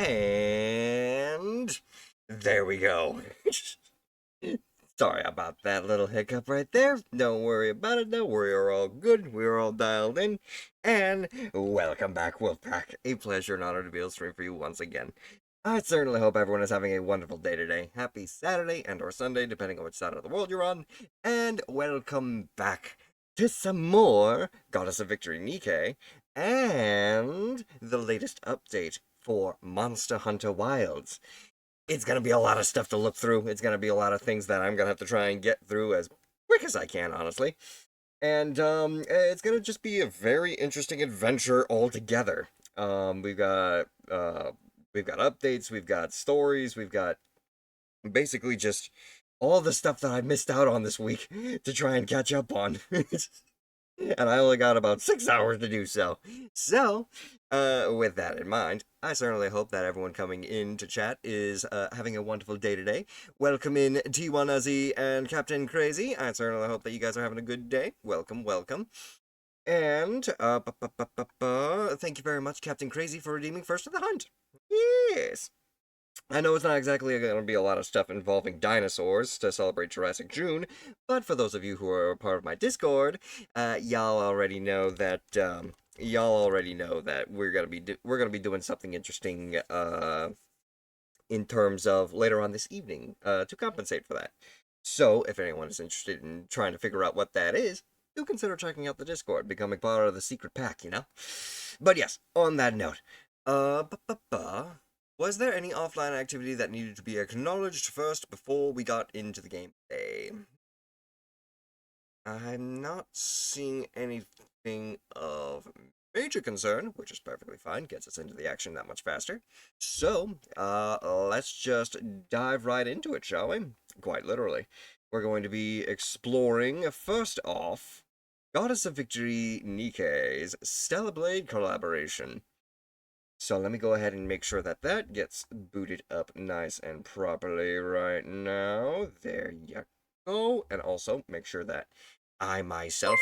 And there we go. Sorry about that little hiccup right there. Don't worry about it though. We're all good. We're all dialed in. And welcome back, Wolfpack. A pleasure and honor to be able to stream for you once again. I certainly hope everyone is having a wonderful day today. Happy Saturday and or Sunday, depending on which side of the world you're on. And welcome back to some more Goddess of Victory NIKKE and the latest update for Monster Hunter Wilds. It's going to be a lot of stuff to look through. It's going to be a lot of things that I'm going to have to try and get through as quick as I can, honestly. And it's going to just be a very interesting adventure altogether. We've got updates, we've got stories, we've got basically just all the stuff that I missed out on this week to try and catch up on. And I only got about 6 hours to do so. So, with that in mind, I certainly hope that everyone coming in to chat is having a wonderful day today. Welcome in T1 Uzzy and Captain Crazy. I certainly hope that you guys are having a good day. Welcome, welcome. And, thank you very much, Captain Crazy, for redeeming First of the Hunt. Yes. I know it's not exactly going to be a lot of stuff involving dinosaurs to celebrate Jurassic June, but for those of you who are a part of my Discord, y'all already know that we're gonna be doing something interesting in terms of later on this evening to compensate for that. So if anyone is interested in trying to figure out what that is, do consider checking out the Discord, becoming part of the secret pack, you know. But yes, on that note, was there any offline activity that needed to be acknowledged first before we got into the gameplay? I'm not seeing anything of major concern, which is perfectly fine, gets us into the action that much faster. So, let's just dive right into it, shall we? Quite literally. We're going to be exploring, first off, Goddess of Victory NIKKE's Stellar Blade collaboration. So let me go ahead and make sure that that gets booted up nice and properly right now. There you go. And also make sure that I myself...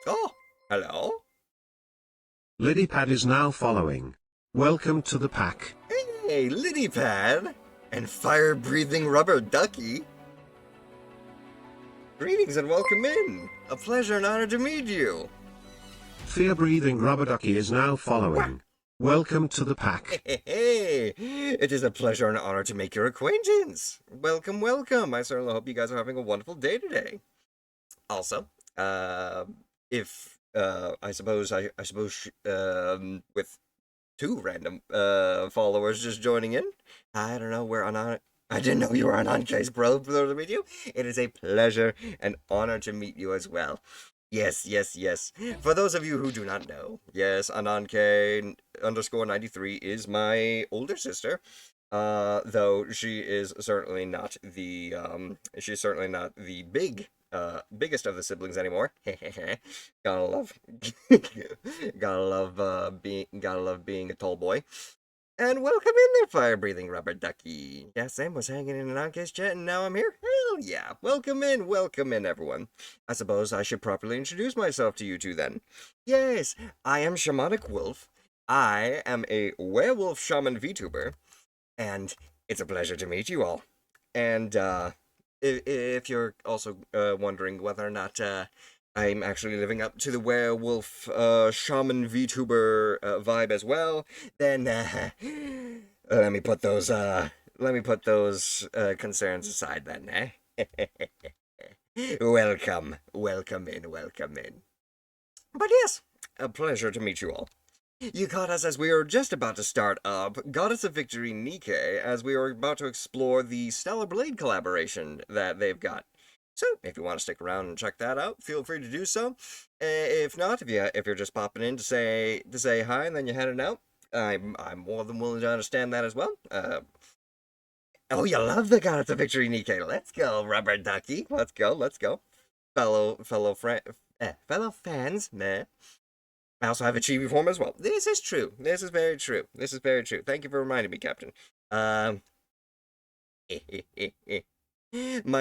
Oh, hello. Lilypad is now following. Welcome to the pack. Hey, Lilypad and fire-breathing rubber ducky. Greetings and welcome in. A pleasure and honor to meet you. Fear-breathing rubber ducky is now following. Welcome to the pack. Hey, it is a pleasure and honor to make your acquaintance. Welcome, welcome. I certainly hope you guys are having a wonderful day today. Also, if I suppose with 2 random followers just joining in, I don't know where Anon. I didn't know you were Anank's bro. For those of you, it is a pleasure and honor to meet you as well. Yes, yes, yes. For those of you who do not know, yes, Ananke_93 is my older sister. Though she is certainly not the biggest of the siblings anymore. gotta love gotta love being a tall boy. And welcome in there, fire-breathing rubber ducky. Yes, I was hanging in an Anke's chat, and now I'm here. Hell yeah. Welcome in, everyone. I suppose I should properly introduce myself to you two, then. Yes, I am Shamanic Wolf. I am a werewolf shaman VTuber, and it's a pleasure to meet you all. And, if you're also wondering whether or not I'm actually living up to the werewolf shaman VTuber vibe as well, then let me put those concerns aside then, eh? Welcome in. But yes, a pleasure to meet you all. You caught us as we were just about to start up Goddess of Victory NIKKE, as we were about to explore the Stellar Blade collaboration that they've got. So, if you want to stick around and check that out, feel free to do so. If not, if you're just popping in to say hi and then you're heading out, I'm more than willing to understand that as well. Oh, you love the Goddess of Victory NIKKE. Let's go, rubber ducky. Let's go. Fellow fans, man. I also have a chibi form as well. This is true. This is very true. Thank you for reminding me, Captain. My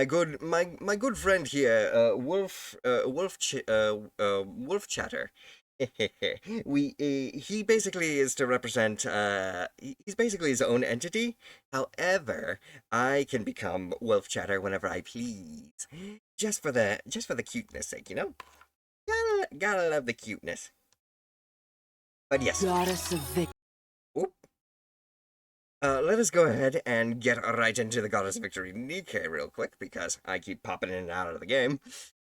good friend here, Wolf Chatter, He basically is to represent, he's basically his own entity. However, I can become Wolf Chatter whenever I please. Just for the cuteness sake, you know? Gotta love the cuteness. But yes. Goddess of Victory. Oop. Let us go ahead and get right into the Goddess of Victory NIKKE real quick, because I keep popping in and out of the game.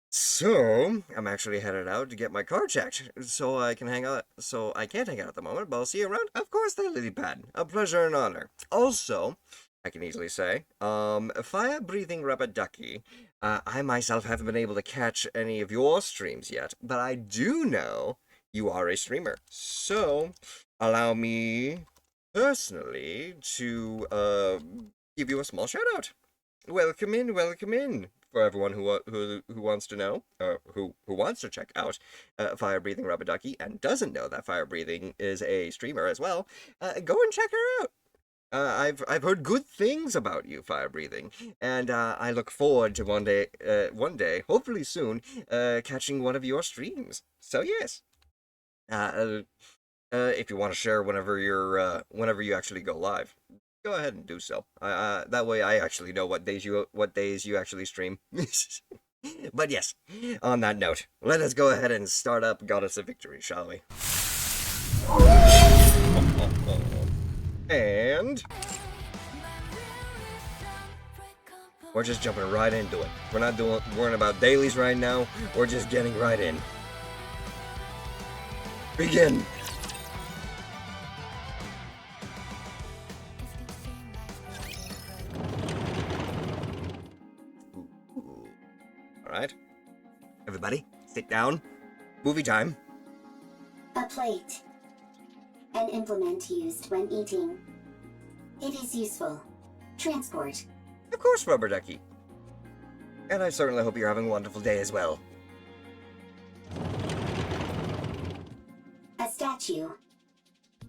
So, I'm actually headed out to get my car checked, so I can hang out, so I can't hang out at the moment, but I'll see you around. Of course, the lily pad. A pleasure and honor. Also, I can easily say, fire-breathing rubber ducky, I myself haven't been able to catch any of your streams yet, but I do know you are a streamer. So, allow me, personally, to, give you a small shout-out. Welcome in, for everyone who wants to know, who wants to check out Fire Breathing Rubber Ducky and doesn't know that Fire Breathing is a streamer as well. Go and check her out. I've heard good things about you, Fire Breathing, and I look forward to one day, hopefully soon, catching one of your streams. So yes, if you want to share whenever you actually go live, go ahead and do so. That way I actually know what days you actually stream. But yes, on that note, let us go ahead and start up Goddess of Victory, shall we? And we're just jumping right into it. We're not worrying about dailies right now. We're just getting right in. Begin. Alright. Everybody, sit down. Movie time. A plate. An implement used when eating. It is useful. Transport. Of course, Rubber Ducky. And I certainly hope you're having a wonderful day as well. A statue.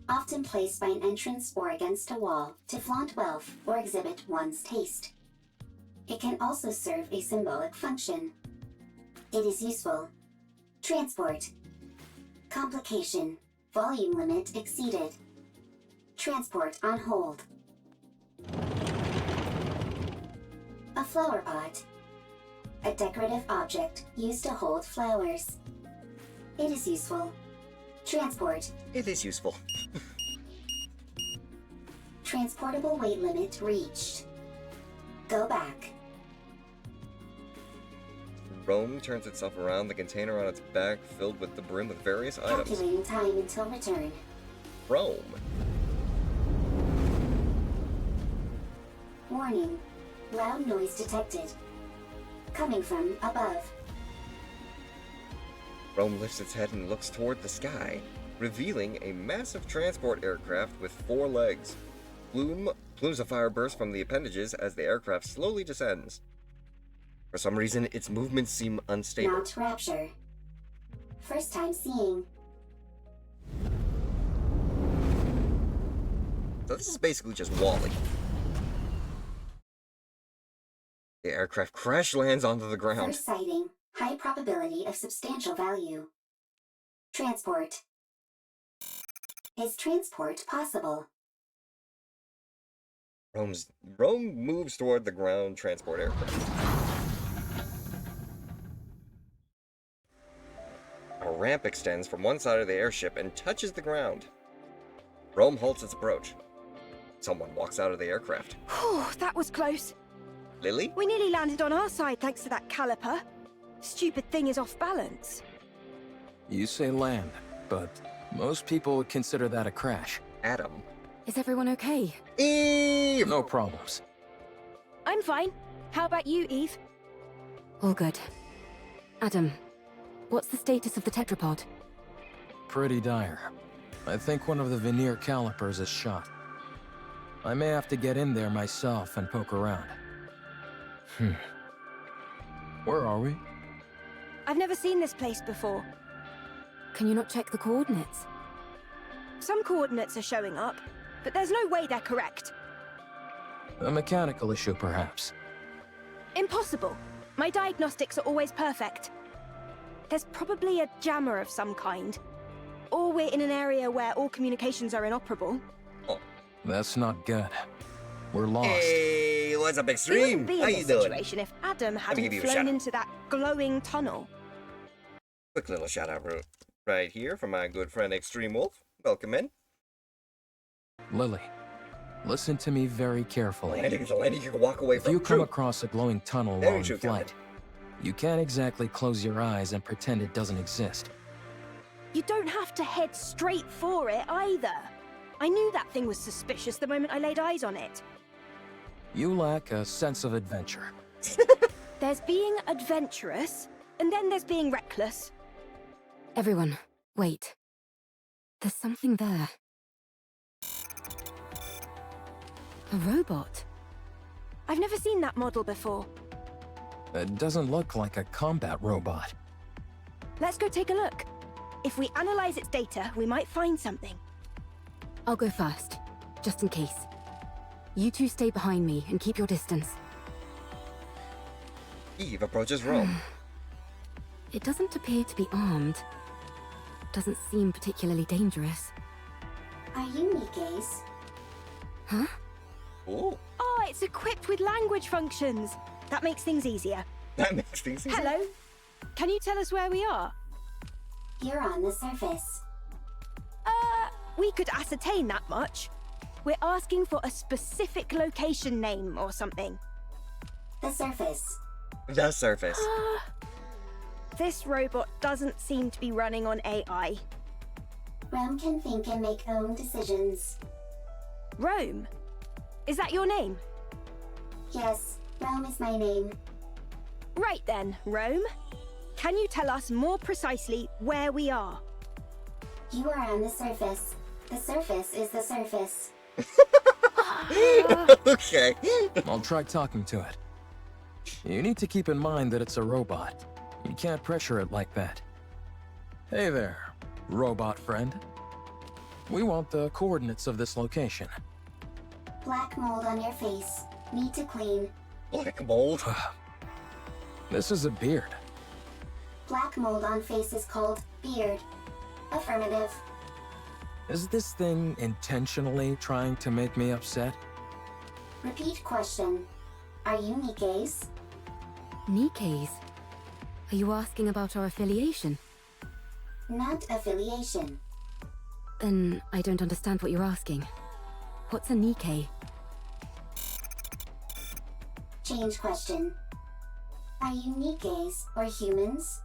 Often placed by an entrance or against a wall to flaunt wealth or exhibit one's taste. It can also serve a symbolic function. It is useful. Transport. Complication. Volume limit exceeded. Transport on hold. A flower pot. A decorative object used to hold flowers. It is useful. Transport. It is useful. Transportable weight limit reached. Go back. Rome turns itself around, the container on its back filled with the brim with various items. Calculating time until return. Rome. Warning. Loud noise detected. Coming from above. Rome lifts its head and looks toward the sky, revealing a massive transport aircraft with 4 legs. Plumes of fire burst from the appendages as the aircraft slowly descends. For some reason, its movements seem unstable. Not Rapture. First time seeing. So this is basically just Wall-E. The aircraft crash lands onto the ground. First sighting. High probability of substantial value. Transport. Is transport possible? Rome moves toward the ground transport aircraft. A ramp extends from one side of the airship and touches the ground. Rome halts its approach. Someone walks out of the aircraft. Whew, that was close. Lily? We nearly landed on our side thanks to that caliper. Stupid thing is off balance. You say land, but most people would consider that a crash. Adam. Is everyone okay? Eve! No problems. I'm fine. How about you, Eve? All good. Adam, what's the status of the tetrapod? Pretty dire. I think one of the veneer calipers is shot. I may have to get in there myself and poke around. Where are we? I've never seen this place before. Can you not check the coordinates? Some coordinates are showing up, but there's no way they're correct. A mechanical issue, perhaps. Impossible. My diagnostics are always perfect. There's probably a jammer of some kind. Or we're in an area where all communications are inoperable. Oh. That's not good. We're lost. Hey, what's up, We Extreme? wouldn't be How in you this doing? situation if Adam me hadn't give you a flown shout-out. into that glowing tunnel. Quick little shout out right here from my good friend Extreme Wolf. Welcome in. Lily, listen to me very carefully. The landing you can walk away If from. you come True. across a glowing tunnel Very while in true, flight, you can't exactly close your eyes and pretend it doesn't exist. You don't have to head straight for it either. I knew that thing was suspicious the moment I laid eyes on it. You lack a sense of adventure. There's being adventurous, and then there's being reckless. Everyone, wait. There's something there. A robot. I've never seen that model before. It doesn't look like a combat robot. Let's go take a look. If we analyze its data, we might find something. I'll go first, just in case. You two stay behind me and keep your distance. Eve approaches Rome. It doesn't appear to be armed. Doesn't seem particularly dangerous. Are you NIKKE's? Huh? Ooh, Oh, it's equipped with language functions. That makes things easier. that makes things easier. Hello? Can you tell us where we are? You're on the surface. We could ascertain that much. We're asking for a specific location name or something. The surface. The surface. This robot doesn't seem to be running on AI. Rome can think and make own decisions. Rome? Is that your name? Yes, Rome is my name. Right then, Rome. Can you tell us more precisely where we are? You are on the surface. The surface is the surface. Okay. I'll try talking to it. You need to keep in mind that it's a robot. You can't pressure it like that. Hey there, robot friend. We want the coordinates of this location. Black mold on your face. Need to clean. Black mold. This is a beard. Black mold on face is called beard. Affirmative. Is this thing intentionally trying to make me upset? Repeat question. Are you NIKKE's? NIKKE's? Are you asking about our affiliation? Not affiliation. Then I don't understand what you're asking. What's a NIKKE? Change question. Are you NIKKE's or humans?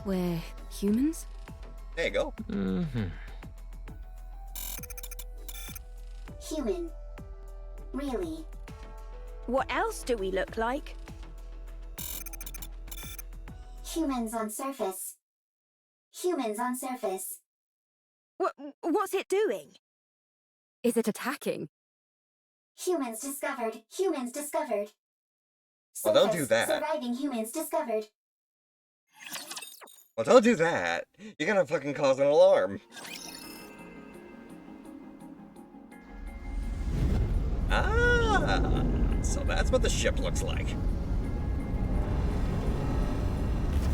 We're humans? There you go. Mm-hmm. Human. Really? What else do we look like? Humans on surface. Humans on surface. What's it doing? Is it attacking? Humans discovered. Humans discovered. Well, don't Surface, do that. Surviving humans discovered. Well, don't do that. You're gonna fucking cause an alarm. Ah, so that's what the ship looks like.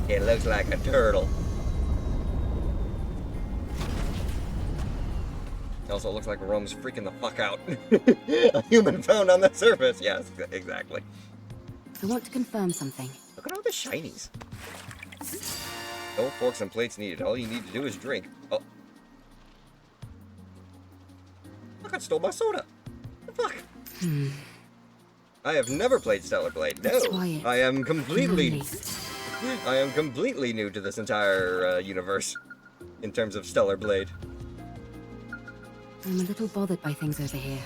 It looks like a turtle. It also looks like Rome's freaking the fuck out. A human found on the surface. Yes, exactly. I want to confirm something. Look at all the shinies. No forks and plates needed. All you need to do is drink. Oh. Look, I stole my soda. What the fuck? I have never played Stellar Blade. No. Quiet. I am completely... Nice. I am completely new to this entire universe. In terms of Stellar Blade. I'm a little bothered by things over here.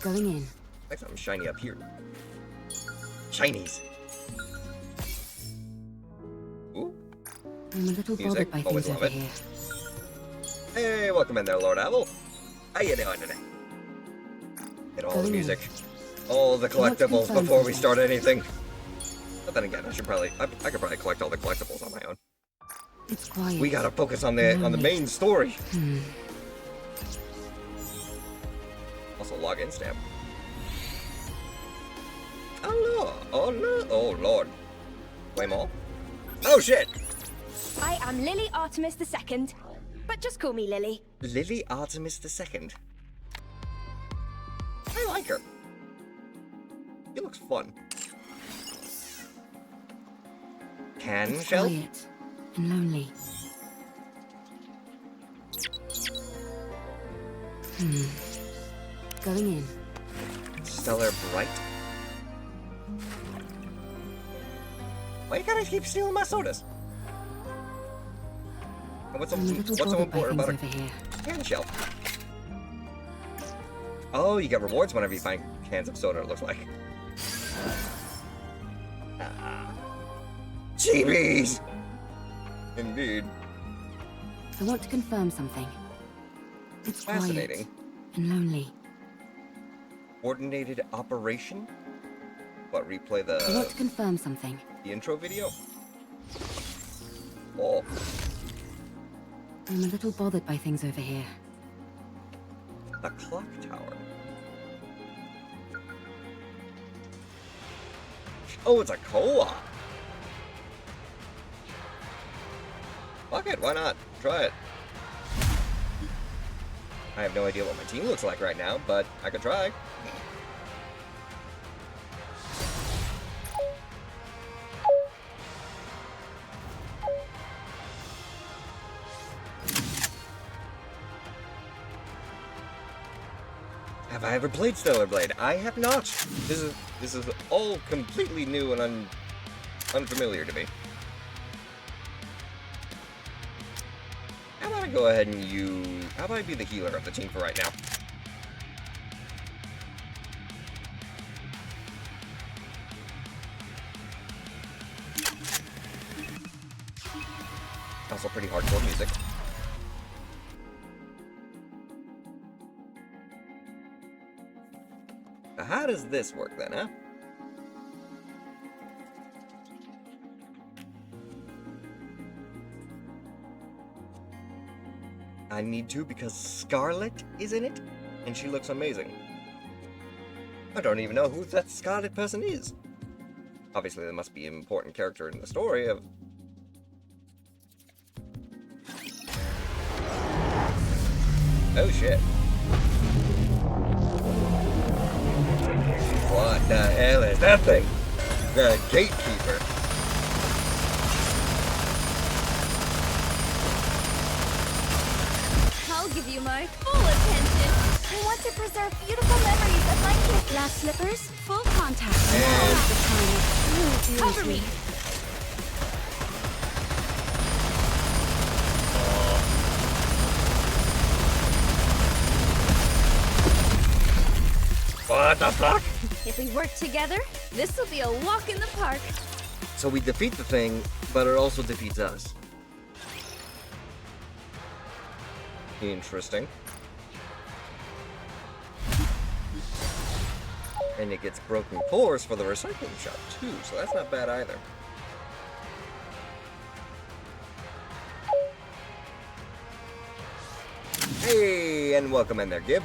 Going in. Like something shiny up here. Shinies. Ooh. I'm a little Music, bothered by always things love over it. here. Hey, welcome in there, Lord Owl. How you doing today? Get all the Going in. music, all the want to collectibles confirm before we something. start anything. But then again, I could probably collect all the collectibles on my own. It's quiet. We gotta focus on the main story. Also, login stamp. Oh lord, oh lord, oh lord. Flame all. Oh shit! I am Lily Artemis II, but just call me Lily. Lily Artemis II. I like her. She looks fun. Can shell? Quiet and lonely. Going in. Stellar Bright. Why you gotta keep stealing my sodas? And what's so I'm a little important bothered by about things a over here. can shell? Oh, you get rewards whenever you find cans of soda, it looks like. Jeebies! Indeed. I want to confirm something. It's Fascinating. quiet and lonely. Coordinated operation? What, replay I want to confirm something. the intro video? Oh, I'm a little bothered by things over here. the clock tower. Oh, it's a co-op. Fuck it, why not? Try it. I have no idea what my team looks like right now, but I could try. Have I ever played Stellar Blade? I have not. This is all completely new and unfamiliar to me. How about I go ahead and how about I be the healer of the team for right now? Also pretty hardcore music. Now how does this work then, huh? I need to because Scarlet is in it, and she looks amazing. I don't even know who that Scarlet person is. Obviously, there must be an important character in the story of... Oh shit. What the hell is that thing? The Gatekeeper. I'll give you my full attention. I want to preserve beautiful memories of my kids. Glass slippers, full contact. And- Cover me. What the fuck? If we work together, this will be a walk in the park. So we defeat the thing, but it also defeats us. Interesting. And it gets broken cores for the recycling shop too, so that's not bad either. Hey, and welcome in there, Gib.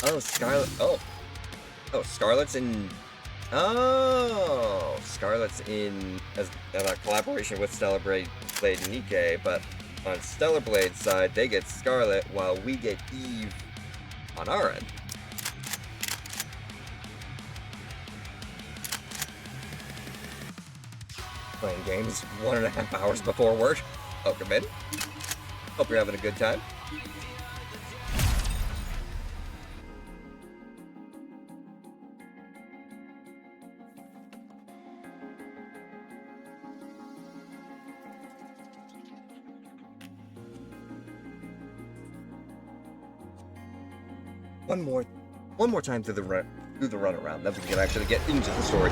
Oh, Scarlet. Oh, Scarlet's in. Oh, Scarlet's in as a collaboration with Stellar Blade and NIKKE, but on Stellar Blade's side, they get Scarlet while we get Eve on our end. Playing games 1.5 hours before work. Welcome in. Hope you're having a good time. One more time through the runaround, then we can actually get into the story.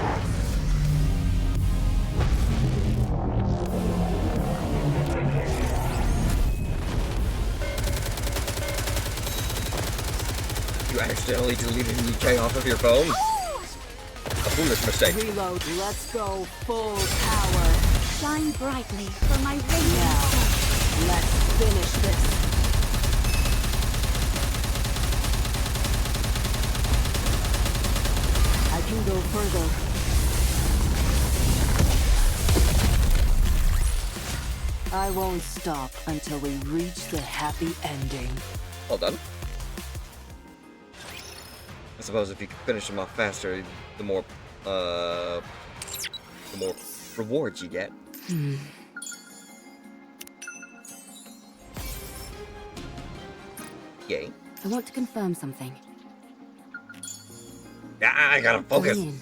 You accidentally deleted NIKKE off of your phone? A foolish mistake. Reload, let's go full power. Shine brightly for my radiant Now, self. let's finish this. I can go further. I won't stop until we reach the happy ending. Well done. I suppose if you can finish them off faster, the more rewards you get. Yay. I want to confirm something. Yeah, I gotta focus. Going in.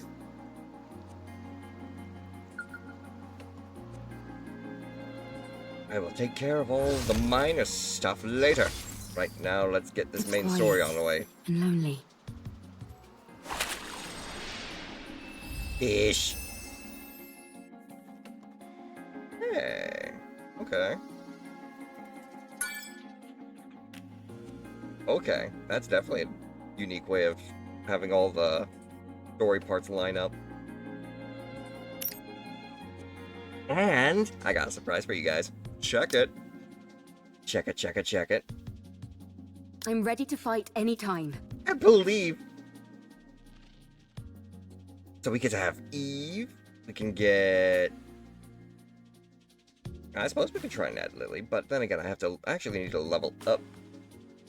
I will take care of all the minor stuff later. Right now, let's get this main story on the way. And lonely. Ish. Hey. Okay. Okay, that's definitely a unique way of having all the story parts line up. And I got a surprise for you guys. Check it. Check it, check it, check it. I'm ready to fight anytime. I believe. So we get to have Eve. We can get... I suppose we could try and add Lily, but then again, I actually need to level up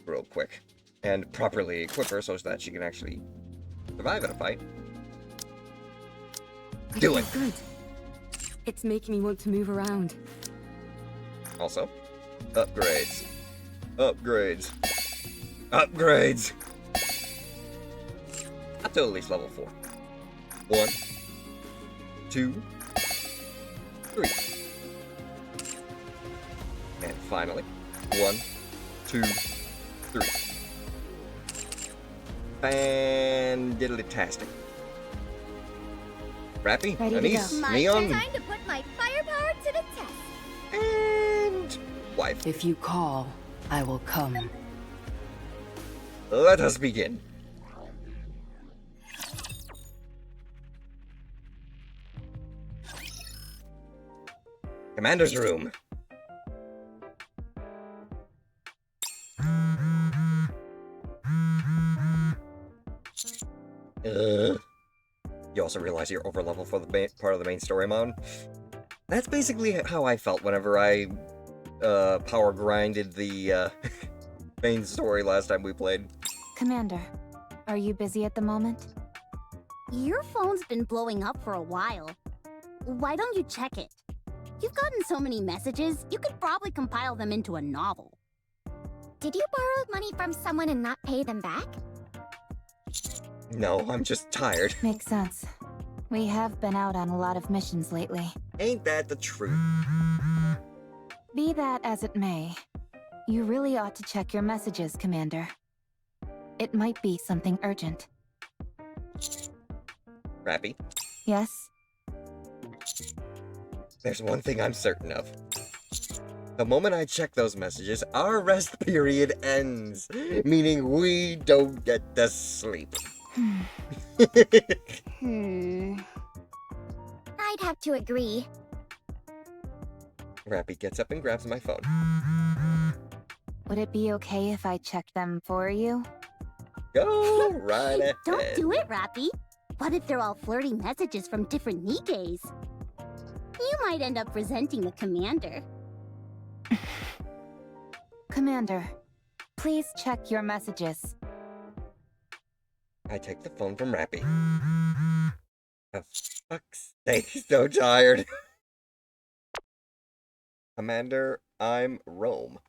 real quick and properly equip her so that she can actually survive in a fight. Do it! Good. It's making me want to move around. Also, upgrades. Upgrades. Upgrades! Up to at least level 4. 1, 2, 3. And finally, 1, 2, 3. Fan-diddly-tastic. Rappy, Ready to Anise, go. Neon, Time to put my firepower to the test. and wife. If you call, I will come. Let us begin. Commander's room. You also realize you're over level for the part of the main story mode. That's basically how I felt whenever I power grinded the main story last time we played. Commander, are you busy at the moment? Your phone's been blowing up for a while. Why don't you check it? You've gotten so many messages, you could probably compile them into a novel. Did you borrow money from someone and not pay them back? No, I'm just tired. Makes sense. We have been out on a lot of missions lately. Ain't that the truth? Be that as it may, you really ought to check your messages, Commander. It might be something urgent. Rappy, Yes? there's one thing I'm certain of. The moment I check those messages, our rest period ends. Meaning we don't get to sleep. I'd have to agree. Rappy gets up and grabs my phone. Would it be okay if I checked them for you? Go right ahead. Don't do it, Rappy. What if they're all flirty messages from different NIKKEs? You might end up resenting the commander. Commander, please check your messages. I take the phone from Rappy. For fuck's sake, so tired. Commander, I'm Rome.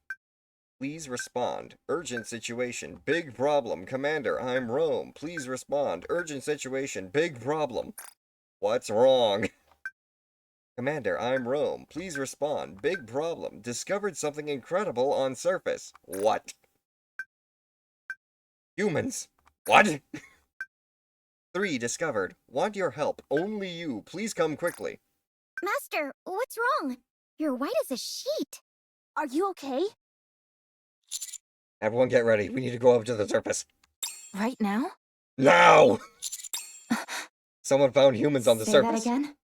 Please respond. Urgent situation. Big problem. Commander, I'm Rome. Please respond. Urgent situation. Big problem. What's wrong? Commander, I'm Rome. Please respond. Big problem. Discovered something incredible on surface. What? Humans. What? 3 discovered. Want your help. Only you. Please come quickly. Master, what's wrong? You're white as a sheet. Are you okay? Everyone get ready. We need to go up to the surface. Right now? Now! Someone found humans on the Say surface. that again?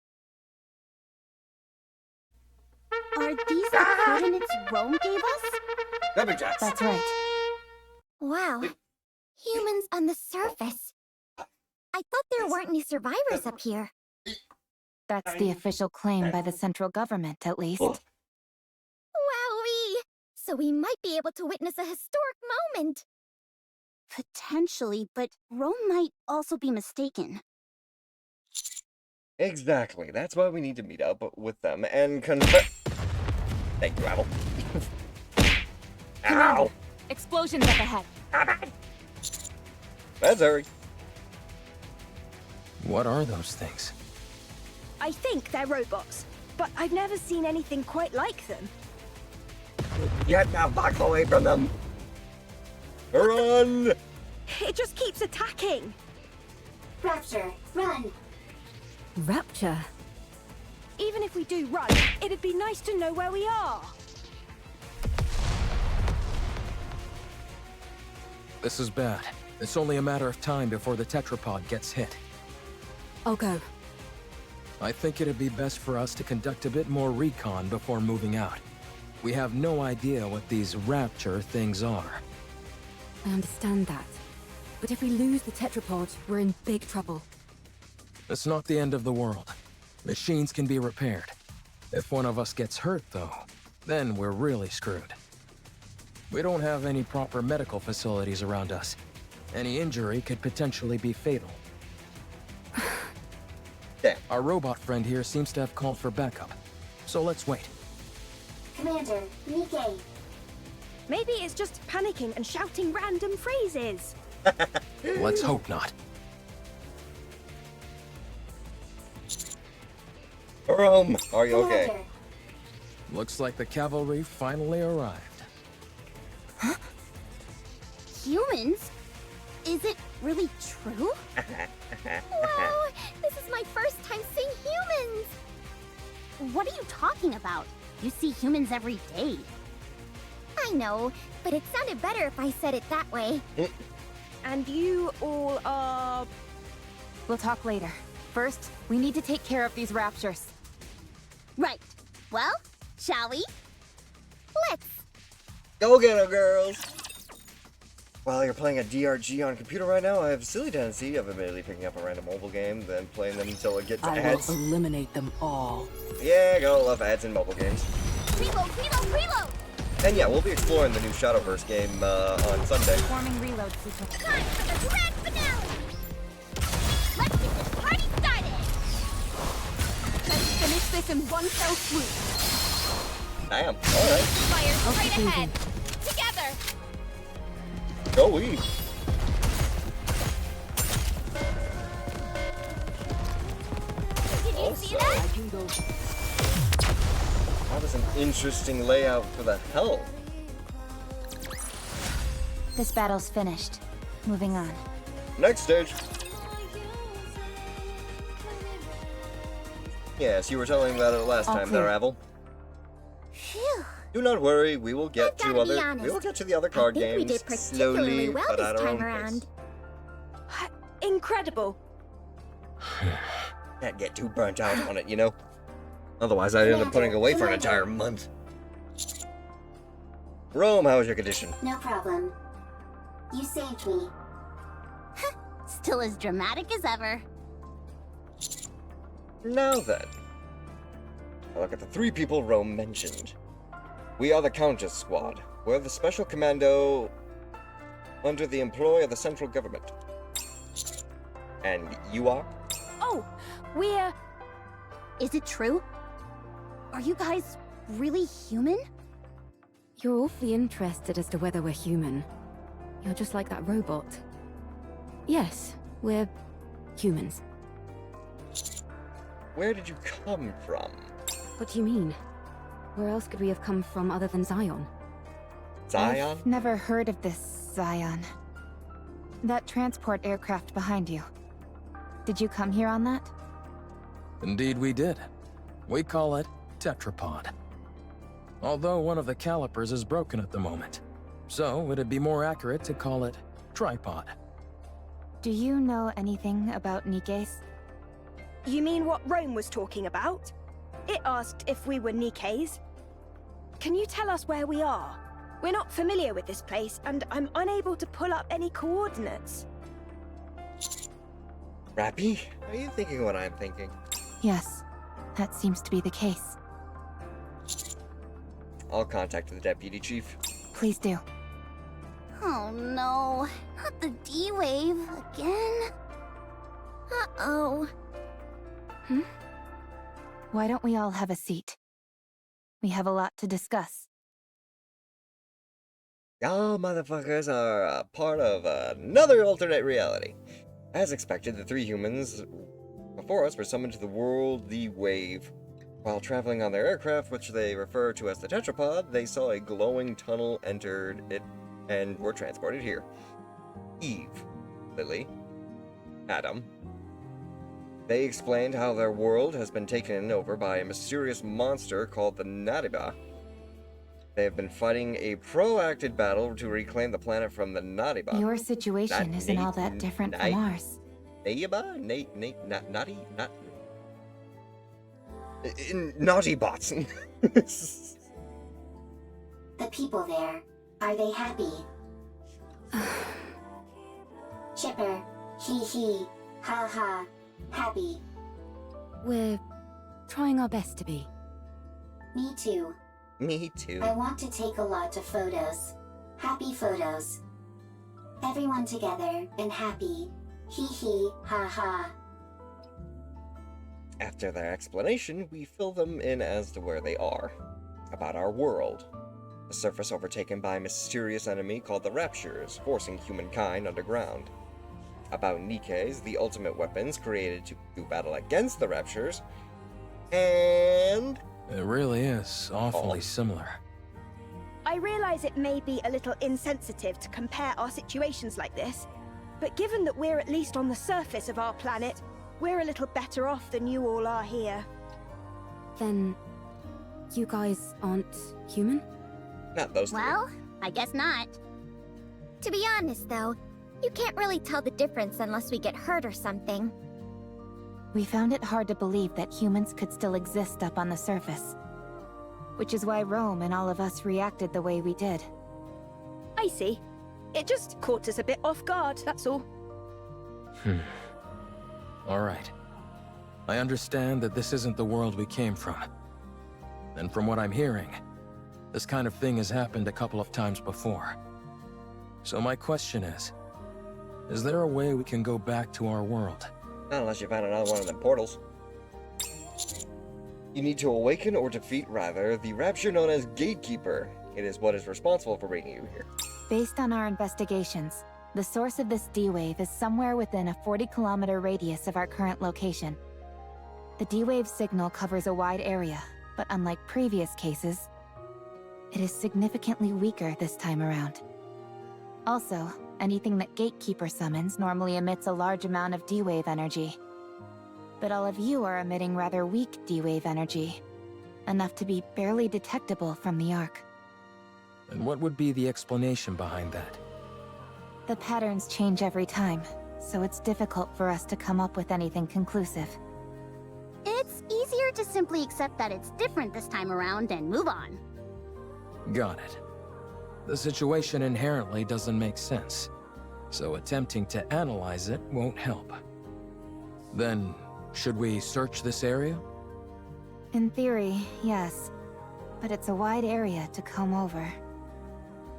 Are these the coordinates Rome gave us? Lumberjacks. That's right. Wow. Humans on the surface. I thought there weren't any survivors up here. That's the official claim by the central government, at least. So we might be able to witness a historic moment. Potentially, but Rome might also be mistaken. Exactly. That's why we need to meet up with them and confirm. Thank you, Apple. Commander, Ow! explosions up ahead. Let's hurry. What are those things? I think they're robots, but I've never seen anything quite like them. Get the fuck away from them! Run! It just keeps attacking. Rapture, run! Rapture? Even if we do run, it'd be nice to know where we are. This is bad. It's only a matter of time before the tetrapod gets hit. I'll go. I think it'd be best for us to conduct a bit more recon before moving out. We have no idea what these rapture things are. I understand that. But if we lose the tetrapod, we're in big trouble. It's not the end of the world. Machines can be repaired. If one of us gets hurt, though, then we're really screwed. We don't have any proper medical facilities around us. Any injury could potentially be fatal. Damn. Our robot friend here seems to have called for backup. So let's wait. Commander, NIKKE. Maybe it's just panicking and shouting random phrases. Let's hope not. Rome, are you okay? Commander, Looks like the cavalry finally arrived. Humans? Is it really true? Wow, this is my first time seeing humans! What are you talking about? You see humans every day. I know, but it sounded better if I said it that way. And you all are... We'll talk later. First, we need to take care of these raptures. Right. Well, shall we? Let's. Go get 'em, girls! While you're playing a DRG on computer right now, I have a silly tendency of immediately picking up a random mobile game, then playing them until it gets I ads. will eliminate them all. Yeah, gotta love ads in mobile games. Reload, reload, reload! And yeah, we'll be exploring the new Shadowverse game on Sunday. Forming reload sequence. Time for the grand finale! Let's get this party started! Let's finish this in one fell swoop. Damn, alright. Fire straight keep ahead! Together! Go we. Did you see that? I can go. That was an interesting layout for the hell. This battle's finished. Moving on. Next stage. Yes, you were telling about it last All time, clear. there, Avel. Phew. Do not worry, we will get I to gotta be other. honest. We will get to the other card I think we games did particularly slowly, well but this at our time own around. Incredible. pace. Can't get too burnt out on it, you know. Otherwise, I'd end up putting away for an entire month. Rome, how was your condition? no problem. You saved me. Still as dramatic as ever. Now then, now look at the 3 people Rome mentioned. We are the Countess Squad. We're the special commando under the employ of the central government. And you are? Oh, we're... Is it true? Are you guys really human? You're awfully interested as to whether we're human. You're just like that robot. Yes, we're humans. Where did you come from? What do you mean? Where else could we have come from other than Zion? Zion? I've never heard of this Zion. That transport aircraft behind you. Did you come here on that? Indeed we did. We call it tetrapod. Although one of the calipers is broken at the moment. So it'd be more accurate to call it tripod. Do you know anything about NIKKE's? You mean what Rome was talking about? It asked if we were NIKKE's. Can you tell us where we are? We're not familiar with this place, and I'm unable to pull up any coordinates. Rappy? Are you thinking what I'm thinking? Yes, that seems to be the case. I'll contact the deputy chief. Please do. Oh no, not the D-Wave again. Uh-oh. Why don't we all have a seat? We have a lot to discuss. Y'all motherfuckers are a part of another alternate reality. As expected, the three humans before us were summoned to the world the Wave. While traveling on their aircraft, which they refer to as the tetrapod, they saw a glowing tunnel, entered it, and were transported here. Eve, Lily, Adam. They explained how their world has been taken over by a mysterious monster called the NIKKE. They have been fighting a proactive battle to reclaim the planet from the NIKKE. Your situation isn't all that different from ours. Naughty bots. The people there, are they happy? Chipper, hee hee, ha ha, happy. We're trying our best to be. Me too. Me too. I want to take a lot of photos. Happy photos. Everyone together and happy. Hee hee, ha ha. After their explanation, we fill them in as to where they are. About our world. The surface overtaken by a mysterious enemy called the Raptures, forcing humankind underground. About NIKKEs, the ultimate weapons created to do battle against the Raptures. And... It really is awfully similar. I realize it may be a little insensitive to compare our situations like this, but given that we're at least on the surface of our planet, we're a little better off than you all are here. Then, you guys aren't human? Not those Well, I guess not. To be honest, though, you can't really tell the difference unless we get hurt or something. We found it hard to believe that humans could still exist up on the surface. Which is why Rome and all of us reacted the way we did. I see. It just caught us a bit off guard, that's all. Alright. I understand that this isn't the world we came from. And from what I'm hearing, this kind of thing has happened a couple of times before. So my question is there a way we can go back to our world? Not unless you find another one of them portals. You need to awaken or defeat, rather, the rapture known as Gatekeeper. It is what is responsible for bringing you here. Based on our investigations, the source of this D-Wave is somewhere within a 40-kilometer radius of our current location. The D-Wave signal covers a wide area, but unlike previous cases, it is significantly weaker this time around. Also, anything that Gatekeeper summons normally emits a large amount of D-Wave energy. But all of you are emitting rather weak D-Wave energy, enough to be barely detectable from the Ark. And what would be the explanation behind that? The patterns change every time, so it's difficult for us to come up with anything conclusive. It's easier to simply accept that it's different this time around and move on. Got it. The situation inherently doesn't make sense, so attempting to analyze it won't help. Then, should we search this area? In theory, yes. But it's a wide area to comb over.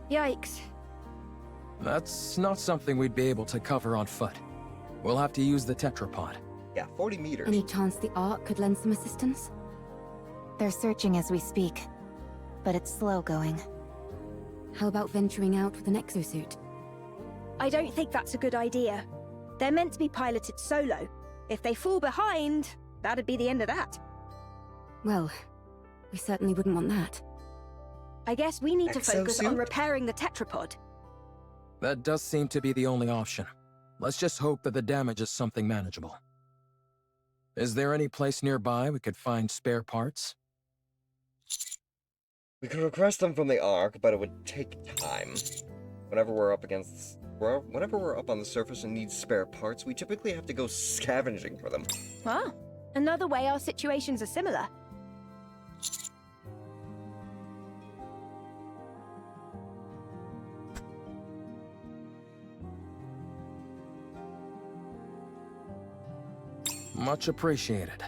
Yikes. That's not something we'd be able to cover on foot. We'll have to use the tetrapod. Yeah, 40 meters. Any chance the Ark could lend some assistance? They're searching as we speak, but it's slow going. How about venturing out with an exosuit? I don't think that's a good idea. They're meant to be piloted solo. If they fall behind, that'd be the end of that. Well, we certainly wouldn't want that. I guess we need to focus on Exosuit? repairing the tetrapod. That does seem to be the only option. Let's just hope that the damage is something manageable. Is there any place nearby we could find spare parts? We could request them from the Ark, but it would take time. Whenever we're up on the surface and need spare parts, we typically have to go scavenging for them. Ah, another way our situations are similar. Much appreciated.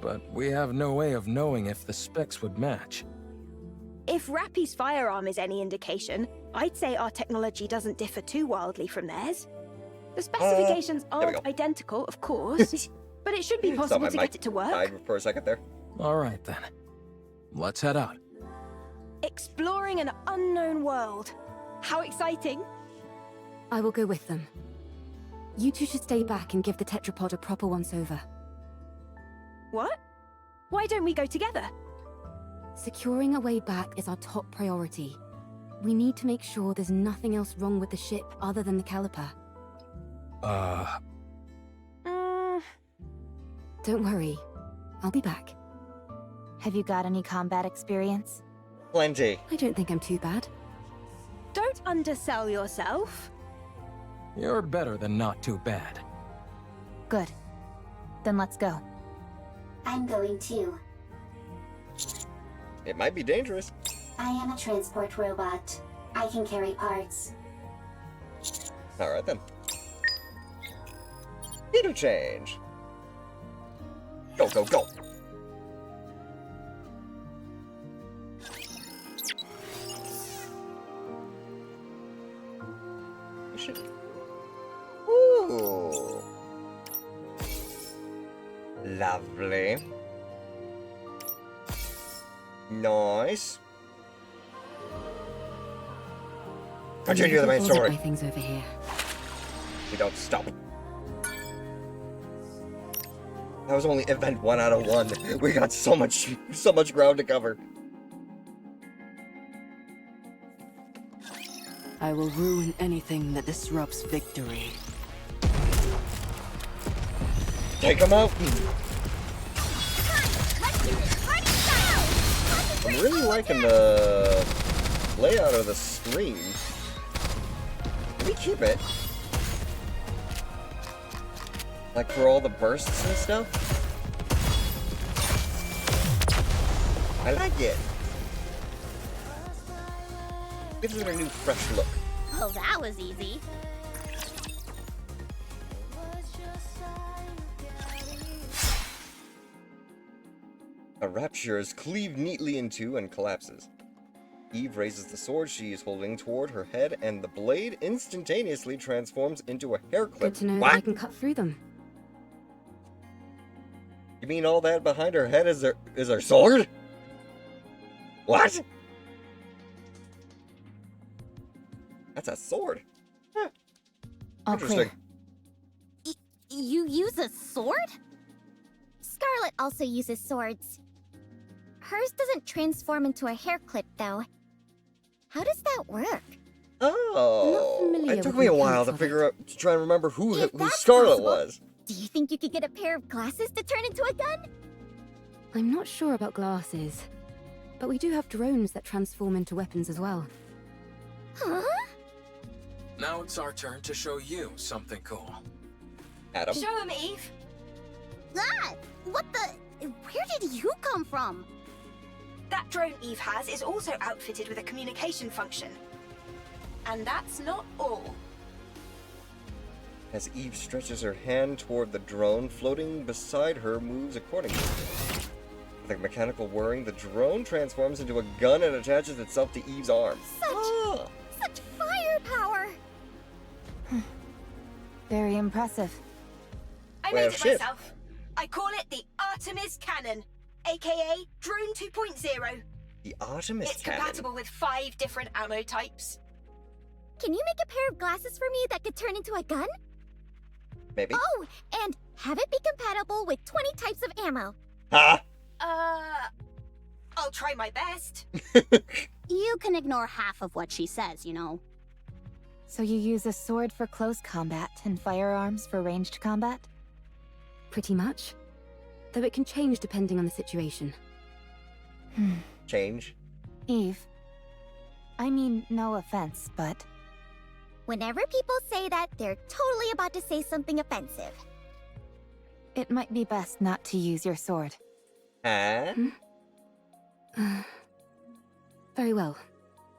But we have no way of knowing if the specs would match. If Rappy's firearm is any indication, I'd say our technology doesn't differ too wildly from theirs. The specifications there we aren't go. identical, of course, but it should be possible to get it to work. Died for a second there. All right, then. Let's head out. Exploring an unknown world. How exciting! I will go with them. You two should stay back and give the tetrapod a proper once-over. What? Why don't we go together? Securing a way back is our top priority. We need to make sure there's nothing else wrong with the ship other than the caliper. Don't worry. I'll be back. Have you got any combat experience? Plenty. I don't think I'm too bad. Don't undersell yourself. You're better than not too bad. Good. Then let's go. I'm going too. It might be dangerous. I am a transport robot. I can carry parts. Alright then. Interchange. Go, go, go. Ooh. Lovely. Nice. Continue the main Looking forward to story. buy things over here. We don't stop. That was only event 1 out of 1. We got so much ground to cover. I will ruin anything that disrupts victory. Take him out. I'm really liking the layout of the screen. Can we keep it? Like for all the bursts and stuff? I like it. Gives it a new fresh look. Oh, that was easy. A rapture is cleaved neatly in two and collapses. Eve raises the sword she is holding toward her head, and the blade instantaneously transforms into a hair clip. Good to know What? that I can cut through them. You mean all that behind her head is her sword? What? That's a sword. Huh. All Interesting. clear. You use a sword? Scarlet also uses swords. Hers doesn't transform into a hair clip, though. How does that work? Oh, familiar it took with me a the while to mechanics of figure out, to try and remember who If that's Scarlet possible, was. Do you think you could get a pair of glasses to turn into a gun? I'm not sure about glasses, but we do have drones that transform into weapons as well. Huh? Now it's our turn to show you something cool. Adam. Show him, Eve. Ah! What the... Where did you come from? That drone Eve has is also outfitted with a communication function. And that's not all. As Eve stretches her hand toward the drone, floating beside her moves accordingly. With a mechanical whirring, the drone transforms into a gun and attaches itself to Eve's arm. Such firepower! Very impressive. I Well, made it shit. myself. I call it the Artemis Cannon, aka Drone 2.0. The Artemis It's Cannon. compatible with 5 different ammo types. Can you make a pair of glasses for me that could turn into a gun? Maybe. Oh, and have it be compatible with 20 types of ammo. Ha! I'll try my best. You can ignore half of what she says, you know. So you use a sword for close combat and firearms for ranged combat? Pretty much. Though it can change depending on the situation. Change. Eve. I mean, no offense, but Whenever people say that, they're totally about to say something offensive. it might be best not to use your sword. Huh? Very well.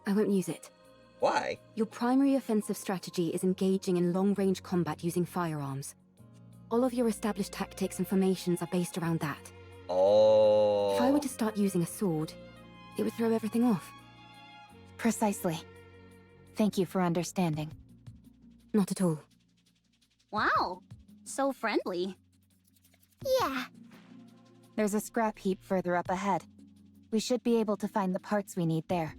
I won't use it. Why? Your primary offensive strategy is engaging in long-range combat using firearms. All of your established tactics and formations are based around that. Oh. If I were to start using a sword, it would throw everything off. Precisely. Thank you for understanding. Not at all. Wow, so friendly. Yeah. There's a scrap heap further up ahead. We should be able to find the parts we need there.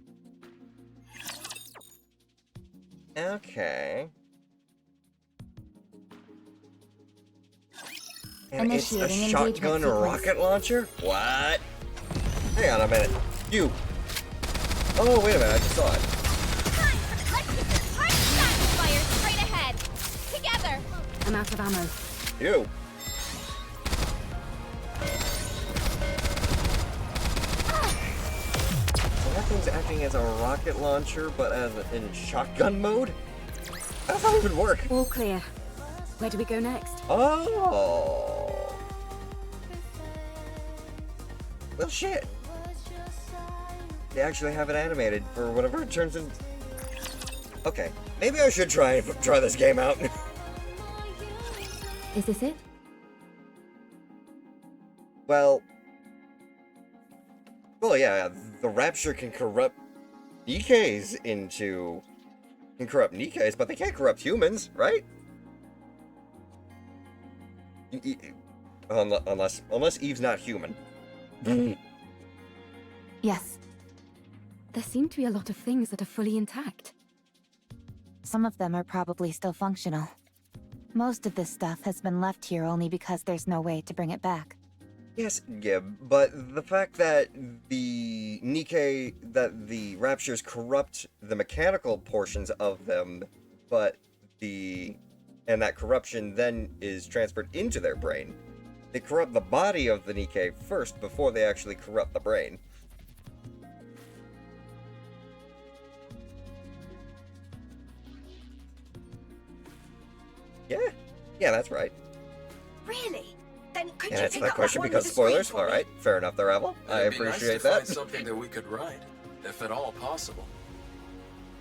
Okay. And Initiating it's a engagement shotgun sequence. rocket launcher? What? Hang on a minute. You. Oh, wait a minute, I just saw it. Let's get this party started! Fire straight ahead! Together! I'm out of ammo. You. So that thing's acting as a rocket launcher, but in shotgun mode? That's how it would work. All clear. Where do we go next? Oh. Well, shit. They actually have it animated for whatever it turns in. Okay, maybe I should try this game out. Is this it? Well, yeah, the Rapture can corrupt Nikke's, but they can't corrupt humans, right? Unless Eve's not human. Yes, There seem to be a lot of things that are fully intact. some of them are probably still functional. Most of this stuff has been left here only because there's no way to bring it back. Yes, yeah, but the fact that the Raptures corrupt the mechanical portions of them, and that corruption then is transferred into their brain. They corrupt the body of the NIKKE first before they actually corrupt the brain. Yeah, that's right. Really? Then could And you answer pick that up question one because with the screen spoilers. for All me? right, fair enough there, Rebel. I It'd be nice appreciate to that. find something that we could ride, if at all possible.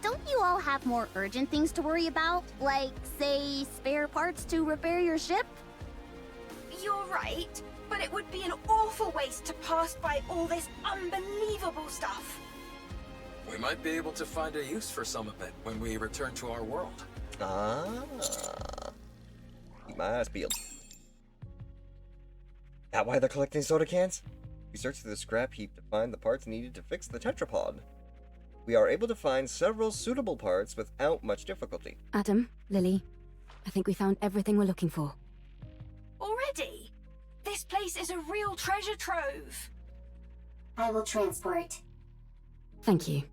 Don't you all have more urgent things to worry about? Like, say, spare parts to repair your ship? You're right, but it would be an awful waste to pass by all this unbelievable stuff. We might be able to find a use for some of it when we return to our world. Ah. Keep my eyes peeled. That why they're collecting soda cans? We searched through the scrap heap to find the parts needed to fix the tetrapod. We are able to find several suitable parts without much difficulty. Adam, Lily, I think we found everything we're looking for. Already? This place is a real treasure trove. I will transport. Thank you.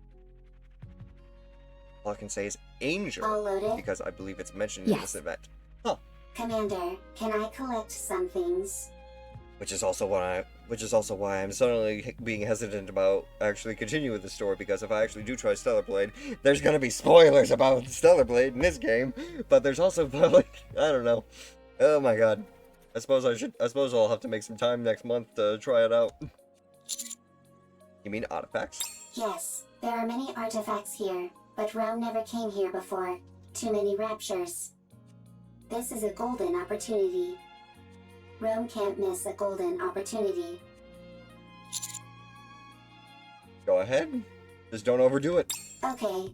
All I can say is Angel, All loaded? because I believe it's mentioned in this Yes. event. Huh. Commander, can I collect some things? Which is also why I'm suddenly being hesitant about actually continuing with the story, because if I actually do try Stellar Blade, there's gonna be spoilers about Stellar Blade in this game, but there's also like, I don't know. Oh my god. I suppose I'll have to make some time next month to try it out. You mean artifacts? Yes, there are many artifacts here, but Rome never came here before. Too many raptures. This is a golden opportunity. Rome can't miss a golden opportunity. Go ahead. Just don't overdo it. Okay,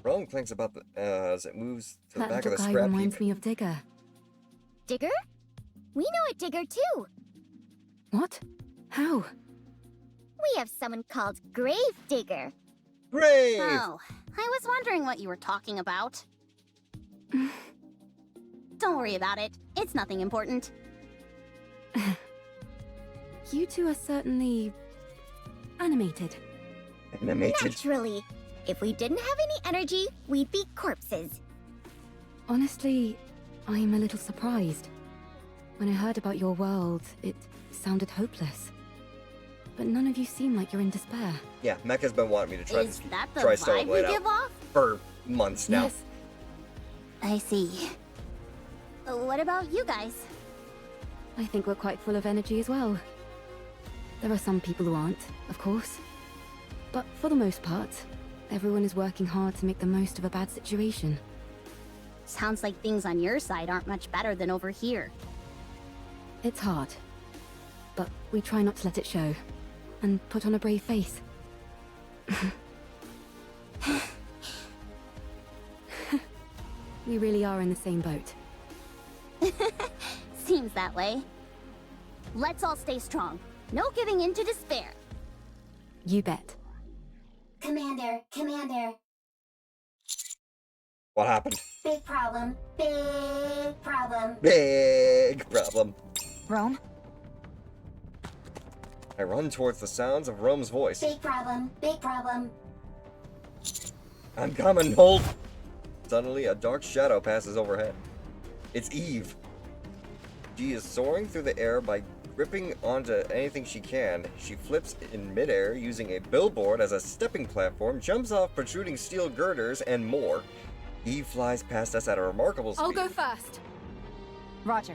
Rome clanks about as it moves to the That back of little the guy scrap reminds heap. me of Digger. Digger? We know a Digger too. What? How? We have someone called Grave Digger. Grave! Oh, I was wondering what you were talking about. Don't worry about it. It's nothing important. You two are certainly animated. Animated. Naturally. If we didn't have any energy, we'd be corpses. Honestly, I'm a little surprised. When I heard about your world, it sounded hopeless. But none of you seem like you're in despair. Yeah, Mecca's been wanting me to Is that the try Stellar vibe we Blade out give off? for months now. Yes, I see. What about you guys? I think we're quite full of energy as well. There are some people who aren't, of course. But for the most part, everyone is working hard to make the most of a bad situation. Sounds like things on your side aren't much better than over here. It's hard. But we try not to let it show. And put on a brave face. We really are in the same boat. Seems that way. Let's all stay strong. No giving in to despair. You bet. Commander, Commander. What happened? Big problem. Big problem. Big problem. Rome? I run towards the sounds of Rome's voice. Big problem. Big problem. I'm coming, hold! Suddenly, a dark shadow passes overhead. It's Eve. She is soaring through the air by gripping onto anything she can. She flips in midair using a billboard as a stepping platform, jumps off protruding steel girders, and more. Eve flies past us at a remarkable speed. I'll go first. Roger.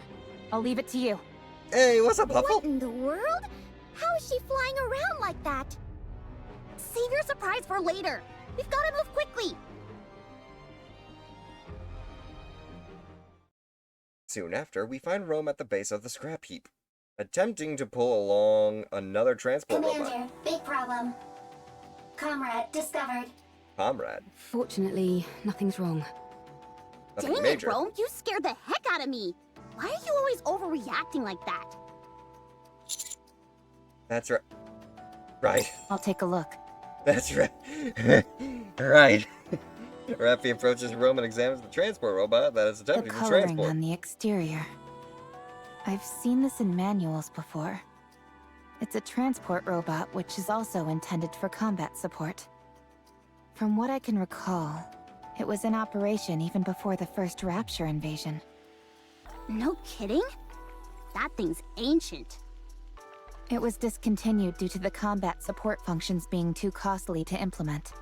I'll leave it to you. Hey, what's up, Huffle? What in the world? How is she flying around like that? Save your surprise for later. We've got to move quickly. Soon after, we find Rome at the base of the scrap heap, attempting to pull along another transport robot. Commander, big problem. Comrade discovered. Comrade. Fortunately, nothing's wrong. Nothing Dang major. it, Rome. You scared the heck out of me. Why are you always overreacting like that? That's right. Right. I'll take a look. That's right. Right. Raffi approaches Rome and examines the transport robot that is The attempting to coloring transport. on the exterior. I've seen this in manuals before. It's a transport robot which is also intended for combat support. From what I can recall, it was in operation even before the first Rapture invasion. No kidding? That thing's ancient. It was discontinued due to the combat support functions being too costly to implement.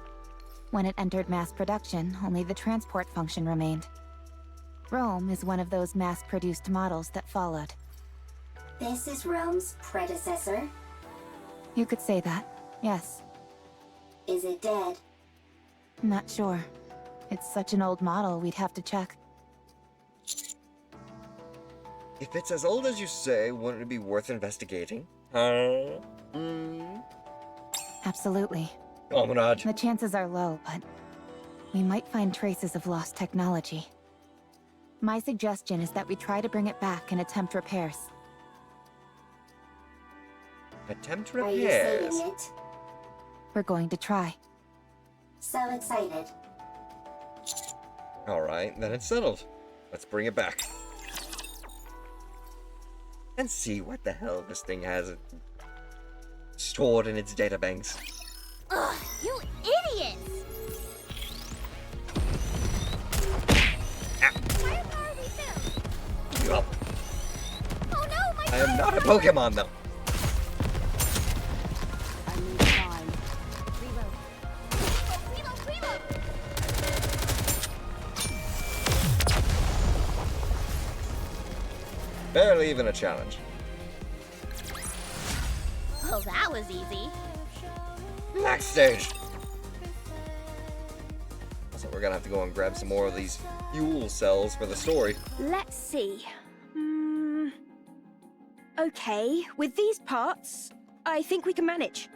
When it entered mass production, only the transport function remained. Rome is one of those mass-produced models that followed. This is Rome's predecessor. You could say that, yes. Is it dead? Not sure. It's such an old model, we'd have to check. If it's as old as you say, wouldn't it be worth investigating? Huh? Absolutely. Comrade. The chances are low, but we might find traces of lost technology. My suggestion is that we try to bring it back and attempt repairs. Attempt Are you repairs. saving it? We're going to try. So excited. Alright, then it's settled. Let's bring it back. And see what the hell this thing has stored in its databanks. Ugh, you idiots! Firepower refilled. Yup. Oh no, my I am not a Pokemon, though. I need time. Reload, reload! Barely even a challenge. Well, that was easy. Next stage. So we're gonna have to go and grab some more of these fuel cells for the story. Let's see. Okay, with these parts, I think we can manage.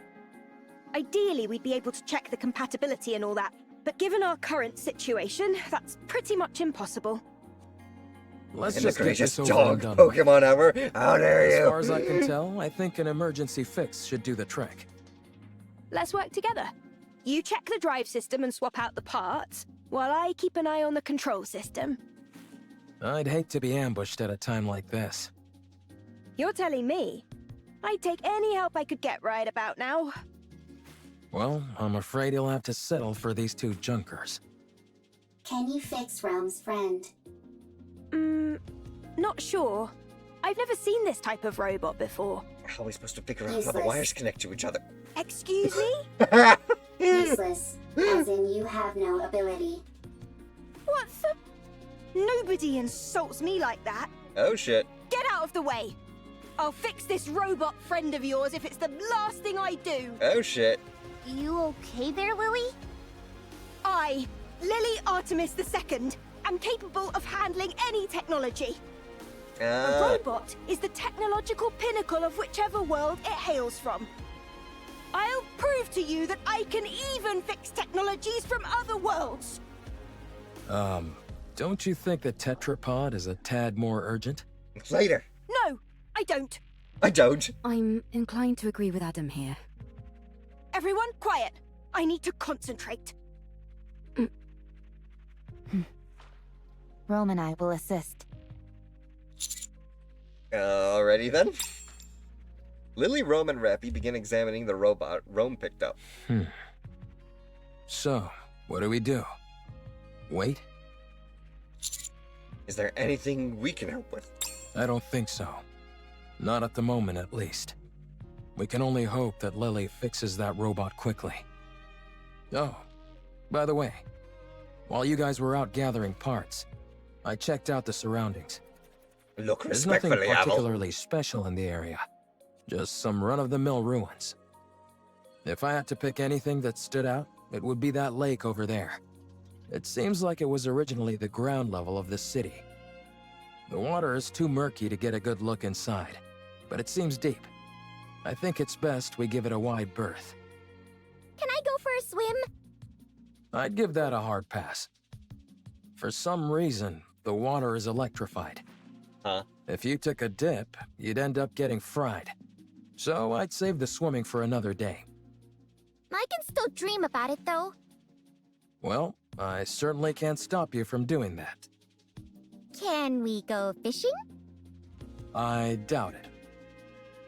Ideally, we'd be able to check the compatibility and all that, but given our current situation, that's pretty much impossible. Let's And the just get this greatest over dog and done with. Pokemon ever. How dare you? As far as I can tell, I think an emergency fix should do the trick. Let's work together. You check the drive system and swap out the parts, while I keep an eye on the control system. I'd hate to be ambushed at a time like this. You're telling me? I'd take any help I could get right about now. Well, I'm afraid you'll have to settle for these two junkers. Can you fix Rome's friend? Not sure. I've never seen this type of robot before. How are we supposed to figure out how the Useless. wires connect to each other? Excuse me? Useless. As in you have no ability. What the? Nobody insults me like that. Oh shit. Get out of the way. I'll fix this robot friend of yours if it's the last thing I do. Oh shit. You okay there, Lily? I, Lily Artemis II, am capable of handling any technology. A robot is the technological pinnacle of whichever world it hails from. I'll prove prove to you that I can even fix technologies from other worlds. Don't you think the tetrapod is a tad more urgent? Later. No, I don't. I don't. I'm inclined to agree with Adam here. Everyone, quiet. I need to concentrate. Rome and I will assist. Alrighty then. Lily, Rome, and Rappy begin examining the robot Rome picked up. So, what do we do? Wait? Is there anything we can help with? I don't think so. Not at the moment, at least. We can only hope that Lily fixes that robot quickly. Oh, by the way, while you guys were out gathering parts, I checked out the surroundings. Look There's nothing respectfully, Abel. particularly special in the area. Just some run-of-the-mill ruins. If I had to pick anything that stood out, it would be that lake over there. It seems like it was originally the ground level of the city. The water is too murky to get a good look inside, but it seems deep. I think it's best we give it a wide berth. Can I go for a swim? I'd give that a hard pass. For some reason, the water is electrified. Huh? If you took a dip, you'd end up getting fried. So I'd save the swimming for another day. I can still dream about it, though. Well, I certainly can't stop you from doing that. Can we go fishing? I doubt it.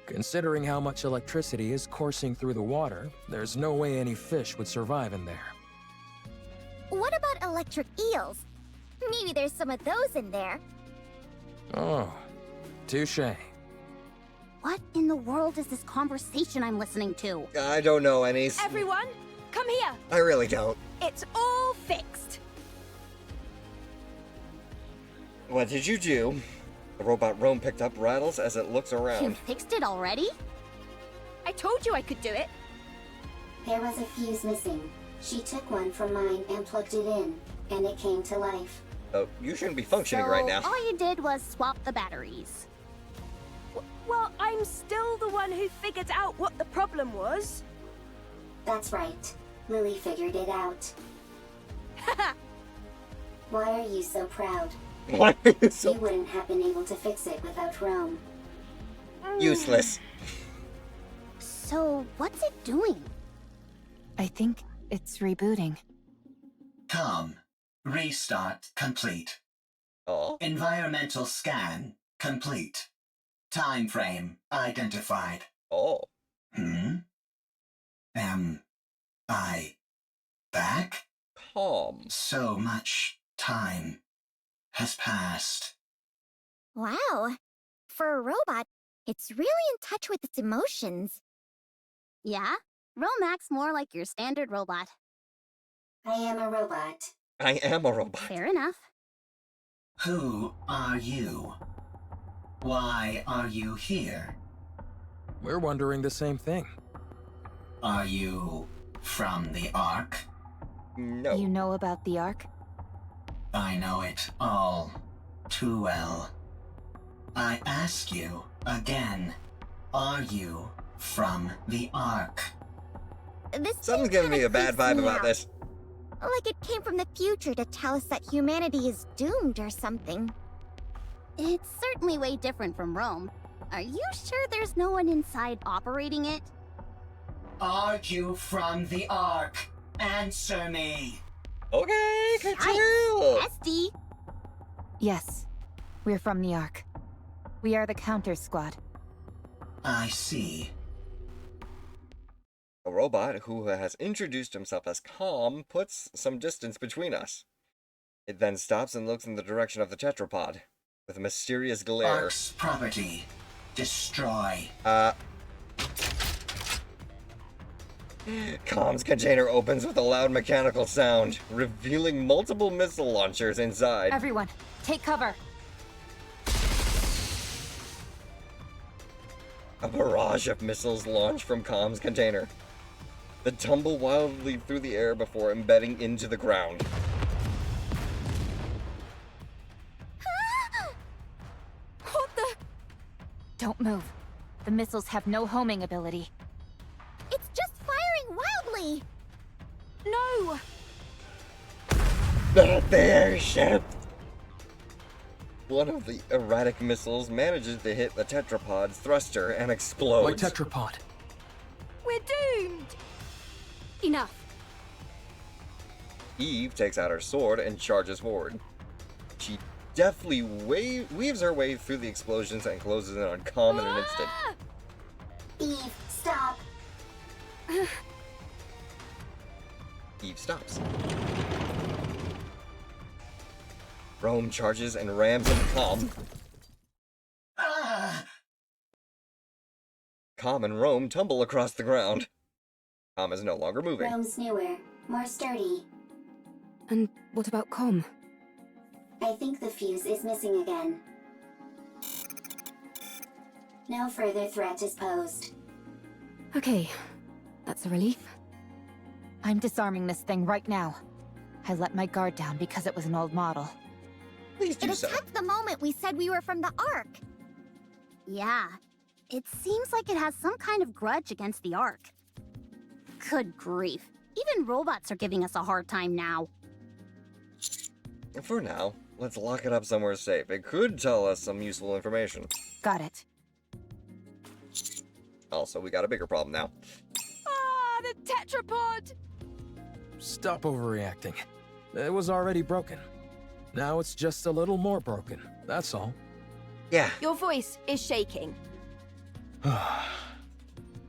Considering how much electricity is coursing through the water, there's no way any fish would survive in there. What about electric eels? Maybe there's some of those in there. Oh, touché. What in the world is this conversation I'm listening to? I don't know, Ennies. Everyone, come here. I really don't. It's all fixed. What did you do? The robot Rome picked up rattles as it looks You around. fixed it already? I told you I could do it. There was a fuse missing. She took one from mine and plugged it in, and it came to life. Oh, you shouldn't be functioning So right now. all you did was swap the batteries. Well, I'm still the one who figured out what the problem was. That's right. Lily figured it out. Why are you so proud? What? You wouldn't have been able to fix it without Rome. Useless. So what's it doing? I think it's rebooting. Com. Restart complete. Oh. Environmental scan complete. Time frame identified. Oh. Am I back? Calm. So much time has passed. Wow. For a robot, it's really in touch with its emotions. Yeah? Rome acts more like your standard robot. I am a robot. I am a robot. Fair enough. Who are you? Why are you here? We're wondering the same thing. Are you from the Ark? No. You know about the Ark? I know it all too well. I ask you again, are you from the Ark? This Something's thing giving me kinda a bad creeps vibe me about out. this. Like it came from the future to tell us that humanity is doomed or something. It's certainly way different from Rome. Are you sure there's no one inside operating it? Are you from the Ark? Answer me! Okay, Right. chill. SD. Yes. We're from the Ark. We are the Counter Squad. I see. A robot who has introduced himself as Calm puts some distance between us. It then stops and looks in the direction of the tetrapod with a mysterious glare. Ark's property. Destroy. Calm's container opens with a loud mechanical sound, revealing multiple missile launchers inside. Everyone, take cover. A barrage of missiles launch from Calm's container. They tumble wildly through the air before embedding into the ground. What the? Don't move. The missiles have no homing ability. It's just firing me! No! Not the airship! One of the erratic missiles manages to hit the tetrapod's thruster and explodes. Like tetrapod. We're doomed! Enough. Eve takes out her sword and charges forward. She deftly weaves her way through the explosions and closes in on Calm in an instant. Eve, stop. Eve stops. Rome charges and rams into Calm. Ah! Calm and Rome tumble across the ground. Calm is no longer moving. Rome's newer, more sturdy. And what about Com? I think the fuse is missing again. No further threat is posed. Okay, that's a relief. I'm disarming this thing right now. I let my guard down because it was an old model. Please It do so. attacked the moment we said we were from the Ark. Yeah, it seems like it has some kind of grudge against the Ark. Good grief. Even robots are giving us a hard time now. For now, let's lock it up somewhere safe. It could tell us some useful information. Got it. Also, we got a bigger problem now. Ah, the tetrapod! Stop overreacting. It was already broken. Now it's just a little more broken, that's all. Yeah. Your voice is shaking.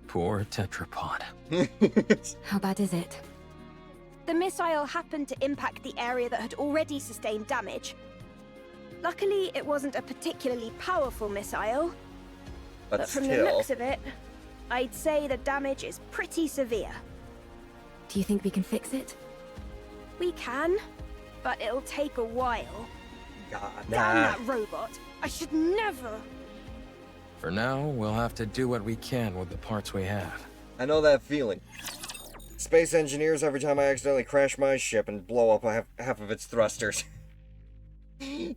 Poor tetrapod. How bad is it? The missile happened to impact the area that had already sustained damage. Luckily, it wasn't a particularly powerful missile, But from still. the looks of it, I'd say the damage is pretty severe. Do you think we can fix it? We can, but it'll take a while. God, Damn nah. that robot! I should never! For now, we'll have to do what we can with the parts we have. I know that feeling. Space engineers every time I accidentally crash my ship and blow up half of its thrusters.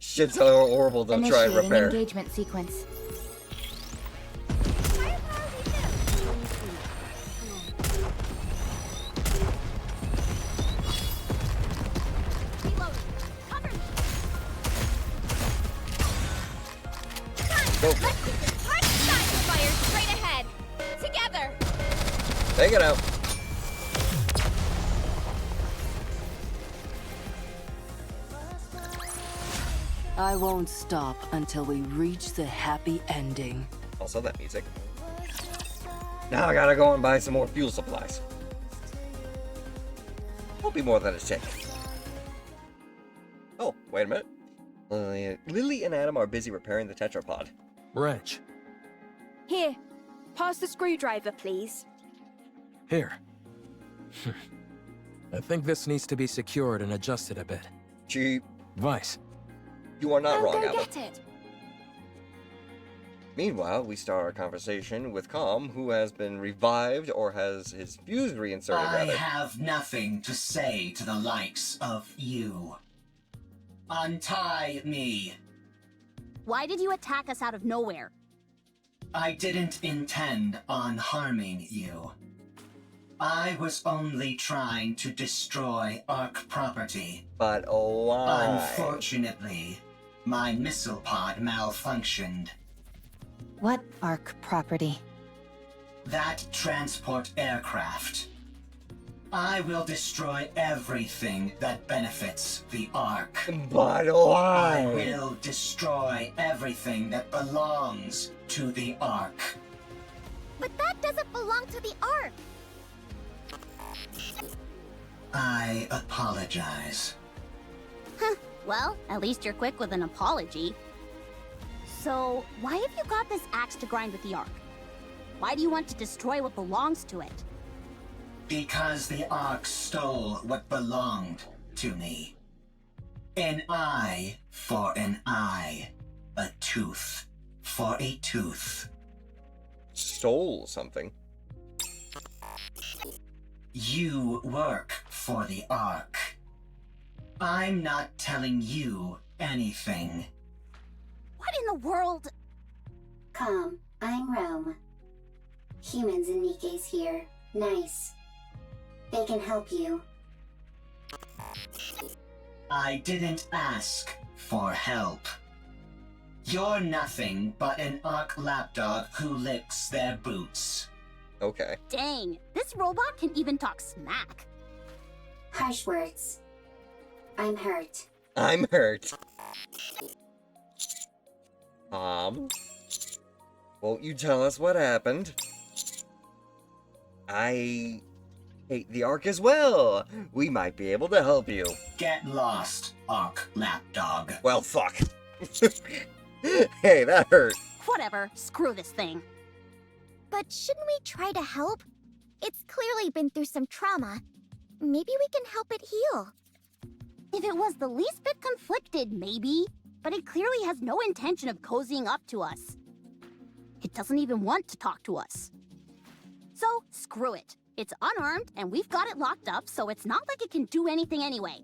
Shit's so horrible to try and Initiating repair. engagement sequence. Go. Fire straight ahead. Together. Take it out. I won't stop until we reach the happy ending. Also that music. Now I gotta go and buy some more fuel supplies. Won't be more than a tick. Oh, wait a minute. Lily and Adam are busy repairing the tetrapod. Wrench. Here, pass the screwdriver, please. Here. I think this needs to be secured and adjusted a bit. Cheap. Vice. You are not I'll wrong, go Apple. get it. Meanwhile, we start our conversation with Calm, who has been revived or has his fuse reinserted, I rather. have nothing to say to the likes of you. Untie me. Why did you attack us out of nowhere? I didn't intend on harming you. I was only trying to destroy Ark property. But why? Unfortunately, my missile pod malfunctioned. What Ark property? That transport aircraft. I will destroy everything that benefits the Ark. But I why? will destroy everything that belongs to the Ark. But that doesn't belong to the Ark. I apologize. Huh, well, at least you're quick with an apology. So, why have you got this axe to grind with the Ark? Why do you want to destroy what belongs to it? Because the Ark stole what belonged to me. An eye for an eye. A tooth for a tooth. Stole something. You work for the Ark. I'm not telling you anything. What in the world? Calm, I'm Rome. Humans and NIKKE's here. Nice. They can help you. I didn't ask for help. You're nothing but an Ark lapdog who licks their boots. Okay. Dang, this robot can even talk smack. Harsh words. I'm hurt. I'm hurt. Won't you tell us what happened? I hate the Ark as well. We might be able to help you. Get lost, Ark lapdog. Well, fuck. Hey, that hurt. Whatever, screw this thing. But shouldn't we try to help? It's clearly been through some trauma. Maybe we can help it heal. If it was the least bit conflicted, maybe. But it clearly has no intention of cozying up to us. It doesn't even want to talk to us. So, screw it. It's unarmed, and we've got it locked up, so it's not like it can do anything anyway.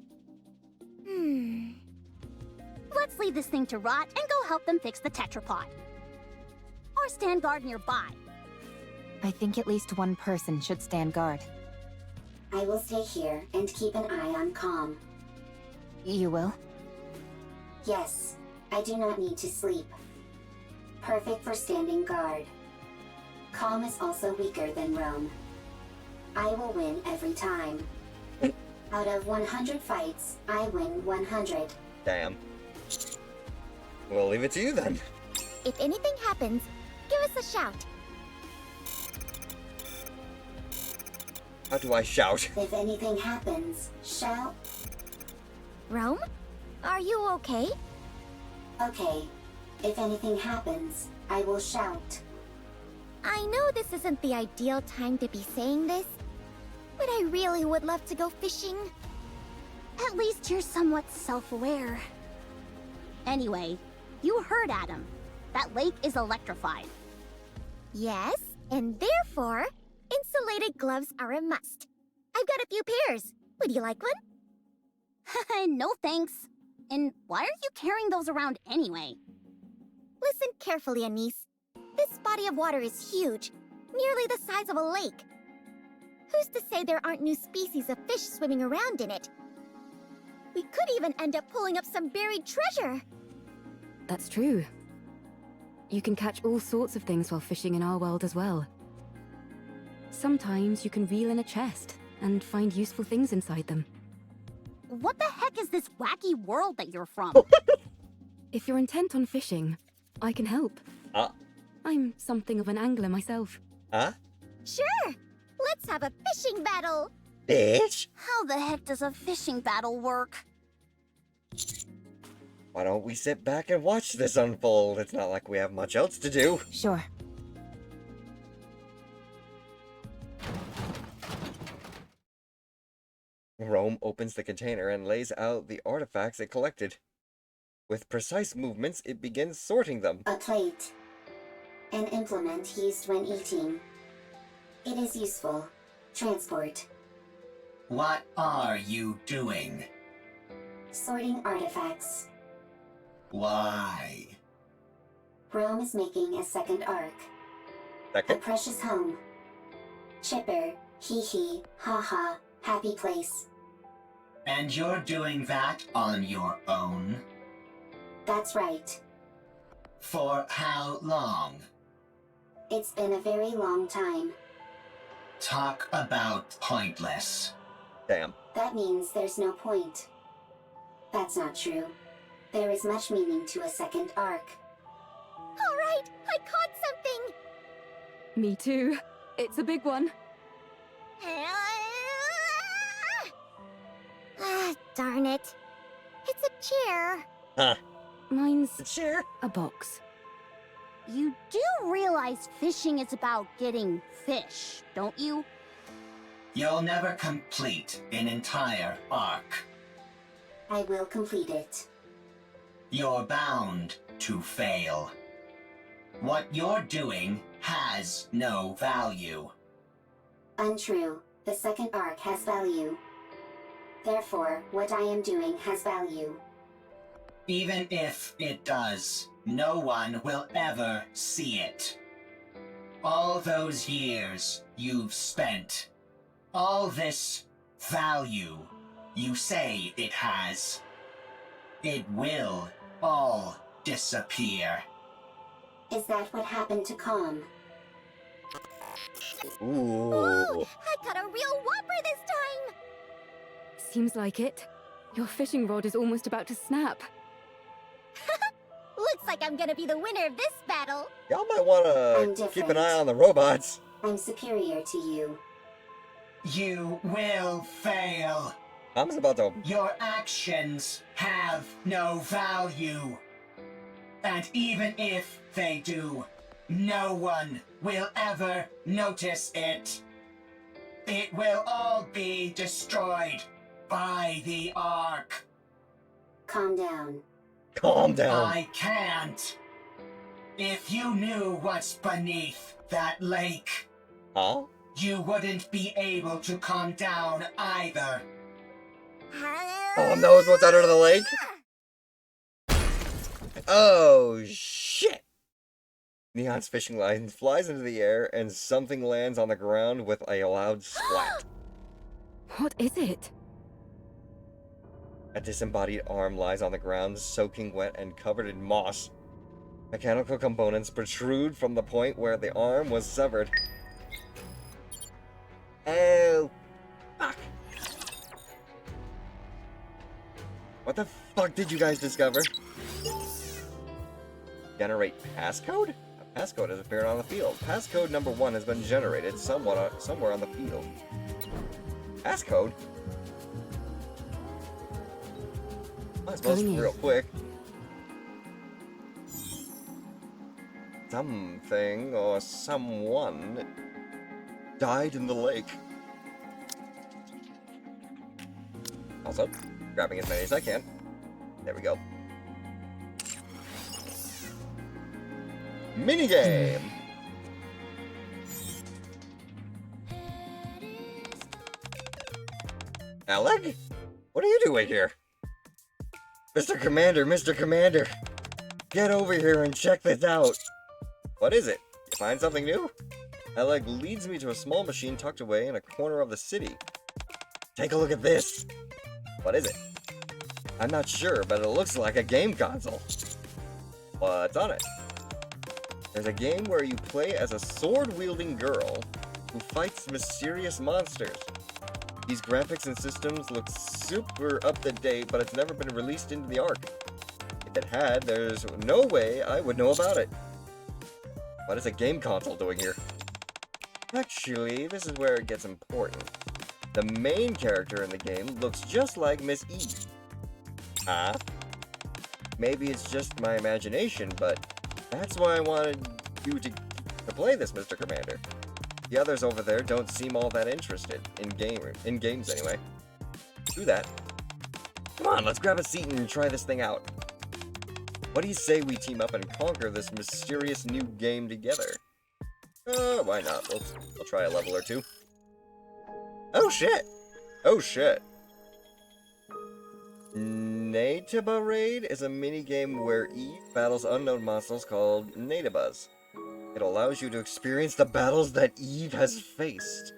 Let's leave this thing to rot and go help them fix the tetrapod. Or stand guard nearby. I think at least one person should stand guard. I will stay here and keep an eye on Calm. You will? Yes, I do not need to sleep. Perfect for standing guard. Calm is also weaker than Rome. I will win every time. Out of 100 fights, I win 100. Damn. We'll leave it to you then. If anything happens, give us a shout. How do I shout? If anything happens, shout. Rome? Are you okay? Okay. If anything happens, I will shout. I know this isn't the ideal time to be saying this, but I really would love to go fishing. At least you're somewhat self-aware. Anyway, you heard Adam. That lake is electrified. Yes, and therefore, insulated gloves are a must. I've got a few pairs. Would you like one? No thanks. And why are you carrying those around anyway? Listen carefully, Anise. This body of water is huge, nearly the size of a lake. Who's to say there aren't new species of fish swimming around in it? We could even end up pulling up some buried treasure. That's true. You can catch all sorts of things while fishing in our world as well. Sometimes you can reel in a chest and find useful things inside them. What the heck is this wacky world that you're from? If you're intent on fishing, I can help. I'm something of an angler myself. Sure! Let's have a fishing battle! Fish? How the heck does a fishing battle work? Why don't we sit back and watch this unfold? It's not like we have much else to do. Sure. Rome opens the container and lays out the artifacts it collected. With precise movements, it begins sorting them. A plate. An implement used when eating. It is useful. Transport. What are you doing? Sorting artifacts. Why? Rome is making a second ark. A precious home. Chipper, hee hee, ha ha, happy place. And you're doing that on your own? That's right. For how long? It's been a very long time. Talk about pointless. Damn. That means there's no point. That's not true. There is much meaning to a second ark. All right, I caught something! Me too. It's a big one. Darn it. It's a chair. Huh. Mine's A chair? a box. You do realize fishing is about getting fish, don't you? You'll never complete an entire arc. I will complete it. You're bound to fail. What you're doing has no value. Untrue. The second ark has value. Therefore, what I am doing has value. Even if it does, no one will ever see it. All those years you've spent, all this value you say it has, it will all disappear. Is that what happened to Calm? Ooh. I got a real whopper this time! Seems like it. Your fishing rod is almost about to snap. Looks like I'm gonna be the winner of this battle. Y'all might want I'm to keep different. an eye on the robots. I'm superior to you. You will fail. I'm about to... Your actions have no value. And even if they do, no one will ever notice it. It will all be destroyed by the Ark. Calm down. Calm down. I can't. If you knew what's beneath that lake, Huh? you wouldn't be able to calm down either. Calm knows what's under the lake? Oh, shit! Neon's fishing line flies into the air, and something lands on the ground with a loud splat. What is it? A disembodied arm lies on the ground, soaking wet and covered in moss. Mechanical components protrude from the point where the arm was severed. Oh, fuck. What the fuck did you guys discover? Generate passcode? A passcode has appeared on the field. Passcode number 1 has been generated somewhere on the field. Passcode? Might as well real quick. Something or someone died in the lake. Also, grabbing as many as I can. There we go. Minigame! Alec? What are you doing here? Mr. Commander, Mr. Commander! Get over here and check this out! What is it? You find something new? Alec leads me to a small machine tucked away in a corner of the city. Take a look at this! What is it? I'm not sure, but it looks like a game console. What's on it? There's a game where you play as a sword-wielding girl who fights mysterious monsters. These graphics and systems look super up-to-date, but it's never been released into the Ark. If it had, there's no way I would know about it. What is a game console doing here? Actually, this is where it gets important. The main character in the game looks just like Miss E. Huh? Maybe it's just my imagination, but that's why I wanted you to play this, Mr. Commander. The others over there don't seem all that interested, in games anyway. Do that. Come on, let's grab a seat and try this thing out. What do you say we team up and conquer this mysterious new game together? Why not? We'll try a level or two. Oh shit! Oh shit! NIKKE Raid is a minigame where Eve battles unknown monsters called NIKKE. It allows you to experience the battles that Eve has faced.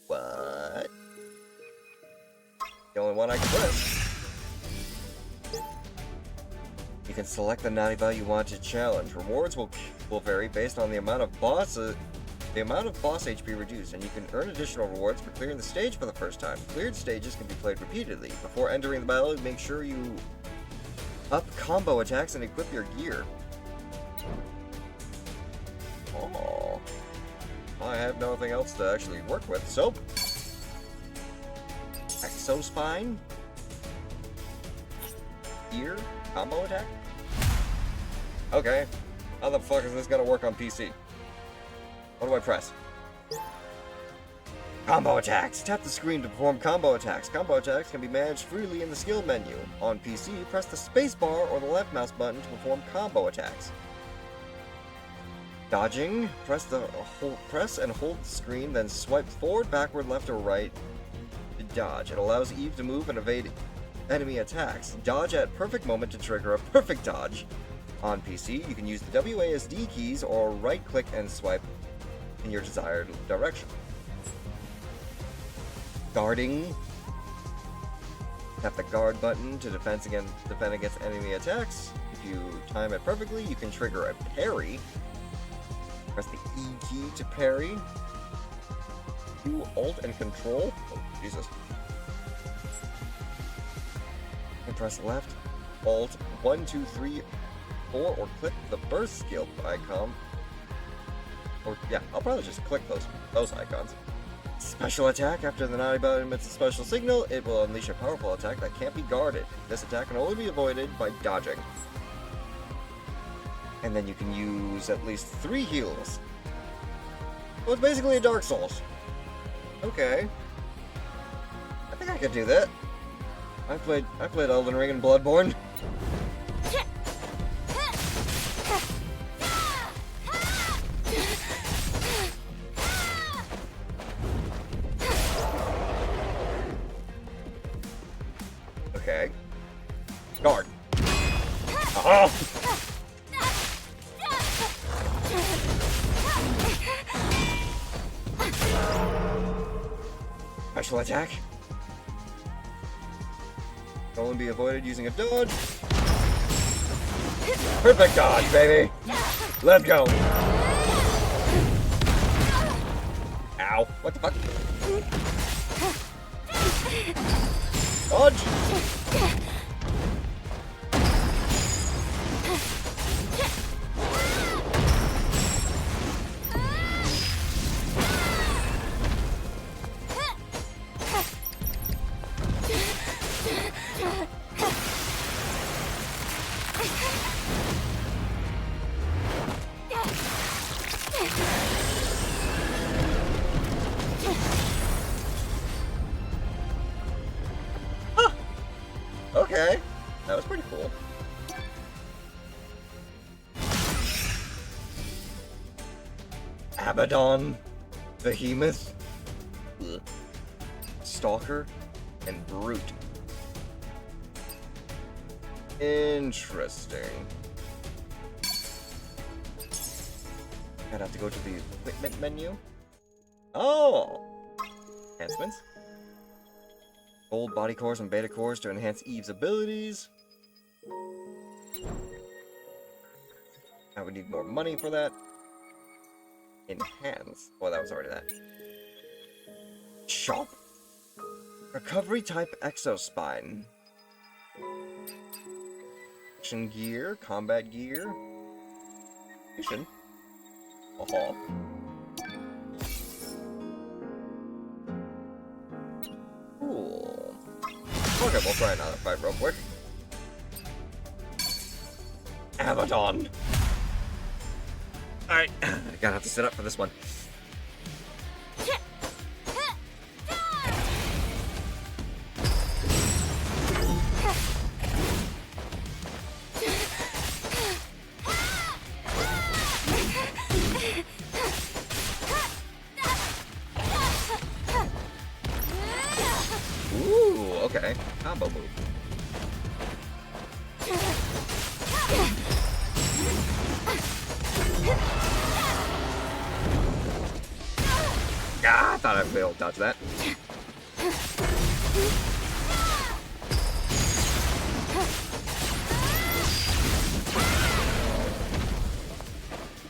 What? The only one I can press. You can select the NIKKE you want to challenge. Rewards will vary based on the amount of boss HP reduced, and you can earn additional rewards for clearing the stage for the first time. Cleared stages can be played repeatedly. Before entering the battle, make sure you up combo attacks and equip your gear. Oh, I have nothing else to actually work with, so Exospine, ear, combo attack? Okay, how the fuck is this gonna work on PC? What do I press? Combo attacks! Tap the screen to perform combo attacks. Combo attacks can be managed freely in the skill menu. On PC, press the spacebar or the left mouse button to perform combo attacks. Dodging, press and hold the screen, then swipe forward, backward, left, or right to dodge. It allows Eve to move and evade enemy attacks. Dodge at perfect moment to trigger a perfect dodge. On PC, you can use the WASD keys or right-click and swipe in your desired direction. Guarding. Tap the guard button to defend against enemy attacks. If you time it perfectly, you can trigger a parry. Press the E key to parry. Do Alt and Control. Oh, Jesus. And press left, Alt, 1, 2, 3, 4, or click the burst skill icon. Or, yeah, I'll probably just click those icons. Special attack. After the naughty button emits a special signal, it will unleash a powerful attack that can't be guarded. This attack can only be avoided by dodging. And then you can use at least 3 heals. Well, it's basically a Dark Souls. Okay. I think I could do that. I played Elden Ring and Bloodborne. Okay. Guard. Aha! Special attack. Can only be avoided using a dodge. Perfect dodge, baby! Let's go! Ow. What the fuck? Dodge! Okay, that was pretty cool. Abaddon, Behemoth, Stalker, and Brute. Interesting. I'd have to go to the equipment menu. Oh! Enhancements. Gold body cores and beta cores to enhance Eve's abilities. I would need more money for that. Enhance. Oh, that was already that. Shop. Recovery type exospine. Action gear, combat gear. Mission. Oh. Cool. Okay, we'll try another fight real quick. Abaddon. Alright, I gotta have to sit up for this one. Ooh, okay. Combo move. Ah, I thought I'd be able to dodge that.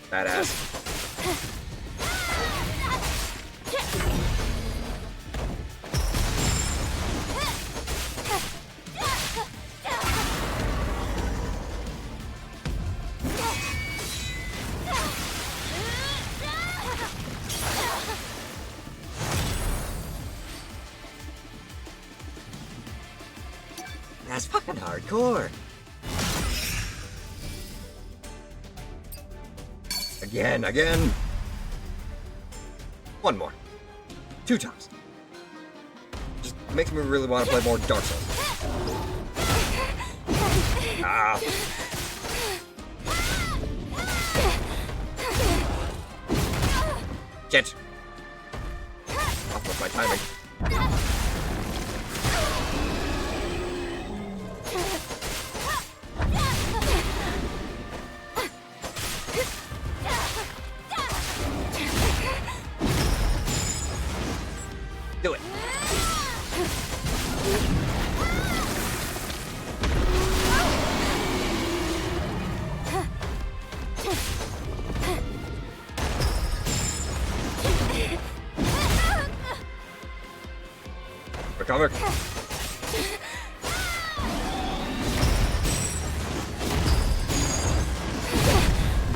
Badass. That's fucking hardcore. Again. One more. 2 times. Just makes me really want to play more Dark Souls. Ah. Shit. Off with my timing. Do it. cover.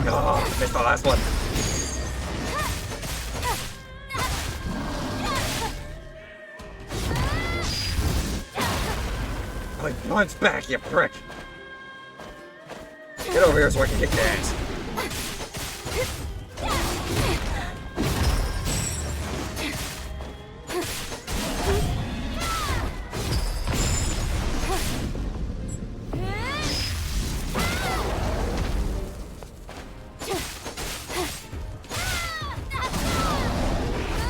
Oh, missed the last one. Like, punch back, you prick. Get over here so I can kick your ass.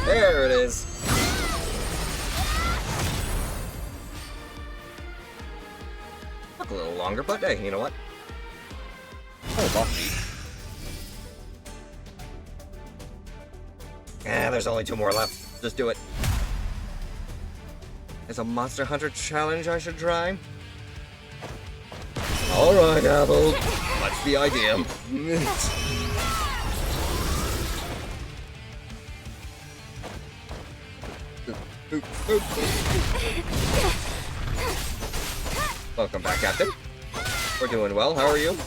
There it is. Took a little longer, but hey, you know what? Oh, well. There's only 2 more left. Just do it. There's a Monster Hunter challenge I should try. Alright, Apple. What's the idea? Welcome back, Captain. We're doing well. How are you?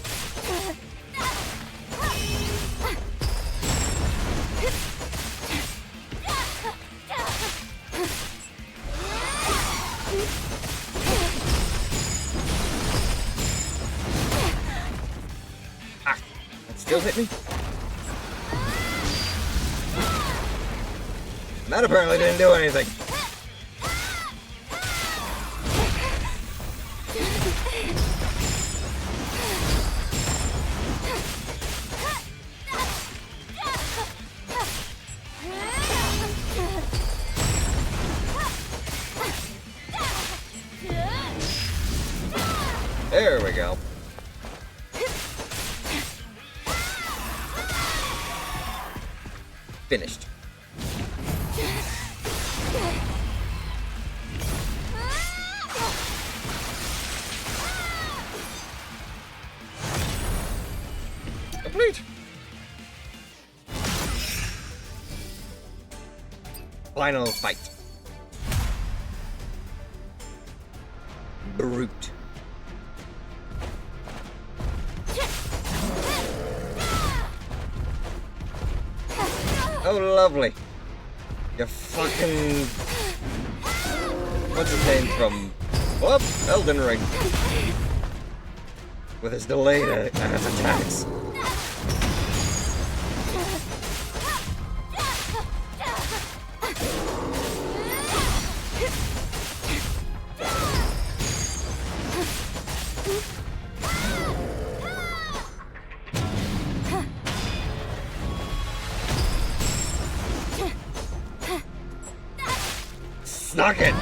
Ah, that still hit me? That apparently didn't do anything. There we go. Finished. Complete. Final fight. Brute. Oh, lovely. You fucking... What's his name from... Whoop! Elden Ring. With his delayed attacks. Snuck it!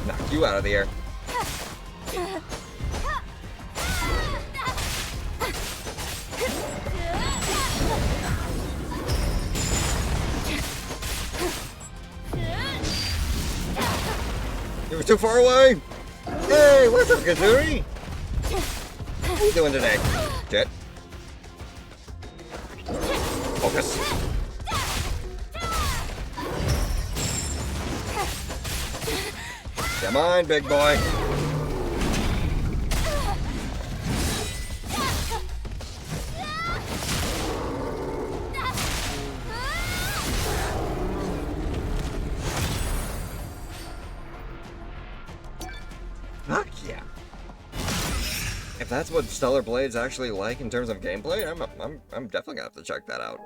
Knock you out of the air. You were too far away! Hey, what's up, Kazuri? What are you doing today? Jet? Focus. Come on, big boy. Fuck yeah. If that's what Stellar Blade's actually like in terms of gameplay, I'm definitely gonna have to check that out.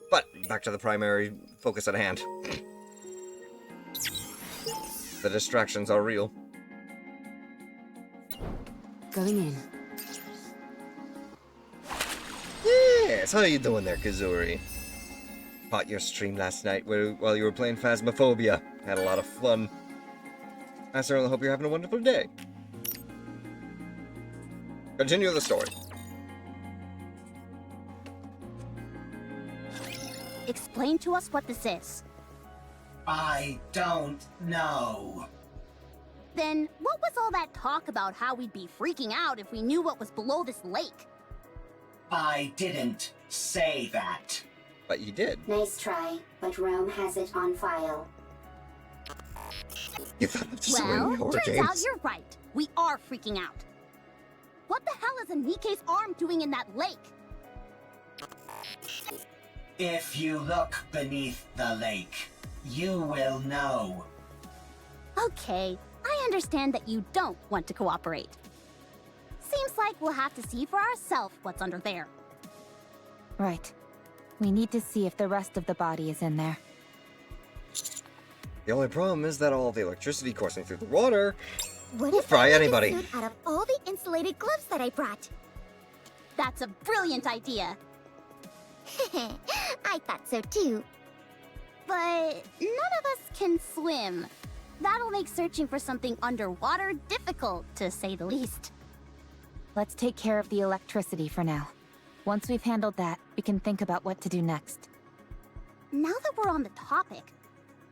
But back to the primary focus at hand. The distractions are real. Going in. Yes, how you doing there, Kazuri? Caught your stream last night while you were playing Phasmophobia. Had a lot of fun. I certainly hope you're having a wonderful day. Continue the story. Explain to us what this is. I don't know. Then, what was all that talk about how we'd be freaking out if we knew what was below this lake? I didn't say that. But you did. Nice try, but Rome has it on file. You thought of so Well, many horror turns out games. you're right. We are freaking out. What the hell is a NIKKE's arm doing in that lake? If you look beneath the lake, you will know. Okay, I understand that you don't want to cooperate. Seems like we'll have to see for ourselves what's under there. Right. We need to see if the rest of the body is in there. The only problem is that all the electricity coursing through the water What will if fry I make a anybody. suit out of all the insulated gloves that I brought? That's a brilliant idea. I thought so too. But none of us can swim. That'll make searching for something underwater difficult, to say the least. Let's take care of the electricity for now. Once we've handled that, we can think about what to do next. Now that we're on the topic,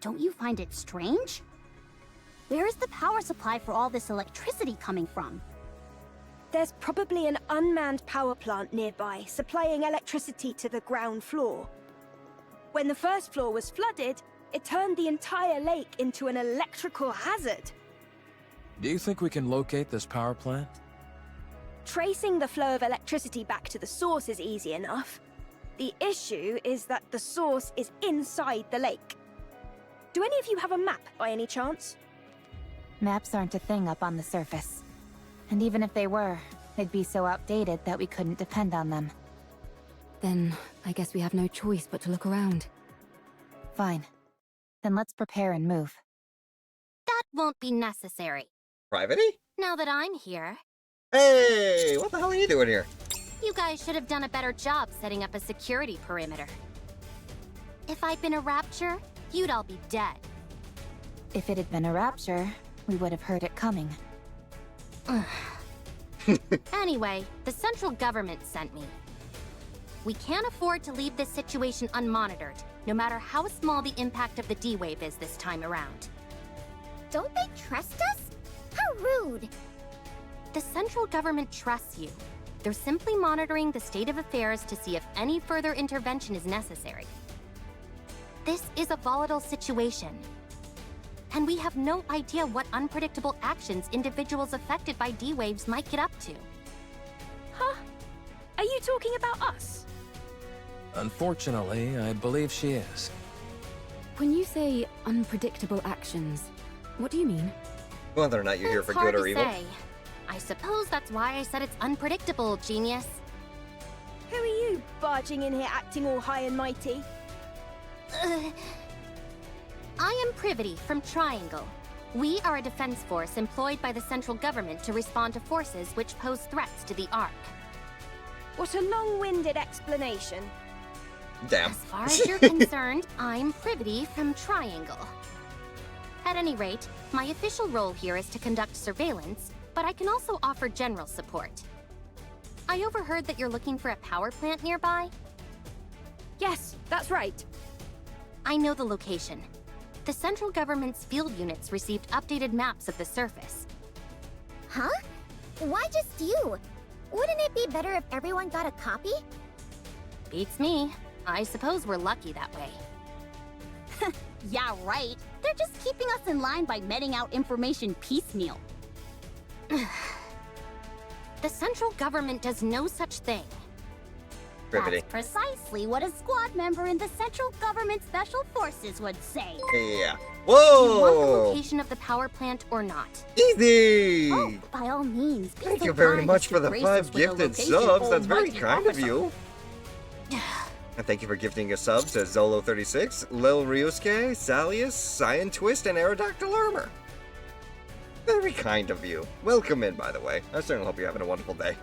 don't you find it strange? Where is the power supply for all this electricity coming from? There's probably an unmanned power plant nearby, supplying electricity to the ground floor. When the first floor was flooded, it turned the entire lake into an electrical hazard. Do you think we can locate this power plant? Tracing the flow of electricity back to the source is easy enough. The issue is that the source is inside the lake. Do any of you have a map by any chance? Maps aren't a thing up on the surface. And even if they were, they'd be so outdated that we couldn't depend on them. Then I guess we have no choice but to look around. Fine. Then let's prepare and move. That won't be necessary. Private-y? Now that I'm here, Hey, what the hell are you doing here? you guys should have done a better job setting up a security perimeter. If I'd been a rapture, you'd all be dead. If it had been a rapture, we would have heard it coming. Anyway, the central government sent me. We can't afford to leave this situation unmonitored, no matter how small the impact of the D-Wave is this time around. Don't they trust us? How rude! The central government trusts you. They're simply monitoring the state of affairs to see if any further intervention is necessary. This is a volatile situation. And we have no idea what unpredictable actions individuals affected by D-Waves might get up to. Huh? Are you talking about us? Unfortunately, I believe she is. When you say unpredictable actions, what do you mean? Whether or not you're here for It's hard good or to evil. say. I suppose that's why I said it's unpredictable, genius. Who are you, barging in here acting all high and mighty? I am Privity from Triangle. We are a defense force employed by the central government to respond to forces which pose threats to the Ark. What a long-winded explanation. Damn. As far as you're concerned, I'm Privity from Triangle. At any rate, my official role here is to conduct surveillance, but I can also offer general support. I overheard that you're looking for a power plant nearby. Yes, that's right. I know the location. The central government's field units received updated maps of the surface. Huh? Why just you? Wouldn't it be better if everyone got a copy? Beats me. I suppose we're lucky that way. Yeah, right. They're just keeping us in line by meting out information piecemeal. The central government does no such thing. Privity. That's precisely what a squad member in the Central Government Special Forces would say. Yeah. Do you want the Whoa! location of the power plant or not? Easy! Oh, by all means. be Thank so you very kind much as for to the grace 5 us with a gifted location, subs. That's very almighty kind of officer. you. And thank you for gifting a sub to Zolo36, Lil Ryusuke, Salius, Cyan Twist, and Aerodactyl Armor. Very kind of you. Welcome in, by the way. I certainly hope you're having a wonderful day.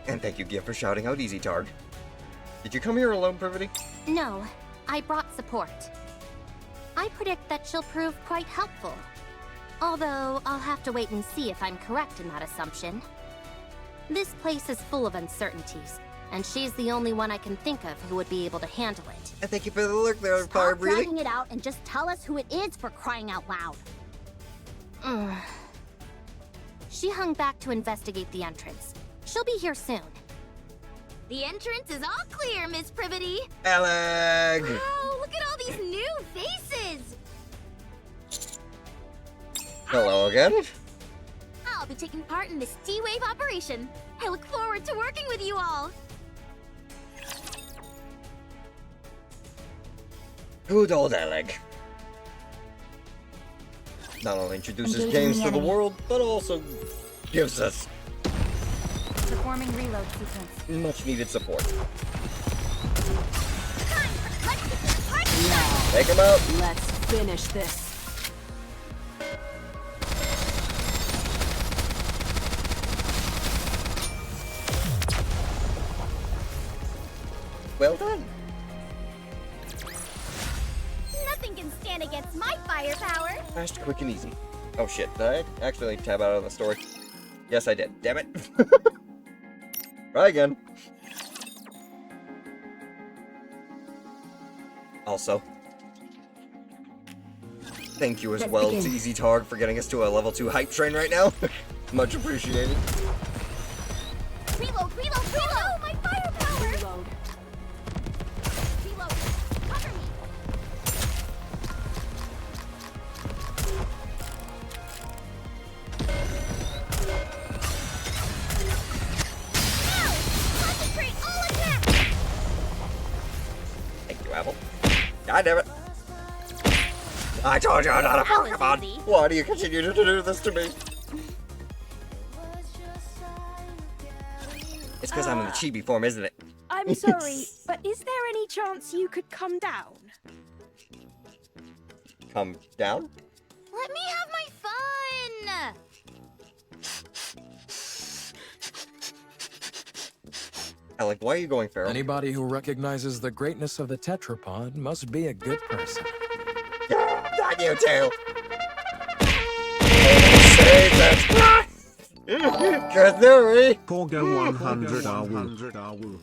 And thank you, Gift, for shouting out Easy Targ. Did you come here alone, Privity? No, I brought support. I predict that she'll prove quite helpful. Although, I'll have to wait and see if I'm correct in that assumption. This place is full of uncertainties, and she's the only one I can think of who would be able to handle it. And thank you for the look there, fire Stop breathing. dragging it out and just tell us who it is for crying out loud. She hung back to investigate the entrance. She'll be here soon. The entrance is all clear, Miss Privity. Alec! Wow, look at all these new faces. Hello again. I'll be taking part in this D-Wave operation. I look forward to working with you all. Good old Alec. Not only introduces Engaging games the to the enemy. world, but also gives us Performing reload sequence. much needed support. Let's get this party Take him out. Let's finish this. Well done. Nothing can stand against my firepower. Fast, quick, and easy. Oh shit, did I actually tab out of the story? Yes, I did. Damn it. Try again. Also, thank you as Let's well begin. to Easy Targ for getting us to a level 2 hype train right now. Much appreciated. Reload, reload, reload! Oh, my firepower! Reload. Reload. Cover me. Now! Concentrate all attacks! Thank you, Apple. God damn it. I told you I'm not a That was Pokemon. easy. Why do you continue to do this to me? It's because I'm in the chibi form, isn't it? I'm sorry, but is there any chance you could come down? Come down? Let me have my fun! Alec, why are you going feral? Anybody who recognizes the greatness of the tetrapod must be a good person. Not you two! Save that! Kazooie! Corgo 100 Awu.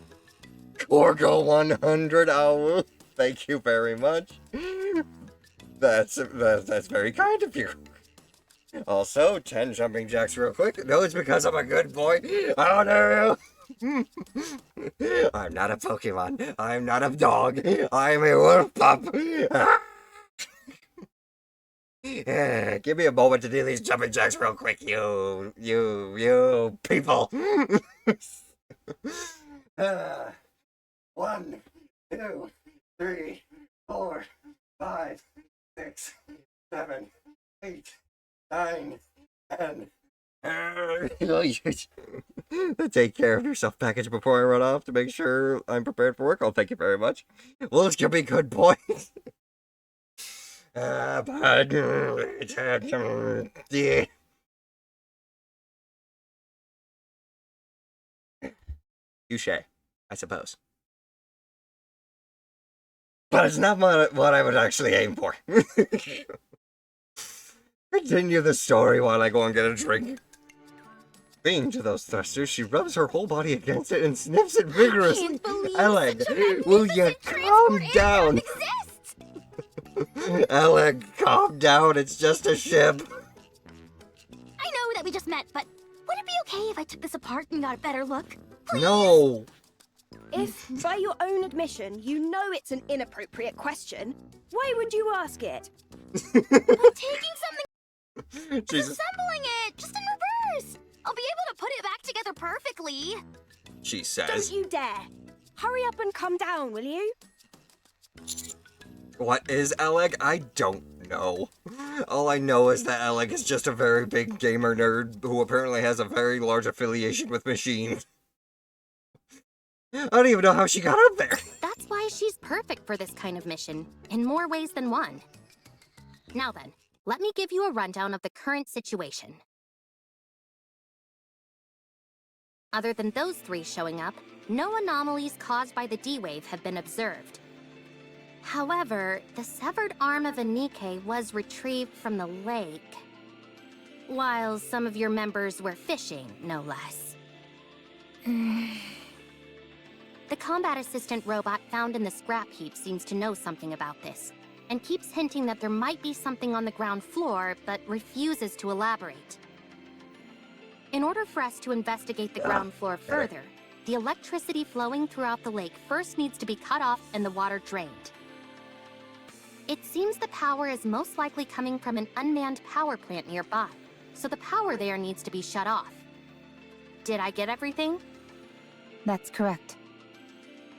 Corgo 100 Awu. Thank you very much. That's very kind of you. Also, 10 jumping jacks real quick. No, it's because I'm a good boy. Oh no! I'm not a Pokemon. I'm not a dog. I'm a wolf pup. Give me a moment to do these jumping jacks real quick, you people. 1, 2, 3, 4, 5, 6, 7, 8, 9, 10. Take care of yourself package before I run off to make sure I'm prepared for work. Oh, thank you very much. Well, it's gonna be good boys. Touche, I suppose. But it's not what I would actually aim for. Continue the story while I go and get a drink. Being to those thrusters, she rubs her whole body against it and sniffs it vigorously. Can't believe Alec, such a will you magnificent calm transport down? aircraft exists! Alec, calm down. It's just a ship. I know that we just met, but would it be okay if I took this apart and got a better look? No. If, by your own admission, you know it's an inappropriate question, why would you ask it? I'm taking something, Jesus. assembling it, just in reverse. I'll be able to put it back together perfectly. She Don't says. you dare. Hurry up and come down, will you? What is Alec? I don't know. All I know is that Alec is just a very big gamer nerd who apparently has a very large affiliation with machines. I don't even know how she got up there. That's why she's perfect for this kind of mission, in more ways than one. Now then, let me give you a rundown of the current situation. Other than those three showing up, no anomalies caused by the D-Wave have been observed. However, the severed arm of a NIKKE was retrieved from the lake, while some of your members were fishing, no less. The combat assistant robot found in the scrap heap seems to know something about this, and keeps hinting that there might be something on the ground floor, but refuses to elaborate. In order for us to investigate the ground floor further, the electricity flowing throughout the lake first needs to be cut off and the water drained. It seems the power is most likely coming from an unmanned power plant nearby, so the power there needs to be shut off. Did I get everything? That's correct.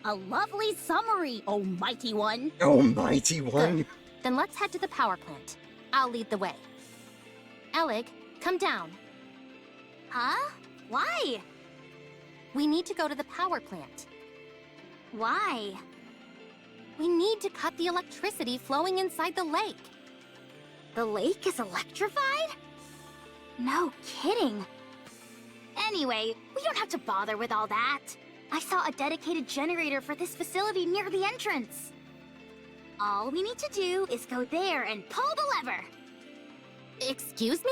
A lovely summary, oh mighty one. Oh, mighty one. Good. Then let's head to the power plant. I'll lead the way. Elig, come down. Huh? Why? We need to go to the power plant. Why? We need to cut the electricity flowing inside the lake. The lake is electrified? No kidding. Anyway, we don't have to bother with all that. I saw a dedicated generator for this facility near the entrance. All we need to do is go there and pull the lever. Excuse me?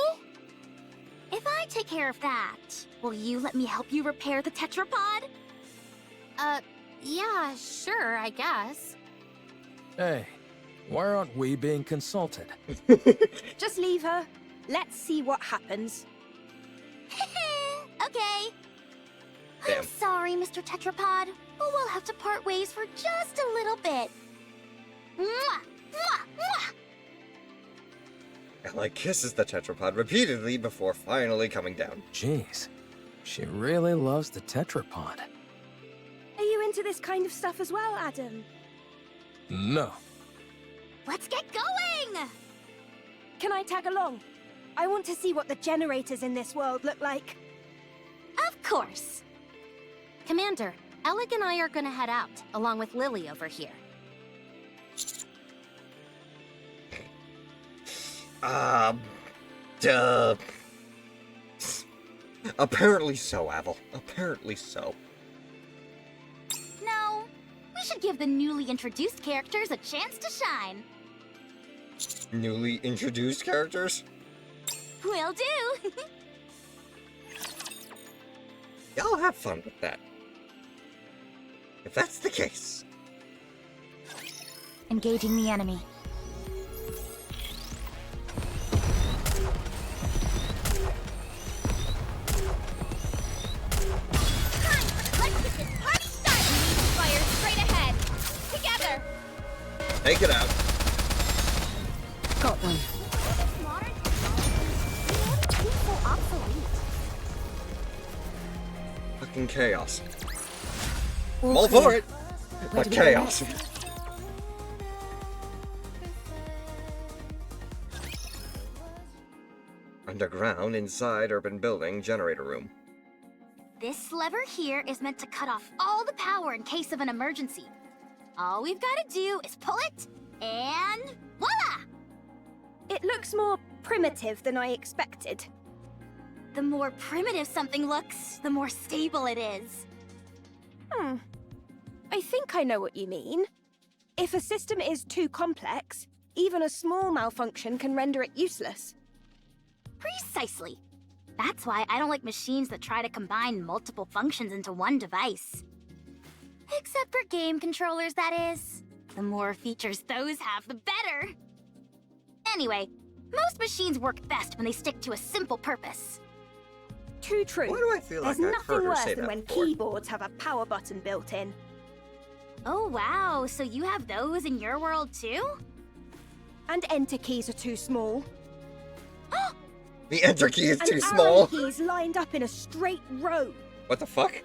If I take care of that, will you let me help you repair the tetrapod? Yeah, sure, I guess. Hey, why aren't we being consulted? Just leave her. Let's see what happens. Okay. Damn. I'm sorry, Mr. Tetrapod, but we'll have to part ways for just a little bit. Mwah! Mwah! Mwah! Ally kisses the tetrapod repeatedly before finally coming down. Jeez, she really loves the tetrapod. Are you into this kind of stuff as well, Adam? No. Let's get going! Can I tag along? I want to see what the generators in this world look like. Of course. Commander, Elig and I are gonna head out, along with Lily over here. Duh. Apparently so, Avel. Apparently so. No, we should give the newly introduced characters a chance to shine. Newly introduced characters? Will do. Y'all have fun with that. If that's the case. Engaging the enemy. Let's get this party started. Fire straight ahead. Together. Take it out. Got one. Modern technology seems so obsolete. Fucking chaos. All All clear. for it! Where But do we go chaos. next? Underground, inside urban building, generator room. This lever here is meant to cut off all the power in case of an emergency. All we've got to do is pull it, and voila! It looks more primitive than I expected. The more primitive something looks, the more stable it is. I think I know what you mean. If a system is too complex, even a small malfunction can render it useless. Precisely. That's why I don't like machines that try to combine multiple functions into one device. Except for game controllers, that is. The more features those have, the better. Anyway, most machines work best when they stick to a simple purpose. Too true. Why do I feel like There's I've heard nothing her worse say than that when before? keyboards have a power button built in. Oh wow, so you have those in your world too? And enter keys are too small. The enter key is And too arrow small. keys lined up in a straight row. What the fuck?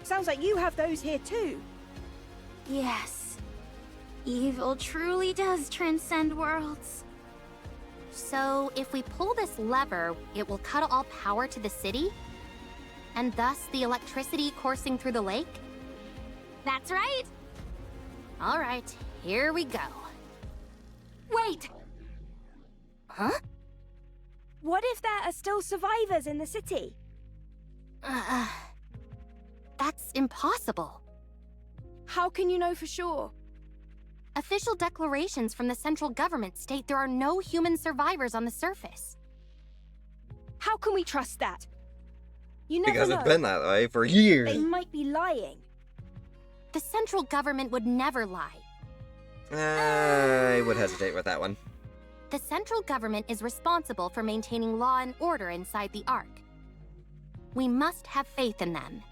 Sounds like you have those here too. Yes. Evil truly does transcend worlds. So, if we pull this lever, it will cut all power to the city? And thus the electricity coursing through the lake? That's right. Alright, here we go. Wait! Huh? What if there are still survivors in the city? That's impossible. How can you know for sure? Official declarations from the central government state there are no human survivors on the surface. How can we trust that? You never Because know. it's been that way for years. They might be lying. The central government would never lie. I would hesitate with that one. The central government is responsible for maintaining law and order inside the Ark. We must have faith in them.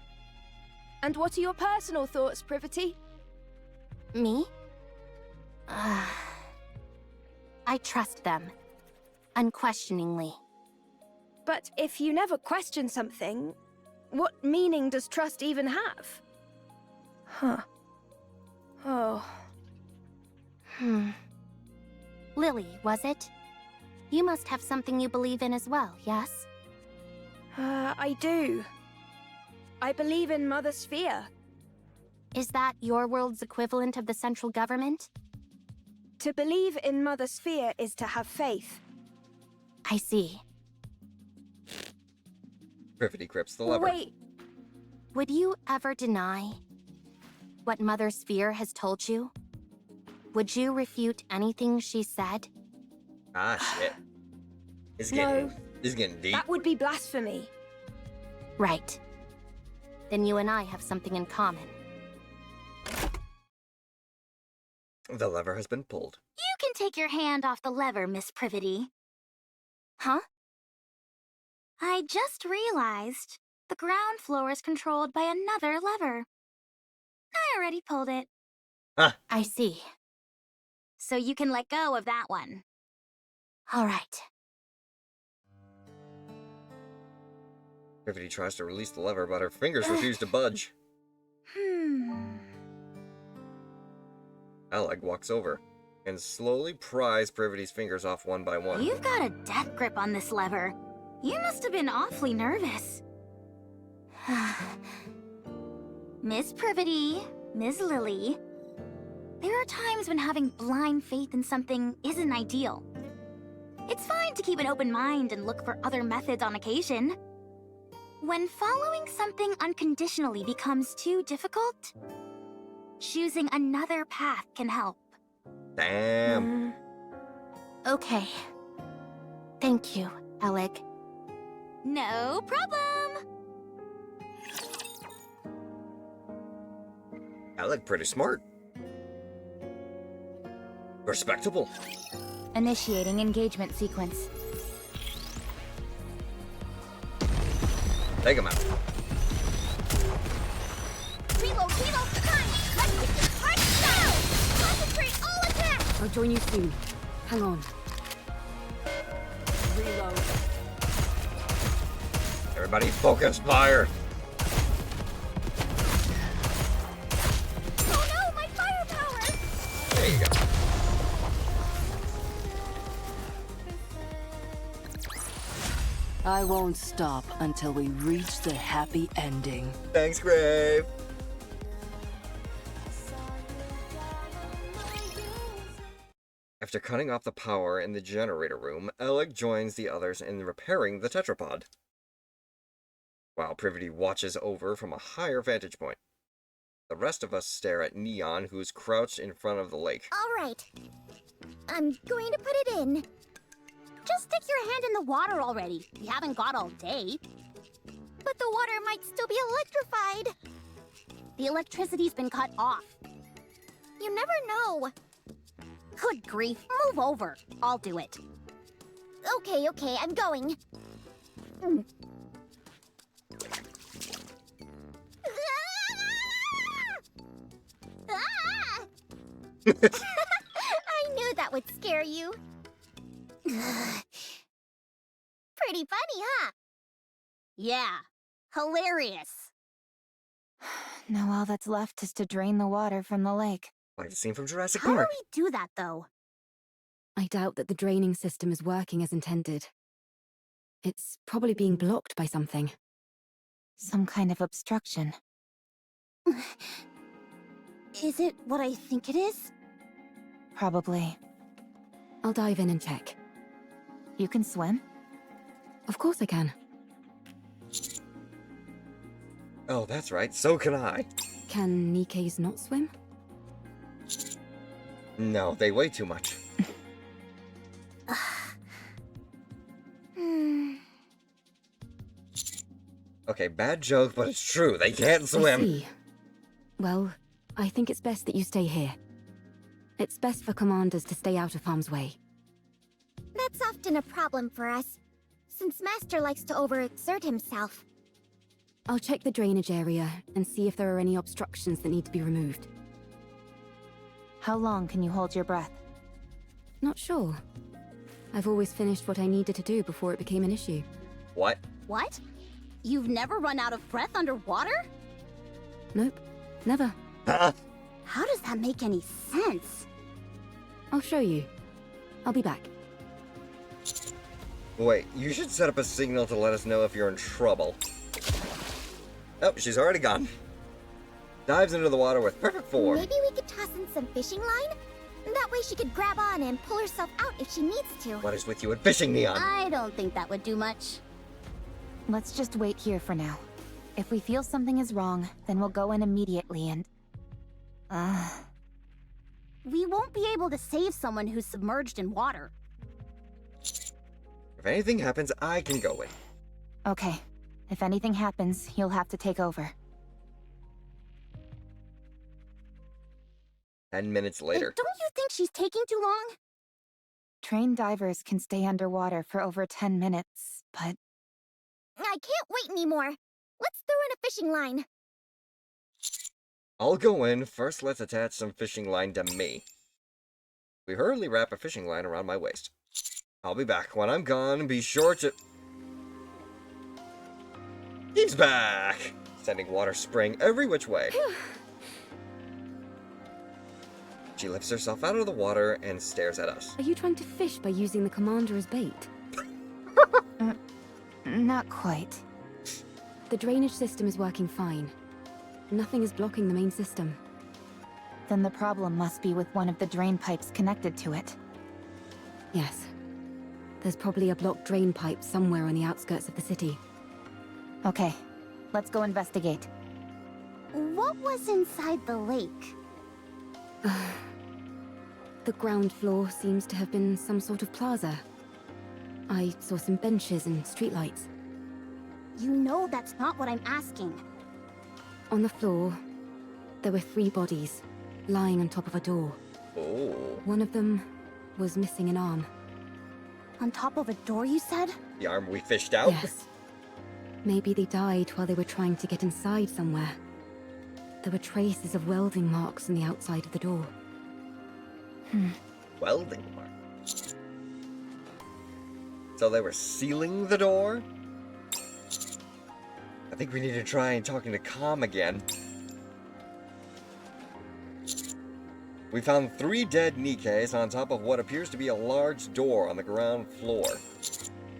And what are your personal thoughts, Privity? Me? I trust them. Unquestioningly. But if you never question something, what meaning does trust even have? Huh. Oh. Lily, was it? You must have something you believe in as well, yes? I do. I believe in Mother Sphere. Is that your world's equivalent of the central government? To believe in Mother Sphere is to have faith. I see. Privity grips the lever. Wait. Would you ever deny what Mother Sphere has told you? Would you refute anything she said? Ah, shit. It's No. getting deep. That would be blasphemy. Right. Then you and I have something in common. The lever has been pulled. You can take your hand off the lever, Miss Privity. Huh? I just realized the ground floor is controlled by another lever. I already pulled it. Ah. I see. So you can let go of that one. All right. Privity tries to release the lever, but her fingers refuse to budge. Alec walks over and slowly pries Privity's fingers off one by one. You've got a death grip on this lever. You must have been awfully nervous. Miss Privity, Ms. Lily, there are times when having blind faith in something isn't ideal. It's fine to keep an open mind and look for other methods on occasion. When following something unconditionally becomes too difficult, choosing another path can help. Damn. Okay. Thank you, Alec. No problem. Alec pretty smart. Respectable. Initiating engagement sequence. Take him out. Reload, time! Let's get this party now! Concentrate all attacks! I'll join you soon. Hang on. Reload. Everybody focus fire. Oh no, my firepower! There you go. I won't stop until we reach the happy ending. Thanks, Grave. After cutting off the power in the generator room, Alec joins the others in repairing the tetrapod, while Privity watches over from a higher vantage point. The rest of us stare at Neon, who's crouched in front of the lake. All right. I'm going to put it in. Just stick your hand in the water already. We haven't got all day. But the water might still be electrified. The electricity's been cut off. You never know. Good grief, move over. I'll do it. Okay, I'm going. I knew that would scare you. Pretty funny, huh? Yeah, hilarious. Now all that's left is to drain the water from the lake. Like the scene from Jurassic How do Park. we do that, though? I doubt that the draining system is working as intended. It's probably being blocked by something. Some kind of obstruction. Is it what I think it is? Probably. I'll dive in and check. You can swim? Of course I can. Oh, that's right. So can I. Can NIKKEs not swim? No, they weigh too much. Okay, bad joke, but it's true. They can't I swim. see. Well, I think it's best that you stay here. It's best for commanders to stay out of harm's way. That's often a problem for us, since Master likes to overexert himself. I'll check the drainage area and see if there are any obstructions that need to be removed. How long can you hold your breath? Not sure. I've always finished what I needed to do before it became an issue. What? What? You've never run out of breath underwater? Nope, never. Huh? How does that make any sense? I'll show you. I'll be back. Wait, you should set up a signal to let us know if you're in trouble. Oh, she's already gone. Dives into the water with perfect form. Maybe we could toss in some fishing line? That way she could grab on and pull herself out if she needs to. What is with you and fishing, Neon? I don't think that would do much. Let's just wait here for now. If we feel something is wrong, then we'll go in immediately and... We won't be able to save someone who's submerged in water. If anything happens, I can go in. Okay. If anything happens, you'll have to take over. 10 minutes later. Don't you think she's taking too long? Trained divers can stay underwater for over 10 minutes, but... I can't wait anymore. Let's throw in a fishing line. I'll go in. First, let's attach some fishing line to me. We hurriedly wrap a fishing line around my waist. I'll be back. When I'm gone, be sure to... He's back! Sending water spraying every which way. She lifts herself out of the water and stares at us. Are you trying to fish by using the commander as bait? Not quite. The drainage system is working fine. Nothing is blocking the main system. Then the problem must be with one of the drain pipes connected to it. Yes. There's probably a blocked drain pipe somewhere on the outskirts of the city. Okay, let's go investigate. What was inside the lake? The ground floor seems to have been some sort of plaza. I saw some benches and streetlights. You know that's not what I'm asking. On the floor, there were 3 bodies, lying on top of a door. Oh. One of them was missing an arm. On top of a door, you said? The arm we fished out? Yes. Maybe they died while they were trying to get inside somewhere. There were traces of welding marks on the outside of the door. Welding marks. So they were sealing the door? I think we need to try and talking to Com again. We found 3 dead NIKKEs on top of what appears to be a large door on the ground floor.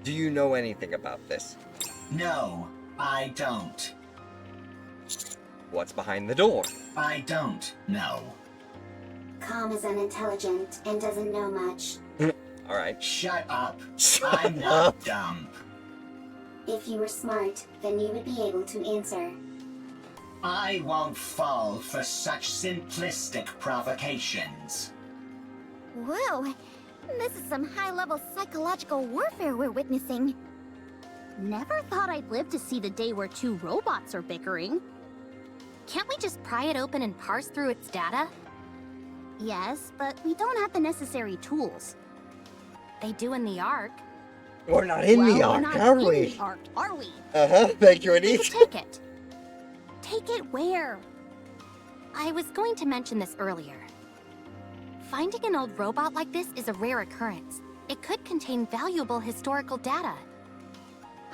Do you know anything about this? No, I don't. What's behind the door? I don't know. Com is unintelligent and doesn't know much. Alright. Shut up. Shut I'm up. not dumb. If you were smart, then you would be able to answer. I won't fall for such simplistic provocations. Whoa, this is some high-level psychological warfare we're witnessing. Never thought I'd live to see the day where 2 robots are bickering. Can't we just pry it open and parse through its data? Yes, but we don't have the necessary tools. They do in the Ark. We're not in the Well, we're Ark, not are in we? the Ark, are we? Uh-huh, thank you, We Anise. could take it. Take it where? I was going to mention this earlier. Finding an old robot like this is a rare occurrence. It could contain valuable historical data.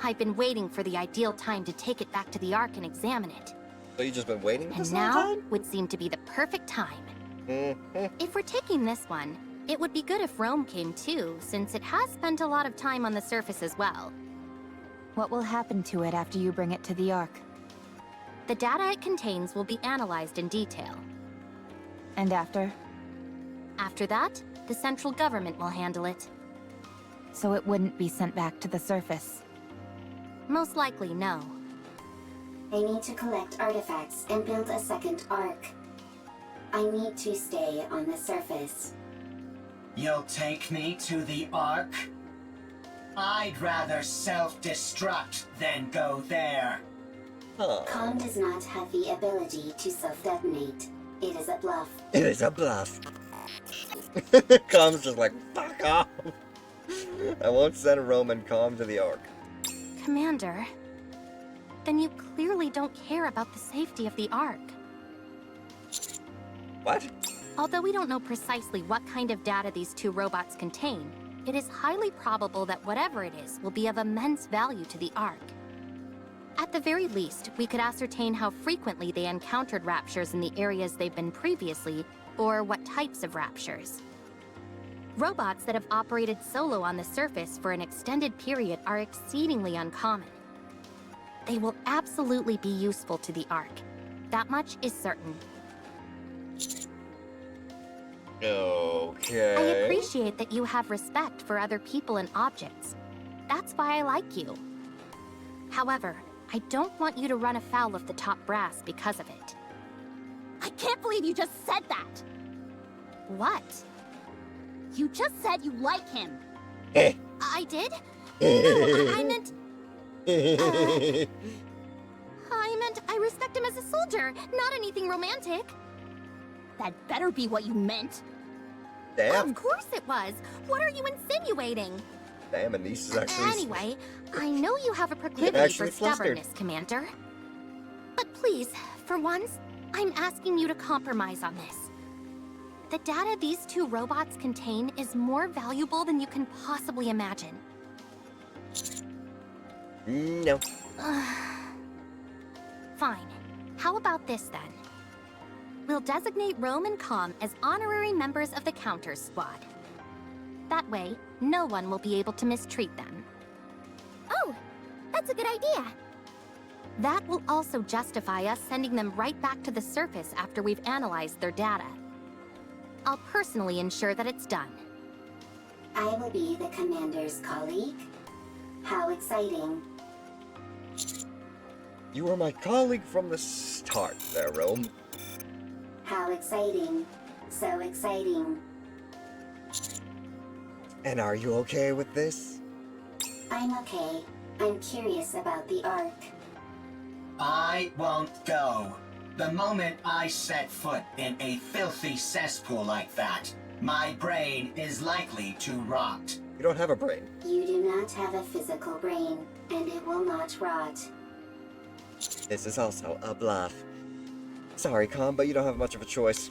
I've been waiting for the ideal time to take it back to the Ark and examine it. So you just been waiting And this whole now time? would seem to be the perfect time. Mm-hmm. If we're taking this one, it would be good if Rome came too, since it has spent a lot of time on the surface as well. What will happen to it after you bring it to the Ark? The data it contains will be analyzed in detail. And after? After that, the central government will handle it. So it wouldn't be sent back to the surface? Most likely, no. I need to collect artifacts and build a second Ark. I need to stay on the surface. You'll take me to the Ark? I'd rather self-destruct than go there. Oh. Com does not have the ability to self-detonate. It is a bluff. It is a bluff. Com's just like, fuck off. I won't send Rome and Com to the Ark. Commander, then you clearly don't care about the safety of the Ark. What? Although we don't know precisely what kind of data these two robots contain, it is highly probable that whatever it is will be of immense value to the Ark. At the very least, we could ascertain how frequently they encountered raptures in the areas they've been previously, or what types of raptures. Robots that have operated solo on the surface for an extended period are exceedingly uncommon. They will absolutely be useful to the Ark. That much is certain. Okay. I appreciate that you have respect for other people and objects. That's why I like you. However, I don't want you to run afoul of the top brass because of it. I can't believe you just said that! What? You just said you like him. I did? No, I meant... I meant I respect him as a soldier, not anything romantic. That better be what you meant. Damn. Of course it was. What are you insinuating? Damn, and these is actually... Anyway, I know you have a proclivity for actually flustered. stubbornness, Commander. But please, for once, I'm asking you to compromise on this. The data these two robots contain is more valuable than you can possibly imagine. No. Fine. How about this then? We'll designate Rome and Com as honorary members of the Counters Squad. That way, no one will be able to mistreat them. Oh, that's a good idea. That will also justify us sending them right back to the surface after we've analyzed their data. I'll personally ensure that it's done. I will be the commander's colleague. How exciting. You were my colleague from the start there, Rome. How exciting. So exciting. And are you okay with this? I'm okay. I'm curious about the Ark. I won't go. The moment I set foot in a filthy cesspool like that, my brain is likely to rot. You don't have a brain. You do not have a physical brain, and it will not rot. This is also a bluff. Sorry, Com, but you don't have much of a choice.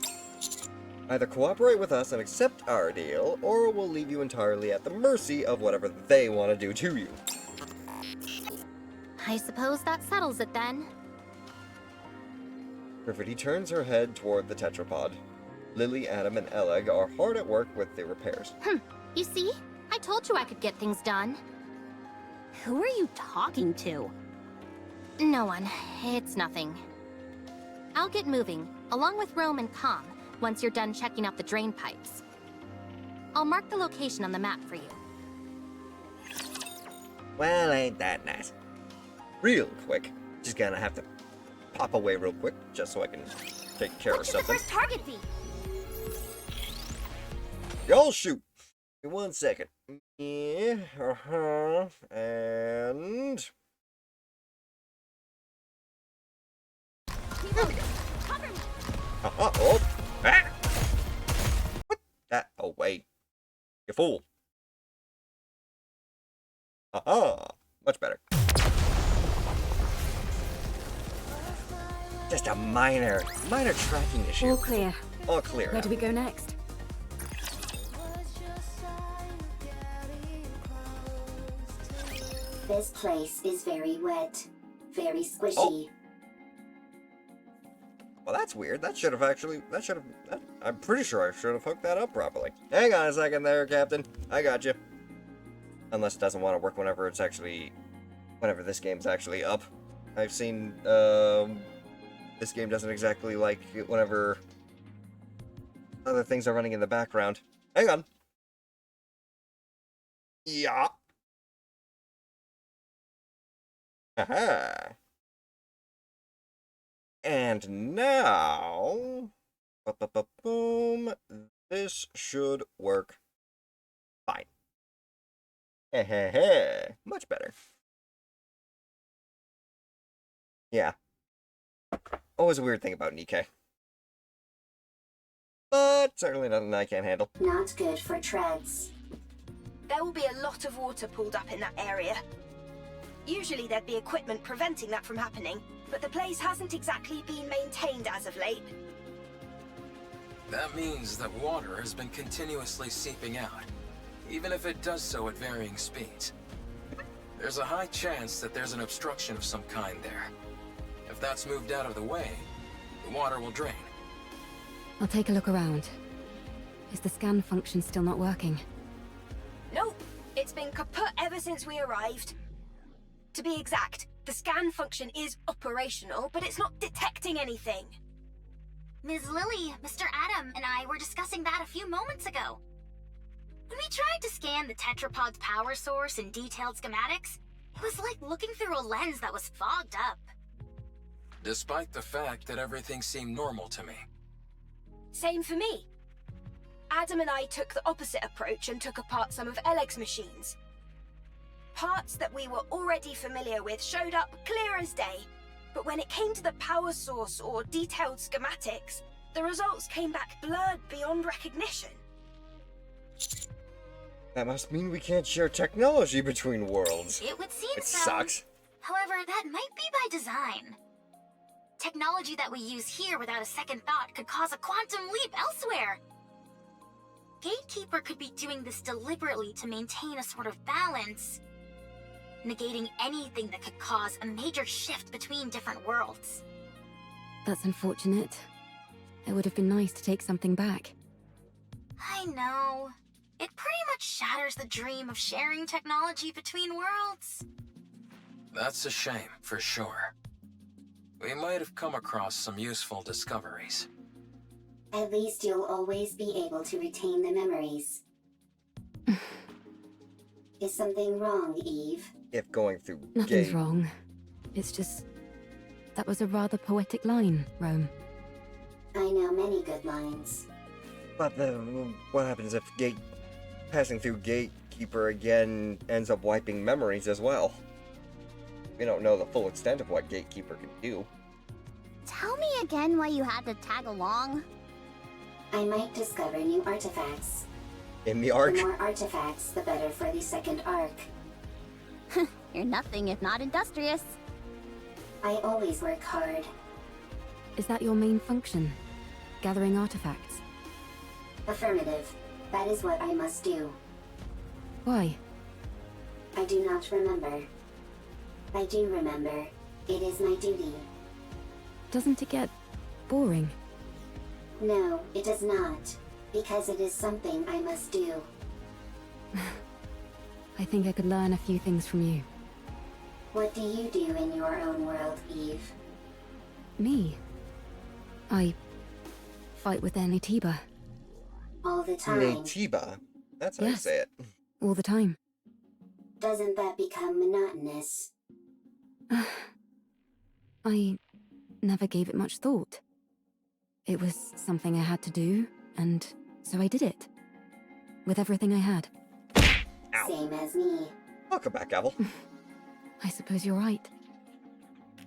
Either cooperate with us and accept our deal, or we'll leave you entirely at the mercy of whatever they want to do to you. I suppose that settles it then. Riverdee turns her head toward the tetrapod. Lily, Adam, and Eleg are hard at work with the repairs. You see? I told you I could get things done. Who are you talking to? No one. It's nothing. I'll get moving, along with Rome and Com, once you're done checking out the drain pipes. I'll mark the location on the map for you. Well, ain't that nice. Real quick. Just gonna have to pop away real quick, just so I can take care What of should the something. first target be? Y'all shoot! Give me 1 second. Yeah, and... Oh! Ah! What? That? Oh, wait. You fool. Much better. Just a minor tracking issue. All clear. All clear. Where now. do we go next? This place is very wet. Very squishy. Oh. Well, that's weird. I'm pretty sure I should have hooked that up properly. Hang on a second there, Captain. I got you. Unless it doesn't want to work whenever this game's actually up. I've seen, this game doesn't exactly like it whenever other things are running in the background. Hang on. Yeah. Haha. And now, boom, this should work fine. Much better. Yeah. Always a weird thing about NIKKE. But certainly nothing I can't handle. Not good for treads. There will be a lot of water pooled up in that area. Usually there'd be equipment preventing that from happening, but the place hasn't exactly been maintained as of late. That means that water has been continuously seeping out, even if it does so at varying speeds. There's a high chance that there's an obstruction of some kind there. If that's moved out of the way, the water will drain. I'll take a look around. Is the scan function still not working? Nope, it's been kaput ever since we arrived. To be exact, the scan function is operational, but it's not detecting anything. Ms. Lily, Mr. Adam, and I were discussing that a few moments ago. When we tried to scan the tetrapod's power source in detailed schematics, it was like looking through a lens that was fogged up. Despite the fact that everything seemed normal to me. Same for me. Adam and I took the opposite approach and took apart some of Eleg's machines. Parts that we were already familiar with showed up clear as day, but when it came to the power source or detailed schematics, the results came back blurred beyond recognition. That must mean we can't share technology between worlds. It would seem It so. sucks. However, that might be by design. Technology that we use here without a second thought could cause a quantum leap elsewhere. Gatekeeper could be doing this deliberately to maintain a sort of balance, negating anything that could cause a major shift between different worlds. That's unfortunate. It would have been nice to take something back. I know. It pretty much shatters the dream of sharing technology between worlds. That's a shame, for sure. We might have come across some useful discoveries. At least you'll always be able to retain the memories. Is something wrong, Eve? If going through Nothing's gate. wrong. It's just... that was a rather poetic line, Rome. I know many good lines. But what happens if passing through Gatekeeper again ends up wiping memories as well? We don't know the full extent of what Gatekeeper can do. Tell me again why you had to tag along. I might discover new artifacts. In the arc? The more artifacts, the better for the second arc. You're nothing if not industrious. I always work hard. Is that your main function? Gathering artifacts? Affirmative. That is what I must do. Why? I do not remember. I do remember. It is my duty. Doesn't it get boring? No, it does not. Because it is something I must do. I think I could learn a few things from you. What do you do in your own world, Eve? Me? I fight with Anitiba. All the time. Natiba. That's how you Yes. say it. All the time. Doesn't that become monotonous? I never gave it much thought. It was something I had to do, and so I did it. With everything I had. Ow. Same as me. Welcome back, Apple. I suppose you're right.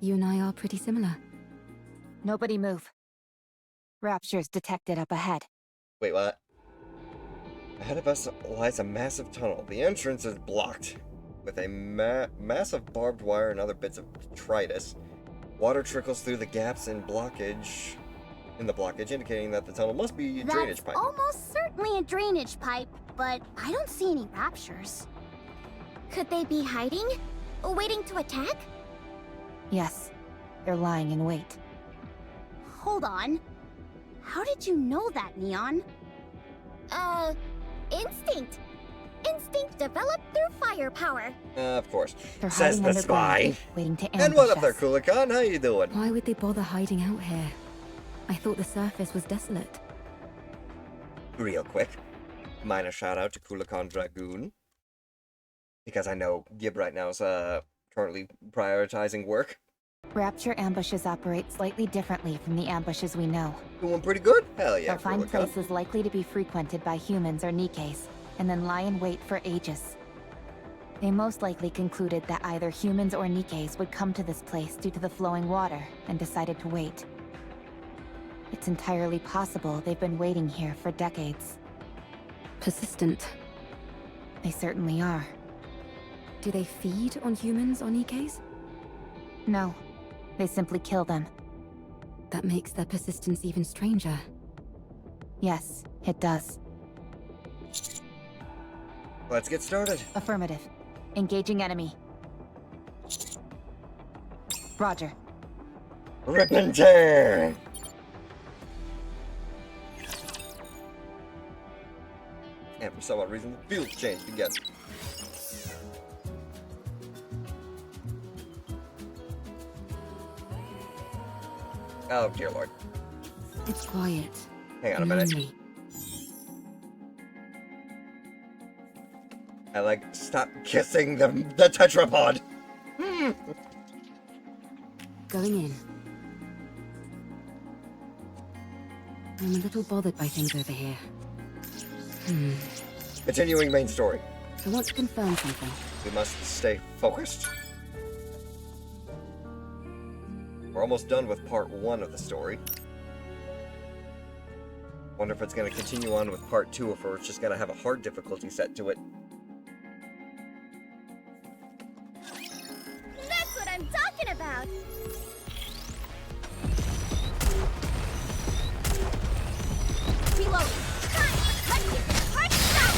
You and I are pretty similar. Nobody move. Rapture's detected up ahead. Wait, what? Ahead of us lies a massive tunnel. The entrance is blocked with a massive barbed wire and other bits of detritus. Water trickles through the gaps in the blockage, indicating that the tunnel must be a drainage pipe. That's almost certainly a drainage pipe, but I don't see any raptures. Could they be hiding? Waiting to attack? Yes, they're lying in wait. Hold on. How did you know that, Neon? Instinct. Instinct developed through firepower. Of course. They're Says hiding the underground, spy. waiting to ambush And what up there, us. Kulikan? How you doing? Why would they bother hiding out here? I thought the surface was desolate. Real quick, minor shout out to Kulikan Dragoon. Because I know Gib right now is currently prioritizing work. Rapture ambushes operate slightly differently from the ambushes we know. Doing pretty good? Hell yeah, They'll find Kulikan. places likely to be frequented by humans or NIKKEs, and then lie in wait for ages. They most likely concluded that either humans or Nikkes would come to this place due to the flowing water, and decided to wait. It's entirely possible they've been waiting here for decades. Persistent. They certainly are. Do they feed on humans or Nikkes? No, they simply kill them. That makes their persistence even stranger. Yes, it does. Let's get started. Affirmative. Engaging enemy. Roger. Rip and tear! And for some odd reason, the field changed again. Oh, dear lord. It's quiet. Hang on a minute. Lonely. I like, stop kissing the tetrapod! Going in. I'm a little bothered by things over here. Continuing main story. I want to confirm something. We must stay focused. We're almost done with part 1 of the story. Wonder if it's going to continue on with part 2, or if it's just going to have a hard difficulty set to it. That's what I'm talking about! Reload! Hard stop!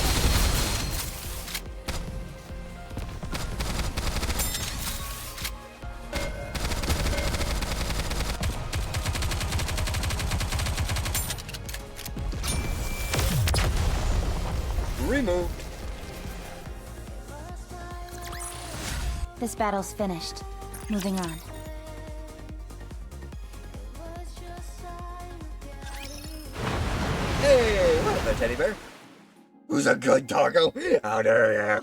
Removed. This battle's finished. Moving on. Hey, what up there, teddy bear? Who's a good doggo? How dare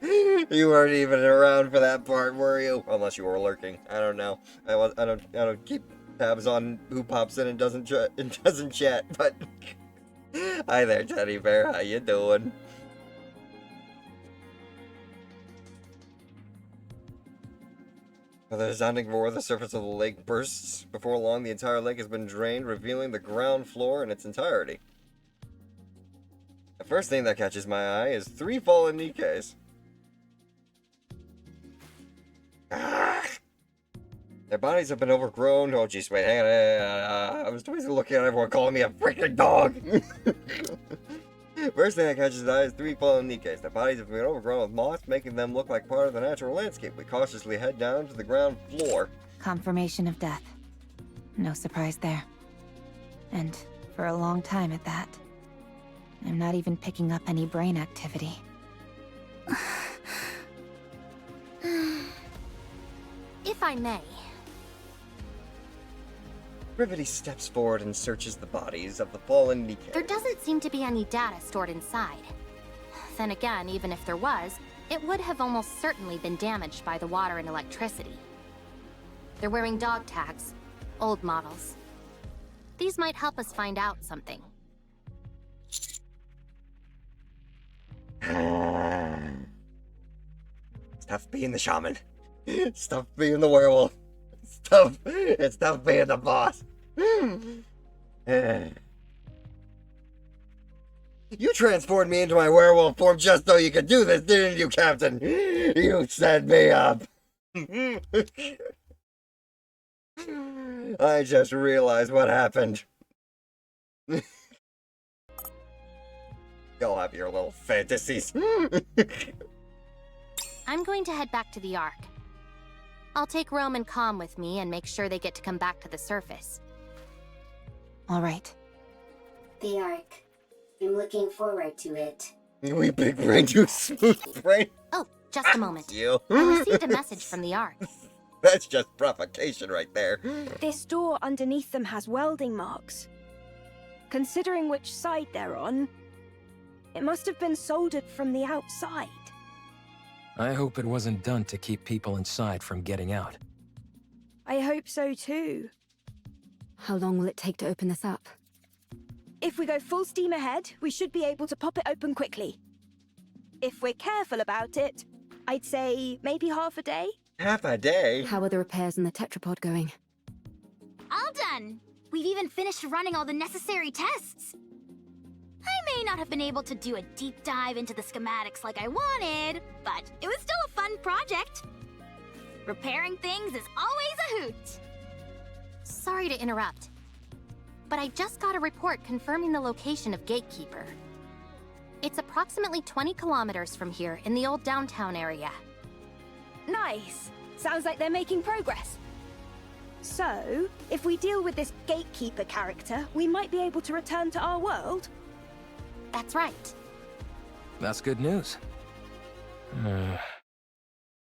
you? You weren't even around for that part, were you? Unless you were lurking. I don't know. I don't keep tabs on who pops in and doesn't chat. But hi there, teddy bear. How you doing? The resounding roar of the surface of the lake bursts. Before long, the entire lake has been drained, revealing the ground floor in its entirety. The first thing that catches my eye is 3 fallen Nikkes. Ah! Their bodies have been overgrown. Oh, jeez, wait, hang on. I was too busy looking at everyone calling me a freaking dog. First thing that catches the eye is 3 fallen Nikkes. Their bodies have been overgrown with moss, making them look like part of the natural landscape. We cautiously head down to the ground floor. Confirmation of death. No surprise there. And for a long time at that. I'm not even picking up any brain activity. If I may. Brevity steps forward and searches the bodies of the fallen Nikkes. There doesn't seem to be any data stored inside. Then again, even if there was, it would have almost certainly been damaged by the water and electricity. They're wearing dog tags, old models. These might help us find out something. Stuff being the shaman. Stuff being the werewolf. It's tough being the boss. You transformed me into my werewolf form just so you could do this, didn't you, Captain? You set me up. I just realized what happened. Y'all have your little fantasies. I'm going to head back to the Ark. I'll take Rome and Calm with me and make sure they get to come back to the surface. All right. The Ark. I'm looking forward to it. We big brain, you smooth brain. Oh, just a moment. You. I received a message from the Ark. That's just provocation right there. This door underneath them has welding marks. Considering which side they're on, it must have been soldered from the outside. I hope it wasn't done to keep people inside from getting out. I hope so too. How long will it take to open this up? If we go full steam ahead, we should be able to pop it open quickly. If we're careful about it, I'd say maybe half a day. Half a day? How are the repairs in the tetrapod going? All done! We've even finished running all the necessary tests. I may not have been able to do a deep dive into the schematics like I wanted, but it was still a fun project. Repairing things is always a hoot. Sorry to interrupt, but I just got a report confirming the location of Gatekeeper. It's approximately 20 kilometers from here in the old downtown area. Nice. Sounds like they're making progress. So, if we deal with this Gatekeeper character, we might be able to return to our world? That's right. That's good news.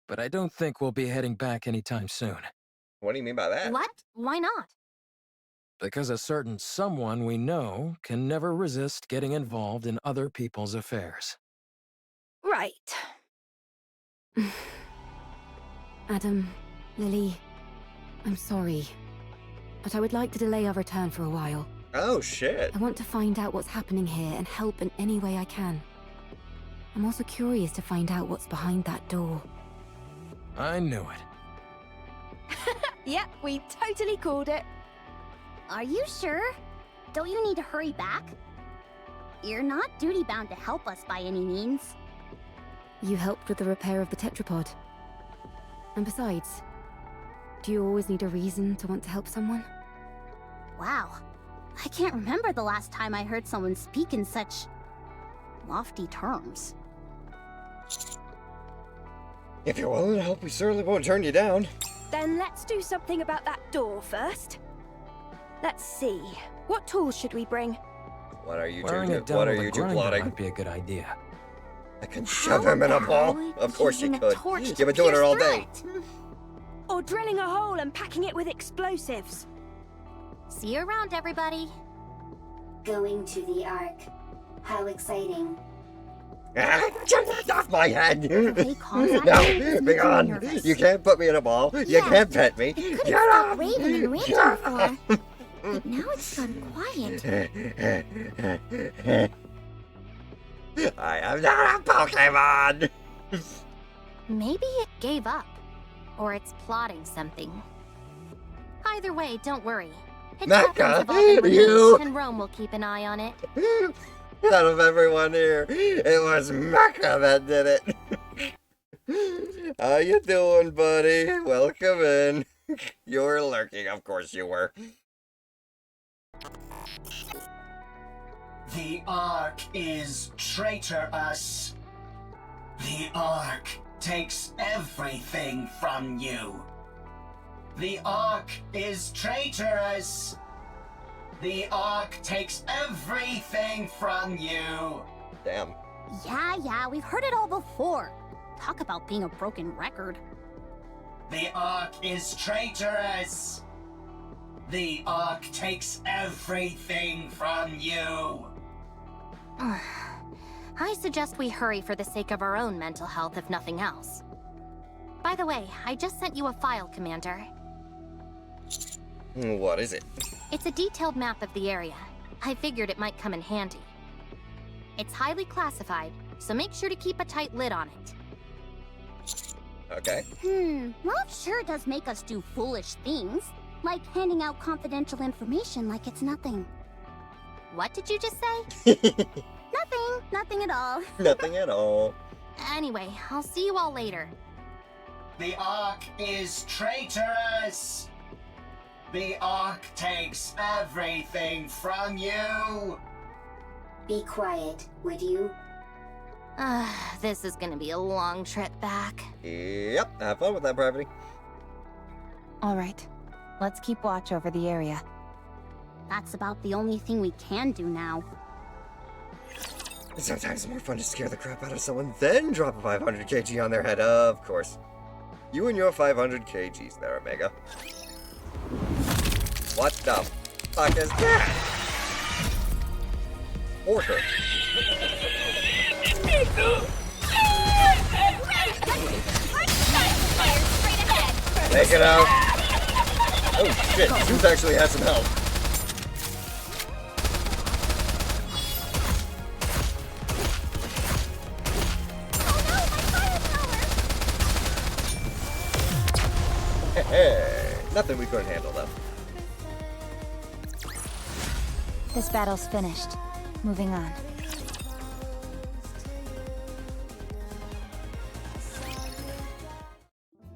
But I don't think we'll be heading back anytime soon. What do you mean by that? What? Why not? Because a certain someone we know can never resist getting involved in other people's affairs. Right. Adam, Lily, I'm sorry, but I would like to delay our return for a while. Oh, shit. I want to find out what's happening here and help in any way I can. I'm also curious to find out what's behind that door. I knew it. Yep, we totally called it. Are you sure? Don't you need to hurry back? You're not duty-bound to help us by any means. You helped with the repair of the tetrapod. And besides, do you always need a reason to want to help someone? Wow. I can't remember the last time I heard someone speak in such lofty terms. If you're willing to help, we certainly won't turn you down. Then let's do something about that door first. Let's see. What tools should we bring? What are you Wearing it two? down What are with a you two grinder plotting? might be a good idea. I can shove him in a ball. Of course you could. You've been doing it all day. Or drilling a hole and packing it with explosives. See you around, everybody. Going to the Ark. How exciting. Get that off my head! Okay, calm down. No, It's be making me gone! nervous. You can't put me in a ball. You Yeah. can't pet me. Couldn't Get stop off! raving and ranting Get before. off! But now it's gone quiet. I am not a Pokemon! Maybe it gave up. Or it's plotting something. Either way, don't worry. Its NIKKE, weapons have all been removed, you- and Rome will keep an eye on it. Out of everyone here, it was NIKKE that did it. How you doing, buddy? Welcome in. You were lurking, of course you were. The Ark is traitorous. The Ark takes everything from you. The Ark is traitorous. The Ark takes everything from you. Damn. Yeah, we've heard it all before. Talk about being a broken record. The Ark is traitorous. The Ark takes everything from you. I suggest we hurry for the sake of our own mental health, if nothing else. By the way, I just sent you a file, Commander. What is it? It's a detailed map of the area. I figured it might come in handy. It's highly classified, so make sure to keep a tight lid on it. Okay. Love sure does make us do foolish things, like handing out confidential information like it's nothing. What did you just say? Nothing at all. Nothing at all. Anyway, I'll see you all later. The Ark is traitorous. The Ark takes everything from you. Be quiet, would you? This is gonna be a long trip back. Yep, have fun with that, Private. All right, let's keep watch over the area. That's about the only thing we can do now. Sometimes it's more fun to scare the crap out of someone than drop a 500 kg on their head, of course. You and your 500 kgs there, Omega. What the fuck is that? Orca. Take it out. Oh shit, Zeus actually has some help. Nothing we couldn't handle, though. This battle's finished. Moving on.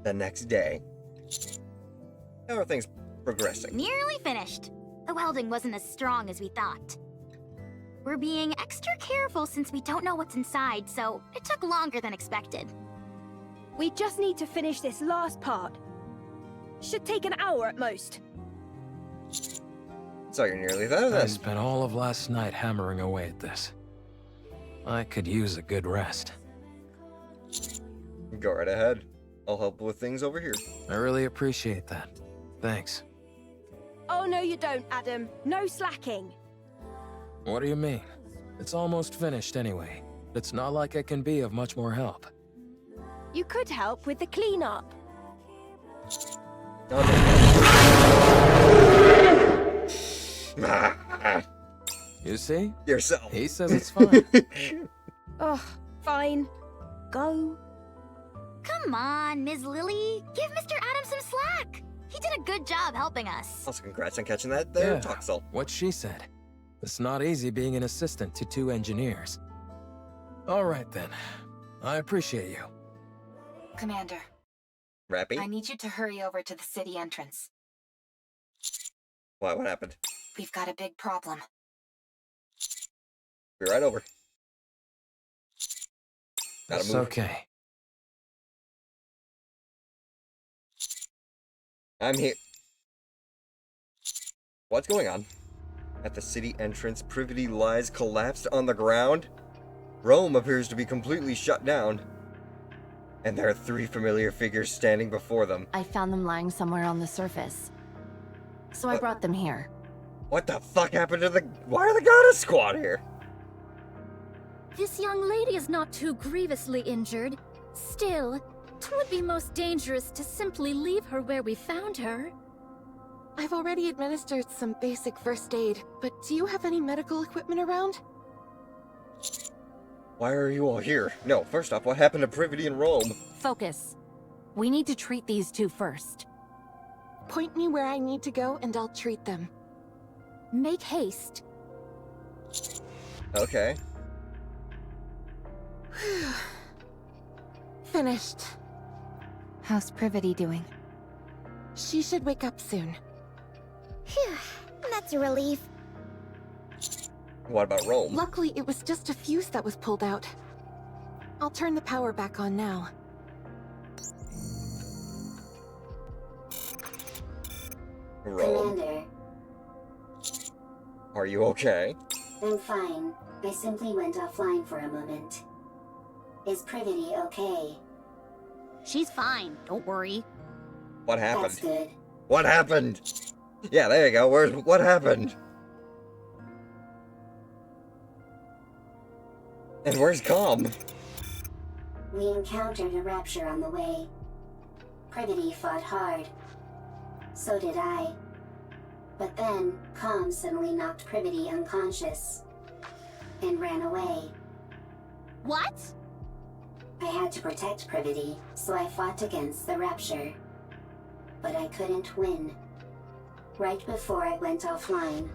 The next day. How are things progressing? Nearly finished. The welding wasn't as strong as we thought. We're being extra careful since we don't know what's inside, so it took longer than expected. We just need to finish this last part. Should take an hour at most. So you're nearly there, then. I spent all of last night hammering away at this. I could use a good rest. Go right ahead. I'll help with things over here. I really appreciate that. Thanks. Oh, no you don't, Adam. No slacking. What do you mean? It's almost finished anyway. It's not like I can be of much more help. You could help with the cleanup. You see? Yourself. He says it's fine. Ugh, fine. Go. Come on, Ms. Lily. Give Mr. Adams some slack. He did a good job helping us. Also, congrats on catching that there, Yeah, Toxel. what she said. It's not easy being an assistant to 2 engineers. All right then. I appreciate you. Commander, Rappy? I need you to hurry over to the city entrance. Why? What happened? We've got a big problem. Be right over. Gotta It's move. okay. I'm here. What's going on? At the city entrance, Privity lies collapsed on the ground. Rome appears to be completely shut down. And there are 3 familiar figures standing before them. I found them lying somewhere on the surface. So I brought them here. What the fuck happened to the... Why are the Goddess Squad here? This young lady is not too grievously injured. Still, it would be most dangerous to simply leave her where we found her. I've already administered some basic first aid, but do you have any medical equipment around? Why are you all here? No, first off, what happened to Privity in Rome? Focus. We need to treat these 2 first. Point me where I need to go and I'll treat them. Make haste. Okay. Finished. How's Privity doing? She should wake up soon. Phew, that's a relief. What about Rome? Luckily, it was just a fuse that was pulled out. I'll turn the power back on now. Rome. Commander, Are you okay? I'm fine. I simply went offline for a moment. Is Privity okay? She's fine, don't worry. What That's happened? good. What happened? Yeah, there you go. What happened? And where's Calm? We encountered a rapture on the way. Privity fought hard. So did I. But then, Calm suddenly knocked Privity unconscious. And ran away. What? I had to protect Privity, so I fought against the rapture. But I couldn't win. Right before I went offline,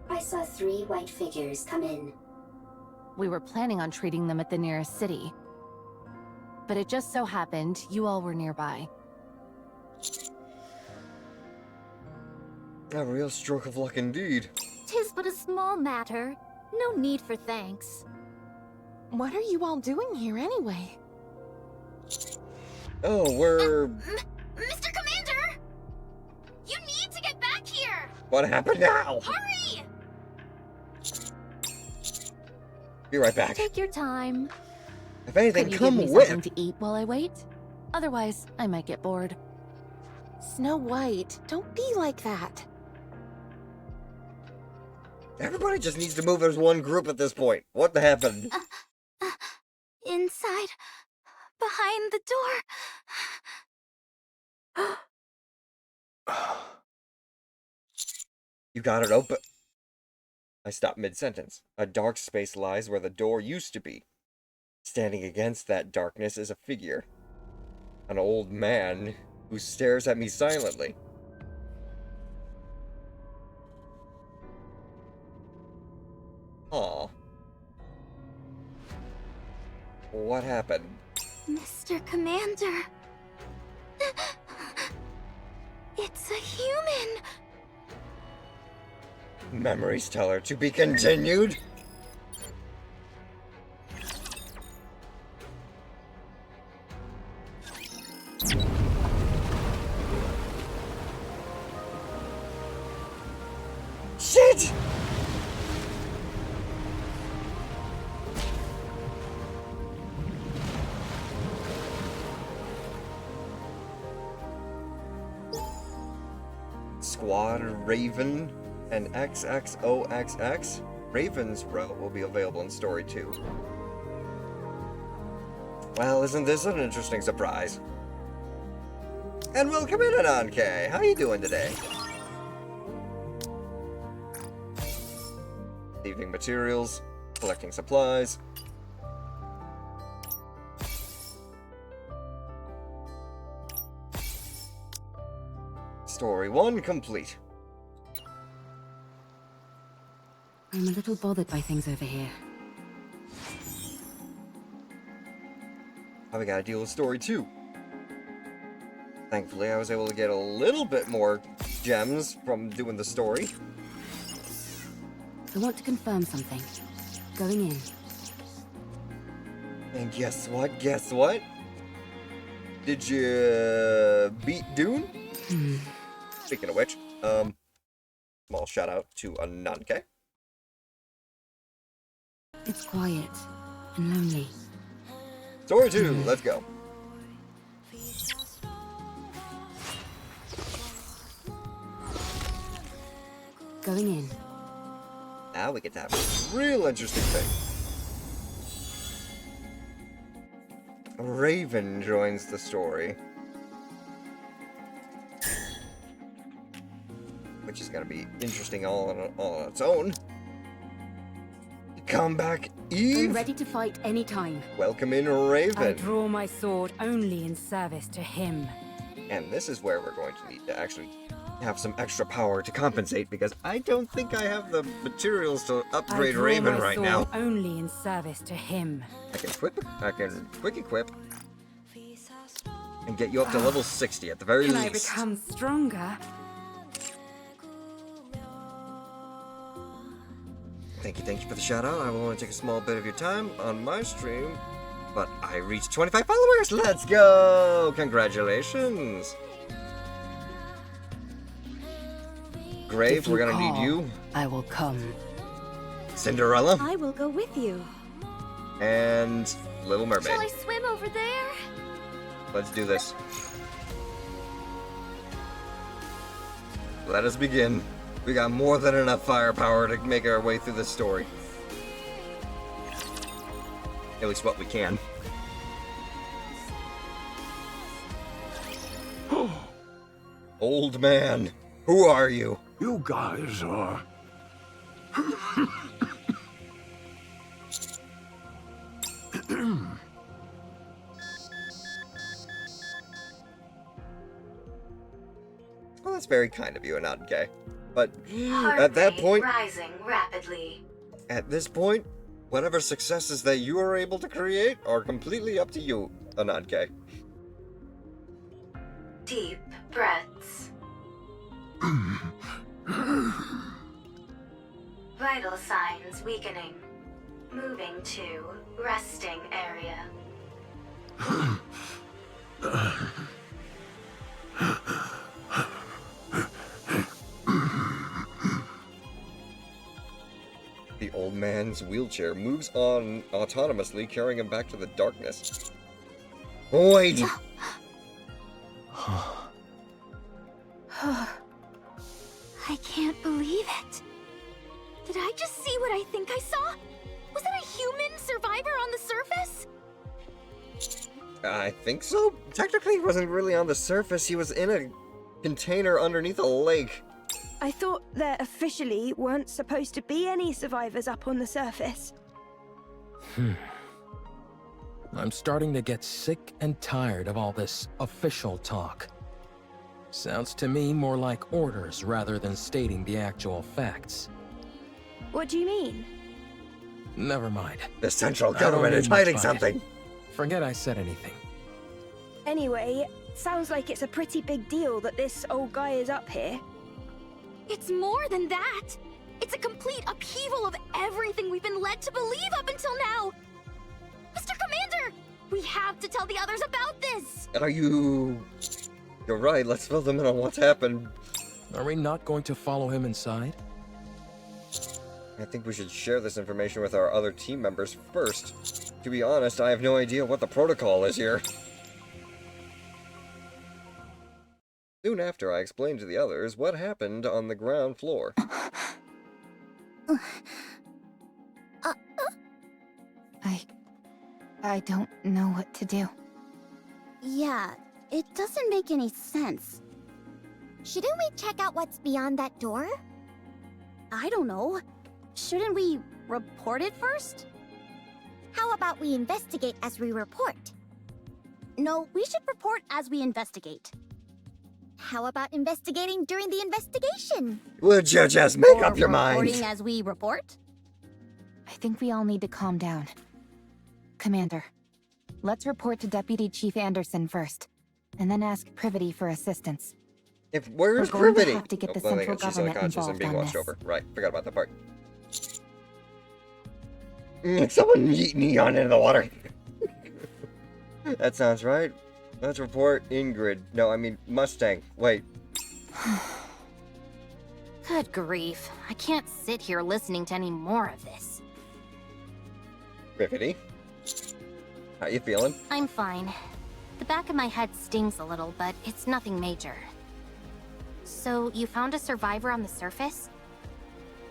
I saw 3 white figures come in. We were planning on treating them at the nearest city. But it just so happened you all were nearby. A real stroke of luck indeed. 'Tis but a small matter. No need for thanks. What are you all doing here anyway? Oh, we're... Mr. Commander! You need to get back here! What happened now? Hurry! Be right back. Take your time. If anything, Could you come give me with. something to eat while I wait? Otherwise, I might get bored. Snow White, don't be like that. Everybody just needs to move as one group at this point. What happened? Inside. Behind the door. You got it open. I stopped mid-sentence. A dark space lies where the door used to be. Standing against that darkness is a figure. An old man who stares at me silently. Aw. What happened? Mr. Commander. It's a human. Memories tell her to be continued? Shit! Squad Raven and XXOXX. Raven's row will be available in Story 2. Well, isn't this an interesting surprise? And welcome in, NIKKE. How you doing today? Leaving materials, collecting supplies. Story 1 complete. I'm a little bothered by things over here. Now we gotta deal with Story 2. Thankfully, I was able to get a little bit more gems from doing the story. I want to confirm something. Going in. And guess what? Guess what? Did you beat Dune? Speaking of which, small shout out to NIKKE. It's quiet and lonely. Story 2, let's go. Going in. Now we get to have a real interesting thing. Raven joins the story. Which is gonna be interesting all on its own. Come back, Eve! I'm ready to fight any time. Welcome in, I Raven. draw my sword only in service to him. And this is where we're going to need to actually have some extra power to compensate, because I don't think I have the materials to upgrade Raven right now. Only in service to him. I can quick equip and get you up to level 60 at the very Can least. I become stronger? Thank you for the shout out. I will only take a small bit of your time on my stream, but I reached 25 followers. Let's go! Congratulations. Grave, we're gonna need you. I will come. Cinderella. I will go with you. And Little Mermaid. Shall I swim over there? Let's do this. Let us begin. We got more than enough firepower to make our way through this story. At least what we can. Old man, who are you? You guys are... Well, that's very kind of you, and not gay. But at that point, rising rapidly. At this point, whatever successes that you are able to create are completely up to you, NIKKE. Deep breaths. Vital signs weakening. Moving to resting area. The old man's wheelchair moves on autonomously, carrying him back to the darkness. Wait! I can't believe it. Did I just see what I think I saw? Was that a human survivor on the surface? I think so. Technically, he wasn't really on the surface. He was in a container underneath a lake. I thought there officially weren't supposed to be any survivors up on the surface. I'm starting to get sick and tired of all this official talk. Sounds to me more like orders rather than stating the actual facts. What do you mean? Never mind. The central I don't government need is much hiding by it. something. Forget I said anything. Anyway, sounds like it's a pretty big deal that this old guy is up here. It's more than that! It's a complete upheaval of everything we've been led to believe up until now! Mr. Commander! We have to tell the others about this! Are you... You're right, let's fill them in on what's happened. Are we not going to follow him inside? I think we should share this information with our other team members first. To be honest, I have no idea what the protocol is here. Soon after, I explained to the others what happened on the ground floor. I don't know what to do. Yeah, it doesn't make any sense. Shouldn't we check out what's beyond that door? I don't know. Shouldn't we report it first? How about we investigate as we report? No, we should report as we investigate. How about investigating during the investigation? Would you just make Or up your reporting mind? as we report? I think we all need to calm down. Commander, let's report to Deputy Chief Anderson first, and then ask Privity for assistance. Where's We're going to Privity? have to get the well, central she's government unconscious and involved being on watched this. over. Right, forgot about that part. Someone yeet neon into the water. That sounds right. Let's report Ingrid. No, I mean Mustang. Wait. Good grief. I can't sit here listening to any more of this. Privity? How you feeling? I'm fine. The back of my head stings a little, but it's nothing major. So, you found a survivor on the surface?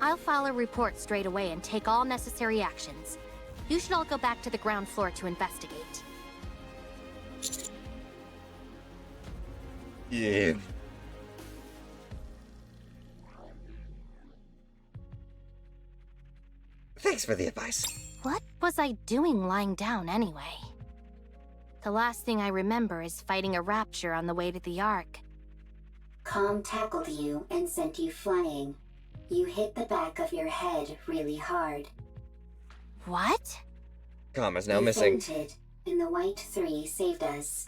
I'll file a report straight away and take all necessary actions. You should all go back to the ground floor to investigate. Yeah. Thanks for the advice. What was I doing lying down anyway? The last thing I remember is fighting a rapture on the way to the Ark. Calm tackled you and sent you flying. You hit the back of your head really hard. What? Calm is now You missing. fainted, and the White Three saved us.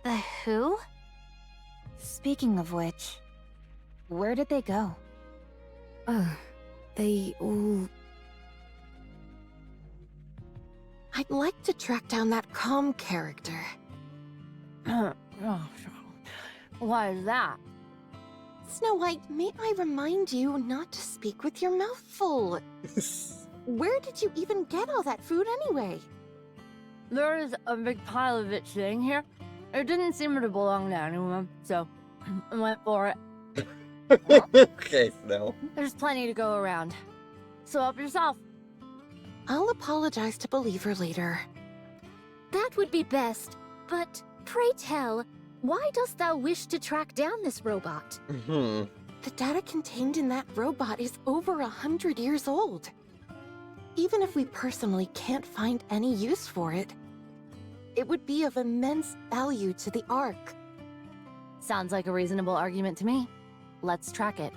The who? Speaking of which, where did they go? Oh, they all... I'd like to track down that calm character. Why is that? Snow White, may I remind you not to speak with your mouth full? Where did you even get all that food anyway? There is a big pile of it sitting here. It didn't seem to belong to anyone, so I went for it. Okay, Snow. There's plenty to go around. So help yourself. I'll apologize to Believer later. That would be best. But pray tell, why dost thou wish to track down this robot? Mm-hmm. The data contained in that robot is over 100 years old. Even if we personally can't find any use for it, it would be of immense value to the Ark. Sounds like a reasonable argument to me. Let's track it.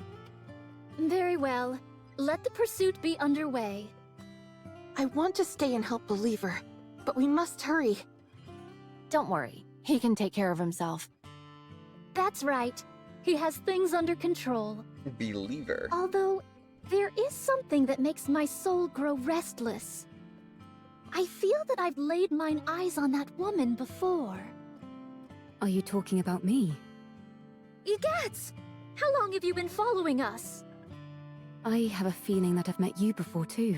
Very well. Let the pursuit be underway. I want to stay and help Believer, but we must hurry. Don't worry. He can take care of himself. That's right. He has things under control. Believer. Although, there is something that makes my soul grow restless. I feel that I've laid mine eyes on that woman before. Are you talking about me? Egads! How long have you been following us? I have a feeling that I've met you before too.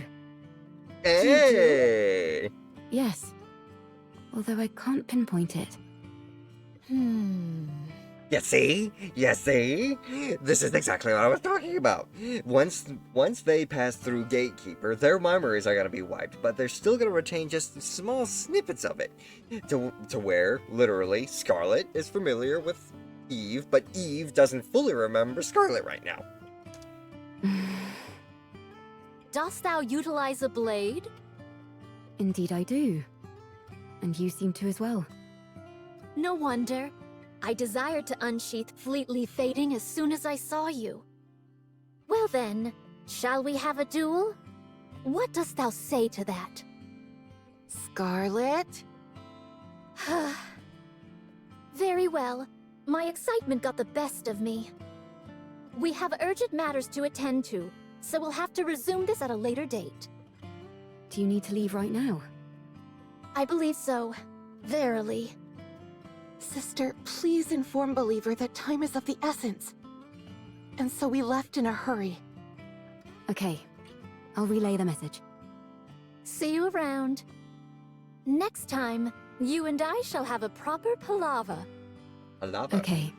Hey! Yes. Although I can't pinpoint it. You see? You see? This is exactly what I was talking about. Once they pass through Gatekeeper, their memories are going to be wiped, but they're still going to retain just small snippets of it. To where, literally, Scarlet is familiar with Eve, but Eve doesn't fully remember Scarlet right now. Dost thou utilize a blade? Indeed I do. And you seem to as well. No wonder. I desired to unsheath fleetly fading as soon as I saw you. Well then, shall we have a duel? What dost thou say to that? Scarlet? Very well. My excitement got the best of me. We have urgent matters to attend to, so we'll have to resume this at a later date. Do you need to leave right now? I believe so. Verily. Sister, please inform Believer that time is of the essence. And so we left in a hurry. Okay, I'll relay the message. See you around. Next time, you and I shall have a proper palaver. Palaver? Okay.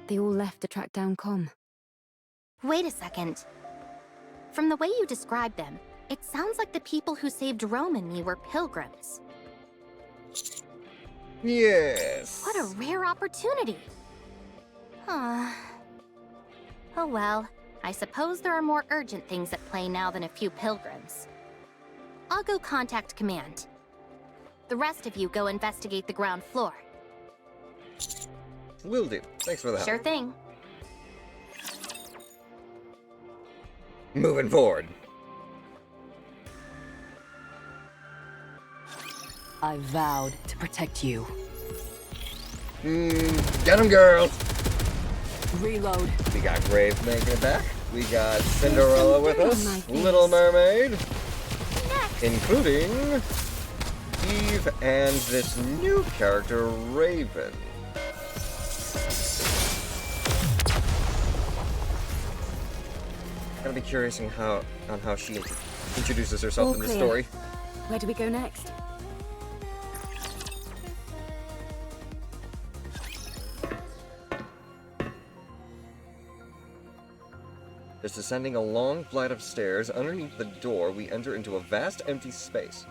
They all left to track down Com. Wait a second. From the way you described them, it sounds like the people who saved Rome and me were pilgrims. Yes. What a rare opportunity. Huh. Oh well, I suppose there are more urgent things at play now than a few pilgrims. I'll go contact command. The rest of you go investigate the ground floor. Will do. Thanks for the help. Sure thing. Moving forward. I vowed to protect you. Get him, girls! Reload. We got Grave making it back. We got Cinderella with us. Little Mermaid. Including Eve and this new character, Raven. I'm gonna be curious on how she introduces herself All in the clear. story. Where do we go next? As descending a long flight of stairs, underneath the door, we enter into a vast empty space.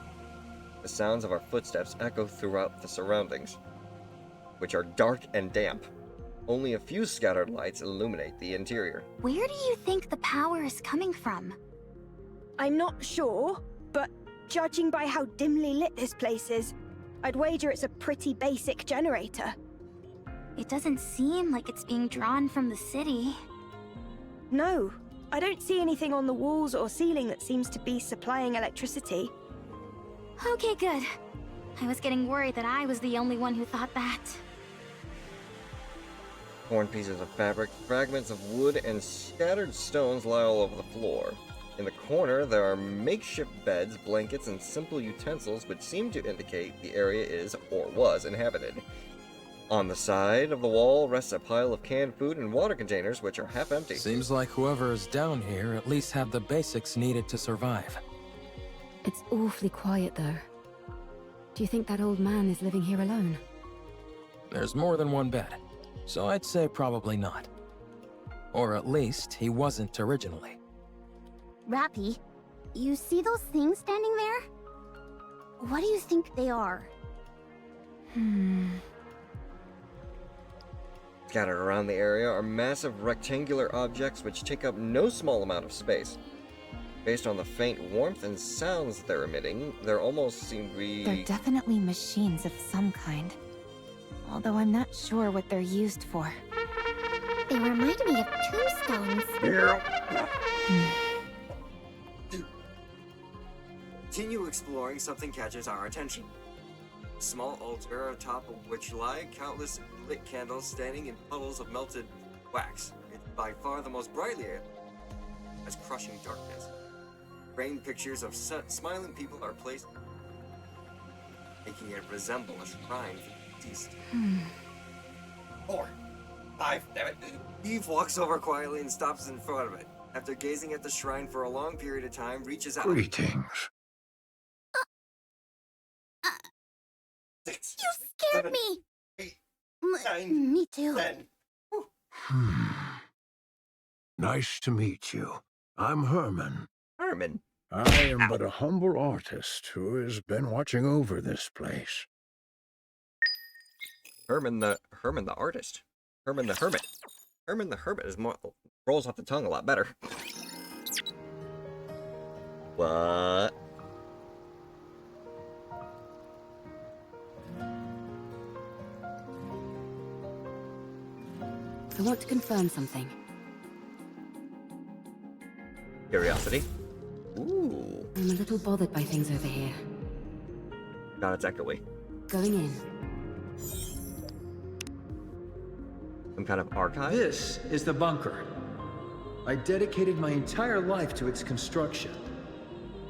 The sounds of our footsteps echo throughout the surroundings, which are dark and damp. Only a few scattered lights illuminate the interior. Where do you think the power is coming from? I'm not sure, but judging by how dimly lit this place is, I'd wager it's a pretty basic generator. It doesn't seem like it's being drawn from the city. No, I don't see anything on the walls or ceiling that seems to be supplying electricity. Okay, good. I was getting worried that I was the only one who thought that. Torn pieces of fabric, fragments of wood, and scattered stones lie all over the floor. In the corner, there are makeshift beds, blankets, and simple utensils which seem to indicate the area is, or was, inhabited. On the side of the wall rests a pile of canned food and water containers which are half empty. Seems like whoever is down here at least had the basics needed to survive. It's awfully quiet, though. Do you think that old man is living here alone? There's more than one bed, so I'd say probably not. Or at least he wasn't originally. Rappy, you see those things standing there? What do you think they are? Scattered around the area are massive rectangular objects which take up no small amount of space. Based on the faint warmth and sounds they're emitting, there almost seem to be... They're definitely machines of some kind. Although I'm not sure what they're used for. They remind me of tombstones. Continue exploring, something catches our attention. A small altar atop of which lie countless lit candles standing in puddles of melted wax. It's by far the most brightly as crushing darkness. Framed pictures of smiling people are placed, making it resemble a shrine for the deceased. 4, 5, damn it. Eve walks over quietly and stops in front of it. After gazing at the shrine for a long period of time, reaches out. Greetings. 6, You scared 7, me! 8, 9, Me too. 10. Nice to meet you. I'm Herman. Herman? I am but a humble artist who has been watching over this place. Herman the artist. Herman the hermit. Herman the hermit is more rolls off the tongue a lot better. What? I want to confirm something. Curiosity. Ooh. I'm a little bothered by things over here. God, it's echoey. Going in. Some kind of archive? This is the bunker. I dedicated my entire life to its construction.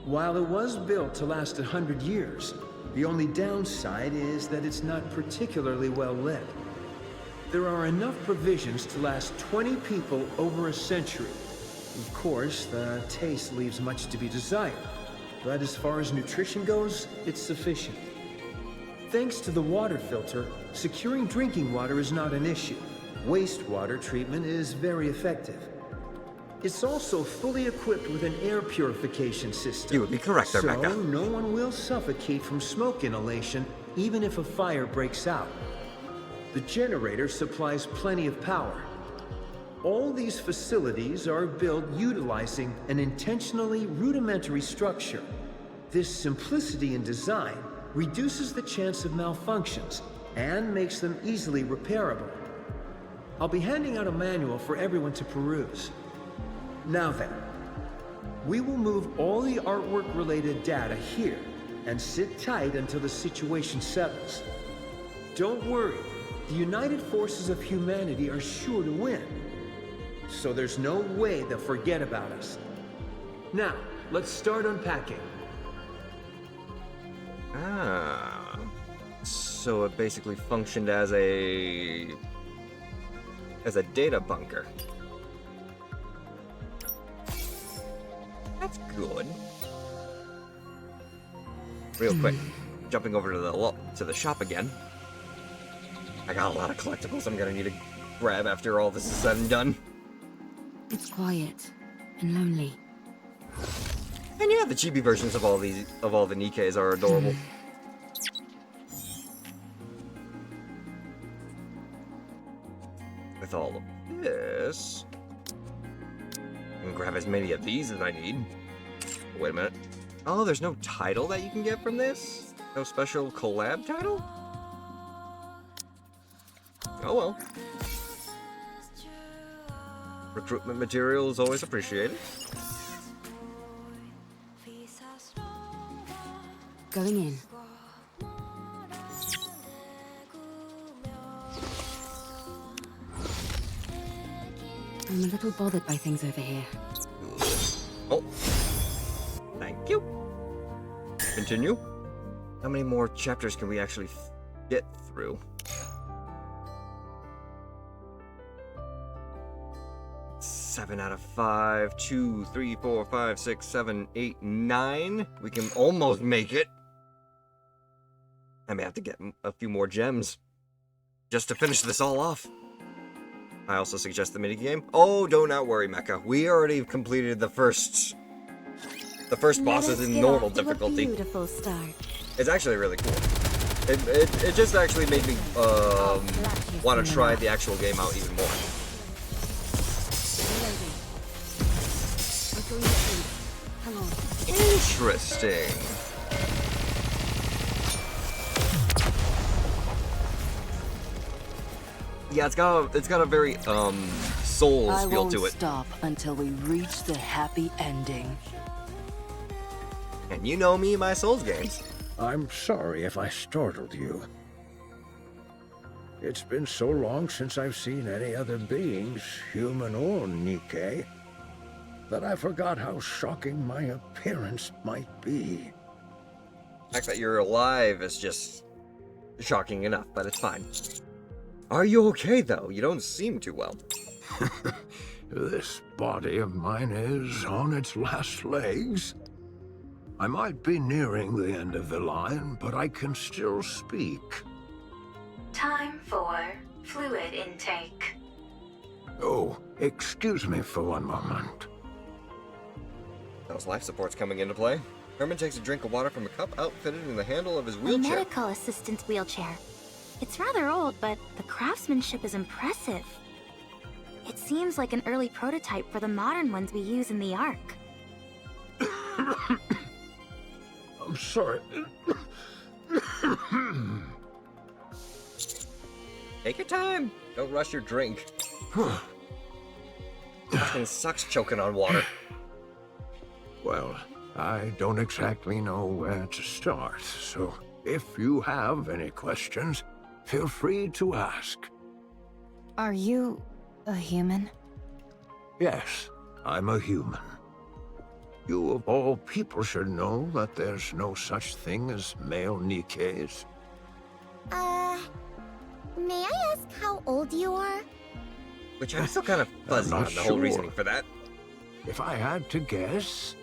While it was built to last 100 years, the only downside is that it's not particularly well lit. There are enough provisions to last 20 people over a century. Of course, the taste leaves much to be desired, but as far as nutrition goes, it's sufficient. Thanks to the water filter, securing drinking water is not an issue. Wastewater treatment is very effective. It's also fully equipped with an air purification system. You would be correct there, so Becca. no one will suffocate from smoke inhalation, even if a fire breaks out. The generator supplies plenty of power. All these facilities are built utilizing an intentionally rudimentary structure. This simplicity in design reduces the chance of malfunctions and makes them easily repairable. I'll be handing out a manual for everyone to peruse. Now then, we will move all the artwork-related data here and sit tight until the situation settles. Don't worry, the United Forces of Humanity are sure to win. So there's no way they'll forget about us. Now, let's start unpacking. Ah. So it basically functioned as a data bunker. That's good. Real quick, jumping over to the shop again. I got a lot of collectibles I'm gonna need to grab after all this is said and done. It's quiet and lonely. And yeah, the chibi versions of all the NIKKEs are adorable. With all of this, I can grab as many of these as I need. Wait a minute. Oh, there's no title that you can get from this? No special collab title? Oh well. Recruitment material is always appreciated. Going in. I'm a little bothered by things over here. Oh. Thank you. Continue. How many more chapters can we actually get through? 7 out of 5, 2, 3, 4, 5, 6, 7, 8, 9. We can almost make it. I may have to get a few more gems just to finish this all off. I also suggest the minigame. Oh, do not worry, Mecha. We already completed the first bosses in normal difficulty. Beautiful start. It's actually really cool. It just actually made me want to try the actual game out even more. Interesting. Yeah, it's got a very Souls feel to it. I won't stop until we reach the happy ending. And you know me and my Souls games. I'm sorry if I startled you. It's been so long since I've seen any other beings, human or NIKKE, that I forgot how shocking my appearance might be. The fact that you're alive is just shocking enough, but it's fine. Are you okay, though? You don't seem too well. This body of mine is on its last legs. I might be nearing the end of the line, but I can still speak. Time for fluid intake. Oh, excuse me for one moment. Those life supports coming into play. Herman takes a drink of water from a cup outfitted in the handle of his A wheelchair. medical assistant's wheelchair. It's rather old, but the craftsmanship is impressive. It seems like an early prototype for the modern ones we use in the Ark. I'm sorry. Take your time. Don't rush your drink. Fucking sucks choking on water. Well, I don't exactly know where to start, so if you have any questions, feel free to ask. Are you a human? Yes, I'm a human. You of all people should know that there's no such thing as male NIKKEs. May I ask how old you are? Which I'm still kind of fuzzy on the whole reasoning for that. If I had to guess,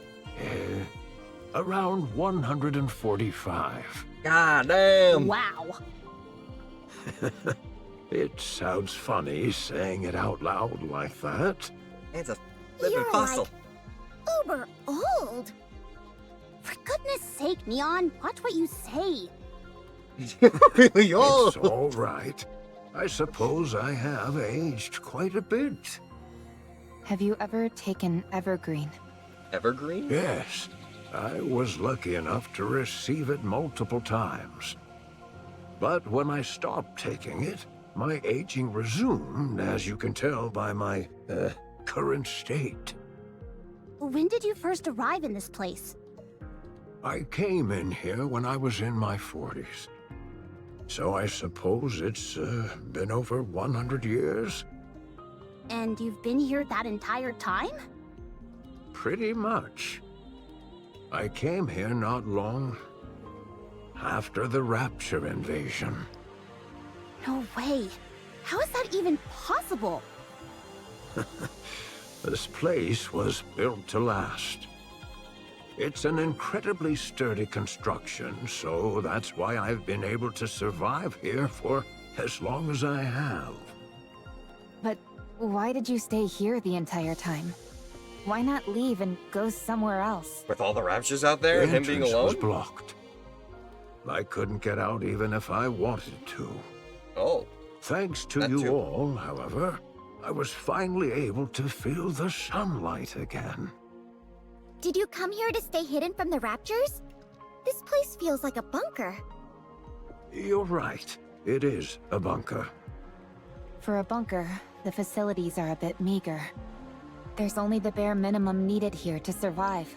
around 145. God damn! Wow. It sounds funny saying it out loud like that. It's a living You're fossil. like uber old. For goodness sake, Neon, watch what you say. Really old. It's all right. I suppose I have aged quite a bit. Have you ever taken Evergreen? Evergreen? Yes, I was lucky enough to receive it multiple times. But when I stopped taking it, my aging resumed, as you can tell by my, current state. When did you first arrive in this place? I came in here when I was in my 40s. So I suppose it's, been over 100 years? And you've been here that entire time? Pretty much. I came here not long after the Rapture invasion. No way. How is that even possible? This place was built to last. It's an incredibly sturdy construction, so that's why I've been able to survive here for as long as I have. But why did you stay here the entire time? Why not leave and go somewhere else? With all the raptures out there and him being entrance alone? was blocked. I couldn't get out even if I wanted to. Oh. Thanks to you all, however, I was finally able to feel the sunlight again. Did you come here to stay hidden from the Raptures? This place feels like a bunker. You're right. It is a bunker. For a bunker, the facilities are a bit meager. There's only the bare minimum needed here to survive.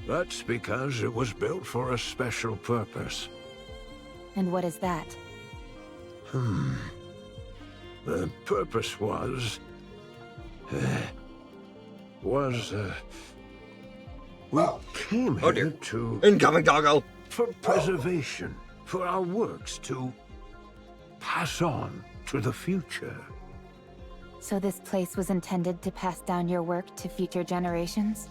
That's because it was built for a special purpose. And what is that? The purpose was... we came here to... Incoming, doggo! For preservation, for our works to pass on to the future. So this place was intended to pass down your work to future generations?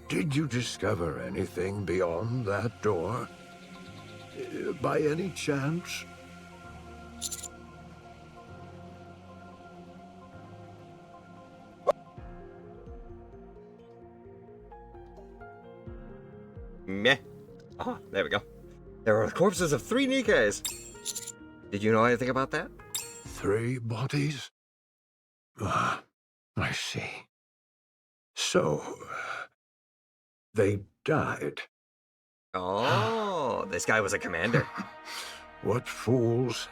Did you discover anything beyond that door? By any chance? Meh. Oh, there we go. There are the corpses of 3 NIKKEs. Did you know anything about that? 3 bodies? Ah, I see. So, they died. Oh, this guy was a commander. What fools.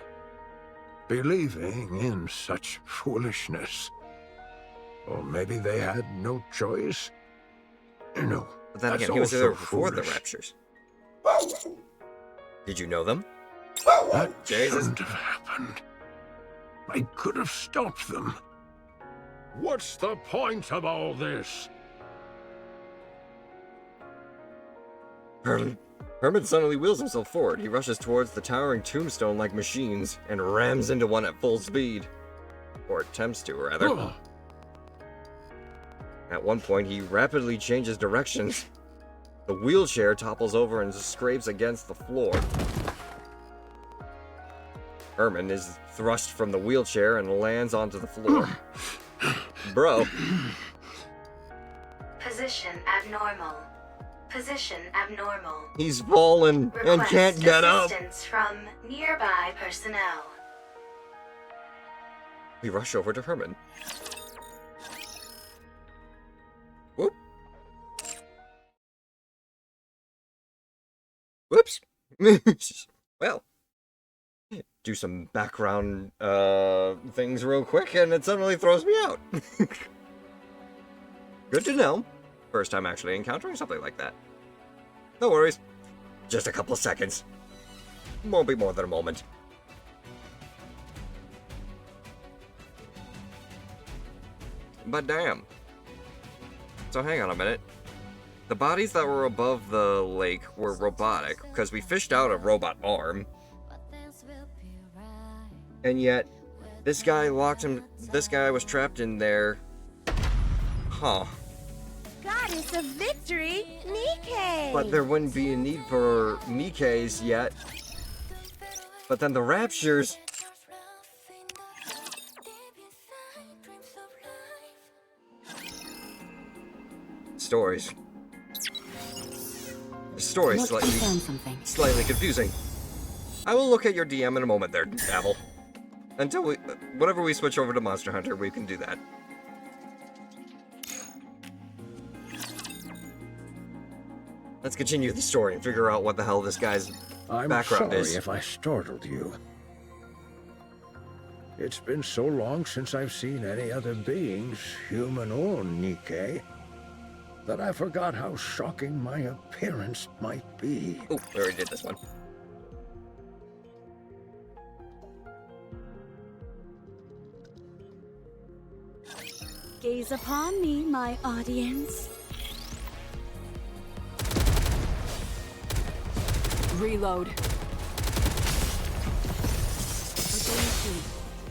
Believing in such foolishness. Or maybe they had no choice? No. But then that's again, he was also there before the foolish. raptures. Did you know them? That Jesus. shouldn't have happened. I could have stopped them. What's the point of all this? Herman suddenly wheels himself forward. He rushes towards the towering tombstone like machines and rams into one at full speed. Or attempts to, rather. Oh. At one point, he rapidly changes directions. The wheelchair topples over and scrapes against the floor. Herman is thrust from the wheelchair and lands onto the floor. Bro. Position abnormal. Position abnormal. He's fallen and can't get up. Assistance from nearby personnel. We rush over to Herman. Whoop. Whoops. Well, do some background things real quick, and it suddenly throws me out. Good to know. First time actually encountering something like that. No worries. Just a couple of seconds. Won't be more than a moment. But damn. So hang on a minute. The bodies that were above the lake were robotic, because we fished out a robot arm. And yet, this guy was trapped in there. Huh. Goddess of victory, NIKKE! But there wouldn't be a need for NIKKEs yet. But then the raptures... Stories. The story's slightly confusing. I will look at your DM in a moment there, Apple. Until whenever we switch over to Monster Hunter, we can do that. Let's continue the story and figure out what the hell this guy's background is. I'm sorry if I startled you. It's been so long since I've seen any other beings, human or NIKKE, that I forgot how shocking my appearance might be. Oh, we already did this one. Gaze upon me, my audience. Reload.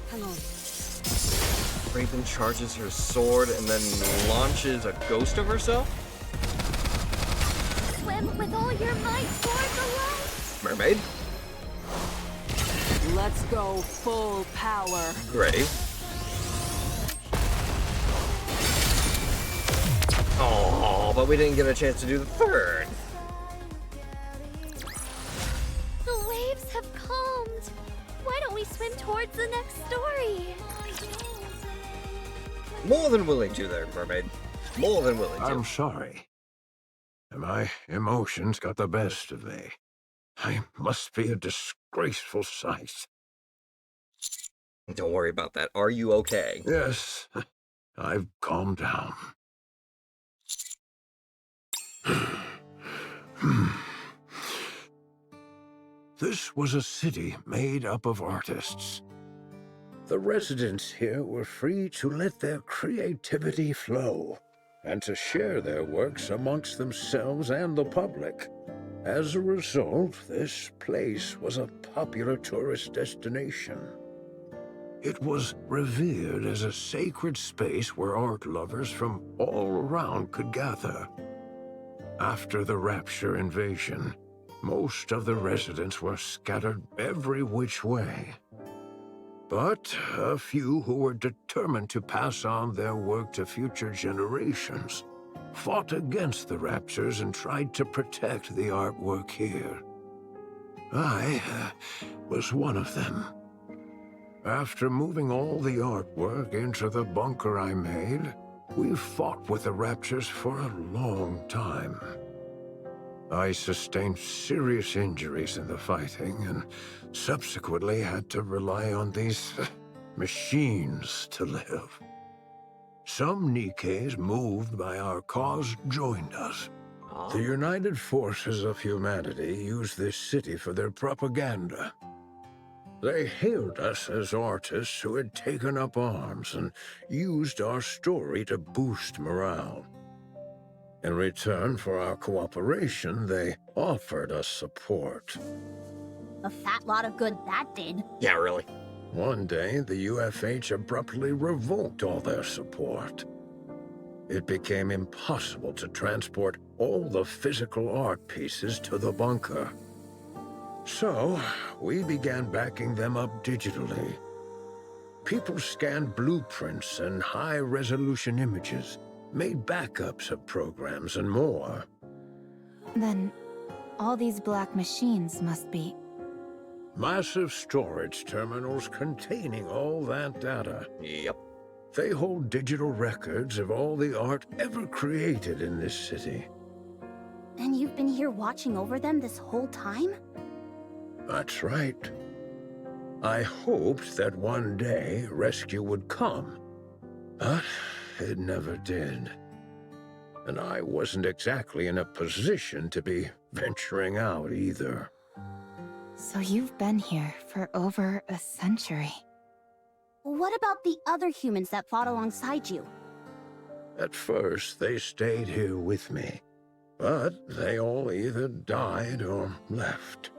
Hang on. Raven charges her sword and then launches a ghost of herself? Swim with all your might toward the light! Mermaid? Let's go full power. Great. Oh, but we didn't get a chance to do the third. The waves have calmed. Why don't we swim towards the next story? More than willing to there, Mermaid. More than willing to. I'm sorry. My emotions got the best of me. I must be a disgraceful sight. Don't worry about that. Are you okay? Yes, I've calmed down. This was a city made up of artists. The residents here were free to let their creativity flow and to share their works amongst themselves and the public. As a result, this place was a popular tourist destination. It was revered as a sacred space where art lovers from all around could gather. After the Rapture invasion, most of the residents were scattered every which way. But a few who were determined to pass on their work to future generations fought against the Raptures and tried to protect the artwork here. I was one of them. After moving all the artwork into the bunker I made, we fought with the Raptures for a long time. I sustained serious injuries in the fighting and subsequently had to rely on these machines to live. Some NIKKEs moved by our cause joined us. The United Forces of Humanity used this city for their propaganda. They hailed us as artists who had taken up arms and used our story to boost morale. In return for our cooperation, they offered us support. A fat lot of good that did. Yeah, really. One day, the UFH abruptly revoked all their support. It became impossible to transport all the physical art pieces to the bunker. So, we began backing them up digitally. People scanned blueprints and high-resolution images, made backups of programs and more. Then, all these black machines must be... Massive storage terminals containing all that data. Yep. They hold digital records of all the art ever created in this city. And you've been here watching over them this whole time? That's right. I hoped that one day rescue would come, but it never did. And I wasn't exactly in a position to be venturing out either. So you've been here for over a century. What about the other humans that fought alongside you? At first, they stayed here with me, but they all either died or left.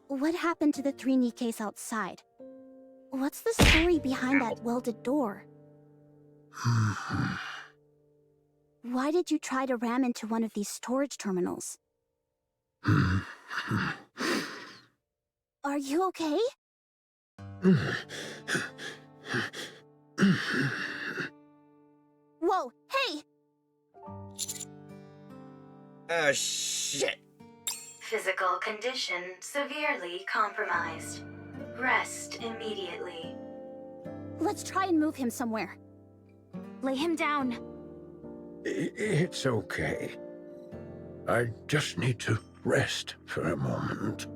What happened to the 3 Nikkes outside? What's the story behind that welded door? Why did you try to ram into one of these storage terminals? Are you okay? Whoa, hey! Shit. Physical condition severely compromised. Rest immediately. Let's try and move him somewhere. Lay him down. It's okay. I just need to rest for a moment.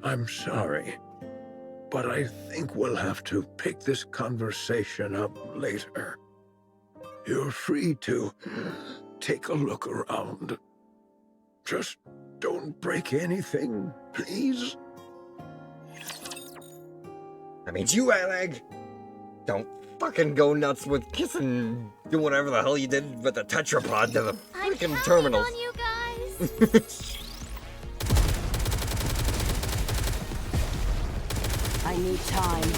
I'm sorry, but I think we'll have to pick this conversation up later. You're free to take a look around. Just don't break anything, please. That means you, Alag. Don't fucking go nuts with kissing, do whatever the hell you did with the tetrapod to the freaking terminals. On you guys. I need time.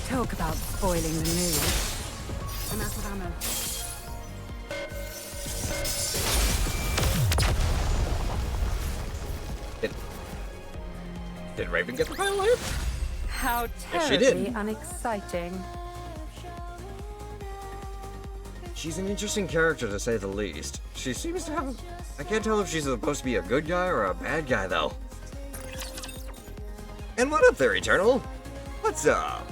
Talk about spoiling the mood. I'm out of ammo. Did Raven get the final hit? How Yes, she terribly did. unexciting. She's an interesting character to say the least. She seems to have... I can't tell if she's supposed to be a good guy or a bad guy, though. And what up there, Eternal? What's up?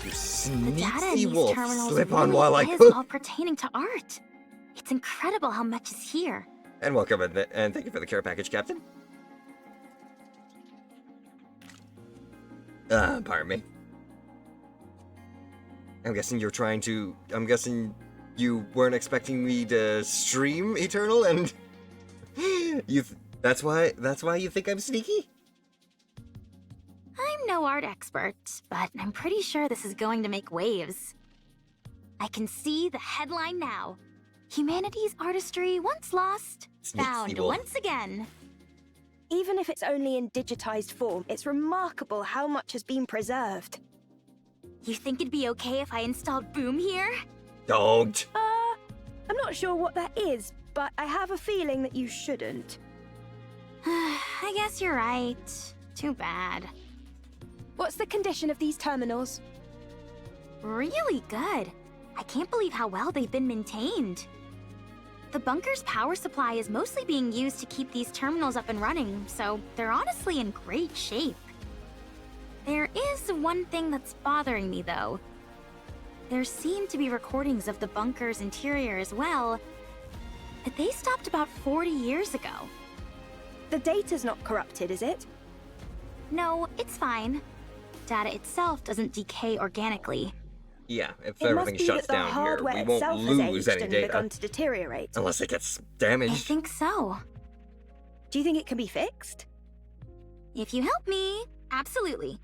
You The data in sneaky these wolf. terminals Slip really on while I is cook. all pertaining to art. It's incredible how much is here. And welcome, and thank you for the care package, Captain. Pardon me. I'm guessing you're trying to... I'm guessing you weren't expecting me to stream Eternal, and... That's why you think I'm sneaky? I'm no art expert, but I'm pretty sure this is going to make waves. I can see the headline now. Humanity's artistry once lost, found once again. Even if it's only in digitized form, it's remarkable how much has been preserved. You think it'd be okay if I installed Boom here? Don't. I'm not sure what that is, but I have a feeling that you shouldn't. I guess you're right. Too bad. What's the condition of these terminals? Really good. I can't believe how well they've been maintained. The bunker's power supply is mostly being used to keep these terminals up and running, so they're honestly in great shape. There is one thing that's bothering me, though. There seem to be recordings of the bunker's interior as well, but they stopped about 40 years ago. The data's not corrupted, is it? No, it's fine. Data itself doesn't decay organically. Yeah, if It must everything be shuts that the down here, hardware we won't itself has lose aged any and data. begun to deteriorate. Unless it gets I damaged. think so. Do you think it can be fixed? If you help me, absolutely.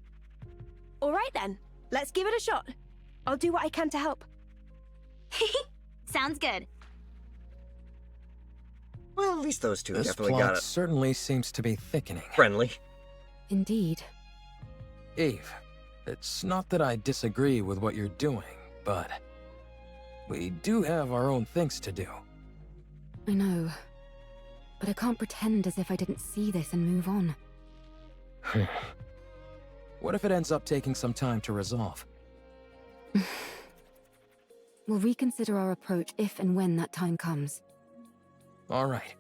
All right then, let's give it a shot. I'll do what I can to help. Sounds good. Well, at least those two This definitely plot got it. certainly seems to be thickening. Friendly. Indeed. Eve, it's not that I disagree with what you're doing, but we do have our own things to do. I know. But I can't pretend as if I didn't see this and move on. What if it ends up taking some time to resolve? We'll reconsider our approach if and when that time comes. All right,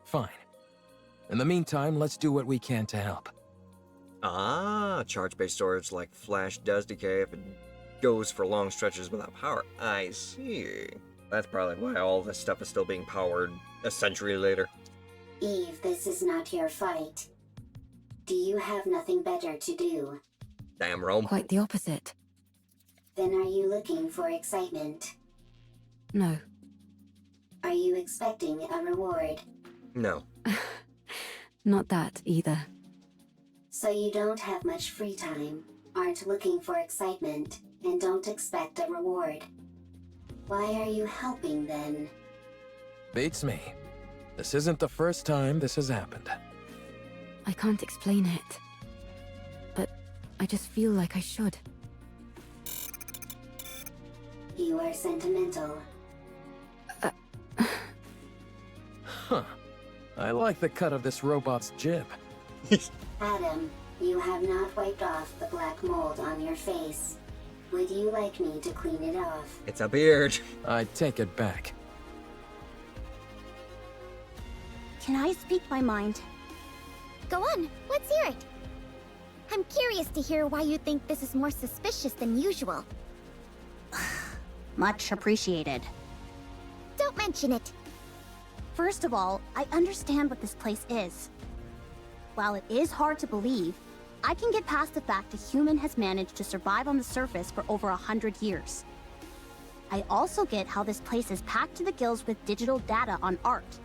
fine. In the meantime, let's do what we can to help. Ah, charge-based storage like Flash does decay if it goes for long stretches without power. I see. That's probably why all this stuff is still being powered a century later. Eve, this is not your fight. Do you have nothing better to do? Damn, Rome. Quite the opposite. Then are you looking for excitement? No. Are you expecting a reward? No. Not that either. So you don't have much free time, aren't looking for excitement, and don't expect a reward. Why are you helping then? Beats me. This isn't the first time this has happened. I can't explain it. But I just feel like I should. You are sentimental. Huh. I like the cut of this robot's jib. Adam, you have not wiped off the black mold on your face. Would you like me to clean it off? It's a beard. I take it back. Can I speak my mind? Go on, let's hear it. I'm curious to hear why you think this is more suspicious than usual. Much appreciated. Don't mention it. First of all, I understand what this place is. While it is hard to believe, I can get past the fact a human has managed to survive on the surface for over 100 years. I also get how this place is packed to the gills with digital data on art.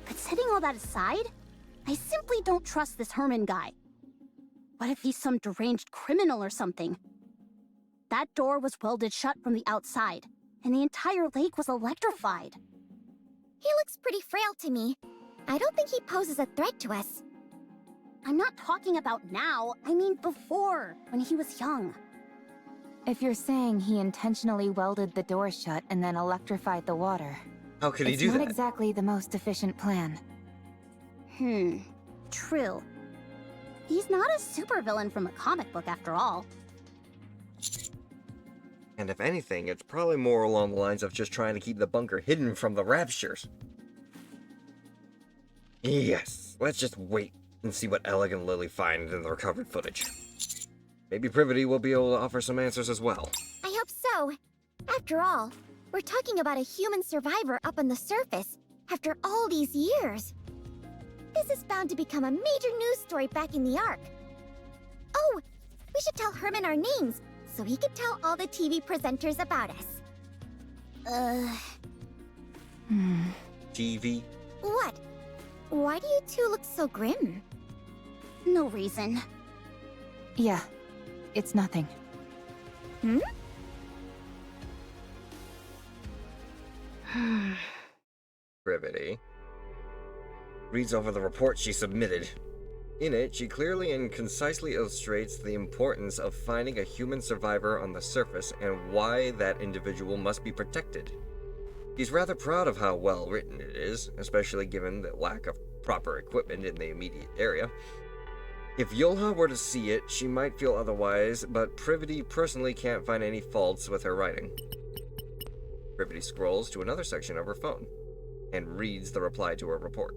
But setting all that aside, I simply don't trust this Herman guy. What if he's some deranged criminal or something? That door was welded shut from the outside, and the entire lake was electrified. He looks pretty frail to me. I don't think he poses a threat to us. I'm not talking about now, I mean before, when he was young. If you're saying he intentionally welded the door shut and then electrified the water... How could he do It's that? not exactly the most efficient plan. True. He's not a supervillain from a comic book after all. And if anything, it's probably more along the lines of just trying to keep the bunker hidden from the Ravishers. Yes, let's just wait and see what Alec and Lily find in the recovered footage. Maybe Privity will be able to offer some answers as well. I hope so. After all, we're talking about a human survivor up on the surface after all these years. This is bound to become a major news story back in the Ark. Oh, we should tell Herman our names so he can tell all the TV presenters about us. TV? What? Why do you two look so grim? No reason. Yeah, it's nothing. Privity reads over the report she submitted. In it, she clearly and concisely illustrates the importance of finding a human survivor on the surface and why that individual must be protected. She's rather proud of how well written it is, especially given the lack of proper equipment in the immediate area. If Yulha were to see it, she might feel otherwise, but Privity personally can't find any faults with her writing. Privity scrolls to another section of her phone and reads the reply to her report.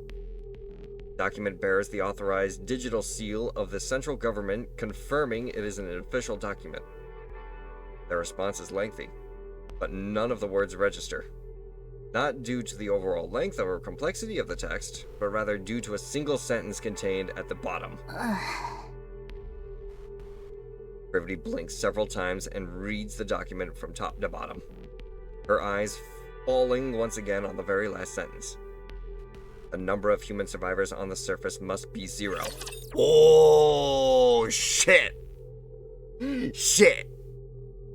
Document bears the authorized digital seal of the central government, confirming it is an official document. The response is lengthy, but none of the words register. Not due to the overall length or complexity of the text, but rather due to a single sentence contained at the bottom. Privity blinks several times and reads the document from top to bottom, her eyes falling once again on the very last sentence. The number of human survivors on the surface must be 0. Oh, shit! Shit!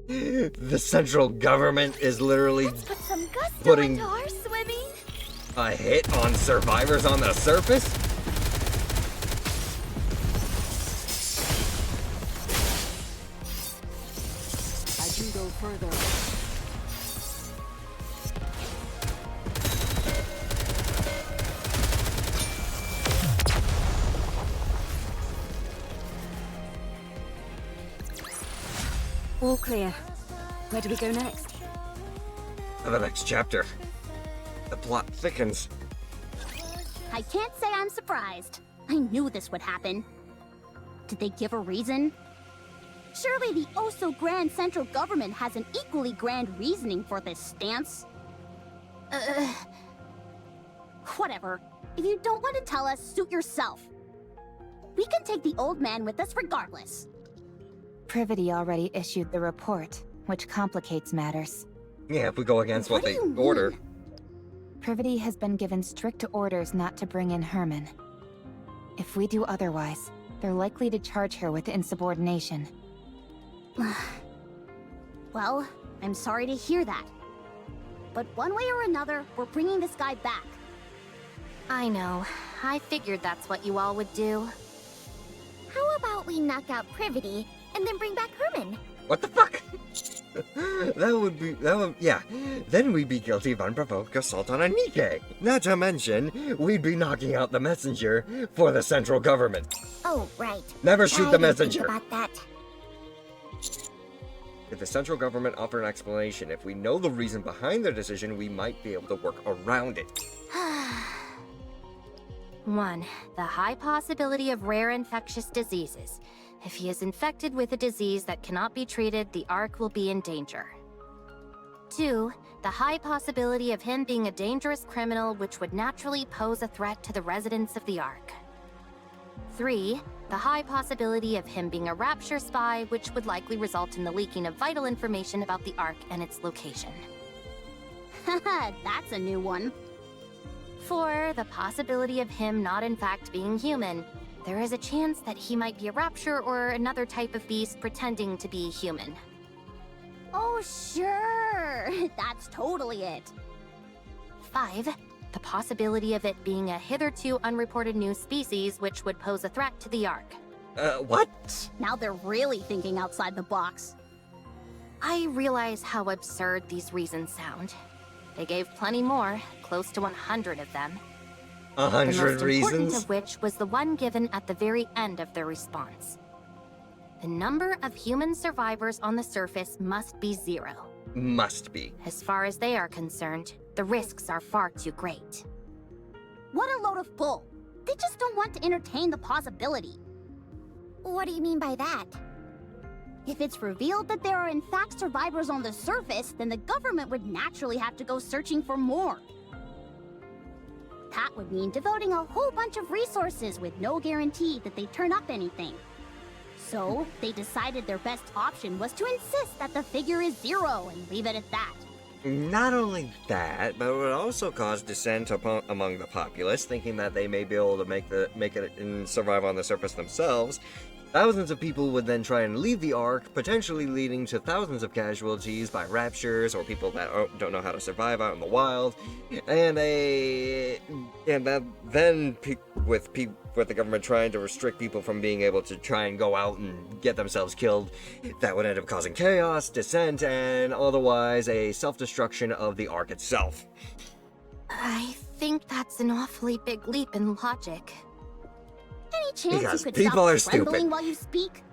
The central government is literally Put some gusto putting into our swimming. a hit on survivors on the surface? I can go further. All clear. Where do we go next? To the next chapter. The plot thickens. I can't say I'm surprised. I knew this would happen. Did they give a reason? Surely the oh-so-grand central government has an equally grand reasoning for this stance. Whatever. If you don't want to tell us, suit yourself. We can take the old man with us regardless. Privity already issued the report, which complicates matters. Yeah, if we go against what they order. Privity has been given strict orders not to bring in Herman. If we do otherwise, they're likely to charge her with insubordination. Well, I'm sorry to hear that. But one way or another, we're bringing this guy back. I know. I figured that's what you all would do. How about we knock out Privity and then bring back Herman? What the fuck? Yeah. Then we'd be guilty of unprovoked assault on a NIKKE. Not to mention, we'd be knocking out the messenger for the central government. Oh, right. Never shoot the messenger. Think about that. If the central government offered an explanation, if we know the reason behind their decision, we might be able to work around it. 1. The high possibility of rare infectious diseases. If he is infected with a disease that cannot be treated, the Ark will be in danger. 2. The high possibility of him being a dangerous criminal which would naturally pose a threat to the residents of the Ark. 3. The high possibility of him being a Rapture spy which would likely result in the leaking of vital information about the Ark and its location. Haha, that's a new one. 4. The possibility of him not in fact being human. There is a chance that he might be a Rapture or another type of beast pretending to be human. Oh, sure. That's totally it. 5. The possibility of it being a hitherto unreported new species which would pose a threat to the Ark. What? Now they're really thinking outside the box. I realize how absurd these reasons sound. They gave plenty more, close to 100 of them. 100 the most reasons? important of which was the one given at the very end of their response. The number of human survivors on the surface must be 0. Must be. As far as they are concerned, the risks are far too great. What a load of bull. They just don't want to entertain the possibility. What do you mean by that? If it's revealed that there are in fact survivors on the surface, then the government would naturally have to go searching for more. That would mean devoting a whole bunch of resources with no guarantee that they turn up anything. So, they decided their best option was to insist that the figure is 0 and leave it at that. Not only that, but it would also cause dissent among the populace, thinking that they may be able to make it and survive on the surface themselves. Thousands of people would then try and leave the Ark, potentially leading to thousands of casualties by raptures or people that don't know how to survive out in the wild, and with the government trying to restrict people from being able to try and go out and get themselves killed, that would end up causing chaos, dissent, and otherwise a self-destruction of the Ark itself. I think that's an awfully big leap in logic. Any chance Because you could people are stop trembling stupid. while you speak?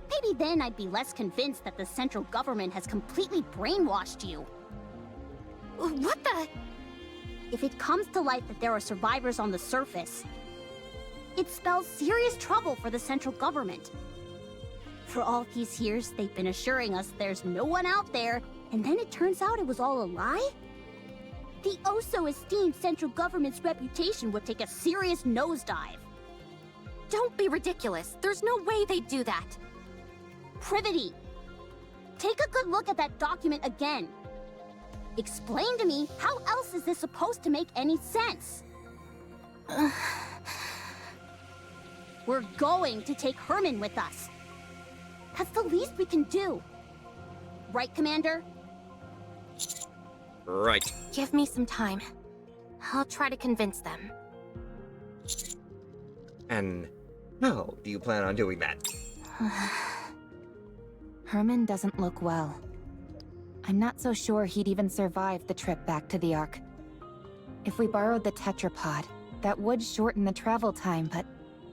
Maybe then I'd be less convinced that the central government has completely brainwashed you. What the? If it comes to light that there are survivors on the surface, it spells serious trouble for the central government. For all these years, they've been assuring us there's no one out there, and then it turns out it was all a lie? The oh-so-esteemed central government's reputation would take a serious nosedive. Don't be ridiculous. There's no way they'd do that. Privity! Take a good look at that document again. Explain to me, how else is this supposed to make any sense? We're going to take Herman with us. That's the least we can do. Right, Commander? Right. Give me some time. I'll try to convince them. And how do you plan on doing that? Herman doesn't look well. I'm not so sure he'd even survive the trip back to the Ark. If we borrowed the tetrapod, that would shorten the travel time, but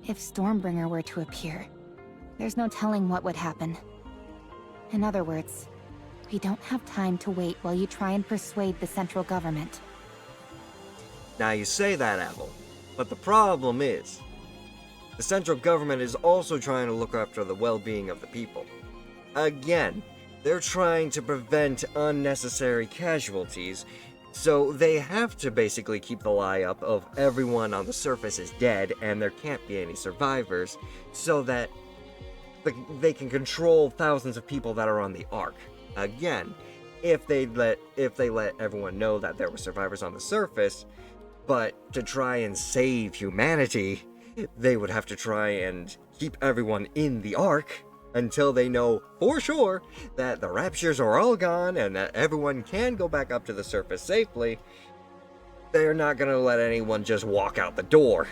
if Stormbringer were to appear, there's no telling what would happen. In other words, we don't have time to wait while you try and persuade the central government. Now you say that, Apple, but the problem is, the central government is also trying to look after the well-being of the people. Again, they're trying to prevent unnecessary casualties, So they have to basically keep the lie up of everyone on the surface is dead and there can't be any survivors, so that they can control thousands of people that are on the Ark. Again, if they let everyone know that there were survivors on the surface, but to try and save humanity, they would have to try and keep everyone in the Ark until they know for sure that the Raptures are all gone and that everyone can go back up to the surface safely. They're not gonna let anyone just walk out the door.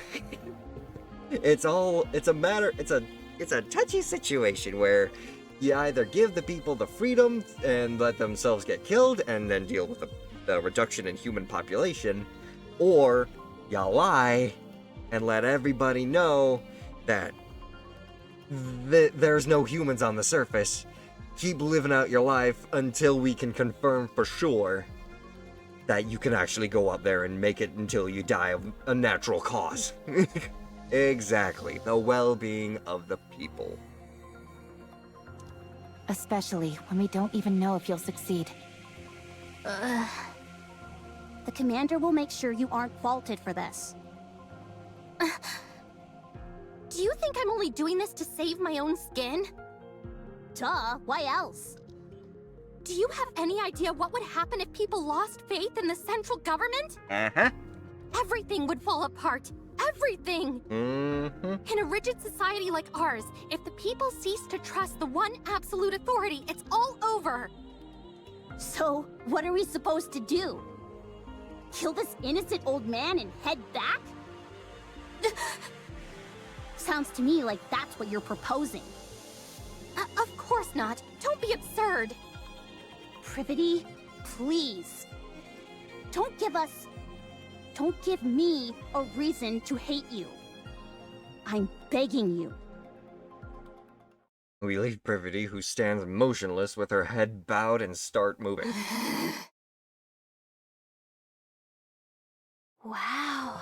It's a touchy situation where you either give the people the freedom and let themselves get killed and then deal with the reduction in human population, or you lie and let everybody know that there's no humans on the surface. Keep living out your life until we can confirm for sure that you can actually go up there and make it until you die of a natural cause. Exactly, the well-being of the people. Especially when we don't even know if you'll succeed. The commander will make sure you aren't faulted for this. Do you think I'm only doing this to save my own skin? Duh, why else? Do you have any idea what would happen if people lost faith in the central government? Uh-huh. Everything would fall apart. Everything! Mm-hmm. In a rigid society like ours, if the people cease to trust the one absolute authority, it's all over. So, what are we supposed to do? Kill this innocent old man and head back? Sounds to me like that's what you're proposing. Of course not. Don't be absurd. Privity, please. Don't give me a reason to hate you. I'm begging you. We leave Privity, who stands motionless with her head bowed, and start moving. Wow.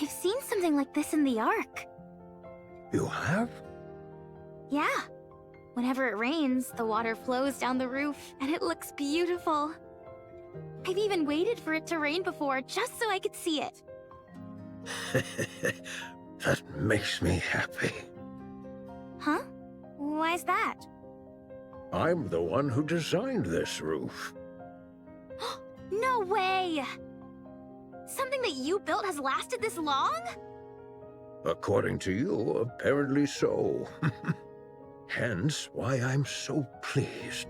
I've seen something like this in the Ark. You have? Yeah. Whenever it rains, the water flows down the roof, and it looks beautiful. I've even waited for it to rain before, just so I could see it. That makes me happy. Huh? Why's that? I'm the one who designed this roof. No way! Something that you built has lasted this long? According to you, apparently so. Hence why I'm so pleased.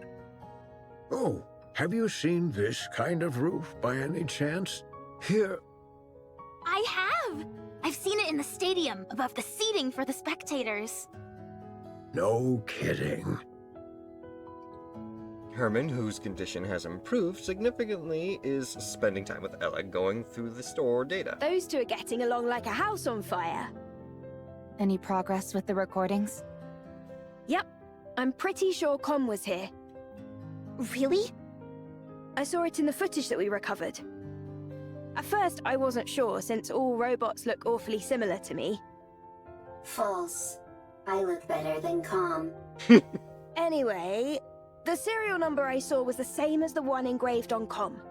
Oh, have you seen this kind of roof by any chance? Here... I have! I've seen it in the stadium, above the seating for the spectators. No kidding. Herman, whose condition has improved significantly, is spending time with Ella going through the store data. Those two are getting along like a house on fire. Any progress with the recordings? Yep. I'm pretty sure Com was here. Really? I saw it in the footage that we recovered. At first, I wasn't sure, since all robots look awfully similar to me. False. I look better than Com. Anyway, the serial number I saw was the same as the one engraved on Com.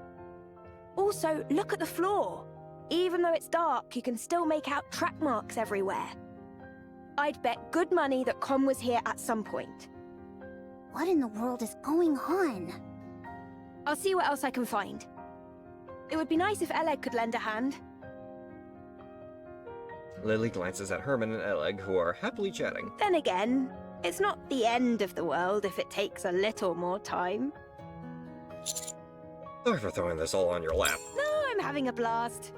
Also, look at the floor. Even though it's dark, you can still make out track marks everywhere. I'd bet good money that Com was here at some point. What in the world is going on? I'll see what else I can find. It would be nice if Eleg could lend a hand. Lily glances at Herman and Eleg, who are happily chatting. Then again, it's not the end of the world if it takes a little more time. Sorry for throwing this all on your lap. No, I'm having a blast.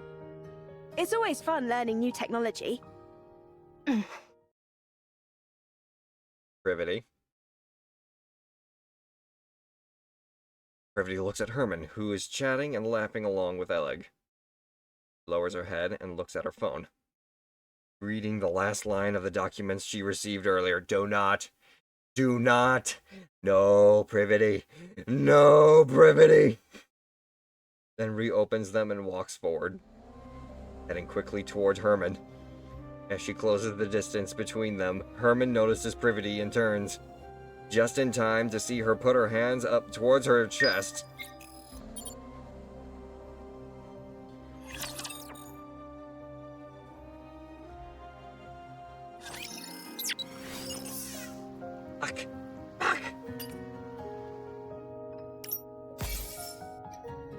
It's always fun learning new technology. Privity. Privity looks at Herman, who is chatting and laughing along with Eleg. Lowers her head and looks at her phone. Reading the last line of the documents she received earlier. Do not. No, Privity. No, Privity. Then reopens them and walks forward, heading quickly toward Herman. As she closes the distance between them, Herman notices Privity and turns, just in time to see her put her hands up towards her chest.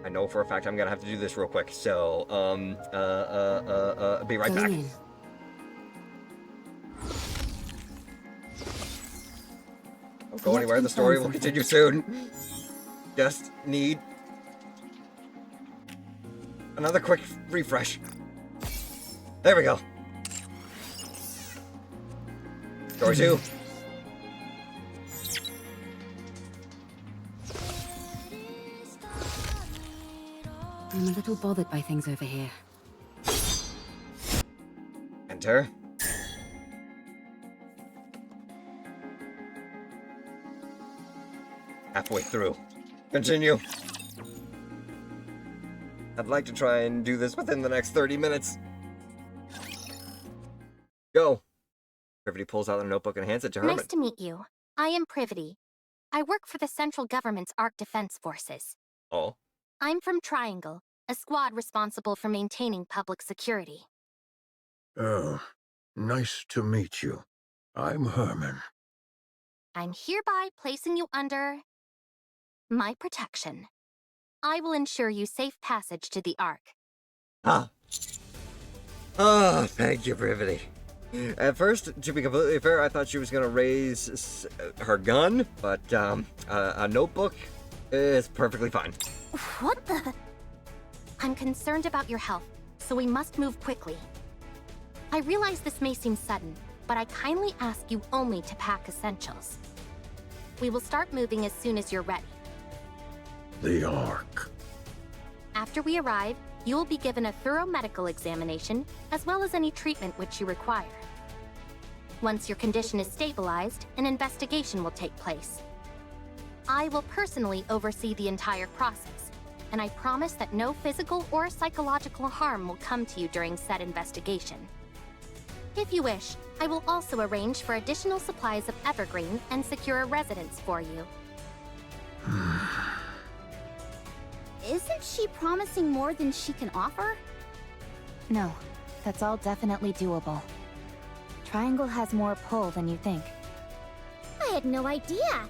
I know for a fact I'm gonna have to do this real quick. So, be right back. Don't go anywhere. The story will continue soon. Just need another quick refresh. There we go. Story 2. I'm a little bothered by things over here. Enter. Halfway through. Continue. I'd like to try and do this within the next 30 minutes. Go. Privity pulls out a notebook and hands it to Herman. Nice to meet you. I am Privity. I work for the central government's Ark Defense Forces. Oh. I'm from Triangle, a squad responsible for maintaining public security. Oh, nice to meet you. I'm Herman. I'm hereby placing you under my protection. I will ensure you safe passage to the Ark. Ah. Oh, thank you, Privity. At first, to be completely fair, I thought she was gonna raise her gun, but a notebook is perfectly fine. What the? I'm concerned about your health, so we must move quickly. I realize this may seem sudden, but I kindly ask you only to pack essentials. We will start moving as soon as you're ready. The Ark. After we arrive, you will be given a thorough medical examination, as well as any treatment which you require. Once your condition is stabilized, an investigation will take place. I will personally oversee the entire process, and I promise that no physical or psychological harm will come to you during said investigation. If you wish, I will also arrange for additional supplies of evergreen and secure a residence for you. Isn't she promising more than she can offer? No, that's all definitely doable. Triangle has more pull than you think. I had no idea.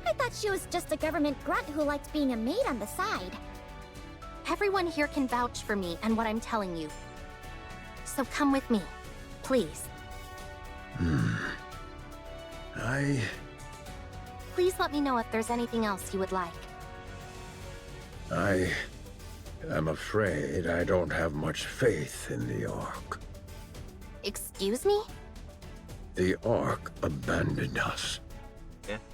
I thought she was just a government grunt who liked being a maid on the side. Everyone here can vouch for me and what I'm telling you. So come with me, please. Please let me know if there's anything else you would like. I am afraid I don't have much faith in the Ark. Excuse me? The Ark abandoned us.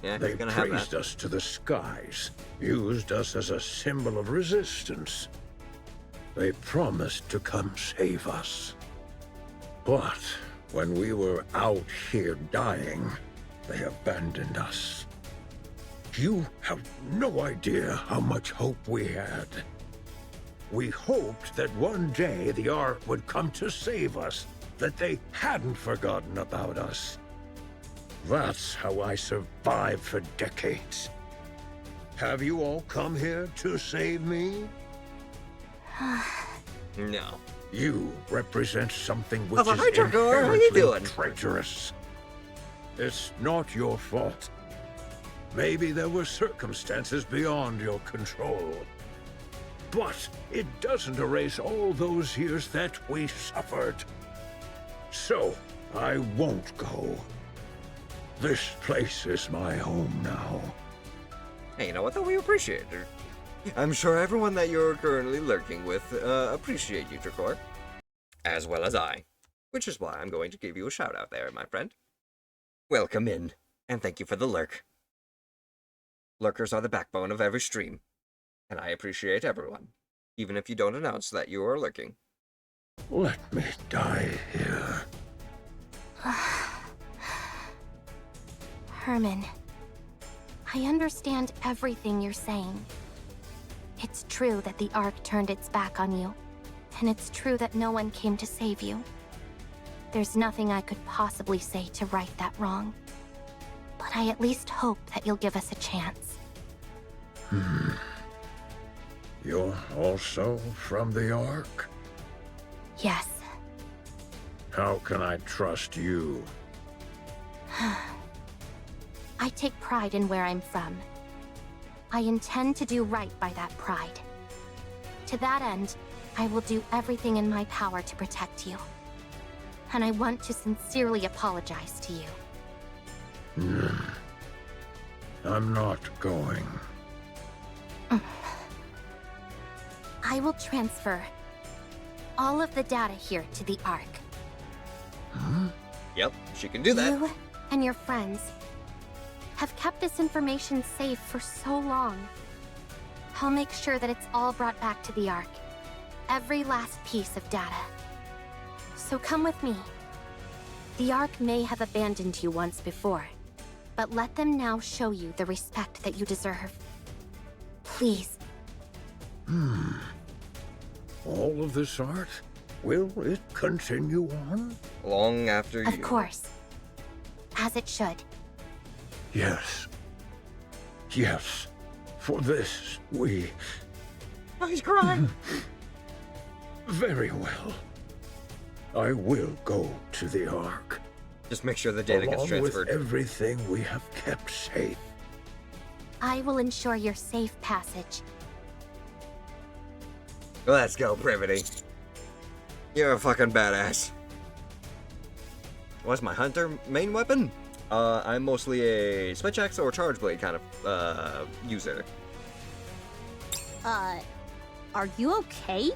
Yeah, They he's gonna have praised that. us to the skies, used us as a symbol of resistance. They promised to come save us. But when we were out here dying, they abandoned us. You have no idea how much hope we had. We hoped that one day the Ark would come to save us, that they hadn't forgotten about us. That's how I survived for decades. Have you all come here to save me? No. You represent something which Oh, is hi, Dragor. How you inherently doing? traitorous. It's not your fault. Maybe there were circumstances beyond your control. But it doesn't erase all those years that we suffered. So, I won't go. This place is my home now. Hey, you know what, though? We appreciate her. I'm sure everyone that you're currently lurking with appreciate you, Dragor. As well as I. Which is why I'm going to give you a shout out there, my friend. Welcome in, and thank you for the lurk. Lurkers are the backbone of every stream, and I appreciate everyone, even if you don't announce that you are lurking. Let me die here. Herman, I understand everything you're saying. It's true that the Ark turned its back on you, and it's true that no one came to save you. There's nothing I could possibly say to right that wrong. But I at least hope that you'll give us a chance. You're also from the Ark? Yes. How can I trust you? I take pride in where I'm from. I intend to do right by that pride. To that end, I will do everything in my power to protect you. And I want to sincerely apologize to you. I'm not going. I will transfer all of the data here to the Ark. Yep, she can do that. You and your friends have kept this information safe for so long. I'll make sure that it's all brought back to the Ark. Every last piece of data. So come with me. The Ark may have abandoned you once before, but let them now show you the respect that you deserve. Please. All of this art? Will it continue on? Long after you... Of course. As it should. Yes. Yes. For this, we... Oh, he's crying. Very well. I will go to the Ark. Just make sure the data gets transferred. With everything we have kept safe. I will ensure your safe passage. Let's go, Privity. You're a fucking badass. What's my hunter main weapon? I'm mostly a switch axe or charge blade kind of user. Are you okay?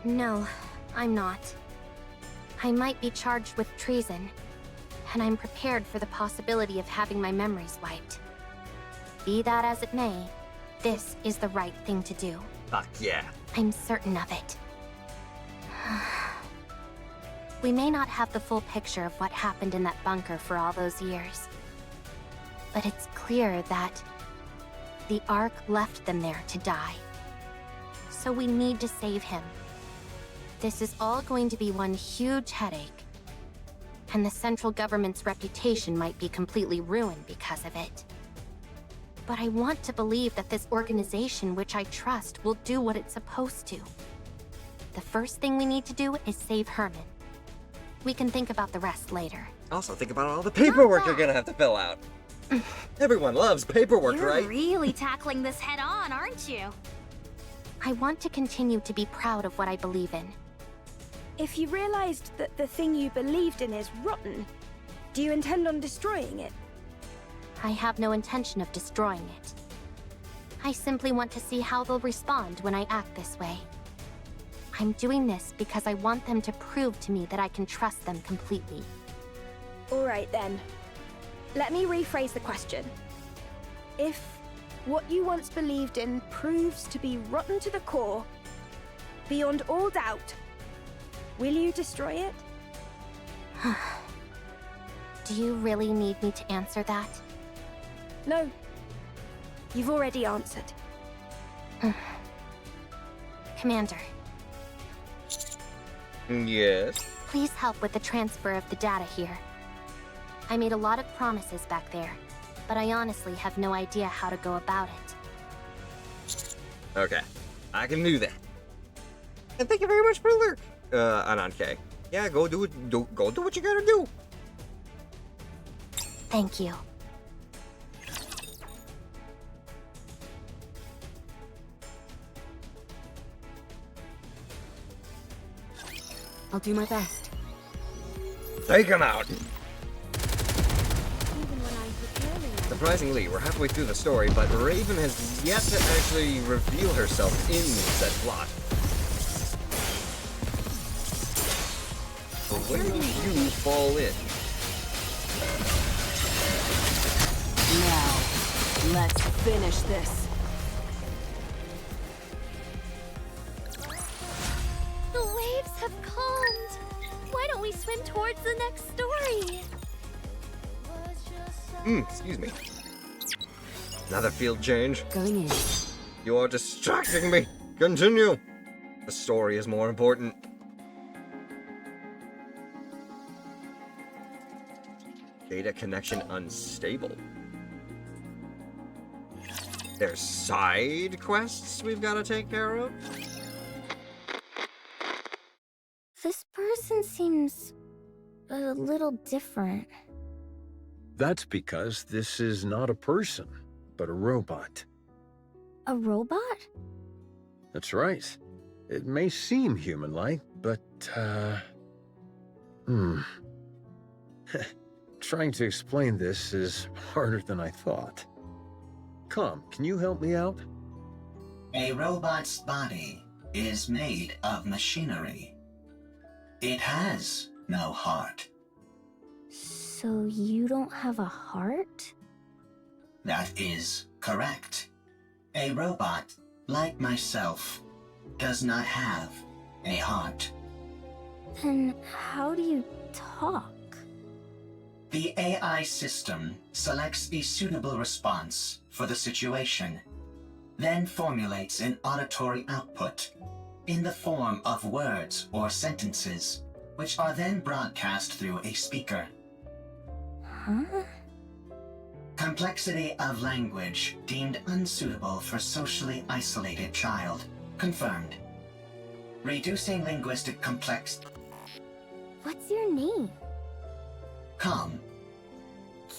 No, I'm not. I might be charged with treason, and I'm prepared for the possibility of having my memories wiped. Be that as it may, this is the right thing to do. Fuck yeah. I'm certain of it. We may not have the full picture of what happened in that bunker for all those years, but it's clear that the Ark left them there to die. So we need to save him. This is all going to be one huge headache, and the central government's reputation might be completely ruined because of it. But I want to believe that this organization, which I trust, will do what it's supposed to. The first thing we need to do is save Herman. We can think about the rest later. Also, think about all the paperwork you're gonna have to fill out. Everyone loves paperwork, You're right? really tackling this head on, aren't you? I want to continue to be proud of what I believe in. If you realized that the thing you believed in is rotten, do you intend on destroying it? I have no intention of destroying it. I simply want to see how they'll respond when I act this way. I'm doing this because I want them to prove to me that I can trust them completely. All right then. Let me rephrase the question. If what you once believed in proves to be rotten to the core, beyond all doubt, will you destroy it? Do you really need me to answer that? No. You've already answered. Commander. Yes? Please help with the transfer of the data here. I made a lot of promises back there, but I honestly have no idea how to go about it. Okay. I can do that. And thank you very much for the lurk. NIKKE. Yeah, go do it. Go do what you gotta do. Thank you. I'll do my best. Take him out. Surprisingly, we're halfway through the story, but Raven has yet to actually reveal herself in said plot. So where do you fall in? Now, let's finish this. The waves have calmed. Why don't we swim towards the next story? Excuse me. Another field change. Going in. You are distracting me. Continue. The story is more important. Data connection unstable. There's side quests we've got to take care of? This person seems a little different. That's because this is not a person, but a robot. A robot? That's right. It may seem human-like, but, Trying to explain this is harder than I thought. Come, can you help me out? A robot's body is made of machinery. It has no heart. So you don't have a heart? That is correct. A robot, like myself, does not have a heart. Then how do you talk? The AI system selects a suitable response for the situation, then formulates an auditory output in the form of words or sentences, which are then broadcast through a speaker. Huh? Complexity of language deemed unsuitable for socially isolated child. Confirmed. Reducing linguistic complexity. What's your name? Calm.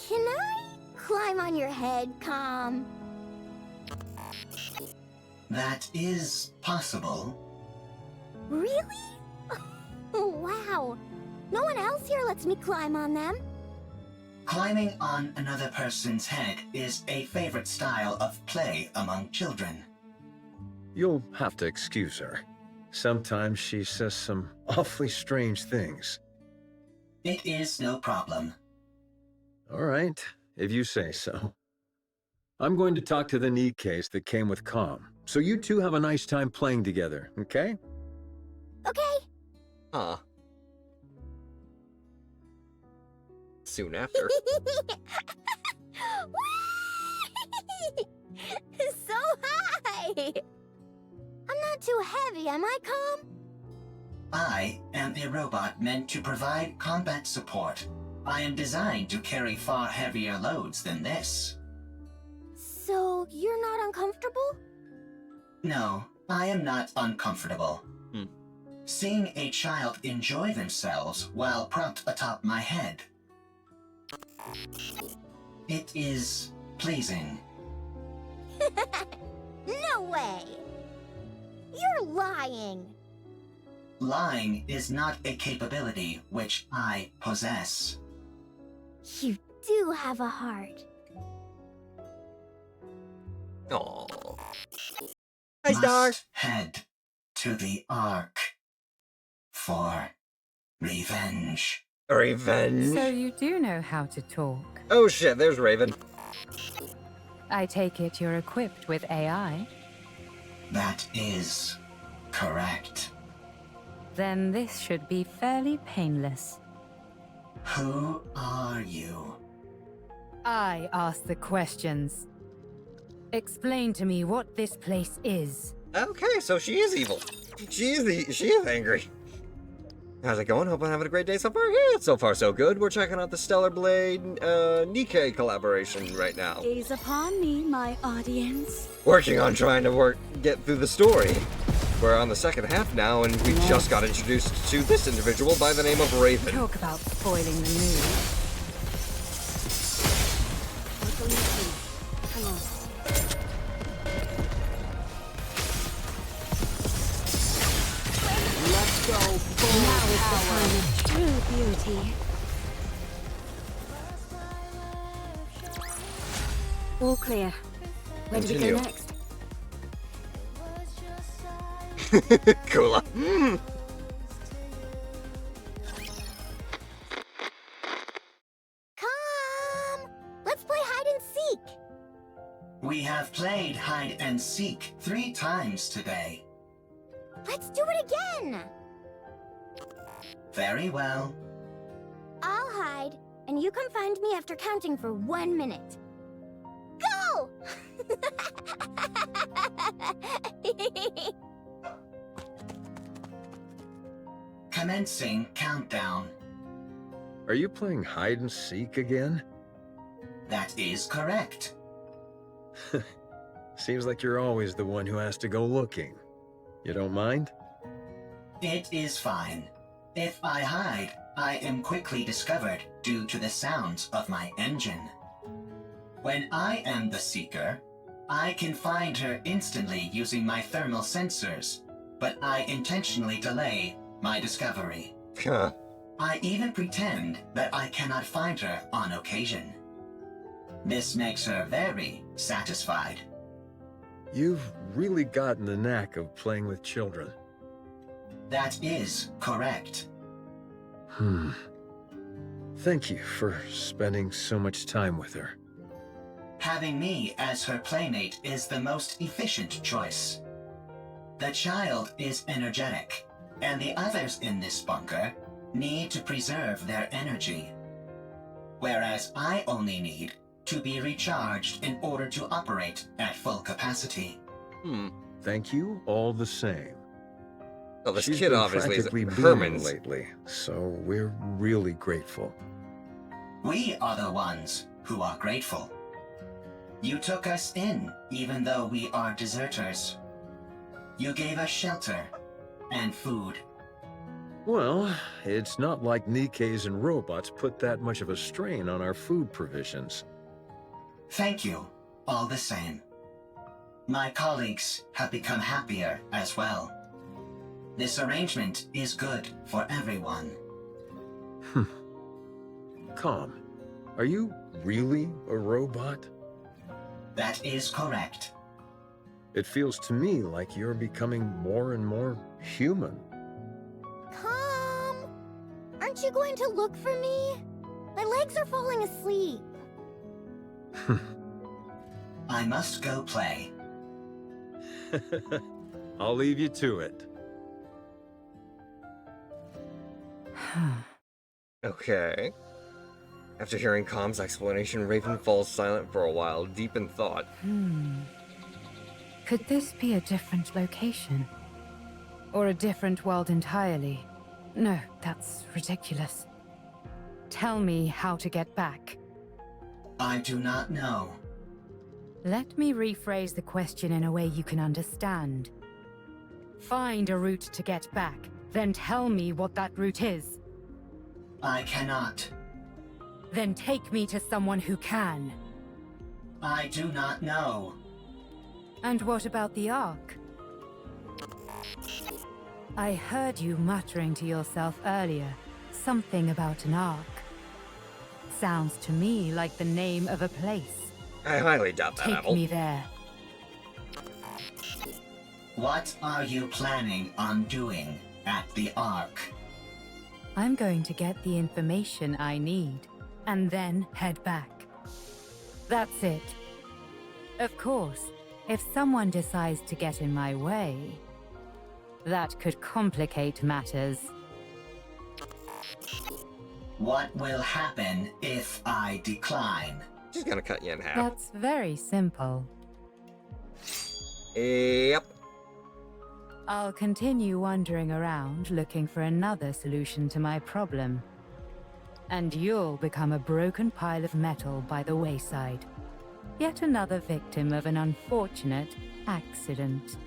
Can I climb on your head, Calm? That is possible. Really? Oh, wow. No one else here lets me climb on them. Climbing on another person's head is a favorite style of play among children. You'll have to excuse her. Sometimes she says some awfully strange things. It is no problem. All right, if you say so. I'm going to talk to the NIKKEs that came with Calm, so you two have a nice time playing together, okay? Okay. Huh. Soon after. So high! I'm not too heavy, am I, Calm? I am a robot meant to provide combat support. I am designed to carry far heavier loads than this. So you're not uncomfortable? No, I am not uncomfortable. Seeing a child enjoy themselves while propped atop my head. It is pleasing. No way! You're lying! Lying is not a capability which I possess. You do have a heart. Aww. Must head to the Ark for revenge. Revenge. So you do know how to talk. Oh shit, there's Raven. I take it you're equipped with AI? That is correct. Then this should be fairly painless. Who are you? I ask the questions. Explain to me what this place is. Okay, so she is evil. She is angry. How's it going? Hope I'm having a great day so far. Yeah, so far so good. We're checking out the Stellar Blade NIKKE collaboration right now. Gaze upon me, my audience. Working on trying to get through the story. We're on the second half now, and we just got introduced to this individual by the name of Raven. Talk about spoiling the mood. Hang on. Let's go full Now is the power. time of true beauty. All clear. Where do we Continue. go next? Cooler. Come! Let's play hide and seek! We have played hide and seek 3 times today. Let's do it again! Very well. I'll hide, and you come find me after counting for 1 minute. Go! Commencing countdown. Are you playing hide and seek again? That is correct. Seems like you're always the one who has to go looking. You don't mind? It is fine. If I hide, I am quickly discovered due to the sounds of my engine. When I am the seeker, I can find her instantly using my thermal sensors, but I intentionally delay my discovery. Huh. I even pretend that I cannot find her on occasion. This makes her very satisfied. You've really gotten the knack of playing with children. That is correct. Thank you for spending so much time with her. Having me as her playmate is the most efficient choice. The child is energetic, and the others in this bunker need to preserve their energy. Whereas I only need to be recharged in order to operate at full capacity. Thank you all the same. Well, this She's kid been obviously is practically booming Herman's. lately, so we're really grateful. We are the ones who are grateful. You took us in, even though we are deserters. You gave us shelter and food. Well, it's not like NIKKEs and robots put that much of a strain on our food provisions. Thank you, all the same. My colleagues have become happier as well. This arrangement is good for everyone. Calm. Are you really a robot? That is correct. It feels to me like you're becoming more and more human. Calm! Aren't you going to look for me? My legs are falling asleep. I must go play. I'll leave you to it. Okay. After hearing Calm's explanation, Raven falls silent for a while, deep in thought. Could this be a different location? Or a different world entirely? No, that's ridiculous. Tell me how to get back. I do not know. Let me rephrase the question in a way you can understand. Find a route to get back, then tell me what that route is. I cannot. Then take me to someone who can. I do not know. And what about the Ark? I heard you muttering to yourself earlier, something about an Ark. Sounds to me like the name of a place. I highly doubt that, Take Apple. me there. What are you planning on doing at the Ark? I'm going to get the information I need, and then head back. That's it. Of course, if someone decides to get in my way, that could complicate matters. What will happen if I decline? She's gonna cut you in half. That's very simple. Yep. I'll continue wandering around looking for another solution to my problem. And you'll become a broken pile of metal by the wayside. Yet another victim of an unfortunate accident.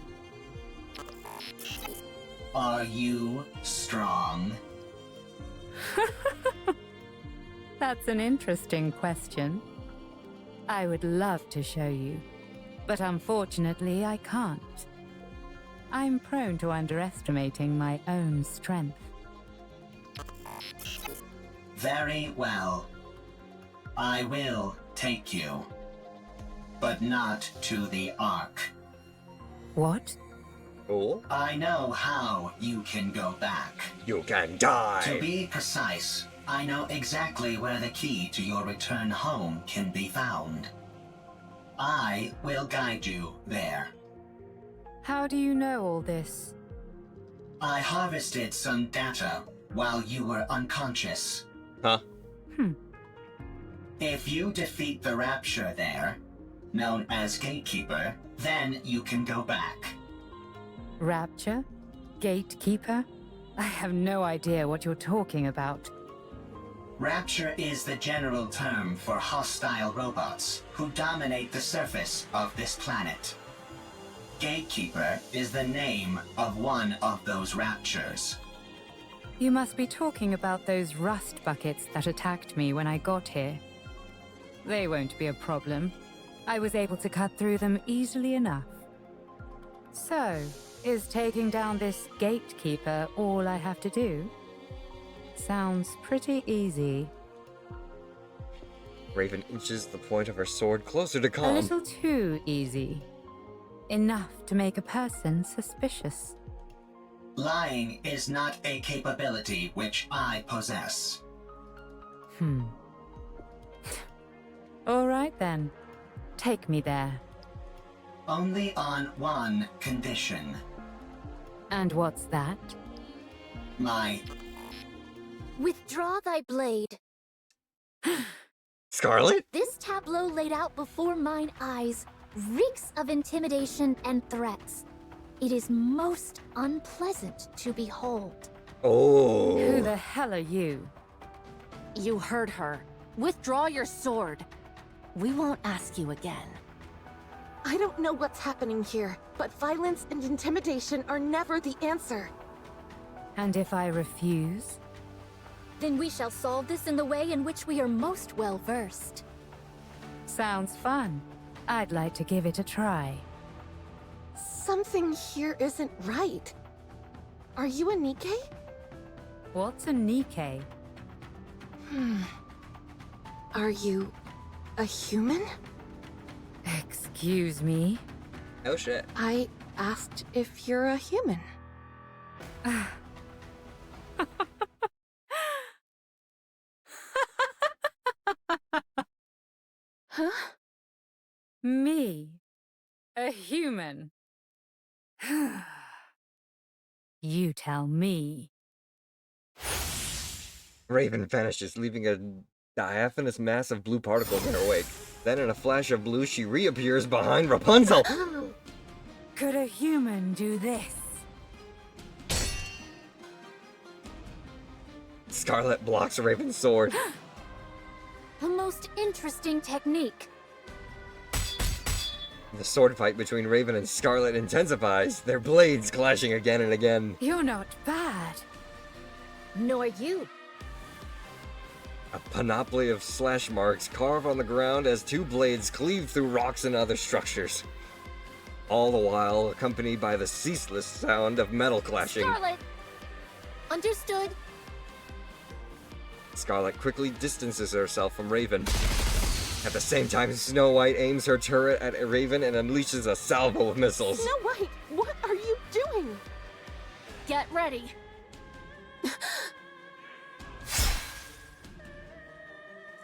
Are you strong? That's an interesting question. I would love to show you, but unfortunately I can't. I'm prone to underestimating my own strength. Very well. I will take you. But not to the Ark. What? Oh? I know how you can go back. You can die! To be precise, I know exactly where the key to your return home can be found. I will guide you there. How do you know all this? I harvested some data while you were unconscious. Huh? If you defeat the Rapture there, known as Gatekeeper, then you can go back. Rapture? Gatekeeper? I have no idea what you're talking about. Rapture is the general term for hostile robots who dominate the surface of this planet. Gatekeeper is the name of one of those raptures. You must be talking about those rust buckets that attacked me when I got here. They won't be a problem. I was able to cut through them easily enough. So, is taking down this gatekeeper all I have to do? Sounds pretty easy. Raven inches the point of her sword closer to A Calm. little too easy. Enough to make a person suspicious. Lying is not a capability which I possess. All right then. Take me there. Only on one condition. And what's that? My... Withdraw thy blade. Scarlet? This tableau laid out before mine eyes reeks of intimidation and threats. It is most unpleasant to behold. Oh. Who the hell are you? You heard her. Withdraw your sword. We won't ask you again. I don't know what's happening here, but violence and intimidation are never the answer. And if I refuse? Then we shall solve this in the way in which we are most well versed. Sounds fun. I'd like to give it a try. Something here isn't right. Are you a NIKKE? What's a NIKKE? Are you a human? Excuse me? Oh shit. I asked if you're a human. Huh? Me? A human? You tell me. Raven vanishes, leaving a diaphanous mass of blue particles in her wake. Then in a flash of blue, she reappears behind Rapunzel. Could a human do this? Scarlet blocks Raven's sword. A most interesting technique. The sword fight between Raven and Scarlet intensifies, their blades clashing again and again. You're not bad. Nor you. A panoply of slash marks carve on the ground as two blades cleave through rocks and other structures. All the while accompanied by the ceaseless sound of metal clashing. Scarlet! Understood. Scarlet quickly distances herself from Raven. At the same time, Snow White aims her turret at Raven and unleashes a salvo of missiles. Snow White, what are you doing? Get ready.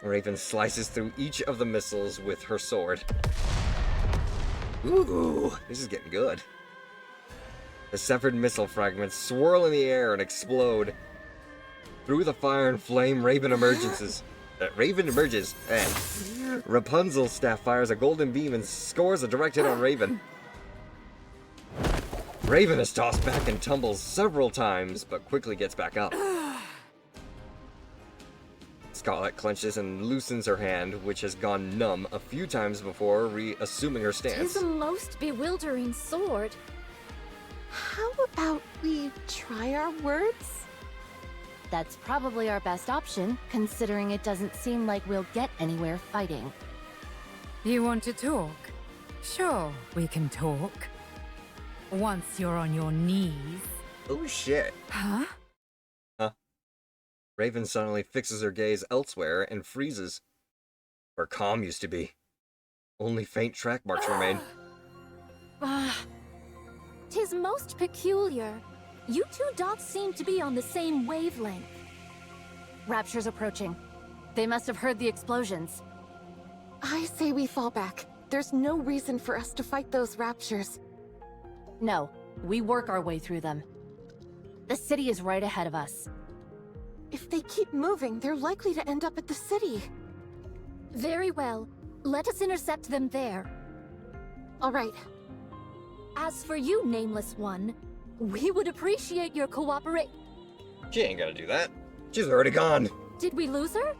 Raven slices through each of the missiles with her sword. Ooh, this is getting good. The severed missile fragments swirl in the air and explode. Through the fire and flame, Raven emerges. And Rapunzel's staff fires a golden beam and scores a direct hit on Raven. Raven is tossed back and tumbles several times, but quickly gets back up. Scarlet clenches and loosens her hand, which has gone numb a few times before, reassuming her stance. Tis a most bewildering sword. How about we try our words? That's probably our best option, considering it doesn't seem like we'll get anywhere fighting. You want to talk? Sure, we can talk. Once you're on your knees. Oh shit. Huh? Raven suddenly fixes her gaze elsewhere and freezes. Where Calm used to be. Only faint track marks remain. Tis most peculiar. You two dots seem to be on the same wavelength. Rapture's approaching. They must have heard the explosions. I say we fall back. There's no reason for us to fight those raptures. No, we work our way through them. The city is right ahead of us. If they keep moving, they're likely to end up at the city. Very well. Let us intercept them there. All right. As for you, Nameless One, we would appreciate your cooperation. She ain't gonna do that. She's already gone. Did we lose her?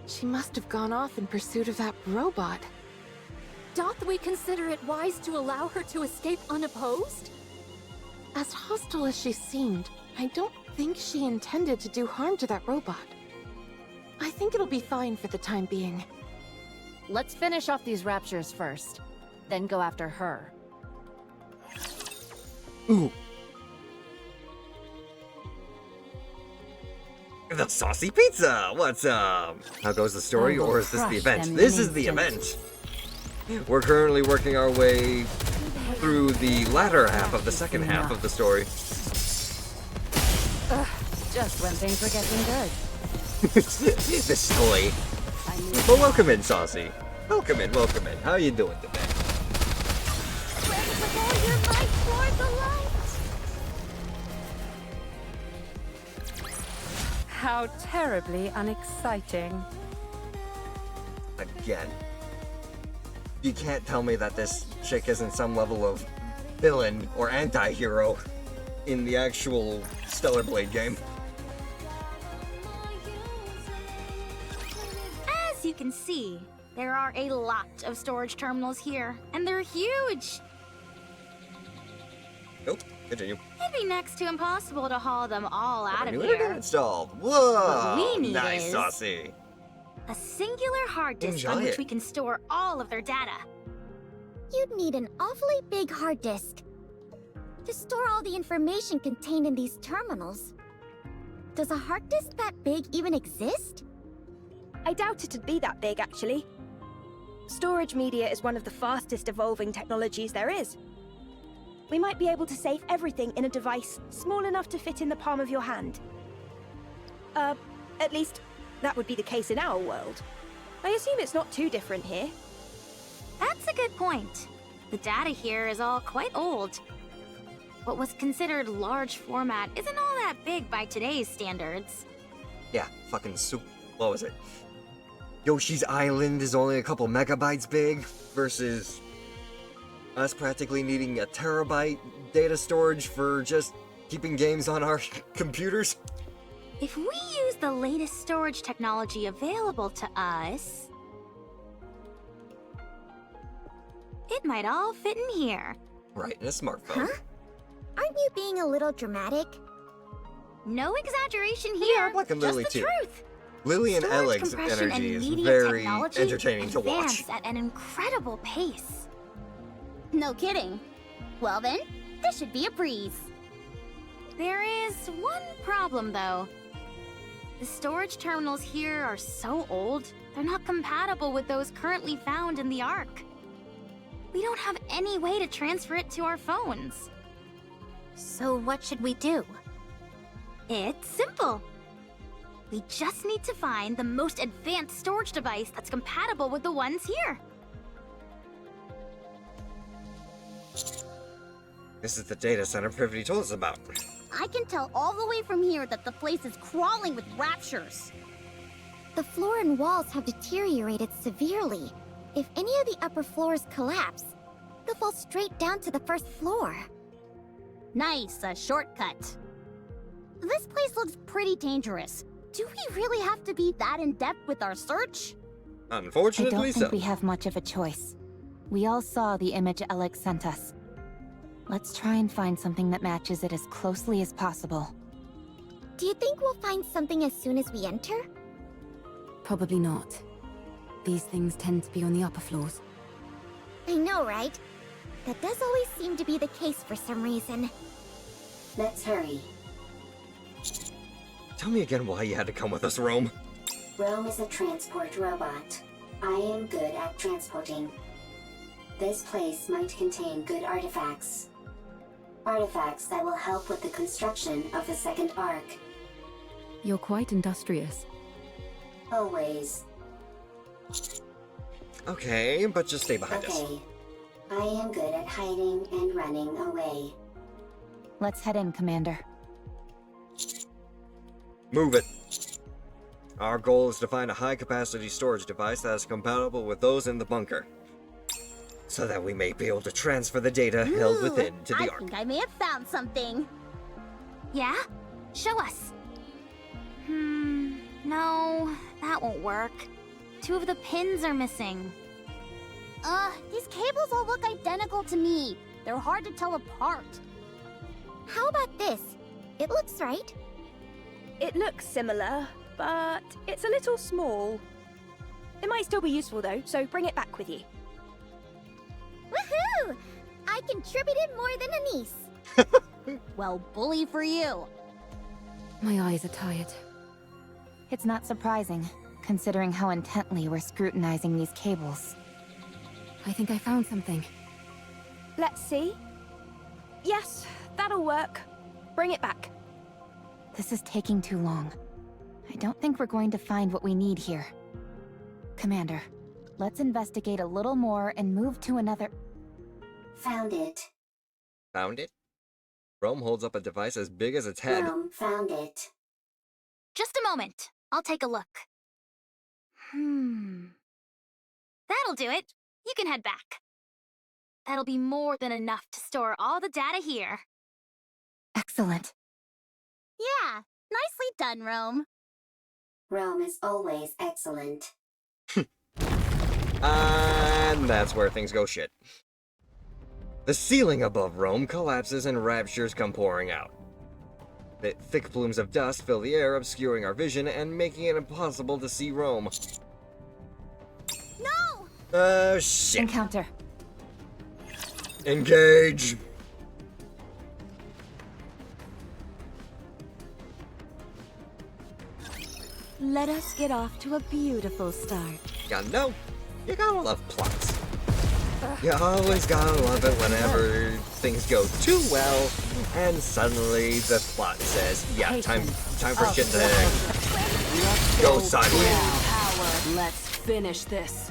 She must have gone off in pursuit of that robot. Doth we consider it wise to allow her to escape unopposed? As hostile as she seemed, I don't think she intended to do harm to that robot. I think it'll be fine for the time being. Let's finish off these raptures first, then go after her. Ooh. The saucy pizza! What's up? How goes the story, or is this the event? This is the event! We're currently working our way through the latter half of the second half of the story. Ugh, just when things were getting good. This toy. But welcome in, Saucy. Welcome in, welcome in. How are you doing today? How terribly unexciting. Again. You can't tell me that this chick isn't some level of villain or anti-hero in the actual Stellar Blade game. As you can see, there are a lot of storage terminals here, and they're huge. Nope, continue. It'd be next to impossible to haul them all out of New here. internet installed. Whoa! What we need Nice, is Saucy. a singular hard disk on Enjoy which it. we can store all of their data. You'd need an awfully big hard disk to store all the information contained in these terminals. Does a hard disk that big even exist? I doubt it'd be that big, actually. Storage media is one of the fastest evolving technologies there is. We might be able to save everything in a device small enough to fit in the palm of your hand. At least, that would be the case in our world. I assume it's not too different here. That's a good point. The data here is all quite old. What was considered large format isn't all that big by today's standards. Yeah, fucking what was it? Yoshi's Island is only a couple megabytes big versus us practically needing a terabyte data storage for just keeping games on our computers. If we use the latest storage technology available to us, it might all fit in here. Right, in a smartphone. Huh? Aren't you being a little dramatic? No exaggeration here, like a just Lily the too. truth. Lily and Storage Eleg's compression energy and is media very technology entertaining to watch. advance at an incredible pace. No kidding. Well then, this should be a breeze. There is one problem, though. The storage terminals here are so old, they're not compatible with those currently found in the Ark. We don't have any way to transfer it to our phones. So what should we do? It's simple. We just need to find the most advanced storage device that's compatible with the ones here. This is the data center Privity told us about. I can tell all the way from here that the place is crawling with raptures. The floor and walls have deteriorated severely. If any of the upper floors collapse, they'll fall straight down to the first floor. Nice, a shortcut. This place looks pretty dangerous. Do we really have to be that in-depth with our search? Unfortunately, I don't so. think we have much of a choice. We all saw the image Alex sent us. Let's try and find something that matches it as closely as possible. Do you think we'll find something as soon as we enter? Probably not. These things tend to be on the upper floors. I know, right? That does always seem to be the case for some reason. Let's hurry. Tell me again why you had to come with us, Rome. Rome is a transport robot. I am good at transporting. This place might contain good artifacts. Artifacts that will help with the construction of the second Ark. You're quite industrious. Always. Okay, but just stay behind us. Okay. I am good at hiding and running away. Let's head in, Commander. Move it. Our goal is to find a high-capacity storage device that is compatible with those in the bunker, so that we may be able to transfer the data held within to the I Ark. think I may have found something. Yeah? Show us. No, that won't work. 2 of the pins are missing. These cables all look identical to me. They're hard to tell apart. How about this? It looks right. It looks similar, but it's a little small. It might still be useful though, so bring it back with you. Woohoo! I contributed more than Anise. Well, bully for you. My eyes are tired. It's not surprising, considering how intently we're scrutinizing these cables. I think I found something. Let's see. Yes, that'll work. Bring it back. This is taking too long. I don't think we're going to find what we need here. Commander, let's investigate a little more and move to another... Found it. Found it? Rome holds up a device as big as its head. Rome found it. Just a moment. I'll take a look. That'll do it. You can head back. That'll be more than enough to store all the data here. Excellent. Yeah, nicely done, Rome. Rome is always excellent. And that's where things go shit. The ceiling above Rome collapses and raptures come pouring out. The thick plumes of dust fill the air, obscuring our vision and making it impossible to see Rome. No! Shit. Encounter. Engage! Let us get off to a beautiful start. You gotta love plots. You always gotta love it whenever things go too well, and suddenly the plot says, yeah, time for shit to go sideways. Now, Howard, let's finish this.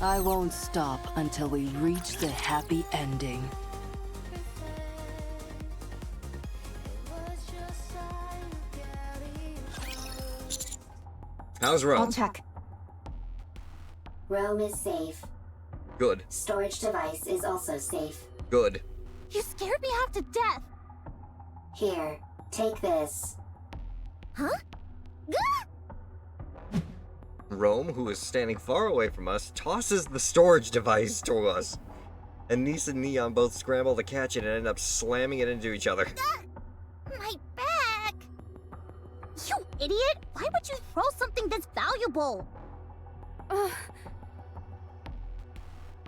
I won't stop until we reach the happy ending. How's Rome? I'll check. Rome is safe. Good. Storage device is also safe. Good. You scared me half to death. Here, take this. Huh? Rome, who is standing far away from us, tosses the storage device to us. Anise and Neon both scramble to catch it and end up slamming it into each other. My back! You idiot! Why would you throw something this valuable?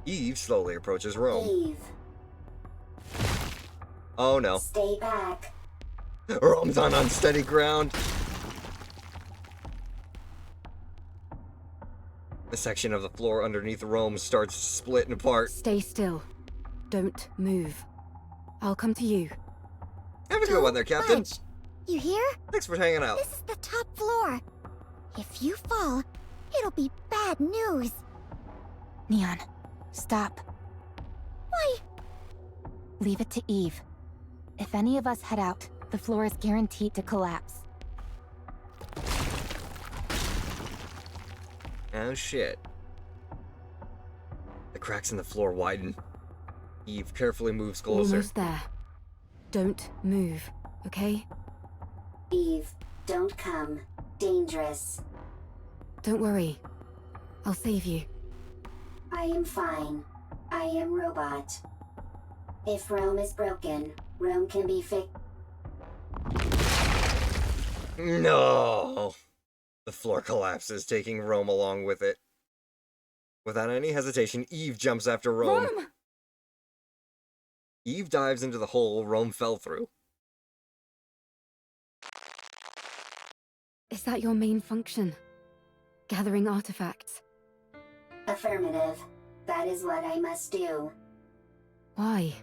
Eve slowly approaches Rome. Eve. Oh no. Stay back. Rome's on unsteady ground. The section of the floor underneath Rome starts splitting apart. Stay still. Don't move. I'll come to you. Have a good one there, Captain. Budge. You hear? Thanks for hanging out. This is the top floor. If you fall, it'll be bad news. Neon, stop. Why? Leave it to Eve. If any of us head out, the floor is guaranteed to collapse. Oh shit. The cracks in the floor widen. Eve carefully moves closer. Almost there. Don't move, okay? Eve, don't come. Dangerous. Don't worry. I'll save you. I am fine. I am robot. If Rome is broken, Rome can be fixed. No! The floor collapses, taking Rome along with it. Without any hesitation, Eve jumps after Rome. Eve dives into the hole Rome fell through. Is that your main function? Gathering artifacts? Affirmative. That is what I must do. Why?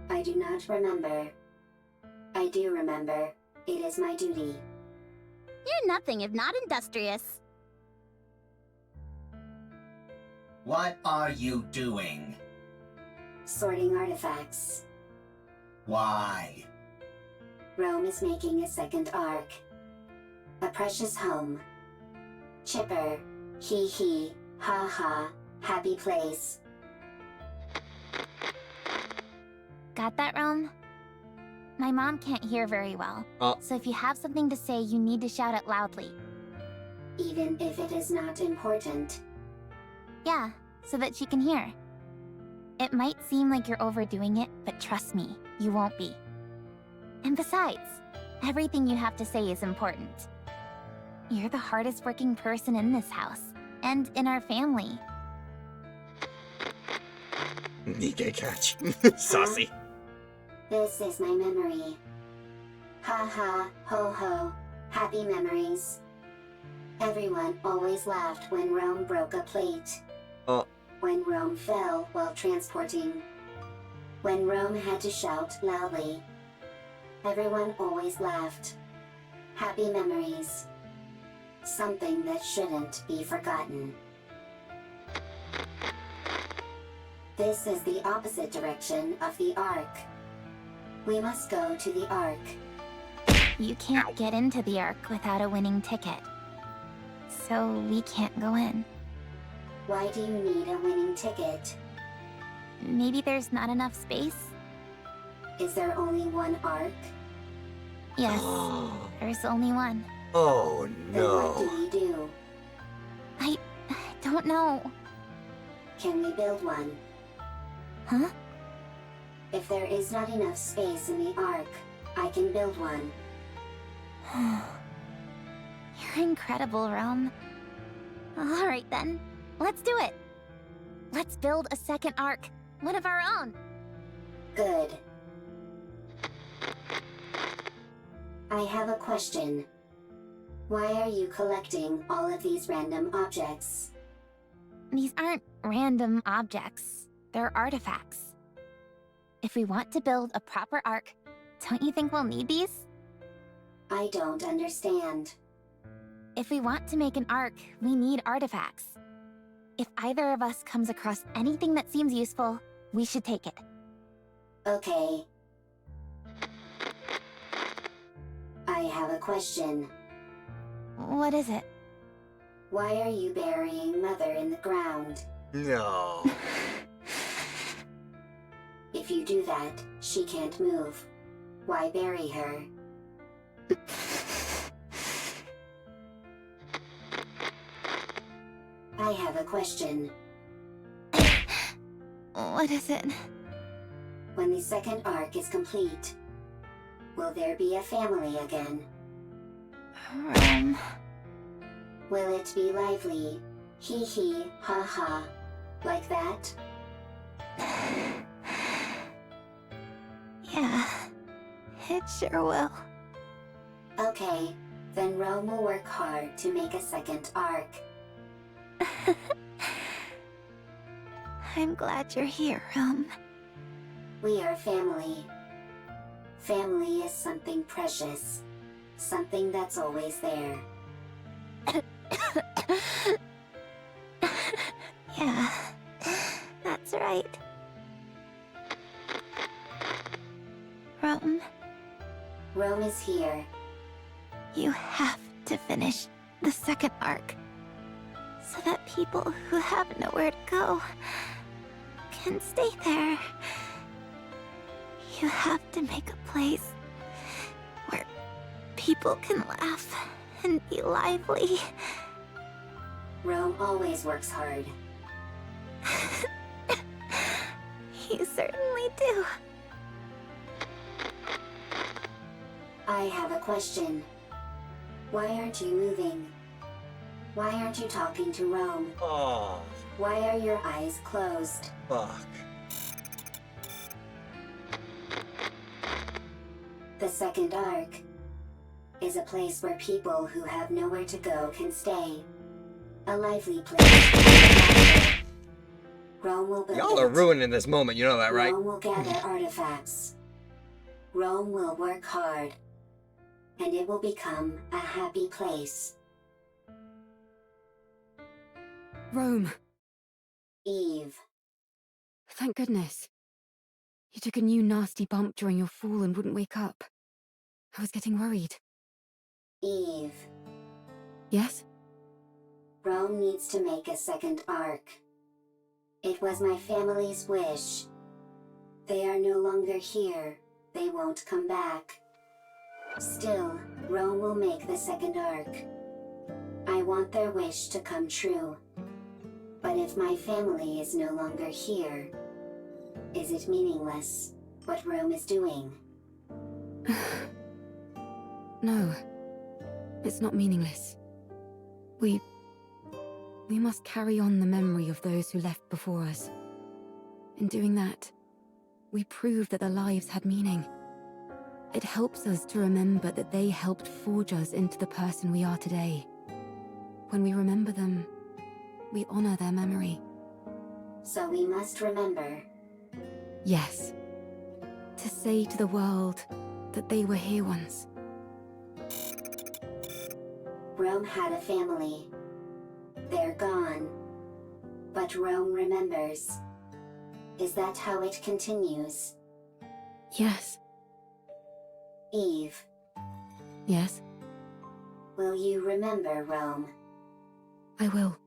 I do not remember. I do remember. It is my duty. You're nothing if not industrious. What are you doing? Sorting artifacts. Why? Rome is making a second arc. A precious home. Chipper. Hee hee. Ha ha. Happy place. Got that, Rome? My mom can't hear very well, so if you have something to say, you need to shout it loudly. Even if it is not important. Yeah, so that she can hear. It might seem like you're overdoing it, but trust me, you won't be. And besides, everything you have to say is important. You're the hardest working person in this house, and in our family. NIKKE catch. Saucy. This is my memory. Ha ha, ho ho, happy memories. Everyone always laughed when Rome broke a plate. When Rome fell while transporting. When Rome had to shout loudly. Everyone always laughed. Happy memories. Something that shouldn't be forgotten. This is the opposite direction of the Ark. We must go to the Ark. You can't get into the Ark without a winning ticket. So we can't go in. Why do you need a winning ticket? Maybe there's not enough space? Is there only one Ark? Yes, there's only one. Oh Then what no. do we do? I don't know. Can we build one? Huh? If there is not enough space in the Ark, I can build one. You're incredible, Rome. Alright then, let's do it. Let's build a second Ark, one of our own. Good. I have a question. Why are you collecting all of these random objects? These aren't random objects, they're artifacts. If we want to build a proper Ark, don't you think we'll need these? I don't understand. If we want to make an Ark, we need artifacts. If either of us comes across anything that seems useful, we should take it. Okay. I have a question. What is it? Why are you burying Mother in the ground? No. If you do that, she can't move. Why bury her? I have a question. What is it? When the second Ark is complete, will there be a family again? Will it be lively? Hee hee, ha ha. Like that? Yeah, it sure will. Okay, then Rome will work hard to make a second Ark. I'm glad you're here, Rome. We are family. Family is something precious. Something that's always there. Yeah, that's right. Rome, Rome is here. you have to finish the second Ark, so that people who have nowhere to go can stay there. You have to make a place where people can laugh and be lively. Rome always works hard. You certainly do. I have a question. Why aren't you moving? Why aren't you talking to Rome? Oh, Why are your eyes closed? fuck. The second Ark is a place where people who have nowhere to go can stay. A lively place. Rome will build Y'all are it. ruining this moment, you know that, right? Rome will gather artifacts. Rome will work hard. And it will become a happy place. Rome. Eve. Thank goodness. You took a new nasty bump during your fall and wouldn't wake up. I was getting worried. Eve. Yes? Rome needs to make a second Ark. It was my family's wish. They are no longer here. They won't come back. Still, Rome will make the second Ark. I want their wish to come true. But if my family is no longer here, Is it meaningless, what Rome is doing? No. It's not meaningless. We must carry on the memory of those who left before us. In doing that, we prove that their lives had meaning. It helps us to remember that they helped forge us into the person we are today. When we remember them, we honor their memory. So we must remember. Yes. To say to the world that they were here once. Rome had a family. They're gone. But Rome remembers. Is that how it continues? Yes. Eve, Yes, will you remember Rome? I will.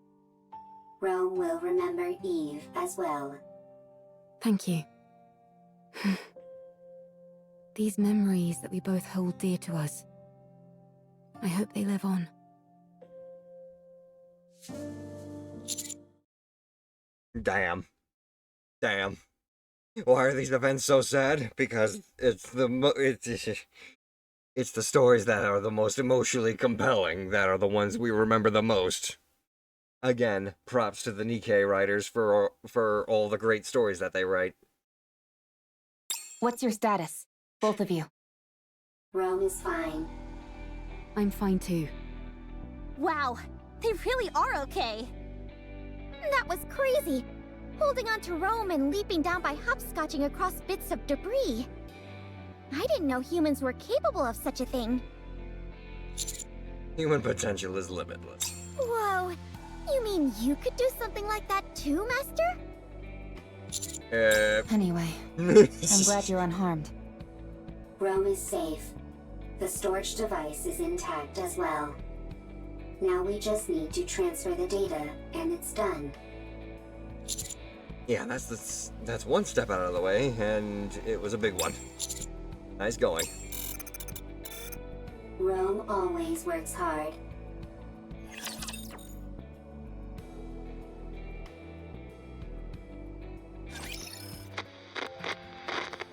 Rome will remember Eve as well. Thank you. These memories that we both hold dear to us. I hope they live on. Damn. Damn. Why are these events so sad? Because it's it's the stories that are the most emotionally compelling that are the ones we remember the most. Again, props to the NIKKE writers for all the great stories that they write. What's your status? Both of you. Rome is fine. I'm fine too. Wow, they really are okay. That was crazy. Holding on to Rome and leaping down by hopscotching across bits of debris. I didn't know humans were capable of such a thing. Human potential is limitless. Whoa, you mean you could do something like that too, Master? Anyway, I'm glad you're unharmed. Rome is safe. The storage device is intact as well. Now we just need to transfer the data, and it's done. Yeah, that's one step out of the way, and it was a big one. Nice going. Rome always works hard.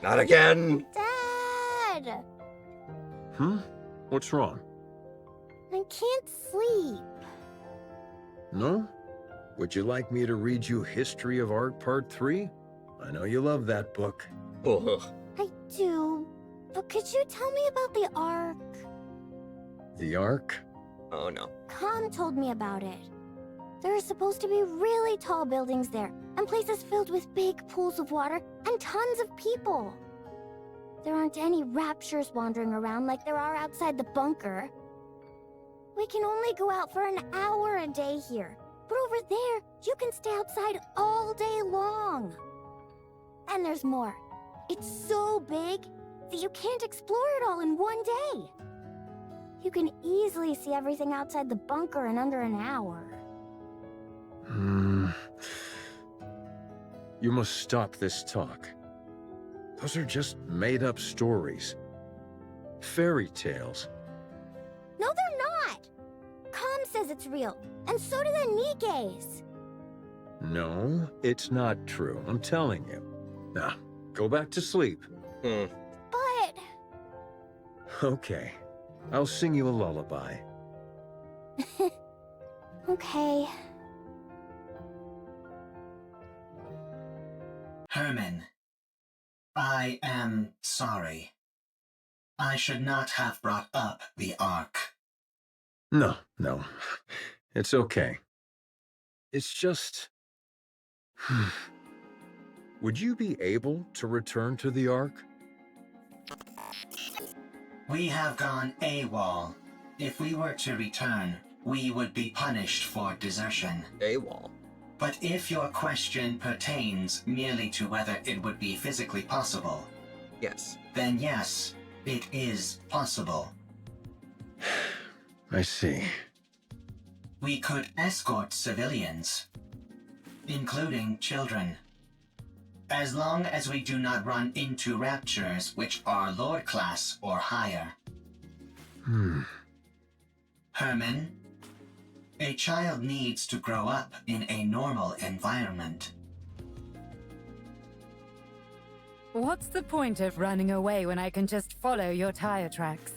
Not again! Dad! What's wrong? I can't sleep. No? Would you like me to read you History of Art Part 3? I know you love that book. I do, but could you tell me about the Ark? The Ark? Oh no. Khan told me about it. There are supposed to be really tall buildings there, and places filled with big pools of water, and tons of people. There aren't any raptures wandering around like there are outside the bunker. We can only go out for an hour a day here, but over there, you can stay outside all day long. And there's more. It's so big that you can't explore it all in one day. You can easily see everything outside the bunker in under an hour. You must stop this talk. Those are just made-up stories. Fairy tales. No, they're not! Calm says it's real, and so do the NIKKEs. No, it's not true. I'm telling you. Now, go back to sleep. But... Okay. I'll sing you a lullaby. Okay. Herman, I am sorry. I should not have brought up the Ark. No. It's okay. It's just... Would you be able to return to the Ark? We have gone AWOL. If we were to return, we would be punished for desertion. AWOL. But if your question pertains merely to whether it would be physically possible, yes, then yes, it is possible. I see. We could escort civilians, including children, as long as we do not run into raptures which are Lord class or higher. Herman, a child needs to grow up in a normal environment. What's the point of running away when I can just follow your tire tracks?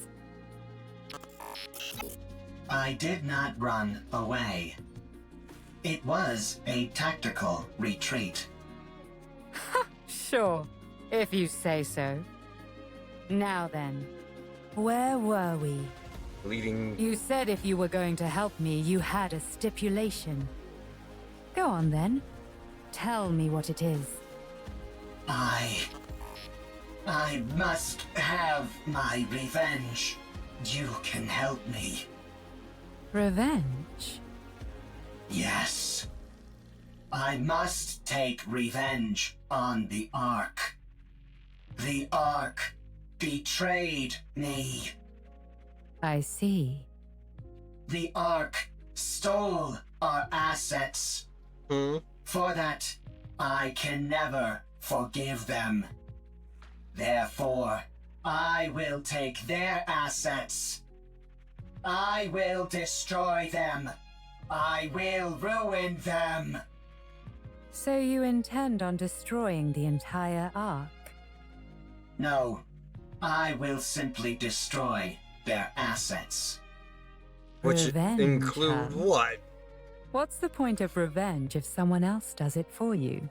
I did not run away. It was a tactical retreat. Sure, if you say so. Now then, where were we? Leading. You said if you were going to help me, you had a stipulation. Go on then. Tell me what it is. I must have my revenge. You can help me. Revenge? Yes. I must take revenge on the Ark. The Ark betrayed me. I see. The Ark stole our assets. For that, I can never forgive them. Therefore, I will take their assets. I will destroy them. I will ruin them. So you intend on destroying the entire Ark? No, I will simply destroy their assets. Which Revenge, include huh? what? What's the point of revenge if someone else does it for you?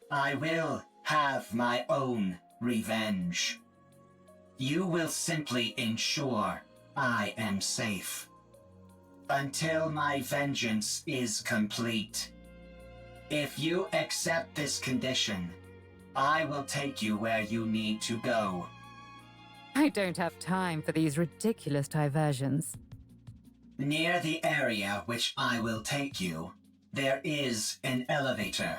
I will have my own revenge. You will simply ensure I am safe. Until my vengeance is complete. If you accept this condition, I will take you where you need to go. I don't have time for these ridiculous diversions. Near the area which I will take you, there is an elevator,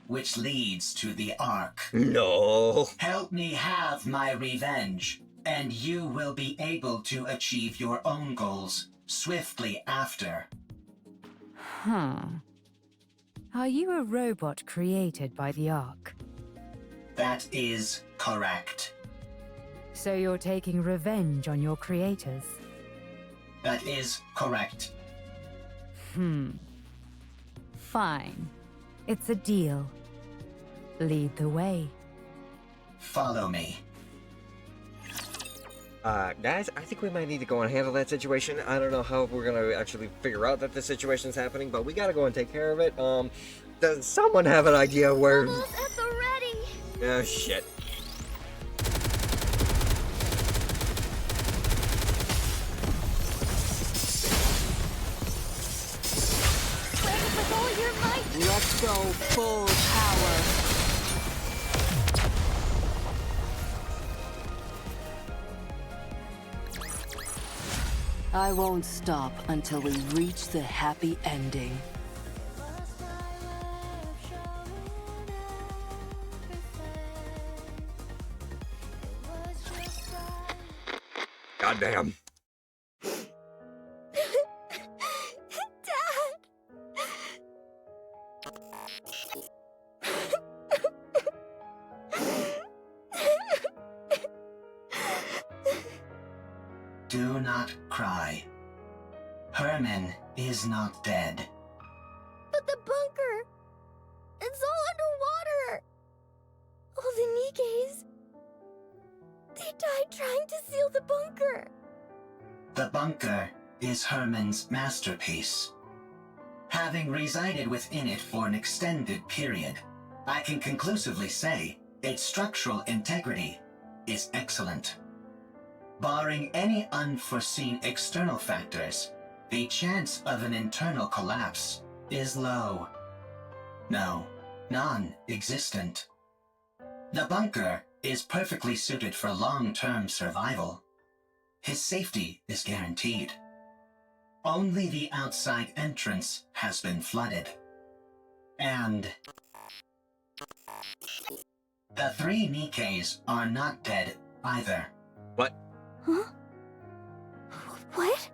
which leads to the Ark. No. Help me have my revenge, and you will be able to achieve your own goals swiftly after. Huh. Are you a robot created by the Ark? That is correct. So you're taking revenge on your creators? That is correct. Fine. It's a deal. Lead the way. Follow me. Guys, I think we might need to go and handle that situation. I don't know how we're gonna actually figure out that the situation's happening, but we gotta go and take care of it. Does someone have an idea where... Almost at the ready. Oh, shit. Ready with all your might. Let's go full power. I won't stop until we reach the happy ending. Goddamn. Do not cry. Herman is not dead. But the bunker! It's all underwater! All the Nikke's... They died trying to seal the bunker! The bunker is Herman's masterpiece. Having resided within it for an extended period, I can conclusively say its structural integrity is excellent. Barring any unforeseen external factors, the chance of an internal collapse is low. No, non-existent. The bunker is perfectly suited for long-term survival. His safety is guaranteed. Only the outside entrance has been flooded. And the 3 NIKKE's are not dead either. What? Huh? What?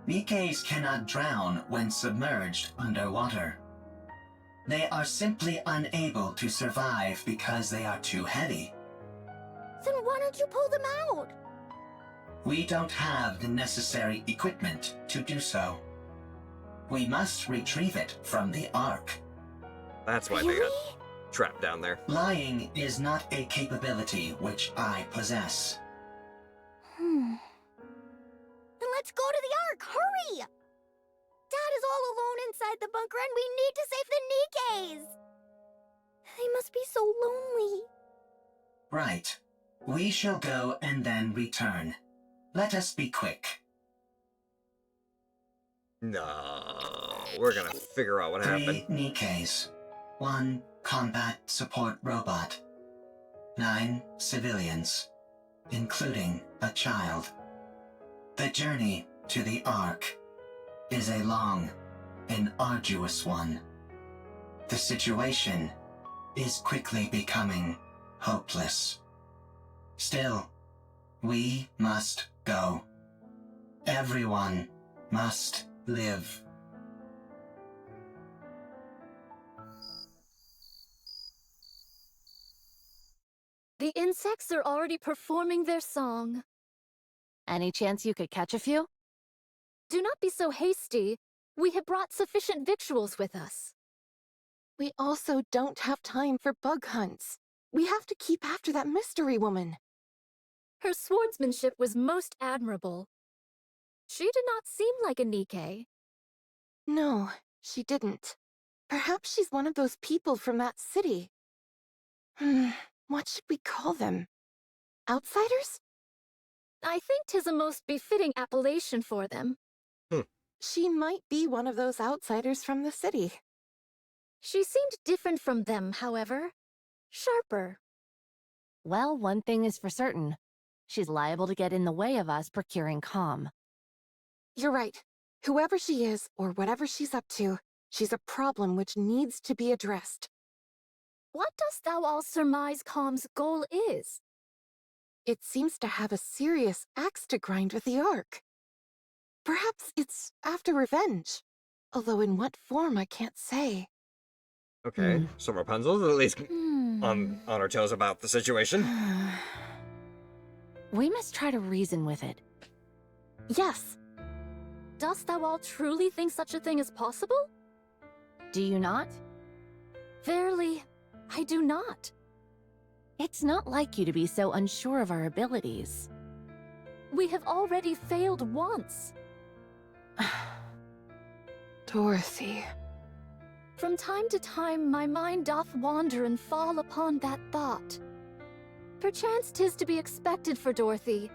NIKKE's cannot drown when submerged underwater. They are simply unable to survive because they are too heavy. Then why don't you pull them out? We don't have the necessary equipment to do so. We must retrieve it from the Ark. That's why they Really? got... trapped down there. Lying is not a capability which I possess. Then let's go to the Ark! Hurry! Dad is all alone inside the bunker and we need to save the Nikke's! They must be so lonely. Right. We shall go and then return. Let us be quick. No, we're gonna figure out what happened. 3 NIKKEs. 1 combat support robot. 9 civilians, including a child. The journey to the Ark is a long and arduous one. The situation is quickly becoming hopeless. Still, we must go. Everyone must live. The insects are already performing their song. Any chance you could catch a few? Do not be so hasty. We have brought sufficient victuals with us. We also don't have time for bug hunts. We have to keep after that mystery woman. Her swordsmanship was most admirable. She did not seem like a Nikke. No, she didn't. Perhaps she's one of those people from that city. What should we call them? Outsiders? I think 'tis a most befitting appellation for them. She might be one of those outsiders from the city. She seemed different from them, however. Sharper. Well, one thing is for certain. She's liable to get in the way of us procuring calm. You're right. Whoever she is, or whatever she's up to, she's a problem which needs to be addressed. What dost thou all surmise Calm's goal is? It seems to have a serious axe to grind with the Ark. Perhaps it's after revenge, although in what form I can't say. Okay, so Rapunzel's at least on her toes about the situation. We must try to reason with it. Yes. Dost thou all truly think such a thing is possible? Do you not? Verily, I do not. It's not like you to be so unsure of our abilities. We have already failed once. Dorothy. From time to time, my mind doth wander and fall upon that thought. Perchance 'tis to be expected for Dorothy,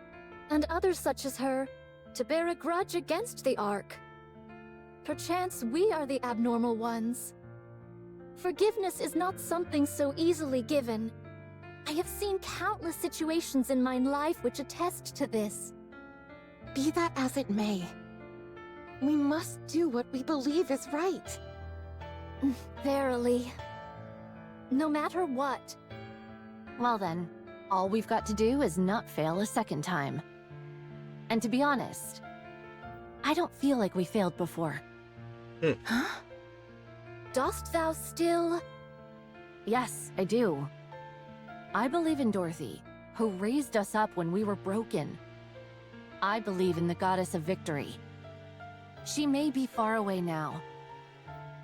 and others such as her, to bear a grudge against the Ark. Perchance we are the abnormal ones. Forgiveness is not something so easily given. I have seen countless situations in my life which attest to this. Be that as it may, we must do what we believe is right. Verily. No matter what. Well then, all we've got to do is not fail a second time. And to be honest, I don't feel like we failed before. Huh? Dost thou still? Yes, I do. I believe in Dorothy, who raised us up when we were broken. I believe in the goddess of victory. She may be far away now,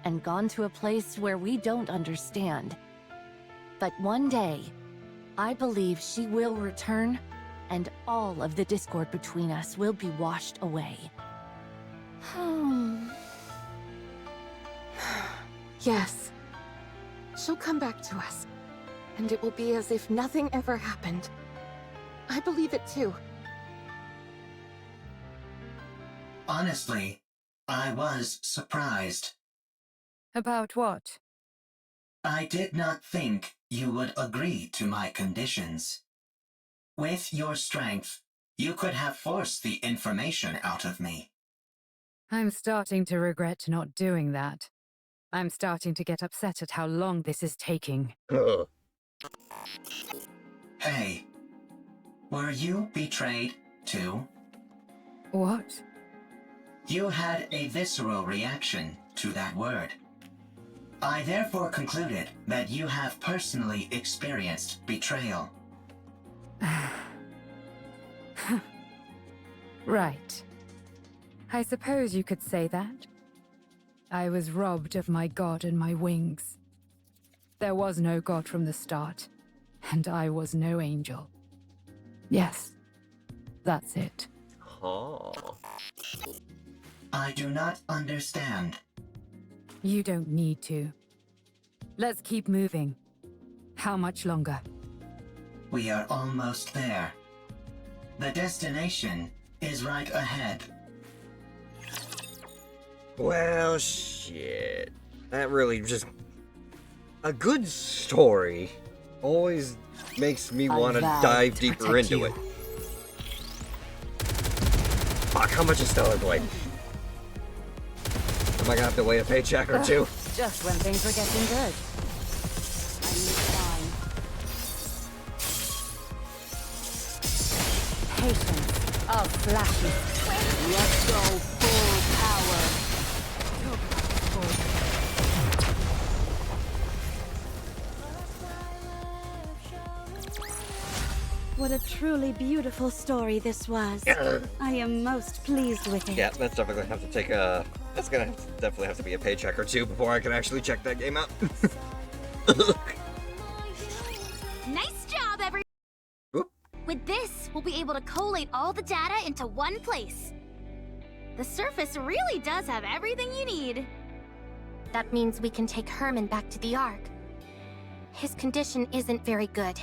and gone to a place where we don't understand. But one day, I believe she will return, and all of the discord between us will be washed away. Yes. She'll come back to us, and it will be as if nothing ever happened. I believe it too. Honestly, I was surprised. About what? I did not think you would agree to my conditions. With your strength, you could have forced the information out of me. I'm starting to regret not doing that. I'm starting to get upset at how long this is taking. Hey, were you betrayed too? What? You had a visceral reaction to that word. I therefore concluded that you have personally experienced betrayal. Right. I suppose you could say that. I was robbed of my god and my wings. There was no god from the start, and I was no angel. Yes, that's it. Oh. I do not understand. You don't need to. Let's keep moving. How much longer? We are almost there. The destination is right ahead. Well, shit. That really just... A good story always makes me want to dive deeper into it. Fuck, how much is Stellar Blade? Am I gonna have to wait a paycheck or two? Just when things were getting good. Patience. I'll flash it. Let's go full power. What a truly beautiful story this was. I am most pleased with it. Yeah, that's definitely gonna have to take a... That's gonna definitely have to be a paycheck or two before I can actually check that game out. Nice job, everyone! With this, we'll be able to collate all the data into one place. The surface really does have everything you need. That means we can take Herman back to the Ark. His condition isn't very good.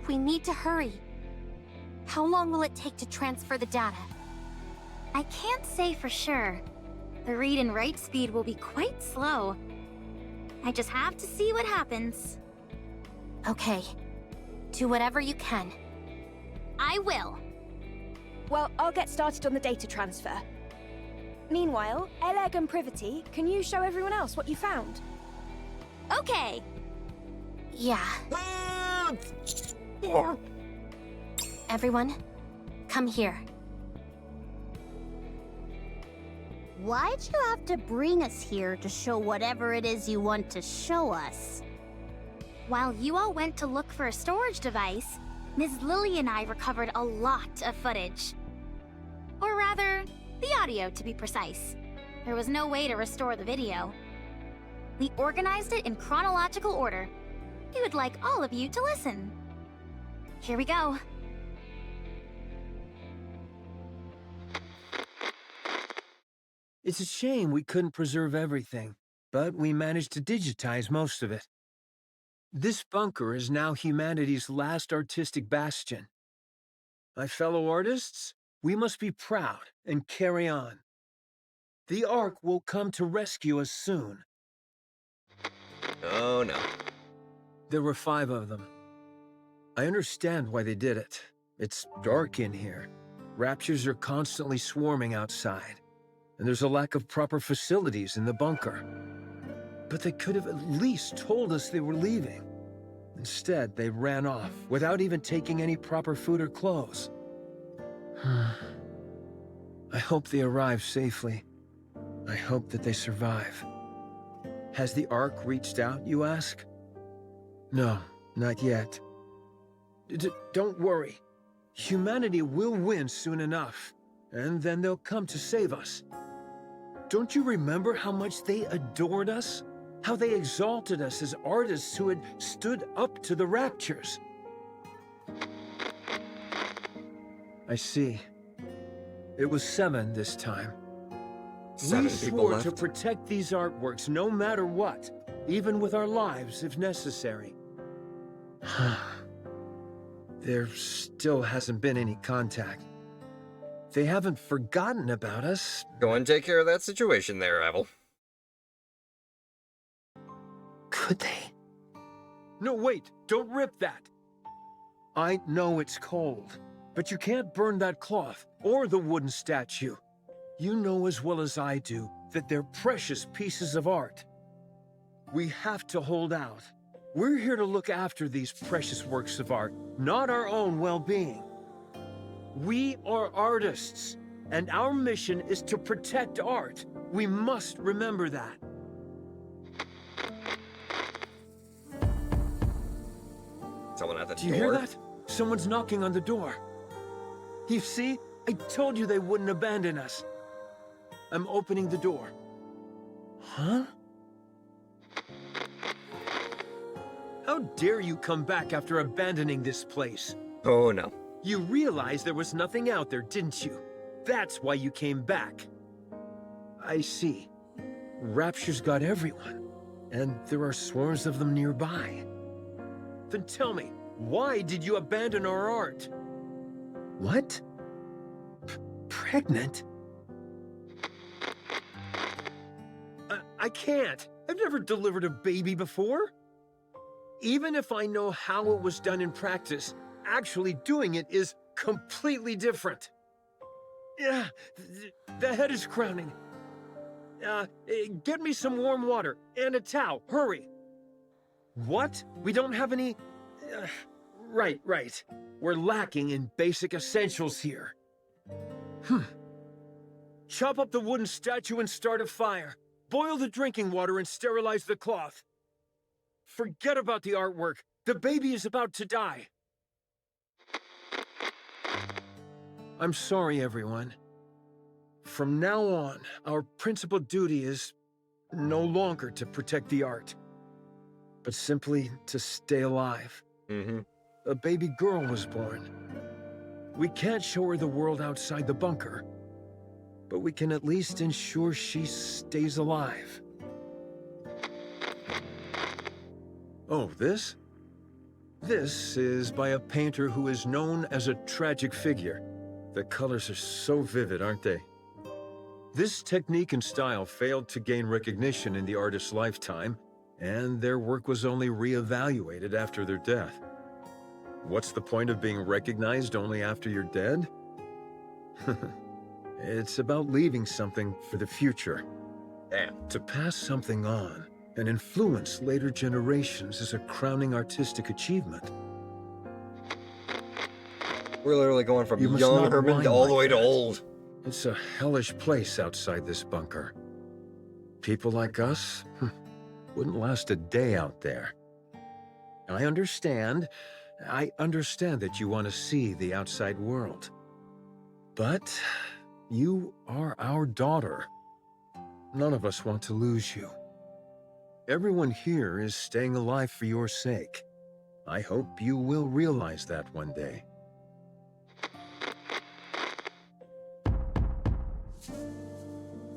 We need to hurry. How long will it take to transfer the data? I can't say for sure. The read and write speed will be quite slow. I just have to see what happens. Okay. Do whatever you can. I will. Well, I'll get started on the data transfer. Meanwhile, Eleg and Privity, can you show everyone else what you found? Okay. Yeah. Everyone, come here. Why'd you have to bring us here to show whatever it is you want to show us? While you all went to look for a storage device, Ms. Lily and I recovered a lot of footage. Or rather, the audio to be precise. There was no way to restore the video. We organized it in chronological order. We would like all of you to listen. Here we go. It's a shame we couldn't preserve everything, but we managed to digitize most of it. This bunker is now humanity's last artistic bastion. My fellow artists, we must be proud and carry on. The Ark will come to rescue us soon. Oh no. There were 5 of them. I understand why they did it. It's dark in here. Raptures are constantly swarming outside, and there's a lack of proper facilities in the bunker. But they could have at least told us they were leaving. Instead, they ran off without even taking any proper food or clothes. I hope they arrive safely. I hope that they survive. Has the Ark reached out, you ask? No, not yet. Don't worry. Humanity will win soon enough, and then they'll come to save us. Don't you remember how much they adored us? How they exalted us as artists who had stood up to the Raptures? I see. It was 7 this time. 7 we people swore left. to protect these artworks no matter what, even with our lives if necessary. There still hasn't been any contact. They haven't forgotten about us. Go and take care of that situation there, Abel. Could they? No, wait! Don't rip that! I know it's cold, but you can't burn that cloth or the wooden statue. You know as well as I do that they're precious pieces of art. We have to hold out. We're here to look after these precious works of art, not our own well-being. We are artists, and our mission is to protect art. We must remember that. Someone at the door? Do you hear that? Someone's knocking on the door. You see? I told you they wouldn't abandon us. I'm opening the door. Huh? How dare you come back after abandoning this place? Oh no. You realized there was nothing out there, didn't you? That's why you came back. I see. Rapture's got everyone, and there are swarms of them nearby. Then tell me, why did you abandon our art? What? Pregnant? I can't. I've never delivered a baby before. Even if I know how it was done in practice, actually doing it is completely different. Yeah, the head is crowning. Get me some warm water and a towel, hurry. What? We don't have any... Right. We're lacking in basic essentials here. Chop up the wooden statue and start a fire. Boil the drinking water and sterilize the cloth. Forget about the artwork. The baby is about to die. I'm sorry, everyone. From now on, our principal duty is no longer to protect the art, but simply to stay alive. A baby girl was born. We can't show her the world outside the bunker, but we can at least ensure she stays alive. Oh, this? This is by a painter who is known as a tragic figure. The colors are so vivid, aren't they? This technique and style failed to gain recognition in the artist's lifetime, and their work was only re-evaluated after their death. What's the point of being recognized only after you're dead? It's about leaving something for the future. Damn. To pass something on and influence later generations is a crowning artistic achievement. We're literally going from young Herman all the way to old. It's a hellish place outside this bunker. People like us wouldn't last a day out there. I understand that you want to see the outside world. But you are our daughter. None of us want to lose you. Everyone here is staying alive for your sake. I hope you will realize that one day.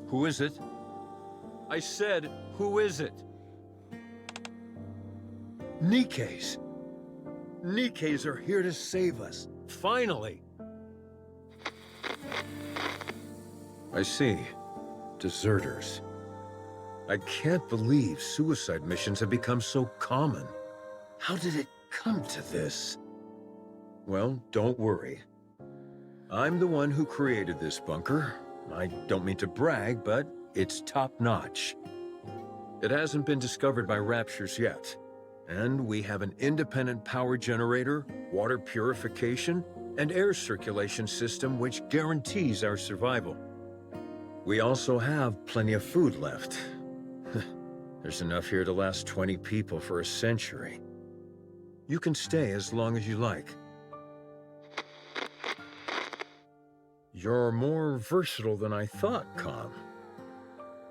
Who is it? I said, who is it? NIKKEs. NIKKEs are here to save us. Finally. I see. Deserters. I can't believe suicide missions have become so common. How did it come to this? Well, don't worry. I'm the one who created this bunker. I don't mean to brag, but it's top-notch. It hasn't been discovered by Raptures yet, and we have an independent power generator, water purification, and air circulation system which guarantees our survival. We also have plenty of food left. There's enough here to last 20 people for a century. You can stay as long as you like. You're more versatile than I thought, Com.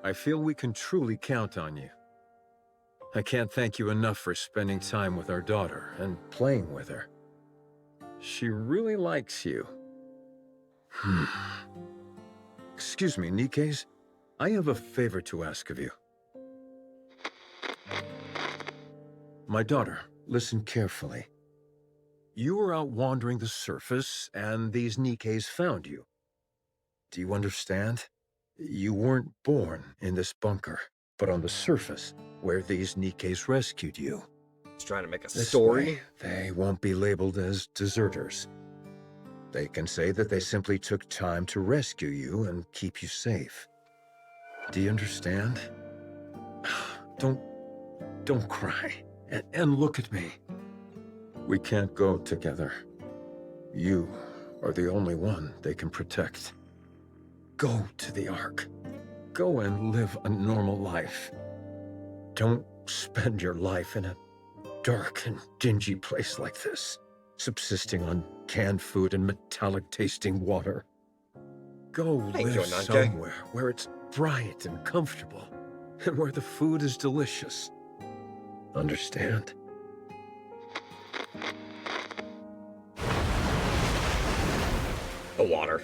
I feel we can truly count on you. I can't thank you enough for spending time with our daughter and playing with her. She really likes you. Excuse me, NIKKEs. I have a favor to ask of you. My daughter, listen carefully. You were out wandering the surface, and these NIKKEs found you. Do you understand? You weren't born in this bunker, but on the surface, where these NIKKEs rescued you. He's trying to make a This story. way, they won't be labeled as deserters. They can say that they simply took time to rescue you and keep you safe. Do you understand? Don't cry, and look at me. We can't go together. You are the only one they can protect. Go to the Ark. Go and live a normal life. Don't spend your life in a dark and dingy place like this, subsisting on canned food and metallic-tasting water. Go live somewhere where it's bright and comfortable, and where the food is delicious. Understand? The water.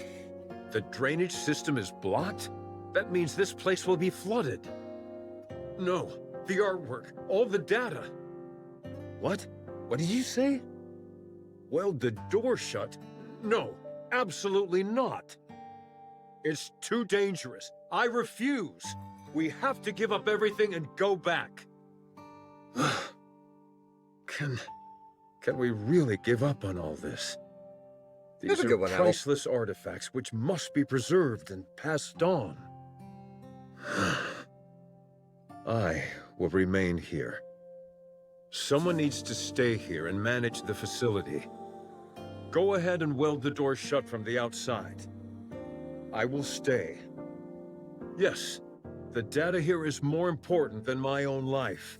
The drainage system is blocked? That means this place will be flooded. No, the artwork, all the data. What? What did you say? Weld the door shut? No, absolutely not. It's too dangerous. I refuse. We have to give up everything and go back. Can we really give up on all this? These are priceless artifacts which must be preserved and passed on. I will remain here. Someone needs to stay here and manage the facility. Go ahead and weld the door shut from the outside. I will stay. Yes, the data here is more important than my own life.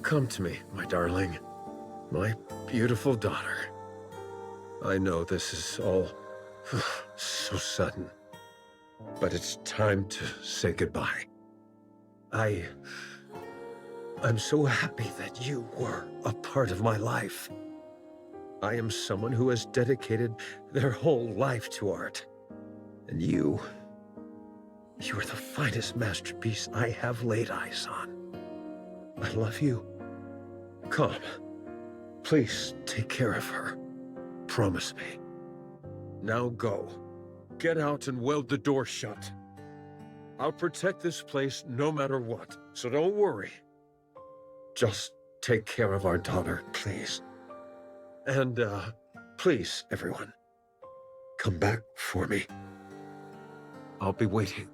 Come to me, my darling. My beautiful daughter. I know this is all so sudden, but it's time to say goodbye. I'm so happy that you were a part of my life. I am someone who has dedicated their whole life to art. And you are the finest masterpiece I have laid eyes on. I love you. Come, please take care of her. Promise me. Now go. Get out and weld the door shut. I'll protect this place no matter what, so don't worry. Just take care of our daughter, please. And, please, everyone, come back for me. I'll be waiting.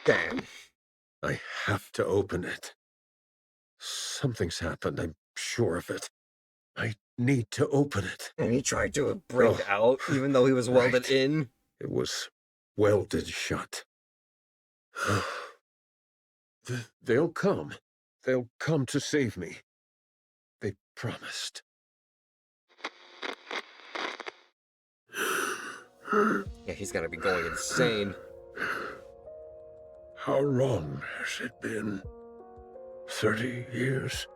Damn. I have to open it. Something's happened, I'm sure of it. I need to open it. And he tried to break out, even though he was welded in. It was welded shut. They'll come. They'll come to save me. They promised. Yeah, he's gonna be going insane. How long has it been? 30 years?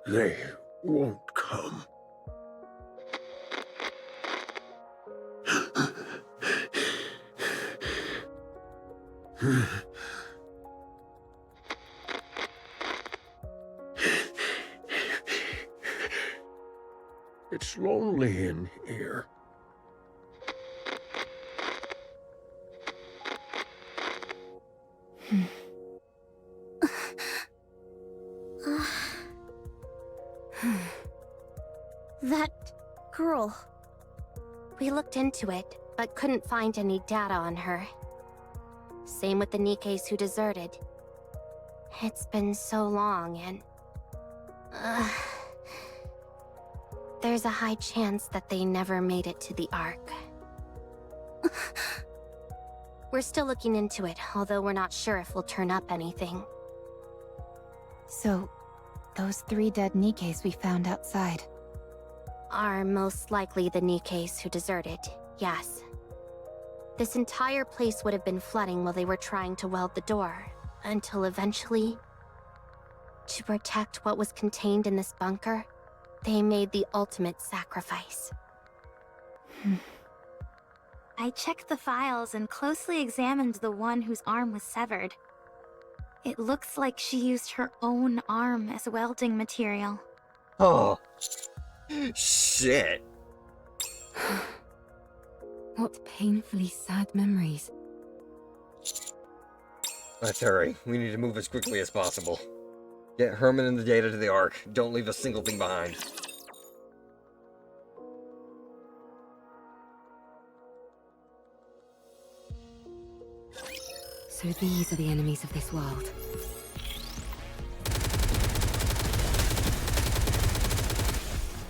They won't come. It's lonely in here. That girl. We looked into it, but couldn't find any data on her. Same with the NIKKEs who deserted. It's been so long and... there's a high chance that they never made it to the Ark. We're still looking into it, although we're not sure if we'll turn up anything. So, those 3 dead NIKKEs we found outside are most likely the NIKKEs who deserted, yes. This entire place would have been flooding while they were trying to weld the door, until eventually, to protect what was contained in this bunker, they made the ultimate sacrifice. I checked the files and closely examined the one whose arm was severed. It looks like she used her own arm as welding material. Oh, shit. What painfully sad memories. Let's hurry. We need to move as quickly as possible. Get Herman and the data to the Ark. Don't leave a single thing behind. So these are the enemies of this world.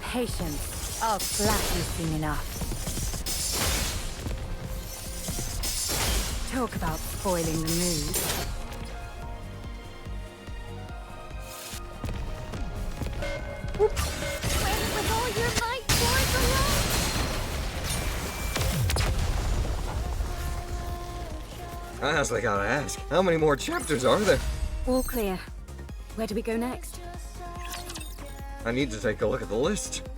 Patience. I'll slap you soon enough. Talk about spoiling the mood. Swing with all your might towards the light! I honestly gotta ask, how many more chapters are there? All clear. Where do we go next? I need to take a look at the list.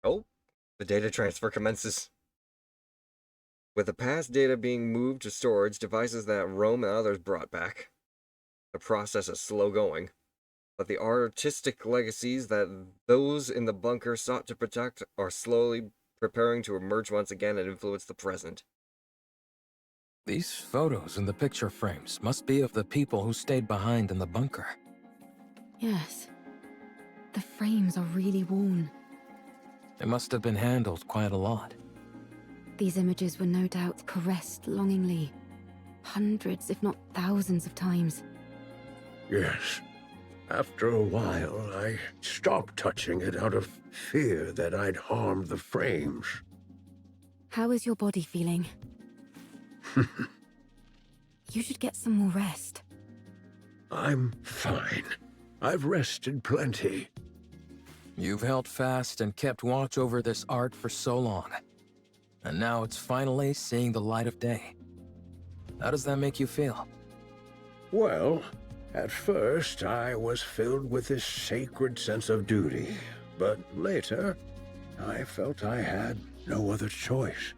Oh, the data transfer commences. With the past data being moved to storage devices that Rome and others brought back. The process is slow going, but the artistic legacies that those in the bunker sought to protect are slowly preparing to emerge once again and influence the present. These photos in the picture frames must be of the people who stayed behind in the bunker. Yes. The frames are really worn. They must have been handled quite a lot. These images were no doubt caressed longingly. Hundreds, if not thousands of times. Yes. After a while, I stopped touching it out of fear that I'd harmed the frames. How is your body feeling? You should get some more rest. I'm fine. I've rested plenty. You've held fast and kept watch over this art for so long. And now it's finally seeing the light of day. How does that make you feel? Well, at first I was filled with this sacred sense of duty, but later I felt I had no other choice.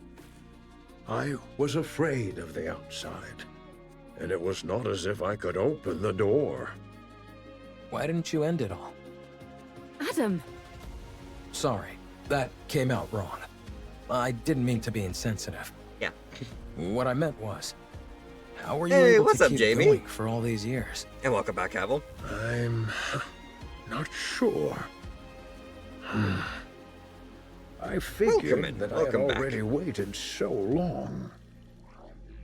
I was afraid of the outside, and it was not as if I could open the door. Why didn't you end it all? Adam! Sorry, that came out wrong. I didn't mean to be insensitive. Yeah. What I meant was, how were you Hey, able what's to up, keep Jamie? going for all these years? And welcome back, Havel. I'm not sure. I figured that I had already waited so long.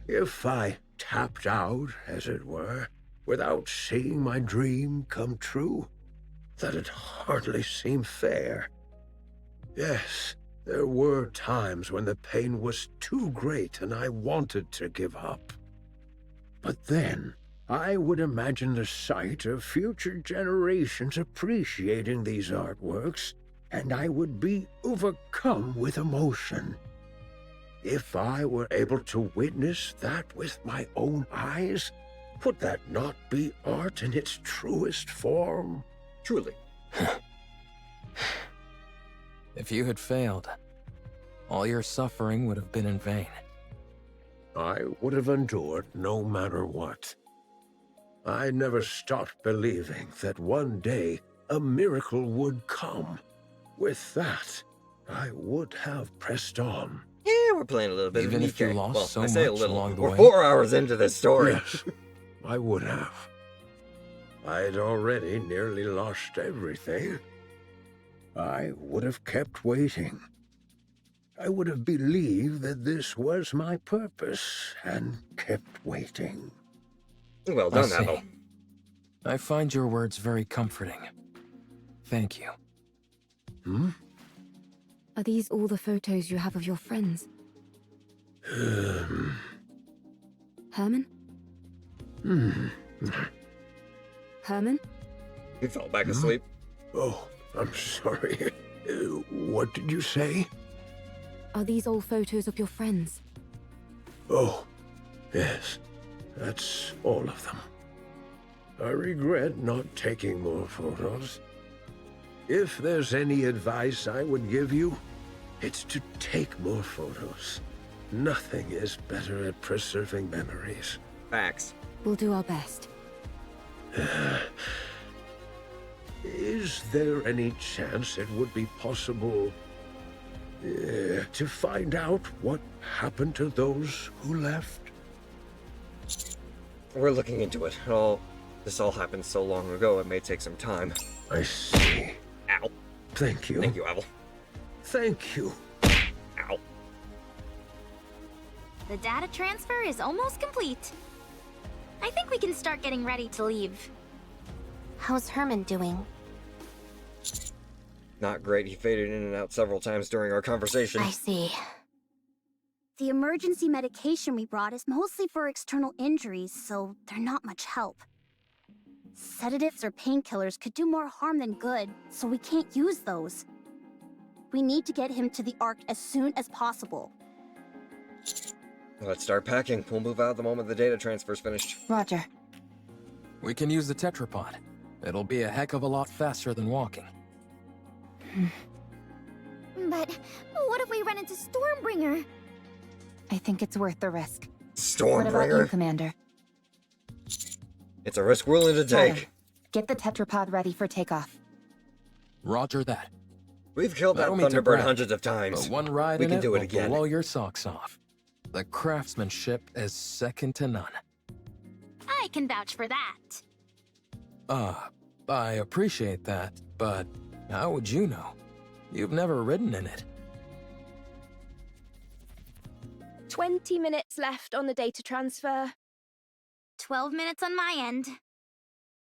If I tapped out, as it were, without seeing my dream come true, that'd hardly seem fair. Yes, there were times when the pain was too great and I wanted to give up. But then, I would imagine the sight of future generations appreciating these artworks, and I would be overcome with emotion. If I were able to witness that with my own eyes, would that not be art in its truest form? Truly. If you had failed, all your suffering would have been in vain. I would have endured no matter what. I never stopped believing that one day a miracle would come. With that, I would have pressed on. Yeah, we're playing a little bit Even of if you NIKKE. lost Well, so I say a much little. along the We're way. 4 hours into this story. Yes, I would have. I'd already nearly lost everything. I would have kept waiting. I would have believed that this was my purpose and kept waiting. Well I done, see. Havel. I find your words very comforting. Thank you. Are these all the photos you have of your friends? Herman? Herman? He fell back asleep. Oh, I'm sorry. What did you say? Are these all photos of your friends? Oh, yes. That's all of them. I regret not taking more photos. If there's any advice I would give you, it's to take more photos. Nothing is better at preserving memories. Facts. We'll do our best. Is there any chance it would be possible to find out what happened to those who left? We're looking into it. This all happened so long ago, it may take some time. I see. Ow. Thank you. Thank you, Havel. Thank you. Ow. The data transfer is almost complete. I think we can start getting ready to leave. How's Herman doing? Not great. He faded in and out several times during our conversation. I see. The emergency medication we brought is mostly for external injuries, so they're not much help. Sedatives or painkillers could do more harm than good, so we can't use those. We need to get him to the Ark as soon as possible. Let's start packing. We'll move out the moment the data transfer's finished. Roger. We can use the tetrapod. It'll be a heck of a lot faster than walking. But what if we run into Stormbringer? I think it's worth the risk. Stormbringer? What about you, Commander? It's a risk we're willing to take. Tyler, get the tetrapod ready for takeoff. Roger that. We've killed that Thunderbird hundreds of times. But one ride we in can it do it will again. blow your socks off. The craftsmanship is second to none. I can vouch for that. I appreciate that, but how would you know? You've never ridden in it. 20 minutes left on the data transfer. 12 minutes on my end.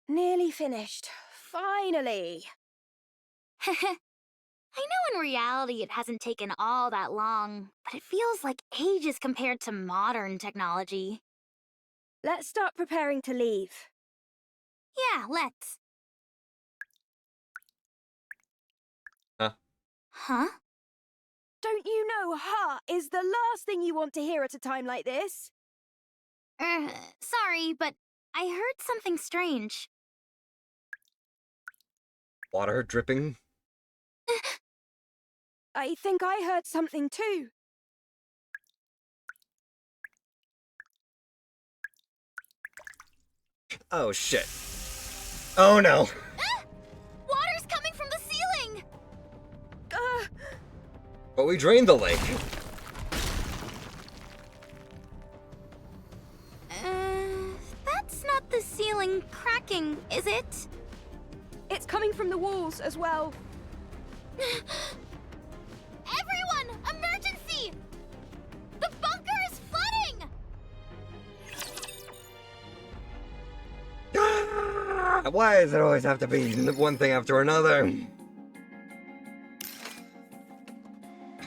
Nearly finished. Finally. I know in reality it hasn't taken all that long, but it feels like ages compared to modern technology. Let's start preparing to leave. Yeah, let's. Huh? Don't you know "ha" is the last thing you want to hear at a time like this? Sorry, but I heard something strange. Water dripping? I think I heard something too. Oh shit. Oh no. Water's coming from the ceiling! But we drained the lake. That's not the ceiling cracking, is it? It's coming from the walls as well. Everyone! Emergency! The bunker is flooding! Why does it always have to be one thing after another?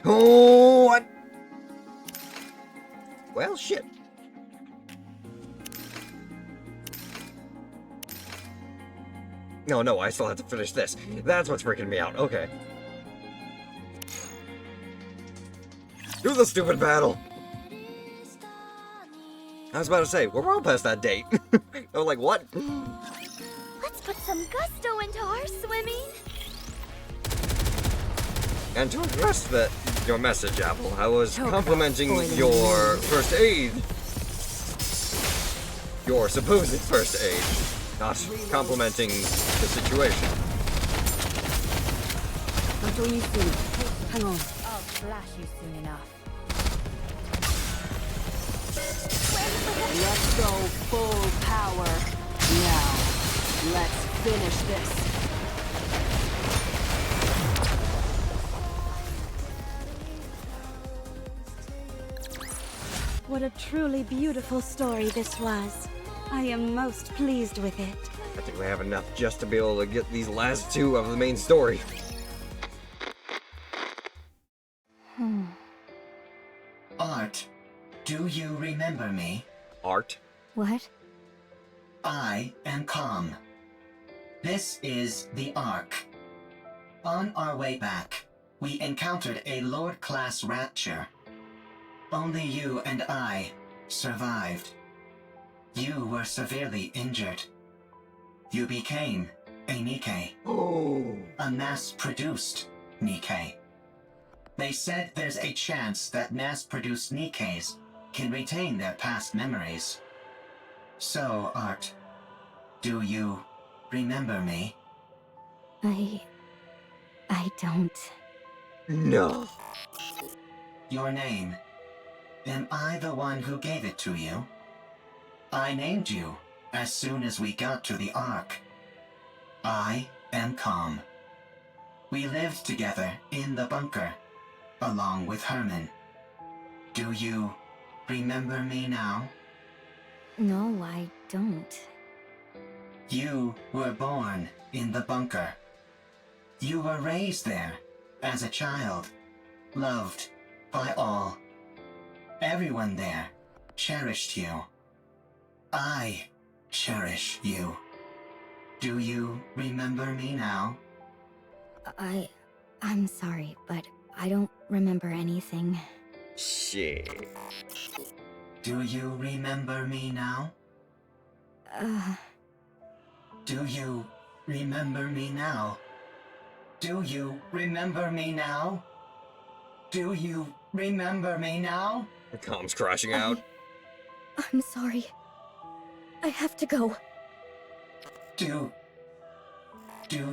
Oh, what? Well, shit. No, I still have to finish this. That's what's freaking me out. Okay. Do the stupid battle. I was about to say, we're well past that date. I was like, what? Let's put some gusto into our swimming. And to address your message, Apple, I was complimenting your first aid. Your supposed first aid. Not complimenting the situation. I'll join you soon. Hang on. I'll flash you soon enough. Let's go full power. Now, let's finish this. What a truly beautiful story this was. I am most pleased with it. I think we have enough just to be able to get these last two of the main story. Art, do you remember me? Art? What? I am Calm. This is the Ark. On our way back, we encountered a Lord-class rapture. Only you and I survived. You were severely injured. You became a NIKKE. Oh. A mass-produced NIKKE. They said there's a chance that mass-produced NIKKEs can retain their past memories. So, Art, do you remember me? I don't. No. Your name. Am I the one who gave it to you? I named you as soon as we got to the Ark. I am Calm. We lived together in the bunker, along with Herman. Do you remember me now? No, I don't. You were born in the bunker. You were raised there as a child, loved by all. Everyone there cherished you. I cherish you. Do you remember me now? I'm sorry, but I don't remember anything. Shit. Do you remember me now? Do you remember me now? Do you remember me now? Do you remember me now? The comm's crashing out. I'm sorry. I have to go. Do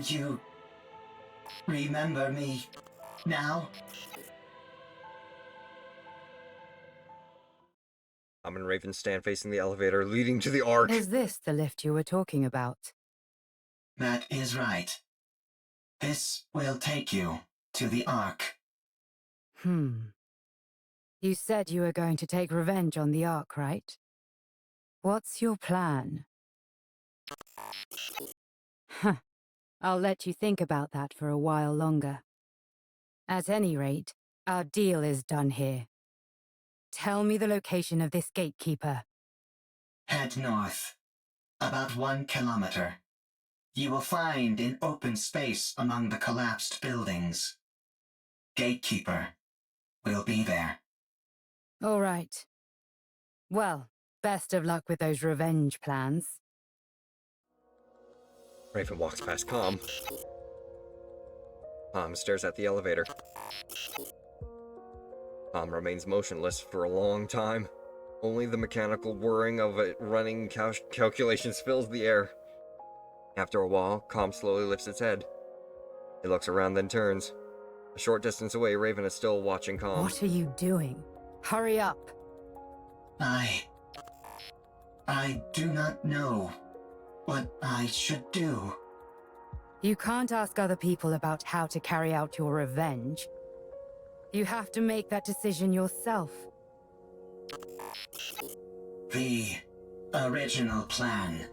you remember me now? Tom and Raven stand facing the elevator leading to the Ark. Is this the lift you were talking about? That is right. This will take you to the Ark. You said you were going to take revenge on the Ark, right? What's your plan? Huh. I'll let you think about that for a while longer. At any rate, our deal is done here. Tell me the location of this gatekeeper. Head north. About 1 kilometer. You will find an open space among the collapsed buildings. Gatekeeper will be there. All right. Well, best of luck with those revenge plans. Raven walks past Calm. Calm stares at the elevator. Calm remains motionless for a long time. Only the mechanical whirring of it running calculations fills the air. After a while, Calm slowly lifts its head. It looks around, then turns. A short distance away, Raven is still watching Calm. What are you doing? Hurry up! I do not know what I should do. You can't ask other people about how to carry out your revenge. You have to make that decision yourself. The original plan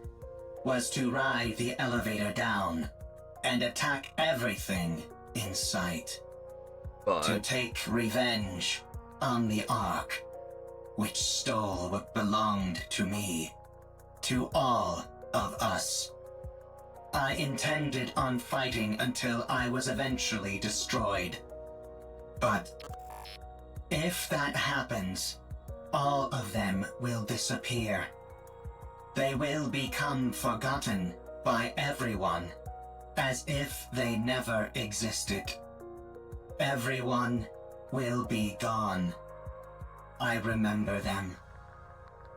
was to ride the elevator down and attack everything in sight. To take revenge on the Ark, which stole what belonged to me, to all of us. I intended on fighting until I was eventually destroyed. But if that happens, all of them will disappear. They will become forgotten by everyone, as if they never existed. Everyone will be gone. I remember them.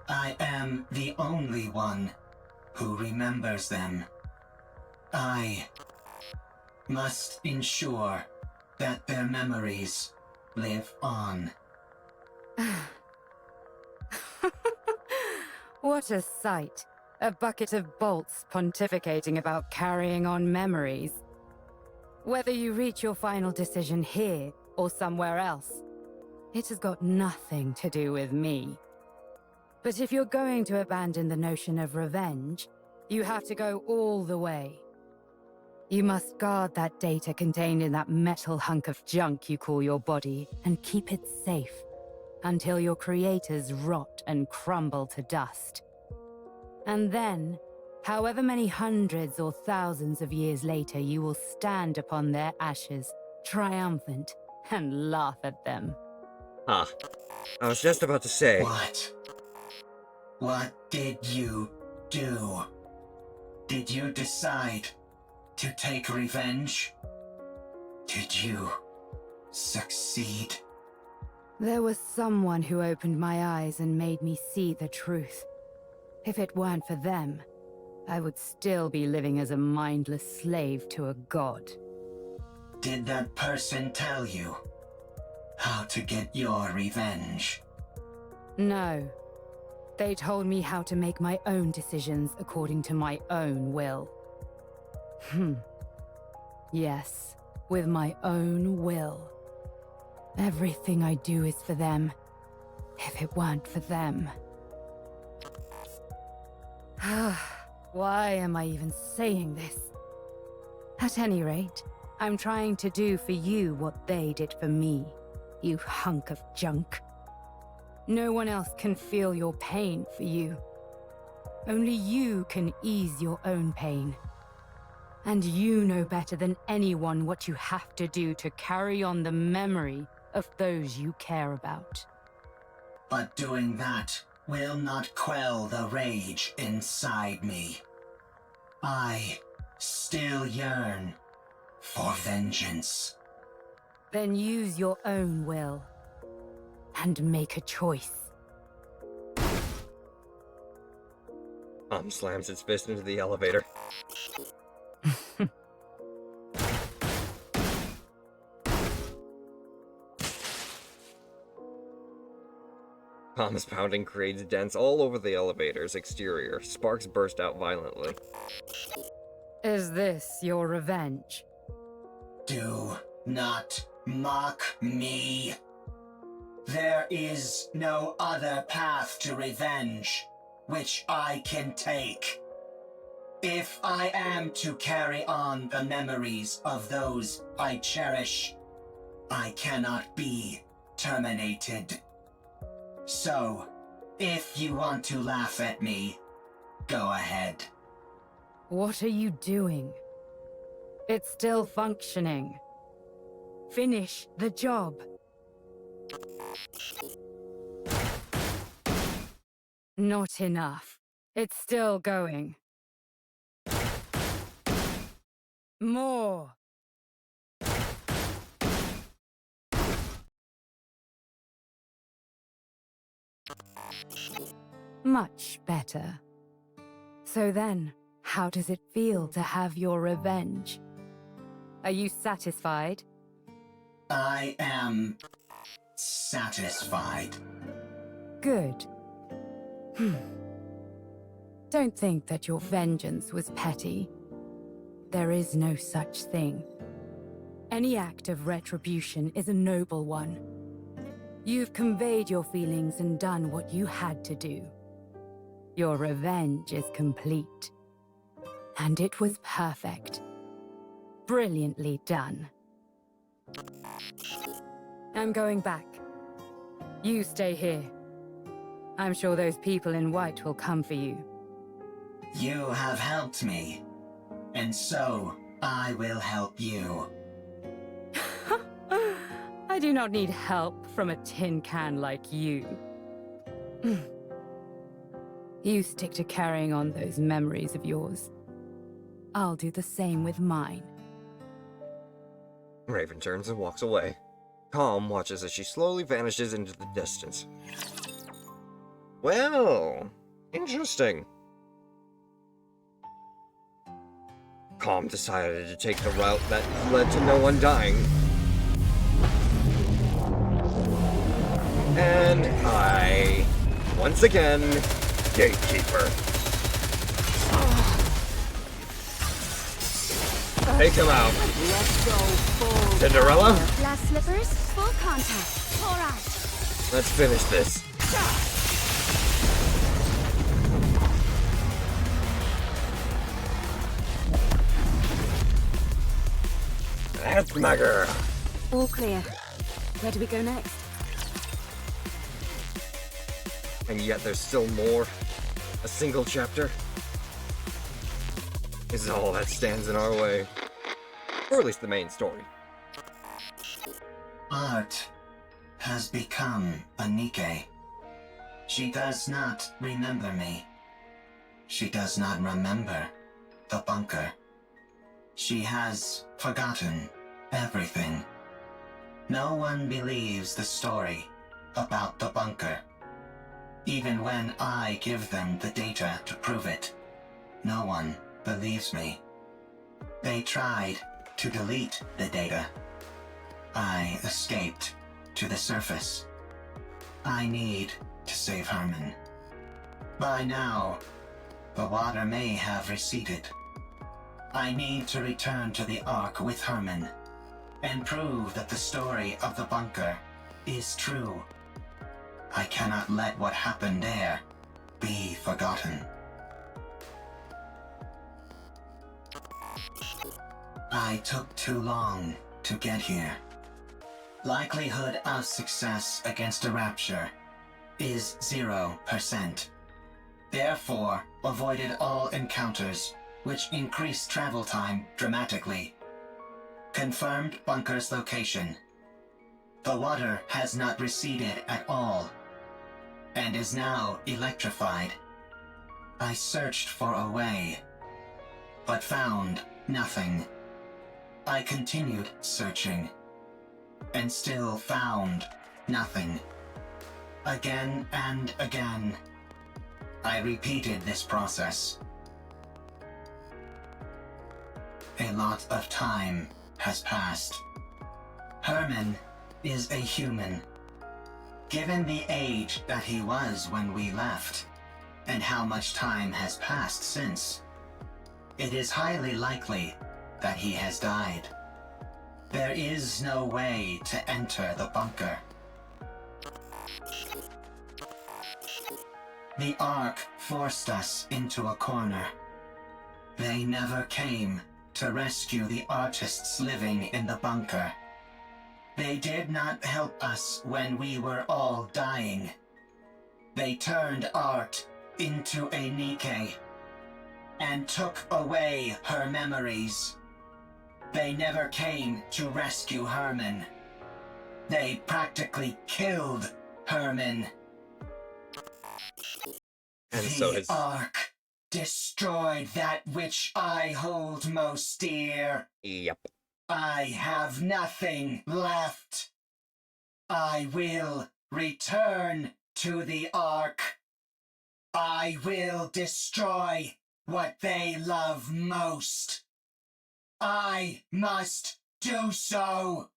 I am the only one who remembers them. I must ensure that their memories live on. What a sight. A bucket of bolts pontificating about carrying on memories. Whether you reach your final decision here or somewhere else, it has got nothing to do with me. But if you're going to abandon the notion of revenge, you have to go all the way. You must guard that data contained in that metal hunk of junk you call your body and keep it safe until your creators rot and crumble to dust. And then, however many hundreds or thousands of years later, you will stand upon their ashes, triumphant, and laugh at them. I was just about to say... What did you do? Did you decide to take revenge? Did you succeed? There was someone who opened my eyes and made me see the truth. If it weren't for them, I would still be living as a mindless slave to a god. Did that person tell you how to get your revenge? No. They told me how to make my own decisions according to my own will. Yes, with my own will. Everything I do is for them. If it weren't for them... Why am I even saying this? At any rate, I'm trying to do for you what they did for me, you hunk of junk. No one else can feel your pain for you. Only you can ease your own pain. And you know better than anyone what you have to do to carry on the memory of those you care about. But doing that will not quell the rage inside me. I still yearn for vengeance. Then use your own will. And make a choice. Slams its fist into the elevator. Palm's pounding creates dents all over the elevator's exterior. Sparks burst out violently. Is this your revenge? Do not mock me. There is no other path to revenge which I can take. If I am to carry on the memories of those I cherish, I cannot be terminated. So, if you want to laugh at me, go ahead. What are you doing? It's still functioning. Finish the job. Not enough. It's still going. More. Much better. So then, how does it feel to have your revenge? Are you satisfied? I am satisfied. Good. Don't think that your vengeance was petty. There is no such thing. Any act of retribution is a noble one. You've conveyed your feelings and done what you had to do. Your revenge is complete. And it was perfect. Brilliantly done. I'm going back. You stay here. I'm sure those people in white will come for you. You have helped me, and so I will help you. I do not need help from a tin can like you. You stick to carrying on those memories of yours. I'll do the same with mine. Raven turns and walks away. Calm watches as she slowly vanishes into the distance. Well, interesting. Calm decided to take the route that led to no one dying. And I, once again, gatekeeper. Take him out. Let's go full Cinderella? Glass slippers, full contact. All right. Let's finish this. That's my girl. All clear. Where do we go next? And yet there's still more. A single chapter is all that stands in our way. Or at least the main story. Art has become a NIKKE. She does not remember me. She does not remember the bunker. She has forgotten everything. No one believes the story about the bunker. Even when I give them the data to prove it, no one believes me. They tried to delete the data. I escaped to the surface. I need to save Herman. By now, the water may have receded. I need to return to the Ark with Herman and prove that the story of the bunker is true. I cannot let what happened there be forgotten. I took too long to get here. Likelihood of success against a rapture is 0%. Therefore, avoided all encounters, which increased travel time dramatically. Confirmed bunker's location. The water has not receded at all, and is now electrified. I searched for a way, but found nothing. I continued searching, and still found nothing. Again and again, I repeated this process. A lot of time has passed. Herman is a human. Given the age that he was when we left, and how much time has passed since, it is highly likely that he has died. There is no way to enter the bunker. The Ark forced us into a corner. They never came to rescue the artists living in the bunker. They did not help us when we were all dying. They turned art into a NIKKE and took away her memories. They never came to rescue Herman. They practically killed Herman. And so the Ark destroyed that which I hold most dear. Yep. I have nothing left. I will return to the Ark. I will destroy what they love most. I must do so.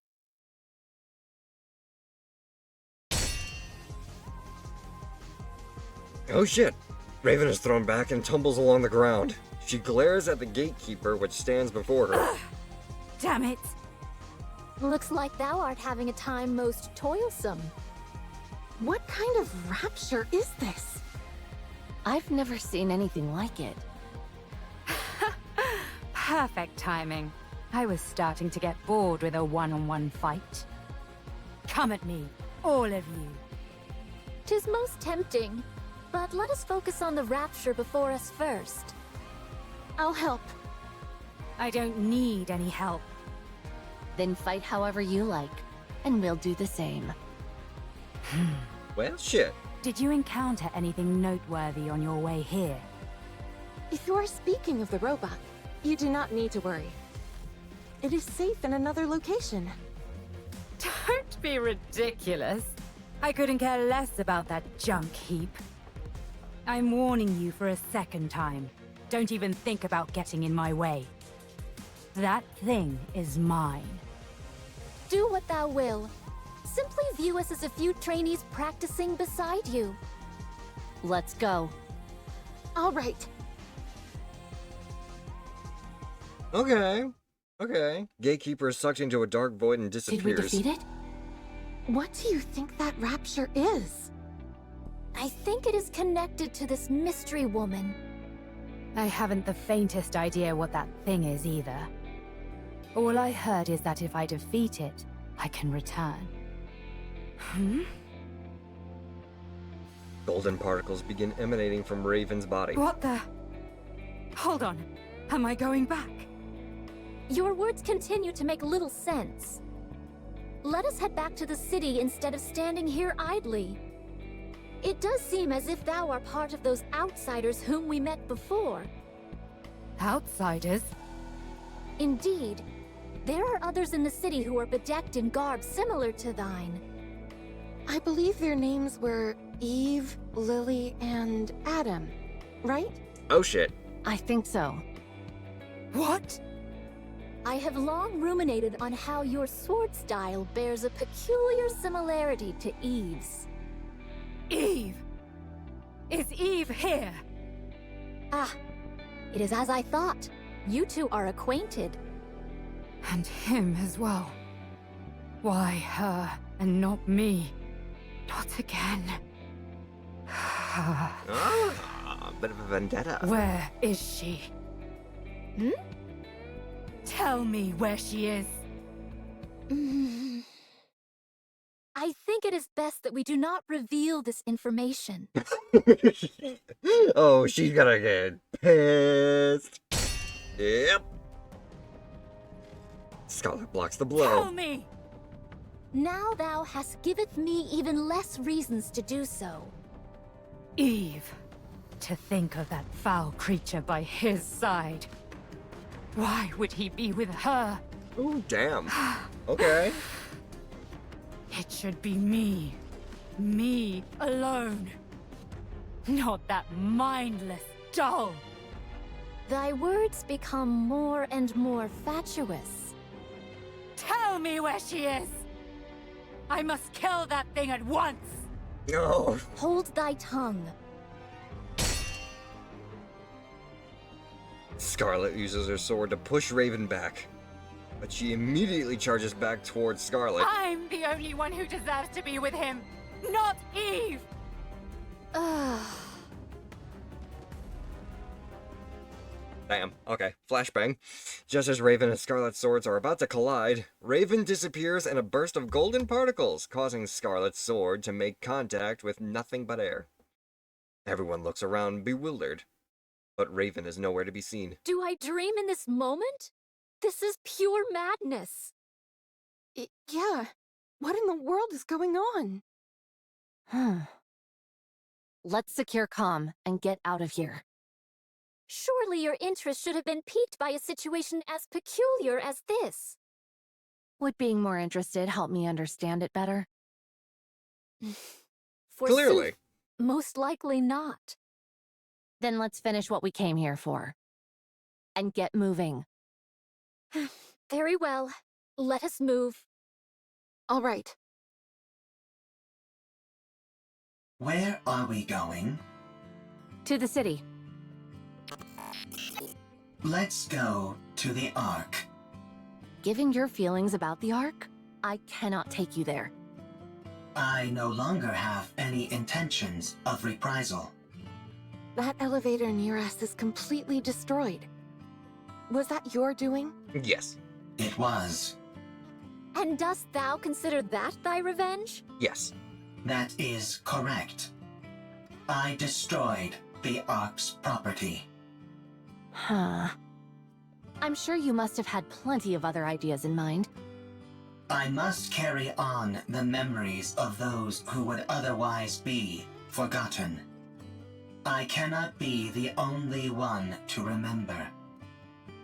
Oh shit! Raven is thrown back and tumbles along the ground. She glares at the gatekeeper, which stands before her. Damn it! Looks like thou art having a time most toilsome. What kind of rapture is this? I've never seen anything like it. Perfect timing. I was starting to get bored with a one-on-one fight. Come at me, all of you. 'Tis most tempting, but let us focus on the rapture before us first. I'll help. I don't need any help. Then fight however you like, and we'll do the same. Well, shit. Did you encounter anything noteworthy on your way here? If you are speaking of the robot, you do not need to worry. It is safe in another location. Don't be ridiculous. I couldn't care less about that junk heap. I'm warning you for a second time. Don't even think about getting in my way. That thing is mine. Do what thou will. Simply view us as a few trainees practicing beside you. Let's go. All right. Okay. Okay. Gatekeeper is sucked into a dark void and disappears. Did we defeat it? What do you think that rapture is? I think it is connected to this mystery woman. I haven't the faintest idea what that thing is either. All I heard is that if I defeat it, I can return. Golden particles begin emanating from Raven's body. What the? Hold on. Am I going back? Your words continue to make little sense. Let us head back to the city instead of standing here idly. It does seem as if thou art part of those outsiders whom we met before. Outsiders? Indeed. There are others in the city who are bedecked in garb similar to thine. I believe their names were Eve, Lily, and Adam, right? Oh shit. I think so. What? I have long ruminated on how your sword style bears a peculiar similarity to Eve's. Eve! Is Eve here? Ah, it is as I thought. You two are acquainted. And him as well. Why her and not me? Not again. Ah, a bit of a vendetta. Where is she? Tell me where she is. I think it is best that we do not reveal this information. Oh, she's gonna get pissed. Yep. Scarlet blocks the blow. Tell me! Now thou hast giveth me even less reasons to do so. Eve. To think of that foul creature by his side. Why would he be with her? Oh, damn. Okay. It should be me. Me alone. Not that mindless doll. Thy words become more and more fatuous. Tell me where she is! I must kill that thing at once! No. Hold thy tongue. Scarlet uses her sword to push Raven back, but she immediately charges back towards Scarlet. I'm the only one who deserves to be with him, not Eve! Damn. Okay. Flashbang. Just as Raven and Scarlet's swords are about to collide, Raven disappears in a burst of golden particles, causing Scarlet's sword to make contact with nothing but air. Everyone looks around bewildered, but Raven is nowhere to be seen. Do I dream in this moment? This is pure madness. Yeah. What in the world is going on? Let's secure comm and get out of here. Surely your interest should have been piqued by a situation as peculiar as this. Would being more interested help me understand it better? Clearly. Most likely not. Then let's finish what we came here for. And get moving. Very well. Let us move. All right. Where are we going? To the city. Let's go to the Ark. Given your feelings about the Ark, I cannot take you there. I no longer have any intentions of reprisal. That elevator near us is completely destroyed. Was that your doing? Yes. It was. And dost thou consider that thy revenge? Yes. That is correct. I destroyed the Ark's property. Huh. I'm sure you must have had plenty of other ideas in mind. I must carry on the memories of those who would otherwise be forgotten. I cannot be the only one to remember.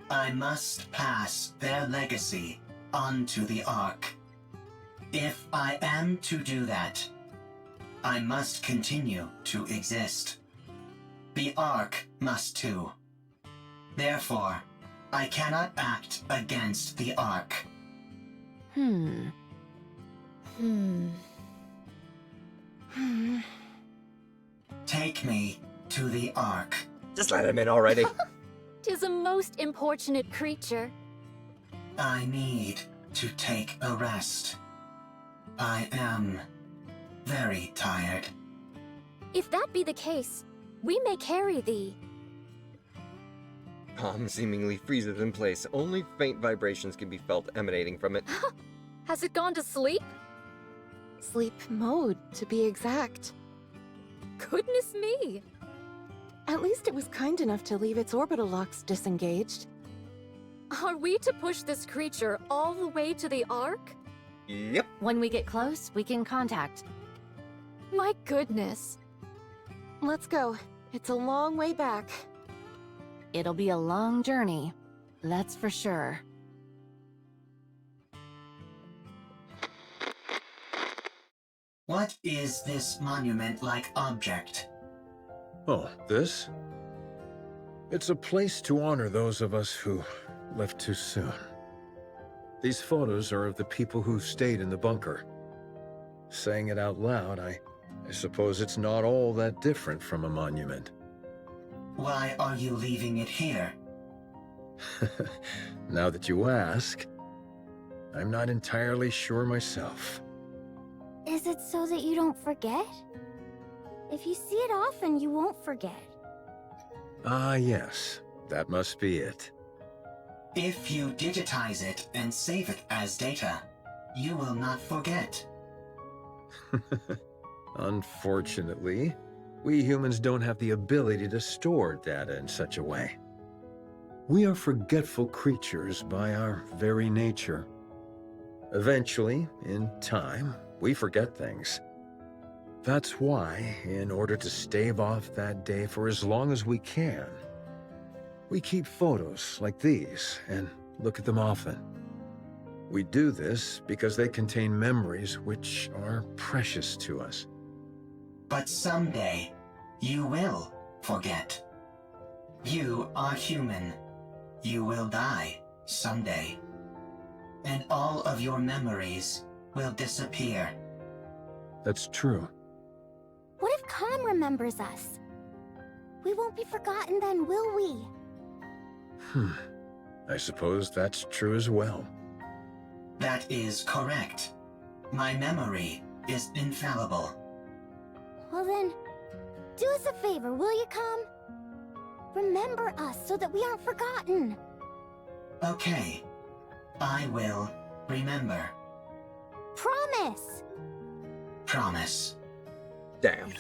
I must pass their legacy onto the Ark. If I am to do that, I must continue to exist. The Ark must too. Therefore, I cannot act against the Ark. Take me to the Ark. Just let him in already. 'Tis a most importunate creature. I need to take a rest. I am very tired. If that be the case, we may carry thee. Calm seemingly freezes in place. Only faint vibrations can be felt emanating from it. Has it gone to sleep? Sleep mode, to be exact. Goodness me! At least it was kind enough to leave its orbital locks disengaged. Are we to push this creature all the way to the Ark? Yep. When we get close, we can contact. My goodness. Let's go. It's a long way back. It'll be a long journey, that's for sure. What is this monument-like object? Oh, this? It's a place to honor those of us who left too soon. These photos are of the people who stayed in the bunker. Saying it out loud, I suppose it's not all that different from a monument. Why are you leaving it here? Now that you ask, I'm not entirely sure myself. Is it so that you don't forget? If you see it often, you won't forget. Ah, yes. That must be it. If you digitize it and save it as data, you will not forget. Unfortunately, we humans don't have the ability to store data in such a way. We are forgetful creatures by our very nature. Eventually, in time, we forget things. That's why, in order to stave off that day for as long as we can, We keep photos like these and look at them often. We do this because they contain memories which are precious to us. But someday, you will forget. You are human. You will die someday. And all of your memories will disappear. That's true. What if Khan remembers us? We won't be forgotten then, will we? I suppose that's true as well. That is correct. My memory is infallible. Well then, do us a favor, will you, Khan? Remember us so that we aren't forgotten. Okay. I will remember. Promise! Promise. Damn.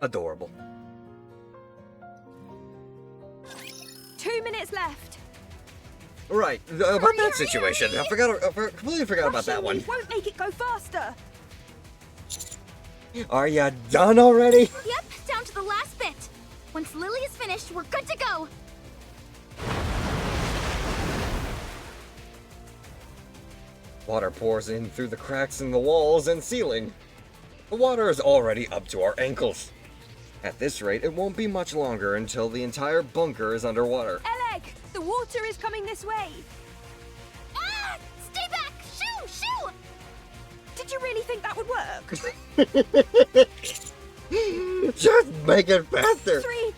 Adorable. 2 minutes left. Right, about that situation. I completely forgot about that one. Won't make it go faster. Are ya done already? Yep, down to the last bit. Once Lily is finished, we're good to go. Water pours in through the cracks in the walls and ceiling. The water is already up to our ankles. At this rate, it won't be much longer until the entire bunker is underwater. Eleg, the water is coming this way. Ah! Stay back! Shoo! Shoo! Did you really think that would work? Just make it faster. 3,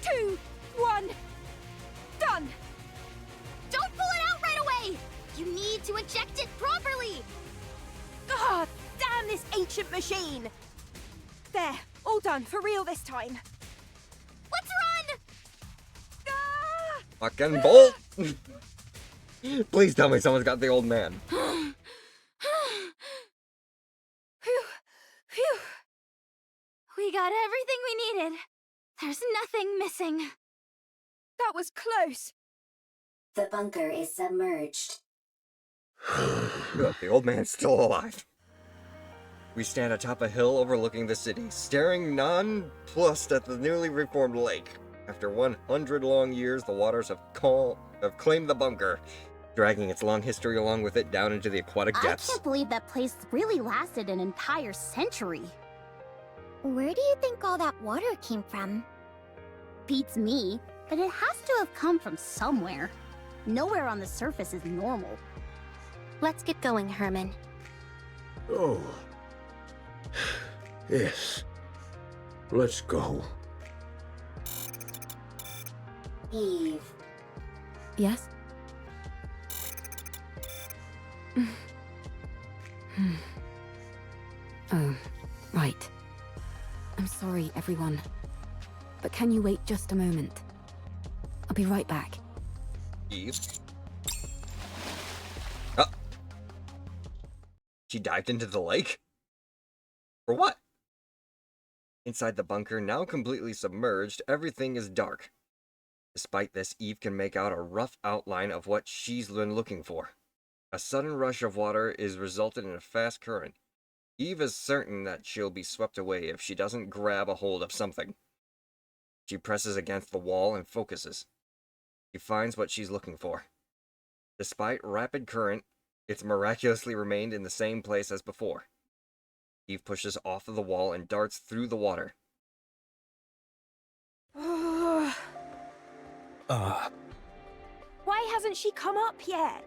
2, 1. Done. Don't pull it out right away! You need to eject it properly! Ah, damn this ancient machine! There, all done, for real this time. Let's run! Ah! Fucking bolt. Please tell me someone's got the old man. Phew, phew. We got everything we needed. There's nothing missing. That was close. The bunker is submerged. Good, the old man's still alive. We stand atop a hill overlooking the city, staring nonplussed at the newly reformed lake. After 100 long years, the waters have claimed the bunker, dragging its long history along with it down into the aquatic depths. I can't believe that place really lasted an entire century. Where do you think all that water came from? Beats me, but it has to have come from somewhere. Nowhere on the surface is normal. Let's get going, Herman. Oh. Yes. Let's go. Eve. Yes? Oh, right. I'm sorry, everyone. But can you wait just a moment? I'll be right back. Eve? Oh. She dived into the lake? For what? Inside the bunker, now completely submerged, everything is dark. Despite this, Eve can make out a rough outline of what she's been looking for. A sudden rush of water is resulted in a fast current. Eve is certain that she'll be swept away if she doesn't grab a hold of something. She presses against the wall and focuses. She finds what she's looking for. Despite rapid current, it's miraculously remained in the same place as before. Eve pushes off of the wall and darts through the water. Why hasn't she come up yet?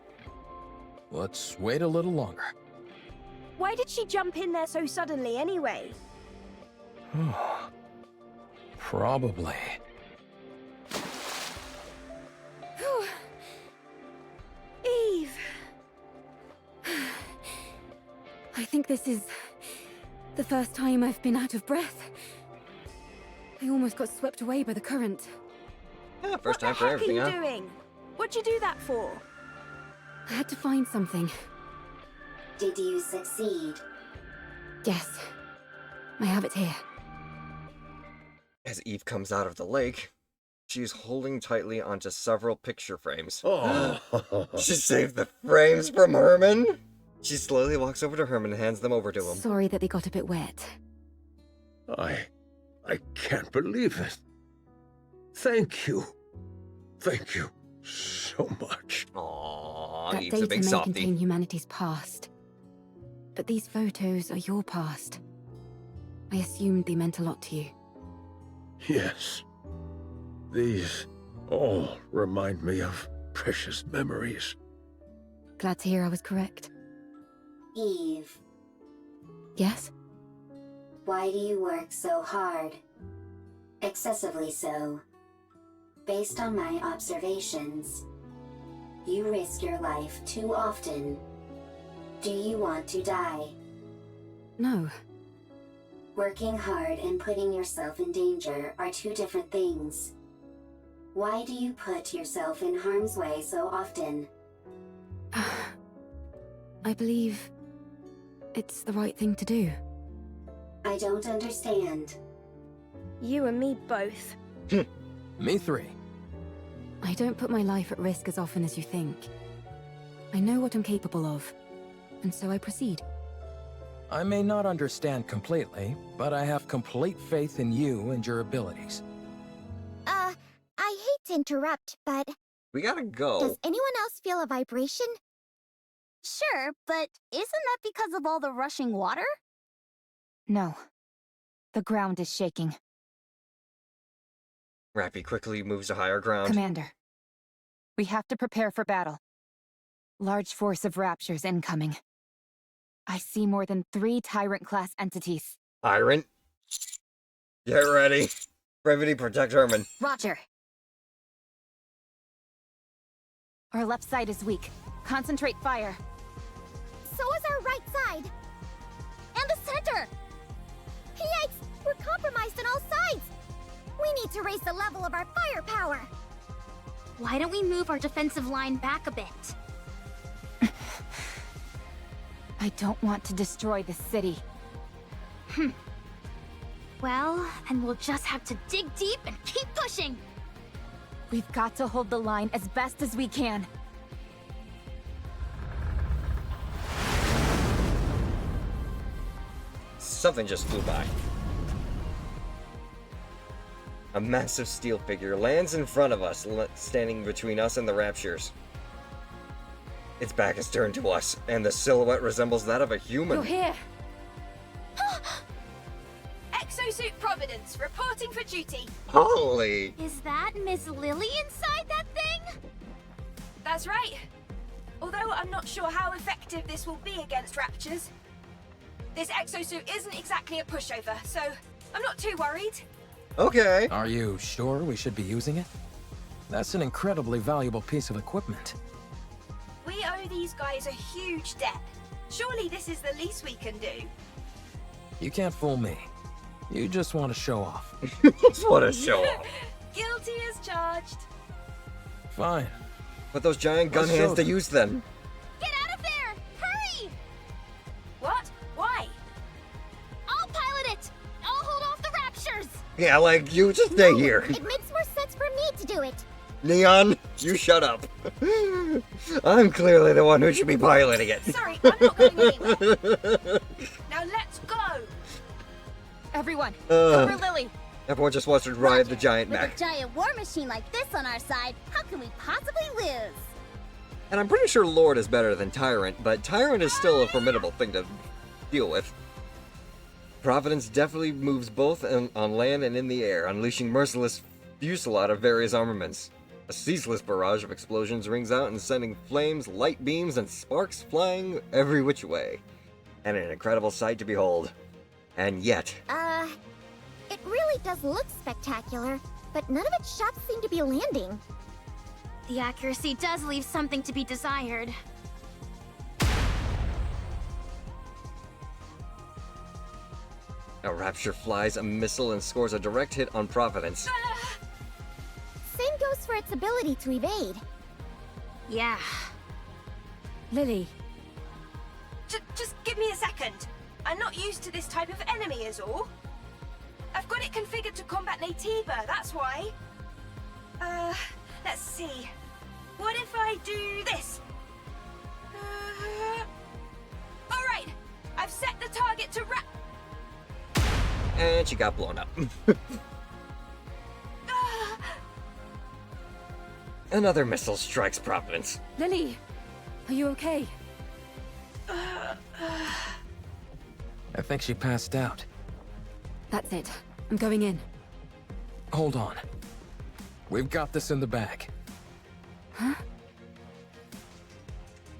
Let's wait a little longer. Why did she jump in there so suddenly anyway? Probably. Phew. Eve! I think this is the first time I've been out of breath. I almost got swept away by the current. Yeah, first time for everything, huh? What the heck are you doing? What'd you do that for? I had to find something. Did you succeed? Yes. I have it here. As Eve comes out of the lake, she's holding tightly onto several picture frames. Oh. She saved the frames from Herman? She slowly walks over to Herman and hands them over to him. Sorry that they got a bit wet. I I can't believe it. Thank you. Thank you so much. Aww, That he's a data big may softie. contain humanity's past. But these photos are your past. I assumed they meant a lot to you. Yes. These all remind me of precious memories. Glad to hear I was correct. Eve, Yes? why do you work so hard? Excessively so. Based on my observations, you risk your life too often. Do you want to die? No. Working hard and putting yourself in danger are two different things. Why do you put yourself in harm's way so often? I believe it's the right thing to do. I don't understand. You and me both. Me three. I don't put my life at risk as often as you think. I know what I'm capable of, and so I proceed. I may not understand completely, but I have complete faith in you and your abilities. I hate to interrupt, but We gotta go. does anyone else feel a vibration? Sure, but isn't that because of all the rushing water? No. The ground is shaking. Rappy quickly moves to higher ground. Commander, we have to prepare for battle. Large force of Raptures incoming. I see more than 3 Tyrant-class entities. Tyrant? Get ready. Brevity, protect Herman. Roger. Our left side is weak. Concentrate fire. So is our right side! And the center! Yikes! We're compromised on all sides! We need to raise the level of our firepower! Why don't we move our defensive line back a bit? I don't want to destroy the city. Well, then we'll just have to dig deep and keep pushing! We've got to hold the line as best as we can. Something just flew by. A massive steel figure lands in front of us, standing between us and the Raptures. Its back is turned to us, and the silhouette resembles that of a human. You're here! Exosuit Providence, reporting for duty. Holy! Is that Miss Lily inside that thing? That's right. Although I'm not sure how effective this will be against Raptures. This exosuit isn't exactly a pushover, so I'm not too worried. Okay. Are you sure we should be using it? That's an incredibly valuable piece of equipment. We owe these guys a huge debt. Surely this is the least we can do. You can't fool me. You just want to show off. Just want to show off. Guilty as charged. Fine. Put those giant gun Let's hands show to them. use them. Get out of there! Hurry! What? Why? I'll pilot it! I'll hold off the Raptures! Yeah, like, you just stay here. It makes more sense for me to do it. Neon, you shut up. I'm clearly the one who should be piloting it. Sorry, I'm not going anywhere. Now let's go! Everyone, cover Lily. Everyone just wants to ride the giant With mech. a giant war machine like this on our side, how can we possibly lose? And I'm pretty sure Lord is better than Tyrant, but Tyrant is still a formidable thing to deal with. Providence definitely moves both on land and in the air, unleashing merciless fusillade of various armaments. A ceaseless barrage of explosions rings out and sending flames, light beams, and sparks flying every which way. And an incredible sight to behold. And yet... It really does look spectacular, but none of its shots seem to be landing. The accuracy does leave something to be desired. A Rapture flies a missile and scores a direct hit on Providence. Same goes for its ability to evade. Yeah. Lily. Just give me a second. I'm not used to this type of enemy is all. I've got it configured to combat Nativa, that's why. Let's see. What if I do this? Alright, I've set the target to And she got blown up. Another missile strikes Providence. Lily, are you okay? I think she passed out. That's it. I'm going in. Hold on. We've got this in the bag. Huh?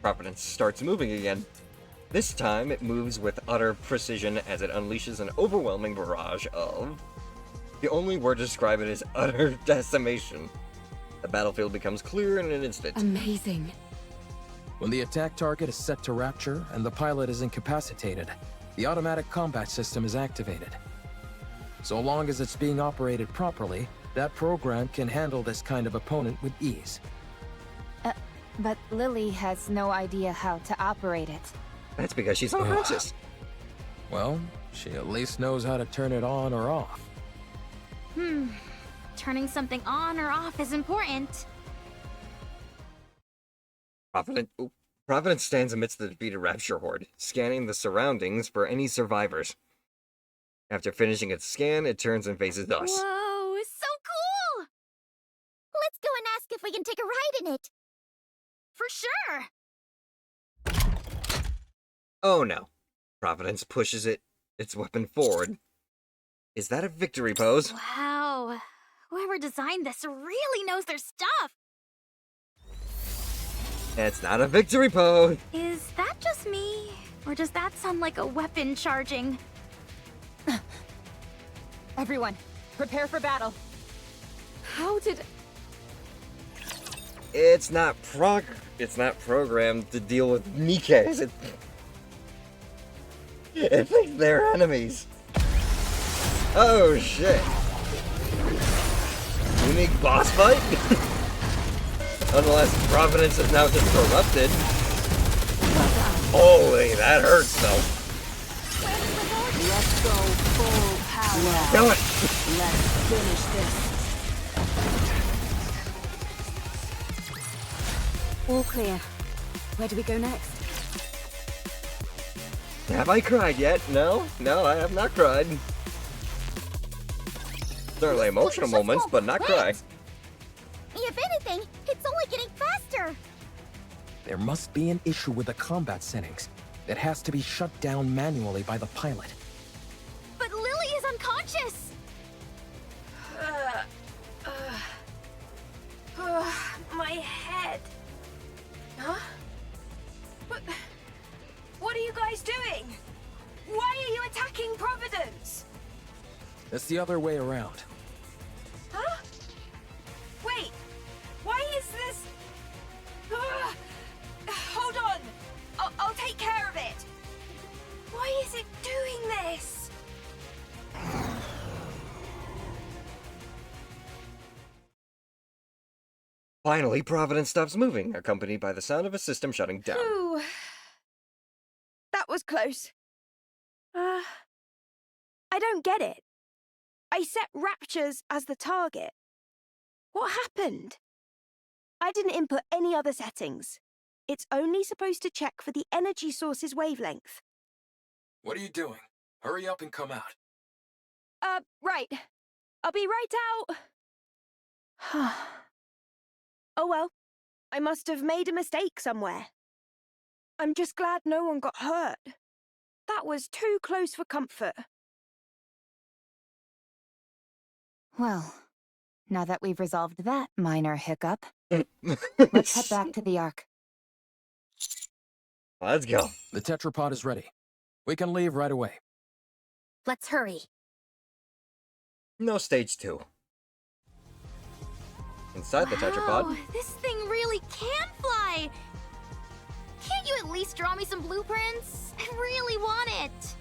Providence starts moving again. This time, it moves with utter precision as it unleashes an overwhelming barrage of... The only word to describe it is utter decimation. The battlefield becomes clear in an instant. Amazing. When the attack target is set to rapture and the pilot is incapacitated, the automatic combat system is activated. So long as it's being operated properly, that program can handle this kind of opponent with ease. But Lily has no idea how to operate it. That's because she's unconscious. Well, she at least knows how to turn it on or off. Turning something on or off is important. Providence stands amidst the defeated Rapture Horde, scanning the surroundings for any survivors. After finishing its scan, it turns and faces us. Whoa, so cool! Let's go and ask if we can take a ride in it. For sure! Oh no. Providence pushes its weapon forward. Is that a victory pose? Wow. Whoever designed this really knows their stuff. It's not a victory pose. Is that just me? Or does that sound like a weapon charging? Everyone, prepare for battle. How did... It's not programmed to deal with NIKKEs. It thinks they're enemies. Oh shit. Unique boss fight? Unless Providence is now just corrupted. Holy, that hurts though. Let's go full power. Kill it. Let's finish this. All clear. Where do we go next? Have I cried yet? No, I have not cried. Certainly emotional moments, but not cry. If anything, it's only getting faster. There must be an issue with the combat settings. It has to be shut down manually by the pilot. But Lily is unconscious! My head. Huh? What are you guys doing? Why are you attacking Providence? It's the other way around. Huh? Wait, why is this... Hold on, I'll take care of it. Why is it doing this? Finally, Providence stops moving, accompanied by the sound of a system shutting down. Ooh. That was close. I don't get it. I set Raptures as the target. What happened? I didn't input any other settings. It's only supposed to check for the energy source's wavelength. What are you doing? Hurry up and come out. Right. I'll be right out. Oh well, I must have made a mistake somewhere. I'm just glad no one got hurt. That was too close for comfort. Well, now that we've resolved that minor hiccup, let's head back to the Ark. Let's go. The tetrapod is ready. We can leave right away. Let's hurry. No stage 2. Inside the tetrapod. Wow, this thing really can fly! Can't you at least draw me some blueprints? I really want it!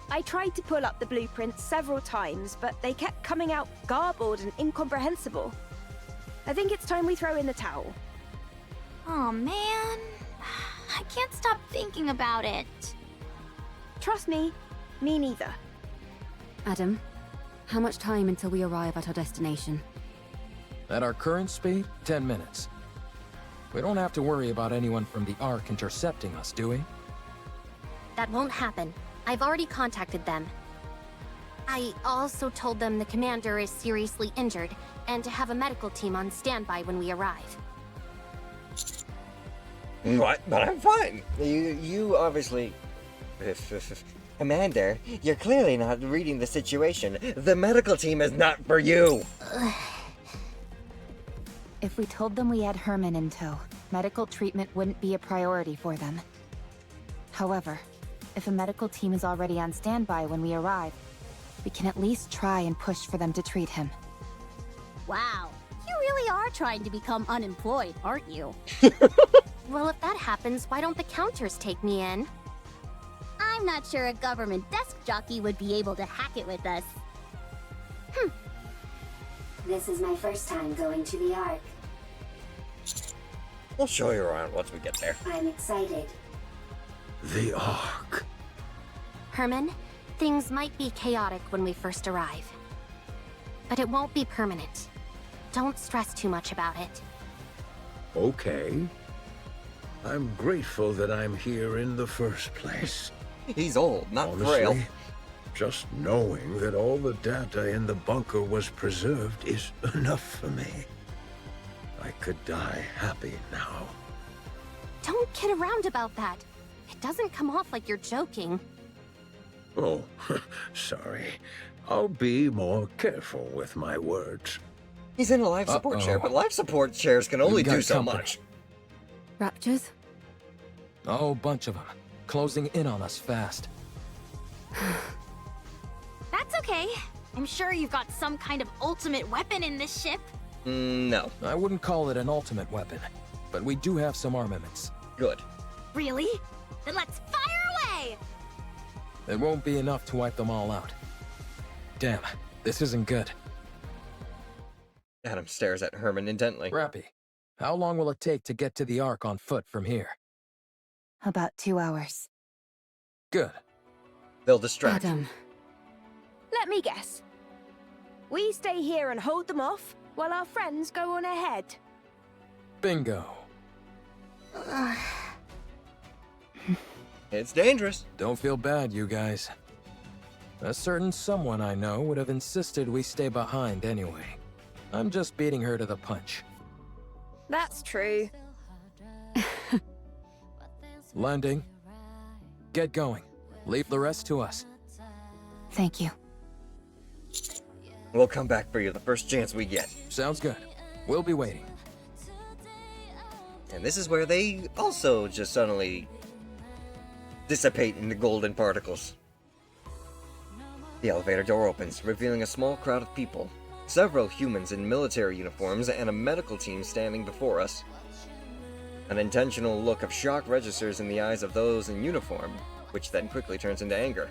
I tried to pull up the blueprints several times, but they kept coming out garbled and incomprehensible. I think it's time we throw in the towel. Oh man, I can't stop thinking about it. Trust me, me neither. Adam, how much time until we arrive at our destination? At our current speed, 10 minutes. We don't have to worry about anyone from the Ark intercepting us, do we? That won't happen. I've already contacted them. I also told them the commander is seriously injured, and to have a medical team on standby when we arrive. What? But I'm fine. You obviously... Commander, you're clearly not reading the situation. The medical team is not for you! If we told them we had Herman in tow, medical treatment wouldn't be a priority for them. However, if a medical team is already on standby when we arrive, we can at least try and push for them to treat him. Wow, you really are trying to become unemployed, aren't you? Well, if that happens, why don't the counters take me in? I'm not sure a government desk jockey would be able to hack it with us. This is my first time going to the Ark. We'll show you around once we get there. I'm excited. The Ark. Herman, things might be chaotic when we first arrive. But it won't be permanent. Don't stress too much about it. Okay. I'm grateful that I'm here in the first place. He's old, not Honestly, frail. Just knowing that all the data in the bunker was preserved is enough for me. I could die happy now. Don't kid around about that. It doesn't come off like you're joking. Oh, sorry. I'll be more careful with my words. He's in a life support chair, but life support chairs can only do so much. Raptures? A whole bunch of them, closing in on us fast. That's okay. I'm sure you've got some kind of ultimate weapon in this ship. No. I wouldn't call it an ultimate weapon, but we do have some armaments. Good. Really? Then let's fire away! It won't be enough to wipe them all out. Damn, this isn't good. Adam stares at Herman intently. Rappy, how long will it take to get to the Ark on foot from here? About 2 hours. Good. They'll distract. Adam. Let me guess. We stay here and hold them off, while our friends go on ahead. Bingo. It's dangerous. Don't feel bad, you guys. A certain someone I know would have insisted we stay behind anyway. I'm just beating her to the punch. That's true. Landing. Get going. Leave the rest to us. Thank you. We'll come back for you the first chance we get. Sounds good. We'll be waiting. And this is where they also just suddenly dissipate into golden particles. The elevator door opens, revealing a small crowd of people. Several humans in military uniforms and a medical team standing before us. An intentional look of shock registers in the eyes of those in uniform, which then quickly turns into anger.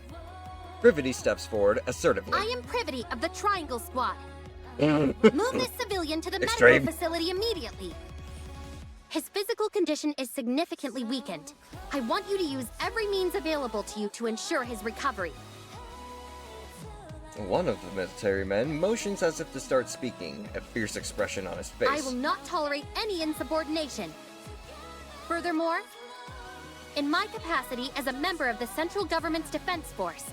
Privity steps forward assertively. I am Privity of the Triangle Squad. Move Move this civilian to the Extreme. medical facility immediately. His physical condition is significantly weakened. I want you to use every means available to you to ensure his recovery. One of the military men motions as if to start speaking, a fierce expression on his face. I will not tolerate any insubordination. Furthermore, in my capacity as a member of the Central Government's Defense Force,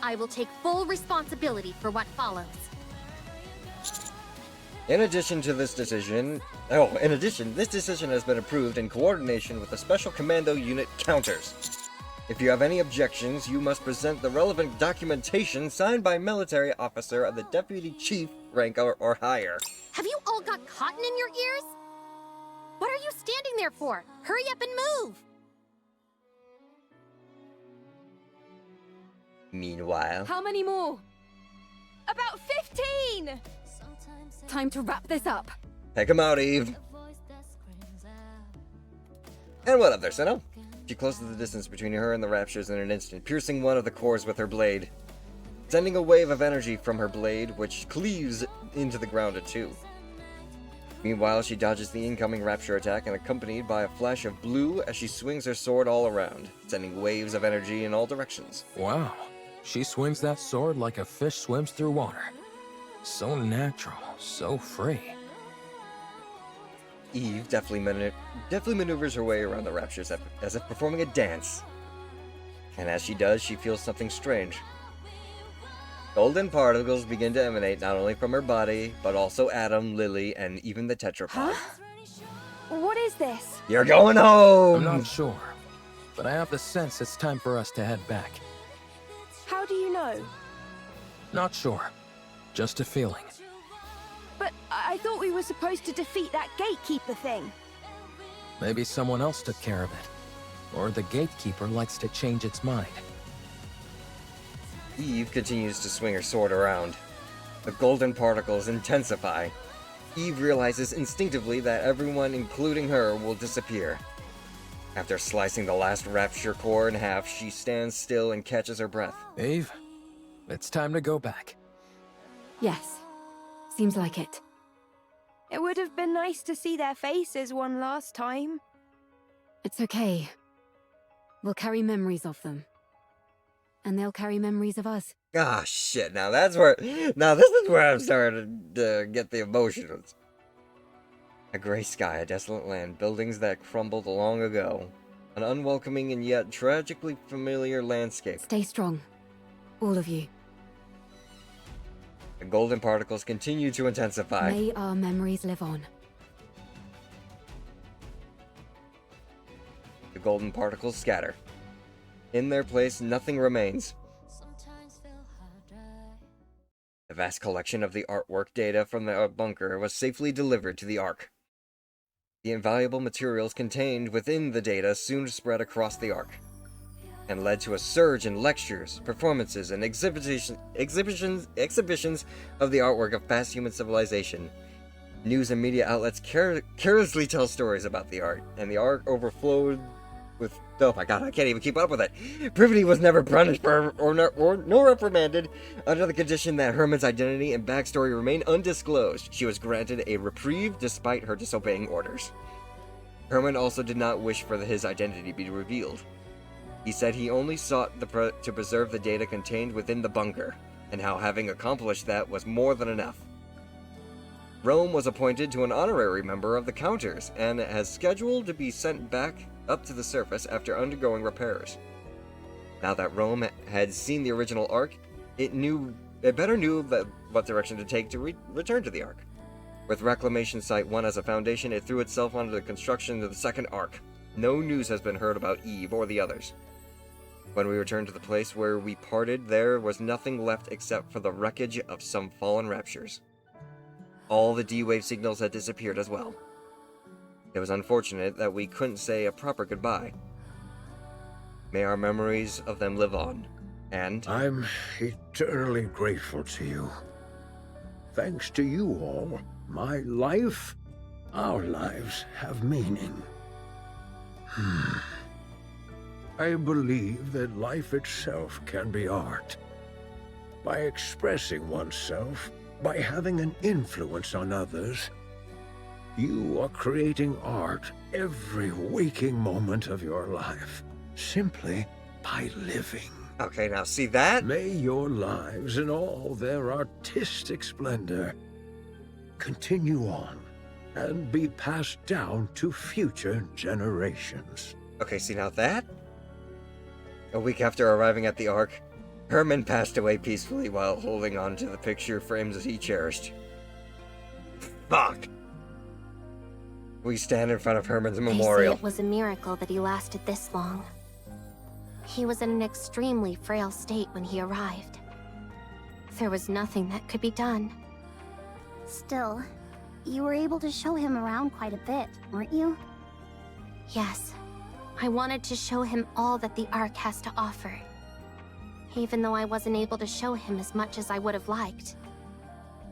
I will take full responsibility for what follows. In addition, this decision has been approved in coordination with the Special Commando Unit Counters. If you have any objections, you must present the relevant documentation signed by military officer of the Deputy Chief rank or higher. Have you all got cotton in your ears? What are you standing there for? Hurry up and move! Meanwhile... How many more? About 15! Time to wrap this up. Take him out, Eve. And what up there, Senna? She closes the distance between her and the Raptures in an instant, piercing one of the cores with her blade, sending a wave of energy from her blade, which cleaves into the ground at two. Meanwhile, she dodges the incoming Rapture attack and accompanied by a flash of blue as she swings her sword all around, sending waves of energy in all directions. Wow. She swings that sword like a fish swims through water. So natural, so free. Eve deftly maneuvers her way around the Raptures as if performing a dance. And as she does, she feels something strange. Golden particles begin to emanate not only from her body, but also Adam, Lily, and even the tetrapod. What is this? You're going home! I'm not sure, but I have the sense it's time for us to head back. How do you know? Not sure. Just a feeling. But I thought we were supposed to defeat that gatekeeper thing. Maybe someone else took care of it. Or the gatekeeper likes to change its mind. Eve continues to swing her sword around. The golden particles intensify. Eve realizes instinctively that everyone, including her, will disappear. After slicing the last rapture core in half, she stands still and catches her breath. Eve, it's time to go back. Yes. Seems like it. It would have been nice to see their faces one last time. It's okay. We'll carry memories of them. And they'll carry memories of us. Ah, shit, now this is where I'm starting to get the emotions. A gray sky, a desolate land, buildings that crumbled long ago. An unwelcoming and yet tragically familiar landscape. Stay strong. All of you. The golden particles continue to intensify. May our memories live on. The golden particles scatter. In their place, nothing remains. The vast collection of the artwork data from the bunker was safely delivered to the Ark. The invaluable materials contained within the data soon spread across the Ark, and led to a surge in lectures, performances, and exhibitions of the artwork of past human civilization. News and media outlets carelessly tell stories about the art, and the Ark overflowed with... Oh my god, I can't even keep up with it. Privity was never punished nor reprimanded. Under the condition that Herman's identity and backstory remain undisclosed, she was granted a reprieve despite her disobeying orders. Herman also did not wish for his identity to be revealed. He said he only sought to preserve the data contained within the bunker, and how having accomplished that was more than enough. Rome was appointed to an honorary member of the Counters, and has scheduled to be sent back up to the surface after undergoing repairs. Now that Rome had seen the original Ark, it better knew what direction to take to return to the Ark. With Reclamation Site 1 as a foundation, it threw itself onto the construction of the second Ark. No news has been heard about Eve or the others. When we returned to the place where we parted, there was nothing left except for the wreckage of some fallen raptures. All the D-Wave signals had disappeared as well. It was unfortunate that we couldn't say a proper goodbye. May our memories of them live on, and... I'm eternally grateful to you. Thanks to you all, my life, our lives, have meaning. I believe that life itself can be art. By expressing oneself, by having an influence on others, you are creating art every waking moment of your life, simply by living. Okay, now see that? May your lives in all their artistic splendor continue on and be passed down to future generations. Okay, see now that? A week after arriving at the Ark, Herman passed away peacefully while holding on to the picture frames he cherished. Fuck! We stand in front of Herman's memorial. They say it was a miracle that he lasted this long. He was in an extremely frail state when he arrived. There was nothing that could be done. Still, you were able to show him around quite a bit, weren't you? Yes. I wanted to show him all that the Ark has to offer. Even though I wasn't able to show him as much as I would have liked.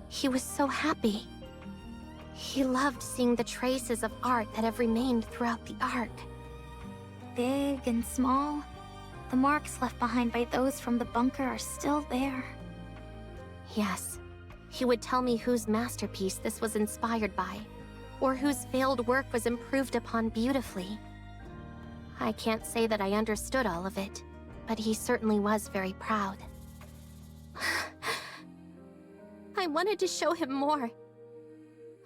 He was so happy. He loved seeing the traces of art that have remained throughout the Ark. Big and small, the marks left behind by those from the bunker are still there. Yes. He would tell me whose masterpiece this was inspired by, or whose failed work was improved upon beautifully. I can't say that I understood all of it, but he certainly was very proud. I wanted to show him more.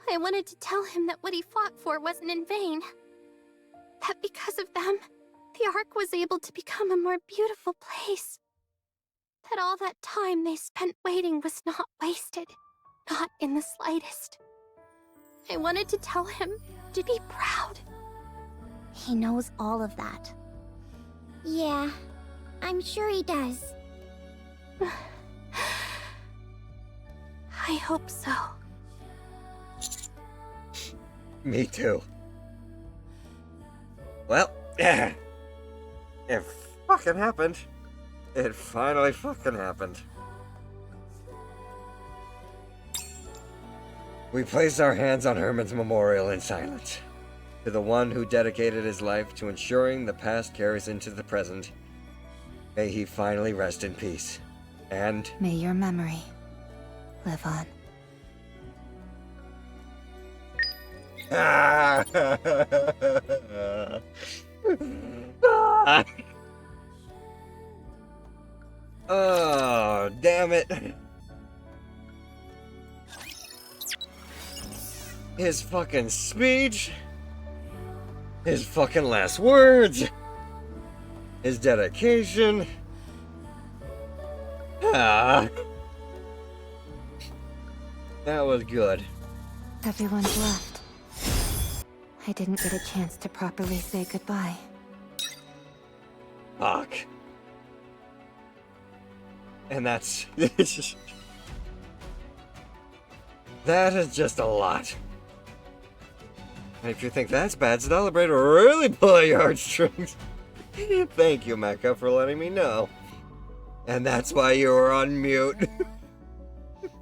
I wanted to tell him that what he fought for wasn't in vain. That because of them, the Ark was able to become a more beautiful place. that all that time they spent waiting was not wasted. Not in the slightest. I wanted to tell him to be proud. He knows all of that. Yeah, I'm sure he does. I hope so. Me too. Well, it fucking happened. It finally fucking happened. We placed our hands on Herman's memorial in silence. To the one who dedicated his life to ensuring the past carries into the present, may he finally rest in peace. And may your memory live on. Oh, damn it. His fucking speech. His fucking last words. His dedication. That was good. Everyone's left. I didn't get a chance to properly say goodbye. Fuck. And that's... that is just a lot. And if you think that's bad, Celebrate will really pull your heartstrings. Thank you, NIKKE, for letting me know. And that's why you were on mute.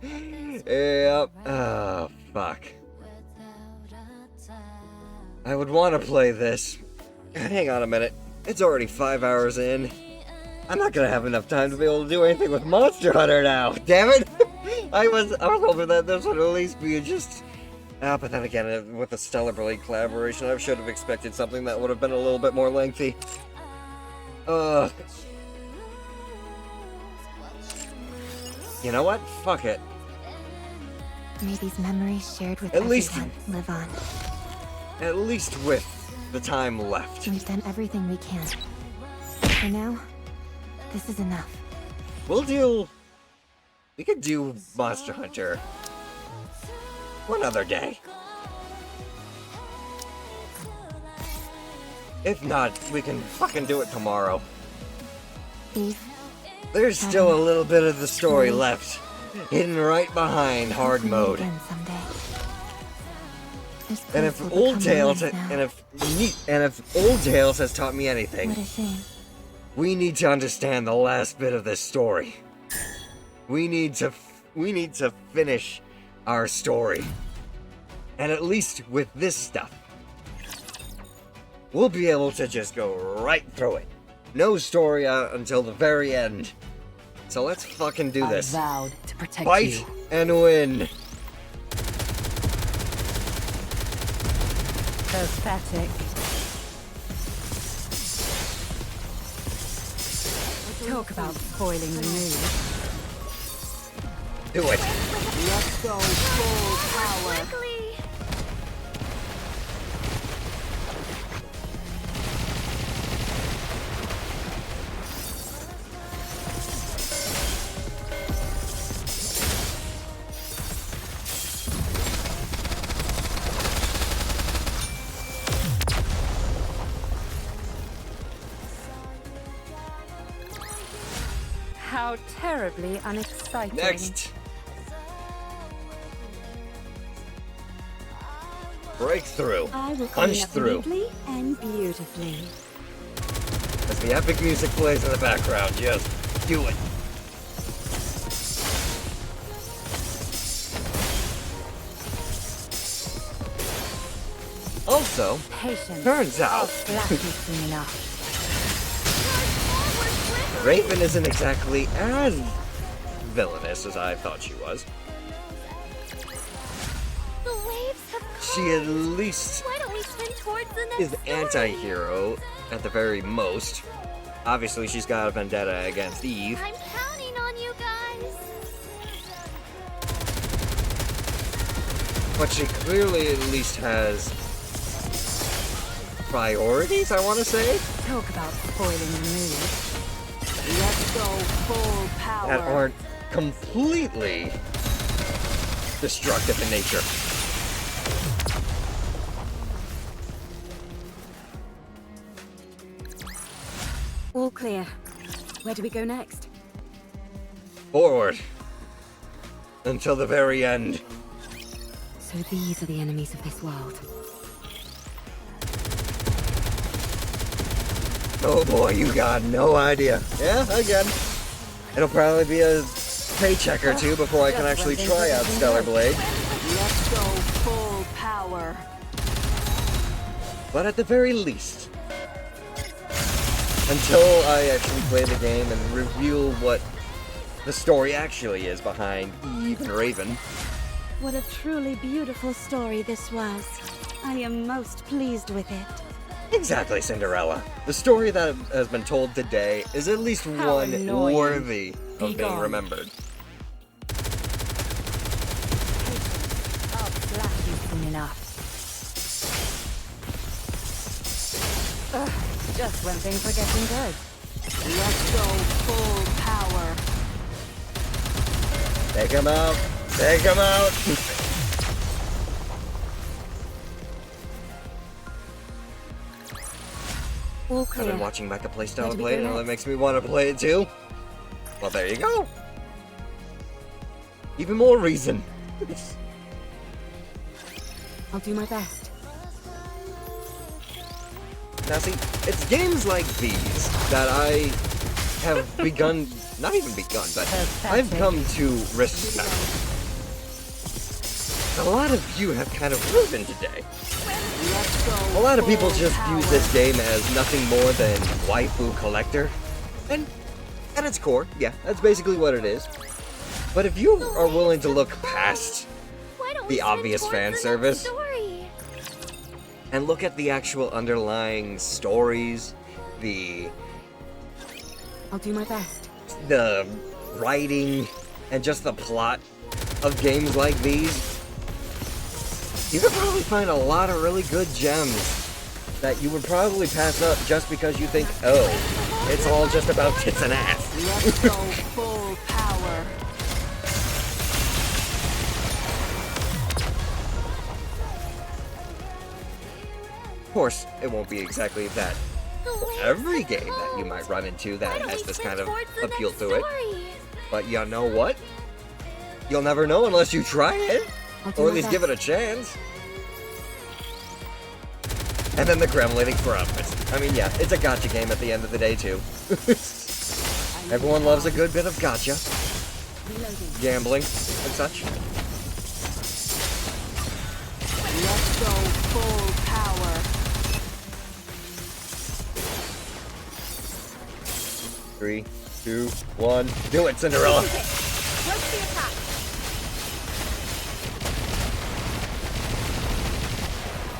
Yep. Oh, fuck. I would want to play this. Hang on a minute. It's already 5 hours in. I'm not gonna have enough time to be able to do anything with Monster Hunter now. Damn it! I was hoping that this would at least be just... but then again, with the Stellar Blade collaboration, I should have expected something that would have been a little bit more lengthy. You know what? Fuck it. May these memories shared with At least everyone live on. At least with the time left. We've done everything we can. For now, this is enough. We could do Monster Hunter one other day. If not, we can fucking do it tomorrow. Eve, there's still a little bit of the story left, hidden right behind hard mode. And if Old Tales has taught me anything, what a shame. We need to understand the last bit of this story. We need to finish our story. And at least with this stuff, we'll be able to just go right through it. No story out until the very end. So let's fucking do this. I vowed to protect Fight you. and win. Pathetic. Talk about spoiling the mood. Do it. Let's go full power. How terribly unexciting. Next. Breakthrough. I will Punch clean up through. neatly and beautifully. As the epic music plays in the background, just do it. Also, Patience. turns out, Flash you soon enough. Raven isn't exactly as villainous as I thought she was. The waves have come. She at least Why don't we swim towards the next is story? anti-hero at the very most. Obviously, she's got a vendetta against Eve. I'm counting on you guys. But she clearly at least has priorities, I want to say. Talk about spoiling the mood. Let's go full power. that aren't completely destructive in nature. All clear. Where do we go next? Forward. Until the very end. So these are the enemies of this world. Oh boy, you got no idea. Yeah, again. It'll probably be a paycheck or two before I can actually try out Stellar Blade. Let's go full power. But at the very least, until I actually play the game and reveal what the story actually is behind Eve and Raven. What a truly beautiful story this was. I am most pleased with it. Exactly, Cinderella. The story that has been told today is at least How one annoying. worthy of Be being gone. remembered. I'll slap you soon enough. Just when things were getting good. Let's go full power. Take him out! Take him out! All I've clear. been watching Mecca play Where Stellar do we Blade, go and that next? makes me want to play it too. Well, there you go. Even more reason. I'll do my best. Now see, it's games like these that I have begun, not even begun, but I've come to respect. A lot of you have kind of proven today. A lot of people just use this game as nothing more than waifu collector. And at its core, yeah, that's basically what it is. But if you are willing to look past the obvious fan service and look at the actual underlying stories, I'll do my best. the writing, and just the plot of games like these, you could probably find a lot of really good gems that you would probably pass up just because you think, oh, it's all just about tits and ass. Let's go full power. Of course, it won't be exactly that for every game that you might run into that has this kind of appeal to it. But you know what? You'll never know unless you try it. Or at least give it a chance. And then the gremlining for outfits. I mean, yeah, it's a gacha game at the end of the day, too. Everyone loves a good bit of gacha. Gambling and such. Let's go full power. 3, 2, 1. Do it, Cinderella! What's the attack?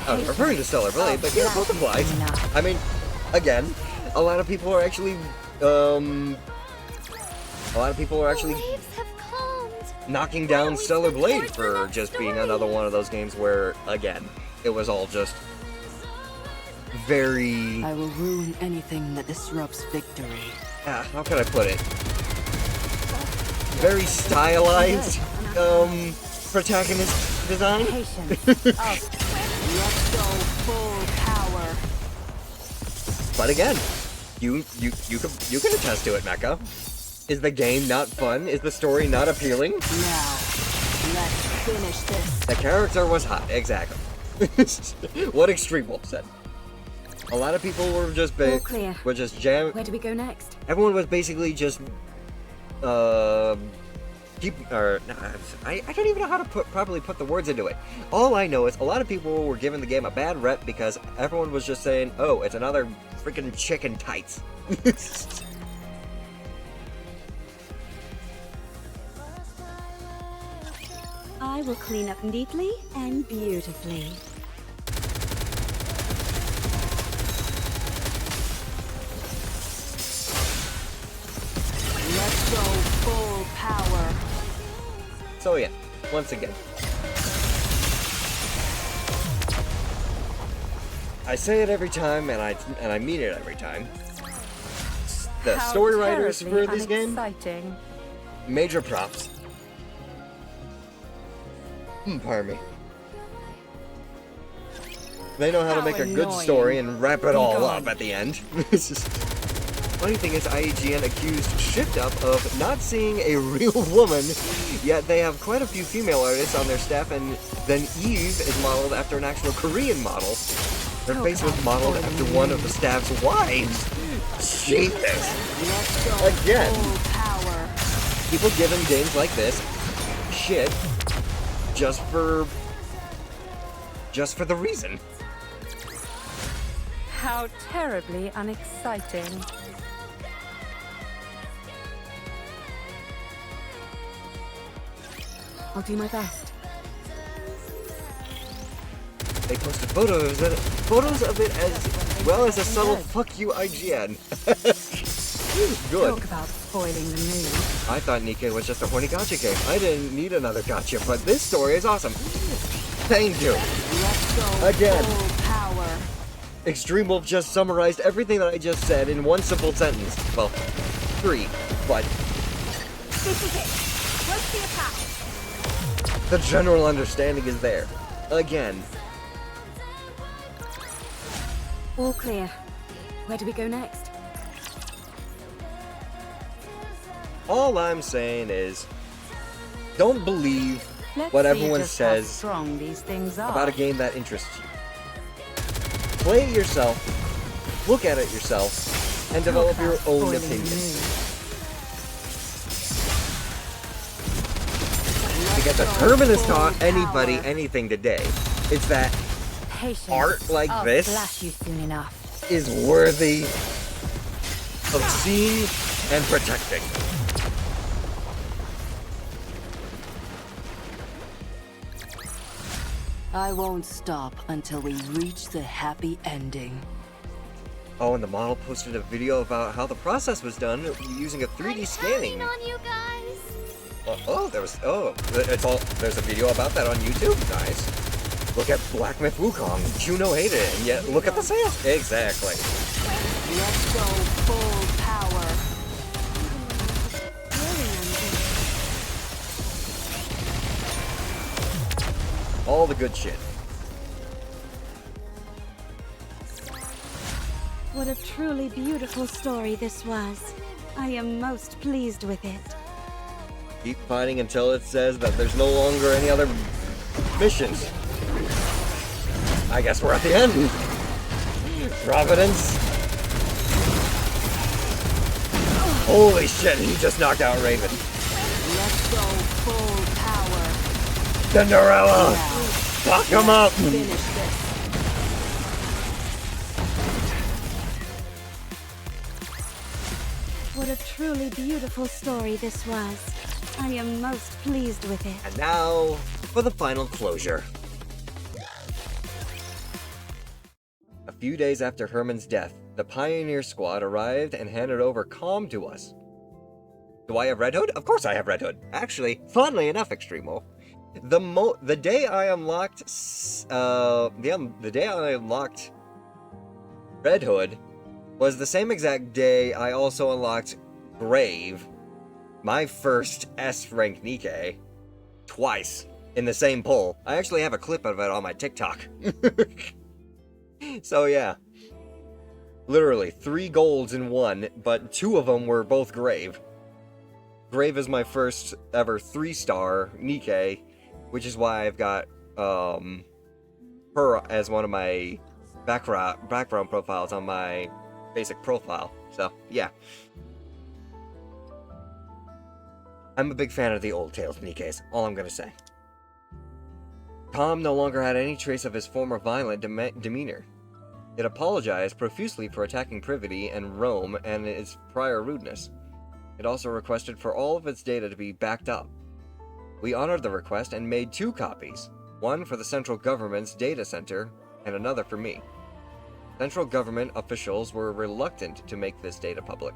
I was referring to Stellar Blade, but yeah, both applies. I mean, again, a lot of people are actually, knocking down Stellar Blade for just being another one of those games where, again, it was all just very... I will ruin anything that disrupts victory. how can I put it? Very stylized, protagonist design? Let's go full power. But again, you can attest to it, Mecha. Is the game not fun? Is the story not appealing? Now, let's finish this. The character was hot, exactly. What Extreme Wolf said. A lot of people were just All clear. were just jam. Where do we go next? Everyone was basically just I don't even know how to properly put the words into it. All I know is a lot of people were giving the game a bad rep because everyone was just saying, "Oh, it's another freaking chicken tights." I will clean up neatly and beautifully. Let's go full power. So yeah, once again, I say it every time, and I mean it every time. the How story writers terribly for this game, unexciting. major props. Pardon me. They know how to make a good story and wrap it all up at the end. It's just... Funny thing is, IGN accused Shift Up of not seeing a real woman, yet they have quite a few female artists on their staff, and then Eve is modeled after an actual Korean model. Her face was modeled after one of the staff's wives. Jesus! Again, people giving games like this shit just for the reason. How terribly unexciting. I'll do my best. They posted photos of it as well as a subtle fuck you IGN. Good. Talk about spoiling the mood. I thought NIKKE was just a horny gacha game. I didn't need another gacha, but this story is awesome. Thank you. Again. Extreme Wolf just summarized everything that I just said in one simple sentence. Well, 3, but... This is it. What's the attack? The general understanding is there. Again. All clear. Where do we go next? All I'm saying is, don't believe Let's what see everyone just how says strong these things are. about a game that interests you. Play it yourself, look at it yourself, and develop your own opinion. Because if Herman has taught anybody anything today, it's that Patience. art like I'll this flash you soon enough. is worthy of seeing and protecting. I won't stop until we reach the happy ending. Oh, and the model posted a video about how the process was done using a 3D scanning. on you guys. There's a video about that on YouTube. Nice. Look at Black Myth Wukong. Juno hated it, and yet look at the sales. Exactly. Let's go full power. All the good shit. What a truly beautiful story this was. I am most pleased with it. Keep fighting until it says that there's no longer any other missions. I guess we're at the end. Providence. Holy shit, he just knocked out Raven. Let's go full power. Cinderella! Fuck him up! Finish this. What a truly beautiful story this was. I am most pleased with it. And now, for the final closure. A few days after Herman's death, the Pioneer Squad arrived and handed over Calm to us. Do I have Red Hood? Of course I have Red Hood. Actually, funnily enough, Extreme Wolf, the day I unlocked, the day I unlocked Red Hood was the same exact day I also unlocked Grave, my first S-rank NIKKE, twice in the same pull. I actually have a clip of it on my TikTok. So yeah, literally 3 golds in one, but 2 of them were both Grave. Grave is my first ever 3-star NIKKE, which is why I've got her as one of my background profiles on my basic profile. So yeah, I'm a big fan of the old Tales NIKKEs, all I'm gonna say. Calm no longer had any trace of his former violent demeanor. It apologized profusely for attacking Privity and Rome and its prior rudeness. It also requested for all of its data to be backed up. We honored the request and made 2 copies, one for the central government's data center and another for me. Central government officials were reluctant to make this data public.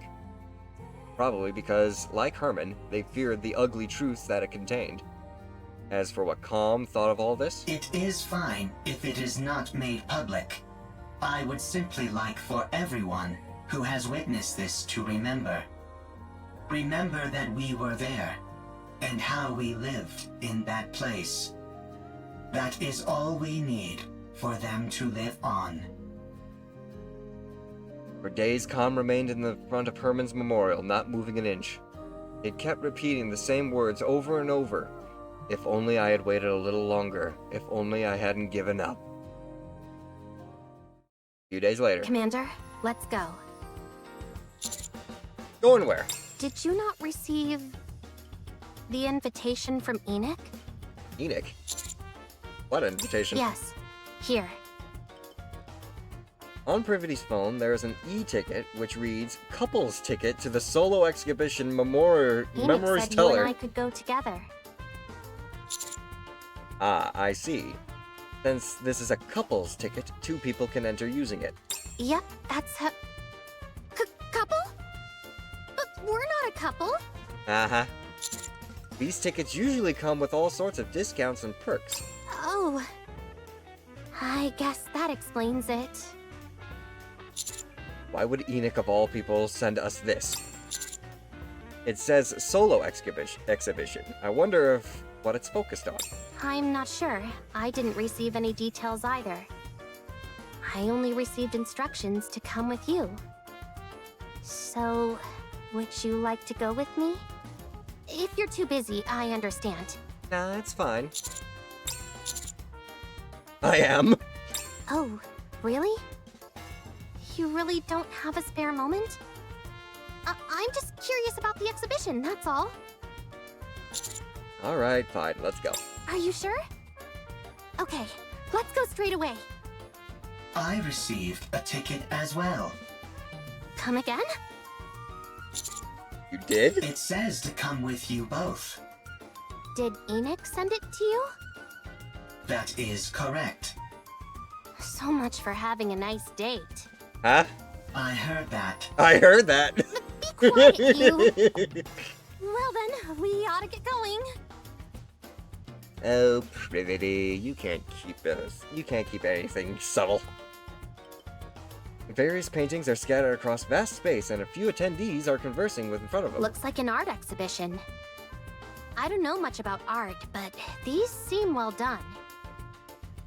Probably because, like Herman, they feared the ugly truths that it contained. As for what Calm thought of all this, it is fine if it is not made public. I would simply like for everyone who has witnessed this to remember. Remember that we were there, and how we lived in that place. That is all we need for them to live on. For days, Calm remained in the front of Herman's memorial, not moving an inch. He kept repeating the same words over and over. If only I had waited a little longer. If only I hadn't given up. A few days later. Commander, let's go. Going where? Did you not receive the invitation from Enoch? Enoch? What invitation? Yes. Here. On Privity's phone, there is an e-ticket which reads, Couples Ticket to the Solo Exhibition Memories Enoch said Teller. you and I could go together. Ah, I see. Since this is a couples ticket, 2 people can enter using it. Yep, that's how... Couple? But we're not a couple. Uh-huh. These tickets usually come with all sorts of discounts and perks. Oh. I guess that explains it. Why would Enoch of all people send us this? It says Solo Exhibition. I wonder if what it's focused on. I'm not sure. I didn't receive any details either. I only received instructions to come with you. So, would you like to go with me? If you're too busy, I understand. Nah, it's fine. I am. Oh, really? You really don't have a spare moment? I'm just curious about the exhibition, that's all. Alright, fine, let's go. Are you sure? Okay, let's go straight away. I received a ticket as well. Come again? You did? It says to come with you both. Did Enoch send it to you? That is correct. So much for having a nice date. Huh? I heard that. I heard that. Be quiet, you! Well then, we ought to get going. Oh, Privity, you can't keep anything subtle. Various paintings are scattered across vast space, and a few attendees are conversing in front of them. Looks like an art exhibition. I don't know much about art, but these seem well done.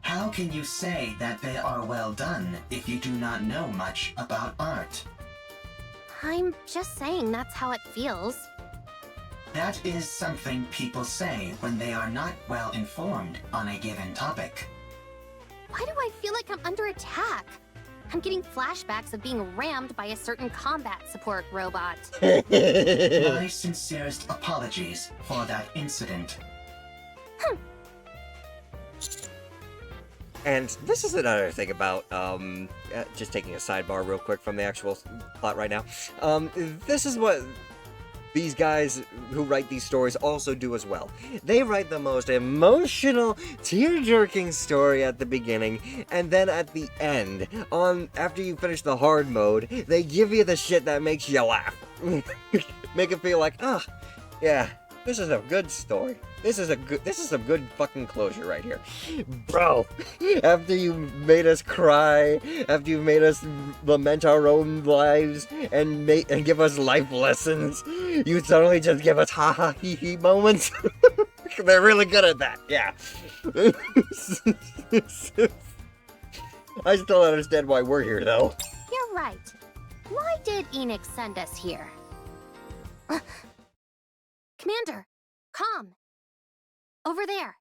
How can you say that they are well done if you do not know much about art? I'm just saying that's how it feels. That is something people say when they are not well informed on a given topic. Why do I feel like I'm under attack? I'm getting flashbacks of being rammed by a certain combat support robot. My sincerest apologies for that incident. And this is another thing about, just taking a sidebar real quick from the actual plot right now. This is what these guys who write these stories also do as well. They write the most emotional, tear-jerking story at the beginning, and then at the end, after you finish the hard mode, they give you the shit that makes you laugh. Make it feel like, yeah, this is a good story. This is some good fucking closure right here. Bro, after you made us cry, after you made us lament our own lives and give us life lessons, you suddenly just give us ha-ha hee-hee moments. They're really good at that, yeah. I still don't understand why we're here, though. You're right. Why did Enoch send us here? Commander, calm. Over there.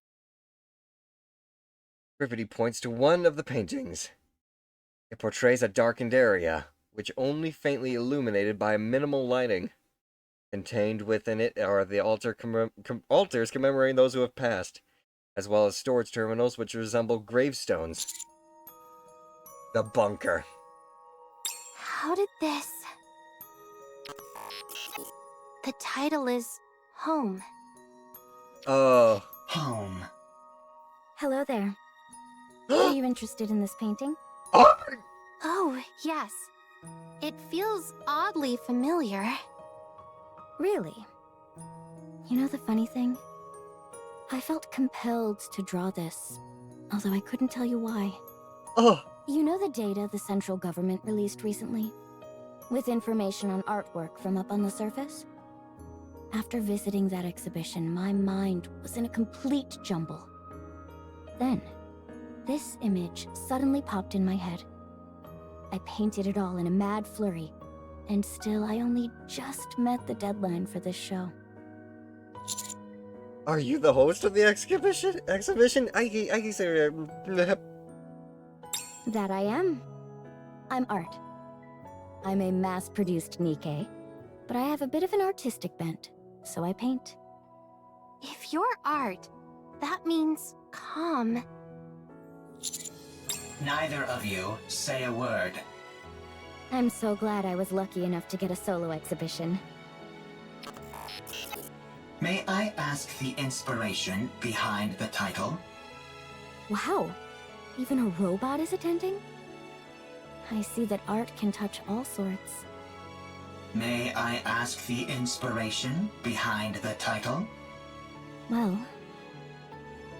Privity points to one of the paintings. It portrays a darkened area, which only faintly illuminated by minimal lighting. Contained within it are the altars commemorating those who have passed, as well as storage terminals which resemble gravestones. The bunker. How did this... The title is Home. Oh. Home. Hello there. Are you interested in this painting? Oh, yes. It feels oddly familiar. Really? You know the funny thing? I felt compelled to draw this, although I couldn't tell you why. Oh. You know the data the central government released recently? with information on artwork from up on the surface. After visiting that exhibition, my mind was in a complete jumble. Then, this image suddenly popped in my head. I painted it all in a mad flurry, and still I only just met the deadline for this show. Are you the host of the exhibition? I can say. That I am. I'm Art. I'm a mass-produced NIKKE, but I have a bit of an artistic bent, so I paint. If you're Art, that means calm. Neither of you say a word. I'm so glad I was lucky enough to get a solo exhibition. May I ask the inspiration behind the title? Wow, even a robot is attending? I see that art can touch all sorts. May I ask the inspiration behind the title? Well,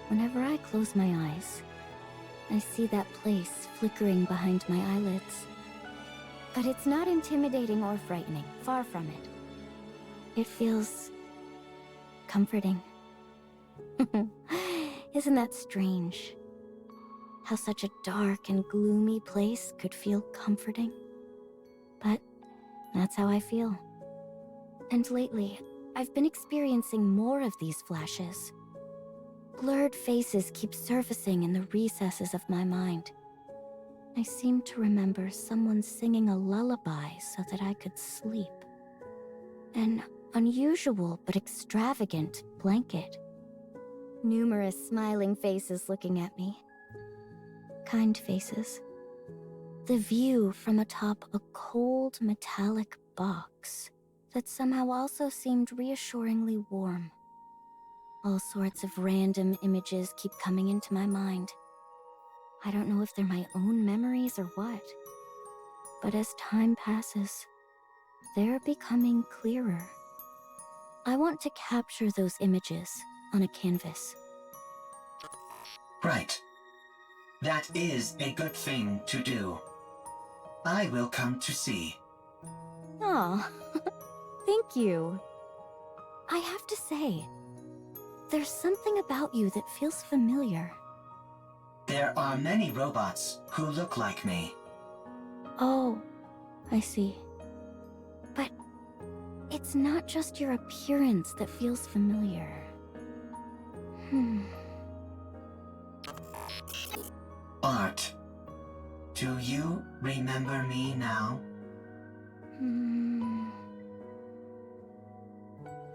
whenever I close my eyes, I see that place flickering behind my eyelids. But it's not intimidating or frightening, far from it. It feels comforting. Isn't that strange? How such a dark and gloomy place could feel comforting. But that's how I feel. And lately, I've been experiencing more of these flashes. Blurred faces keep surfacing in the recesses of my mind. I seem to remember someone singing a lullaby so that I could sleep. An unusual but extravagant blanket. Numerous smiling faces looking at me. Kind faces. The view from atop a cold metallic box that somehow also seemed reassuringly warm. All sorts of random images keep coming into my mind. I don't know if they're my own memories or what. But as time passes, they're becoming clearer. I want to capture those images on a canvas. Right. That is a good thing to do. I will come to see. Aw, thank you. I have to say, there's something about you that feels familiar. There are many robots who look like me. Oh, I see. But it's not just your appearance that feels familiar. Art, do you remember me now?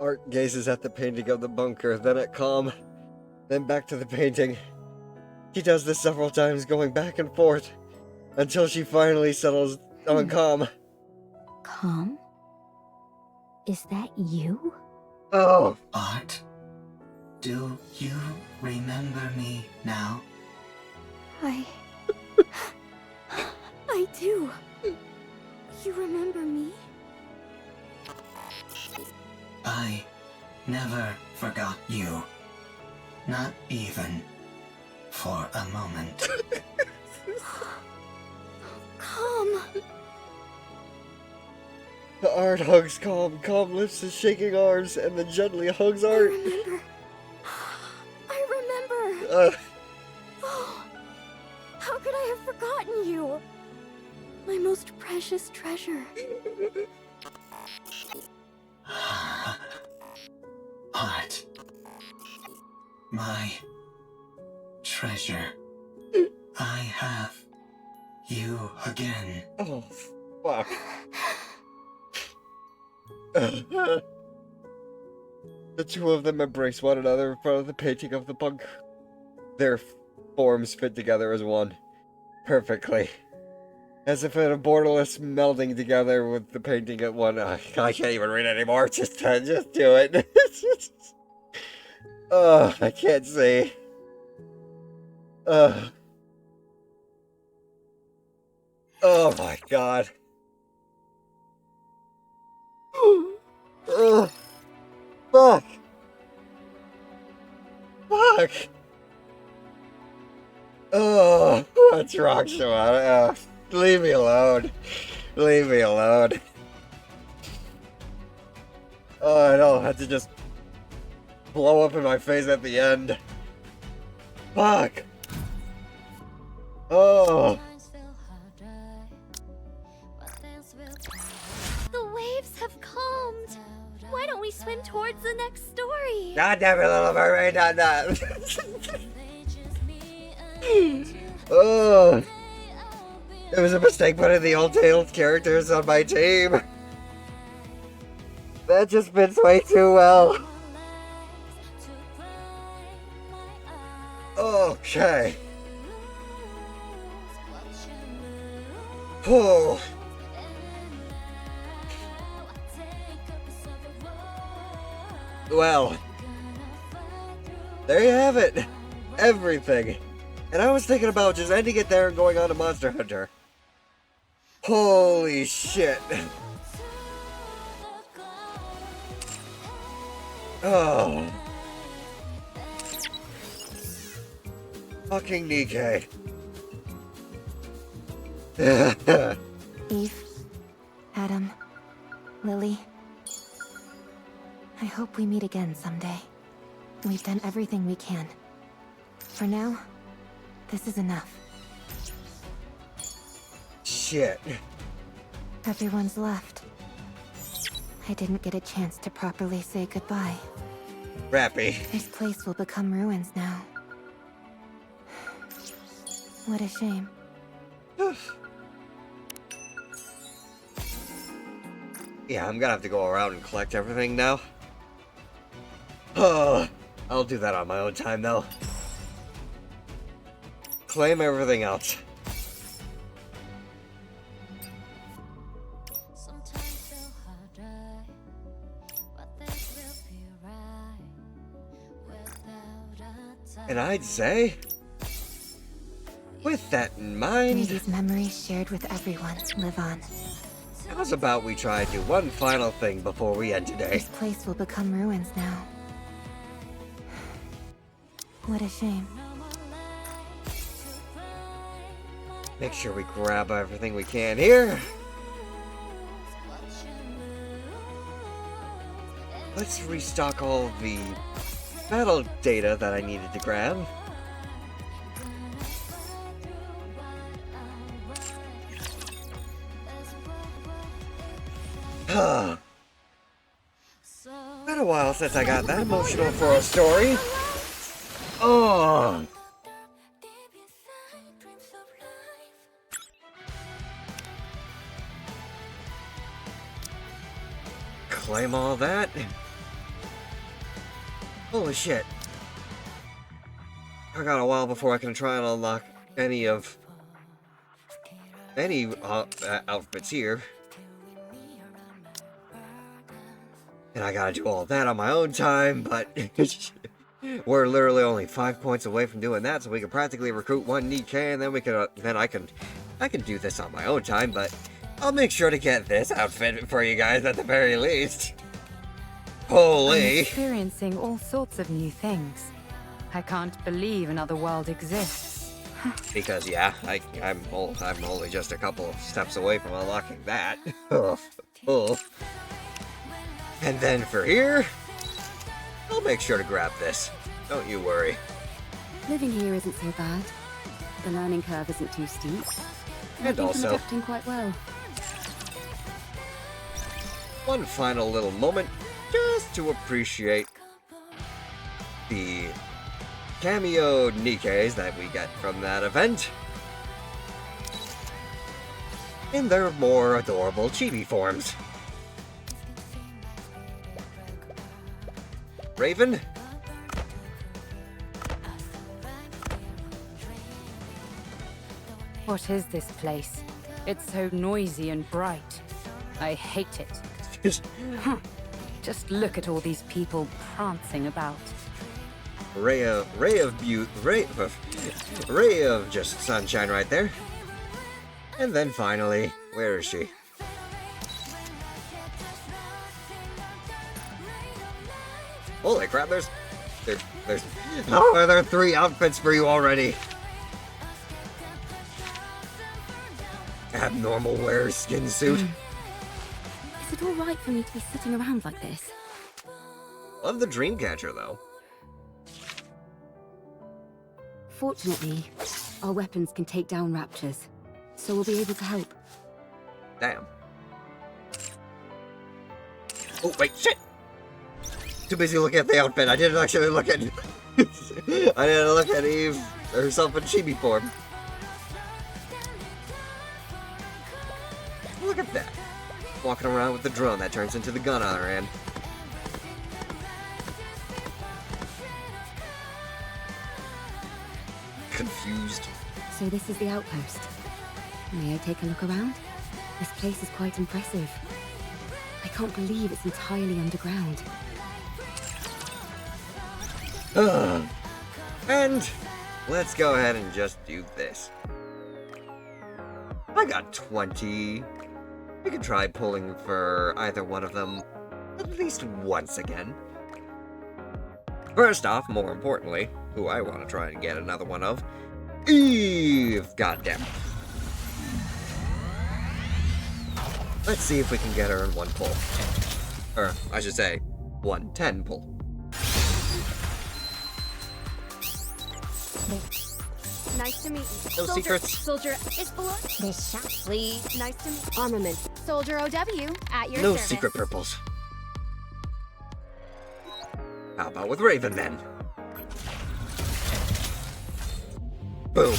Art gazes at the painting of the bunker, then at Calm, then back to the painting. She does this several times, going back and forth, until she finally settles on Calm. Calm? Is that you? Oh! Art, do you remember me now? I do. You remember me? I never forgot you. Not even for a moment. Calm. The Art hugs Calm. Calm lifts his shaking arms and then gently hugs Art. I remember. Uh, Oh, how could I have forgotten you? My most precious treasure. Art. My treasure. I have you again. Oh, fuck. The two of them embrace one another in front of the painting of the bunker. Their forms fit together as one. Perfectly. As if in a borderless melding together with the painting at one. I can't even read anymore. Just do it. Oh, I can't see. Oh my god. Oh, fuck. Fuck. Oh, what's wrong, Shimada? Leave me alone. Leave me alone. Oh, I don't have to just blow up in my face at the end. Fuck. Oh. The waves have calmed. Why don't we swim towards the next story? God damn it, Little Mermaid, not that. Oh. It was a mistake putting the old Tails characters on my team. That just fits way too well. Okay. Oh. Well, there you have it. Everything. And I was thinking about just ending it there and going on to Monster Hunter. Holy shit. Oh. Fucking NIKKE. Eve, Adam, Lily. I hope we meet again someday. We've done everything we can. For now, this is enough. Shit. Everyone's left. I didn't get a chance to properly say goodbye. Rappy. This place will become ruins now. What a shame. Yeah, I'm gonna have to go around and collect everything now. Oh, I'll do that on my own time though. Claim everything else. And I'd say, with that in mind, may these memories shared with everyone live on. How's about we try and do one final thing before we end today? This place will become ruins now. What a shame. Make sure we grab everything we can here. Let's restock all the battle data that I needed to grab. Been a while since I got that emotional for a story. Oh. Claim all that. Holy shit. I got a while before I can try and unlock any outfits here. And I gotta do all that on my own time, but we're literally only 5 points away from doing that, so we can practically recruit one NIKKE, and then we can I can do this on my own time, but I'll make sure to get this outfit for you guys at the very least. Holy! I'm experiencing all sorts of new things. I can't believe another world exists. Because yeah, I'm only just a couple of steps away from unlocking that. Oh. And then for here, I'll make sure to grab this. Don't you worry. Living here isn't so bad. The learning curve isn't too steep. I think also, I'm adapting quite well. One final little moment, just to appreciate the cameo NIKKEs that we get from that event in their more adorable chibi forms. Raven? What is this place? It's so noisy and bright. I hate it. Just look at all these people prancing about. Ray of just sunshine right there. And then finally, where is she? Holy crap, there's oh, there are 3 outfits for you already. normal wear skin suit. Is it alright for me to be sitting around like this? Love the Dreamcatcher, though. Fortunately, our weapons can take down raptors, so we'll be able to help. Damn. Oh, wait, shit! Too busy looking at the outfit. I didn't actually look at... I didn't look at Eve herself in chibi form. Look at that. Walking around with the drone that turns into the gun on her hand. Confused. So this is the outpost. May I take a look around? This place is quite impressive. I can't believe it's entirely underground. And let's go ahead and just do this. I got 20. We could try pulling for either one of them at least once again. First off, more importantly, who I want to try and get another one of, Eve! Goddamn. Let's see if we can get her in one pull. Or, I should say, 110 pull. Nice to meet you. No secrets. Soldier is below. This shot. Please. Nice to meet you. Armament. Soldier OW at your No service. secret purples. How about with Raven then? Boom.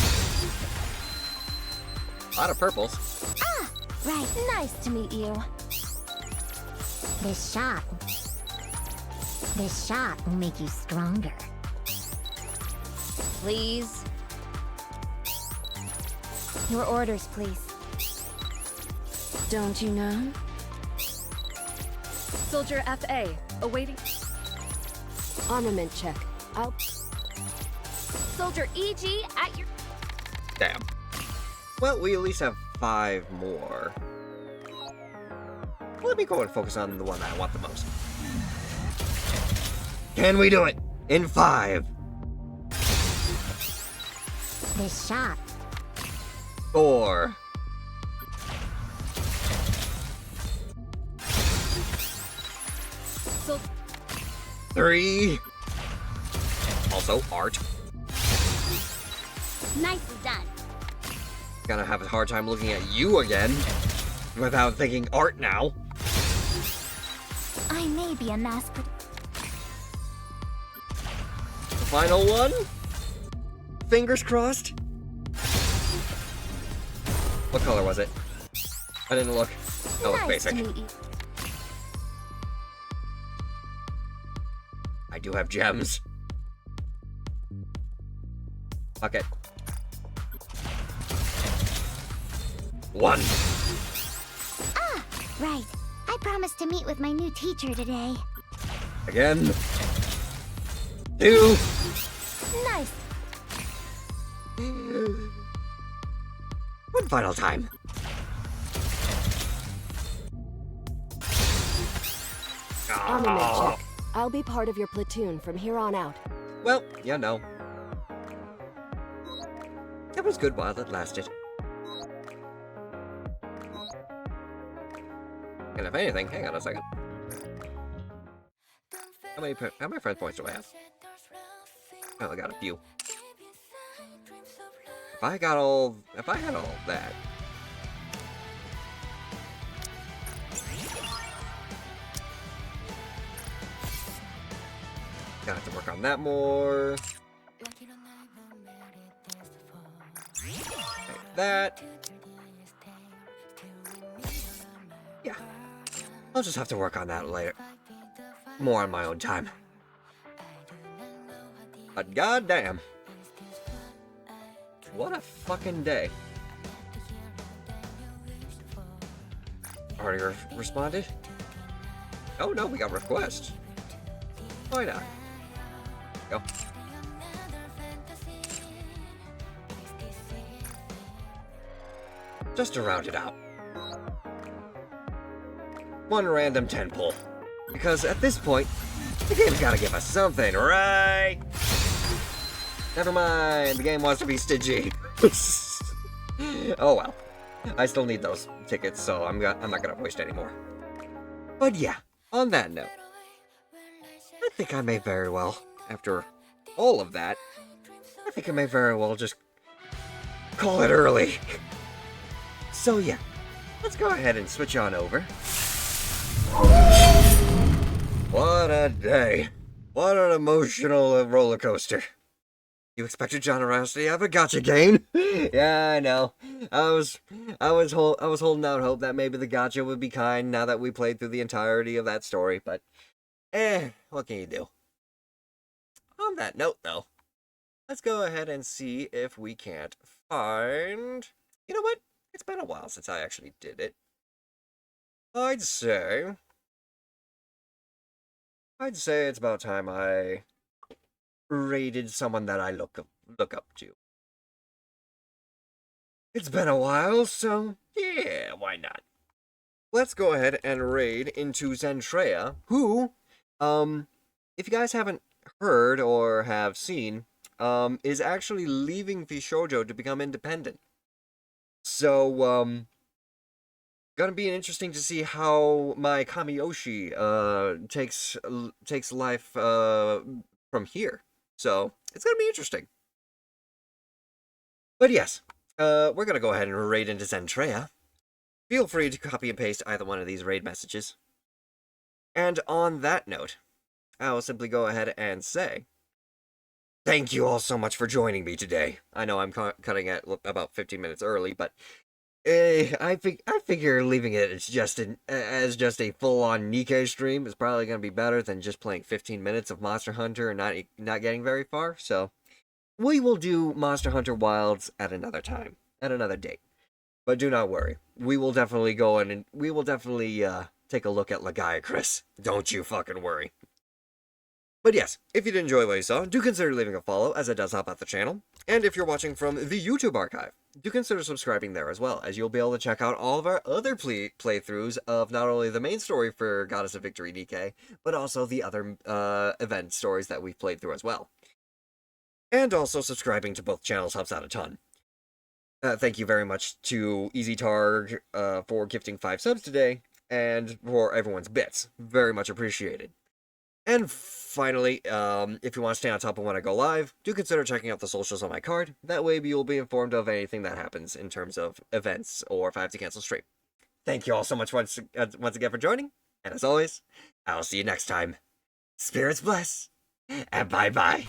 A lot of purples. Ah, right. Nice to meet you. This shot will make you stronger. Please. Your orders, please. Don't you know? Soldier FA, awaiting. Armament check. I'll. Soldier EG at your. Damn. Well, we at least have 5 more. Let me go and focus on the one that I want the most. Can we do it? In 5. This shot. 4. Sol 3. Also, art. Nicely done. Gonna have a hard time looking at you again. Without thinking art now. I may be a mass The final one? Fingers crossed? What color was it? I didn't look. Oh, it's basic. I do have gems. Fuck it. 1. Ah, right. I promised to meet with my new teacher today. Again. 2. Nice. One final time. Armament Oh. check. I'll be part of your platoon from here on out. Well, you know. It was good while it lasted. And if anything, hang on a second. How many friend points do I have? I only got a few. If I had all that. Gonna have to work on that more. Like that. Yeah. I'll just have to work on that later. More on my own time. But goddamn. What a fucking day. Already responded? Oh no, we got requests. Why not? Go. Just to round it out. One random 10 pull. Because at this point, the game's gotta give us something, right? Never mind, the game wants to be stingy. Oh well. I still need those tickets, so I'm not gonna waste any more. But yeah, on that note, I think I may very well, after all of that, I think I may very well just call it early. So yeah, let's go ahead and switch on over. What a day. What an emotional roller coaster. You expected generosity? I have a gotcha game. Yeah, I know. I was holding out hope that maybe the gotcha would be kind now that we played through the entirety of that story, but what can you do? On that note, though, let's go ahead and see if we can't find... You know what? It's been a while since I actually did it. I'd say it's about time I rated someone that I look up to. It's been a while, so yeah, why not? Let's go ahead and raid into Zentrea, who, if you guys haven't heard or have seen, is actually leaving Vishojo to become independent. So, gonna be interesting to see how my Kamiyoshi, takes life, from here. So, it's gonna be interesting. But yes, we're gonna go ahead and raid into Zentrea. Feel free to copy and paste either one of these raid messages. And on that note, I will simply go ahead and say, thank you all so much for joining me today. I know I'm cutting it about 15 minutes early, but I figure leaving it as just a full-on NIKKE stream is probably going to be better than just playing 15 minutes of Monster Hunter and not getting very far. So we will do Monster Hunter Wilds at another time, at another date. But do not worry, we will definitely go in and we will definitely take a look at Lagiacrus. Don't you fucking worry. But yes, if you did enjoy what you saw, do consider leaving a follow, as it does help out the channel. And if you're watching from the YouTube archive, do consider subscribing there as well, as you'll be able to check out all of our other playthroughs of not only the main story for Goddess of Victory NIKKE, but also the other event stories that we've played through as well. And also subscribing to both channels helps out a ton. Thank you very much to EasyTarg for gifting 5 subs today, and for everyone's bits. Very much appreciated. And finally, if you want to stay on top of when I go live, do consider checking out the socials on my card. That way you'll be informed of anything that happens in terms of events or if I have to cancel stream. Thank you all so much once again for joining, and as always, I'll see you next time. Spirits bless, and bye-bye.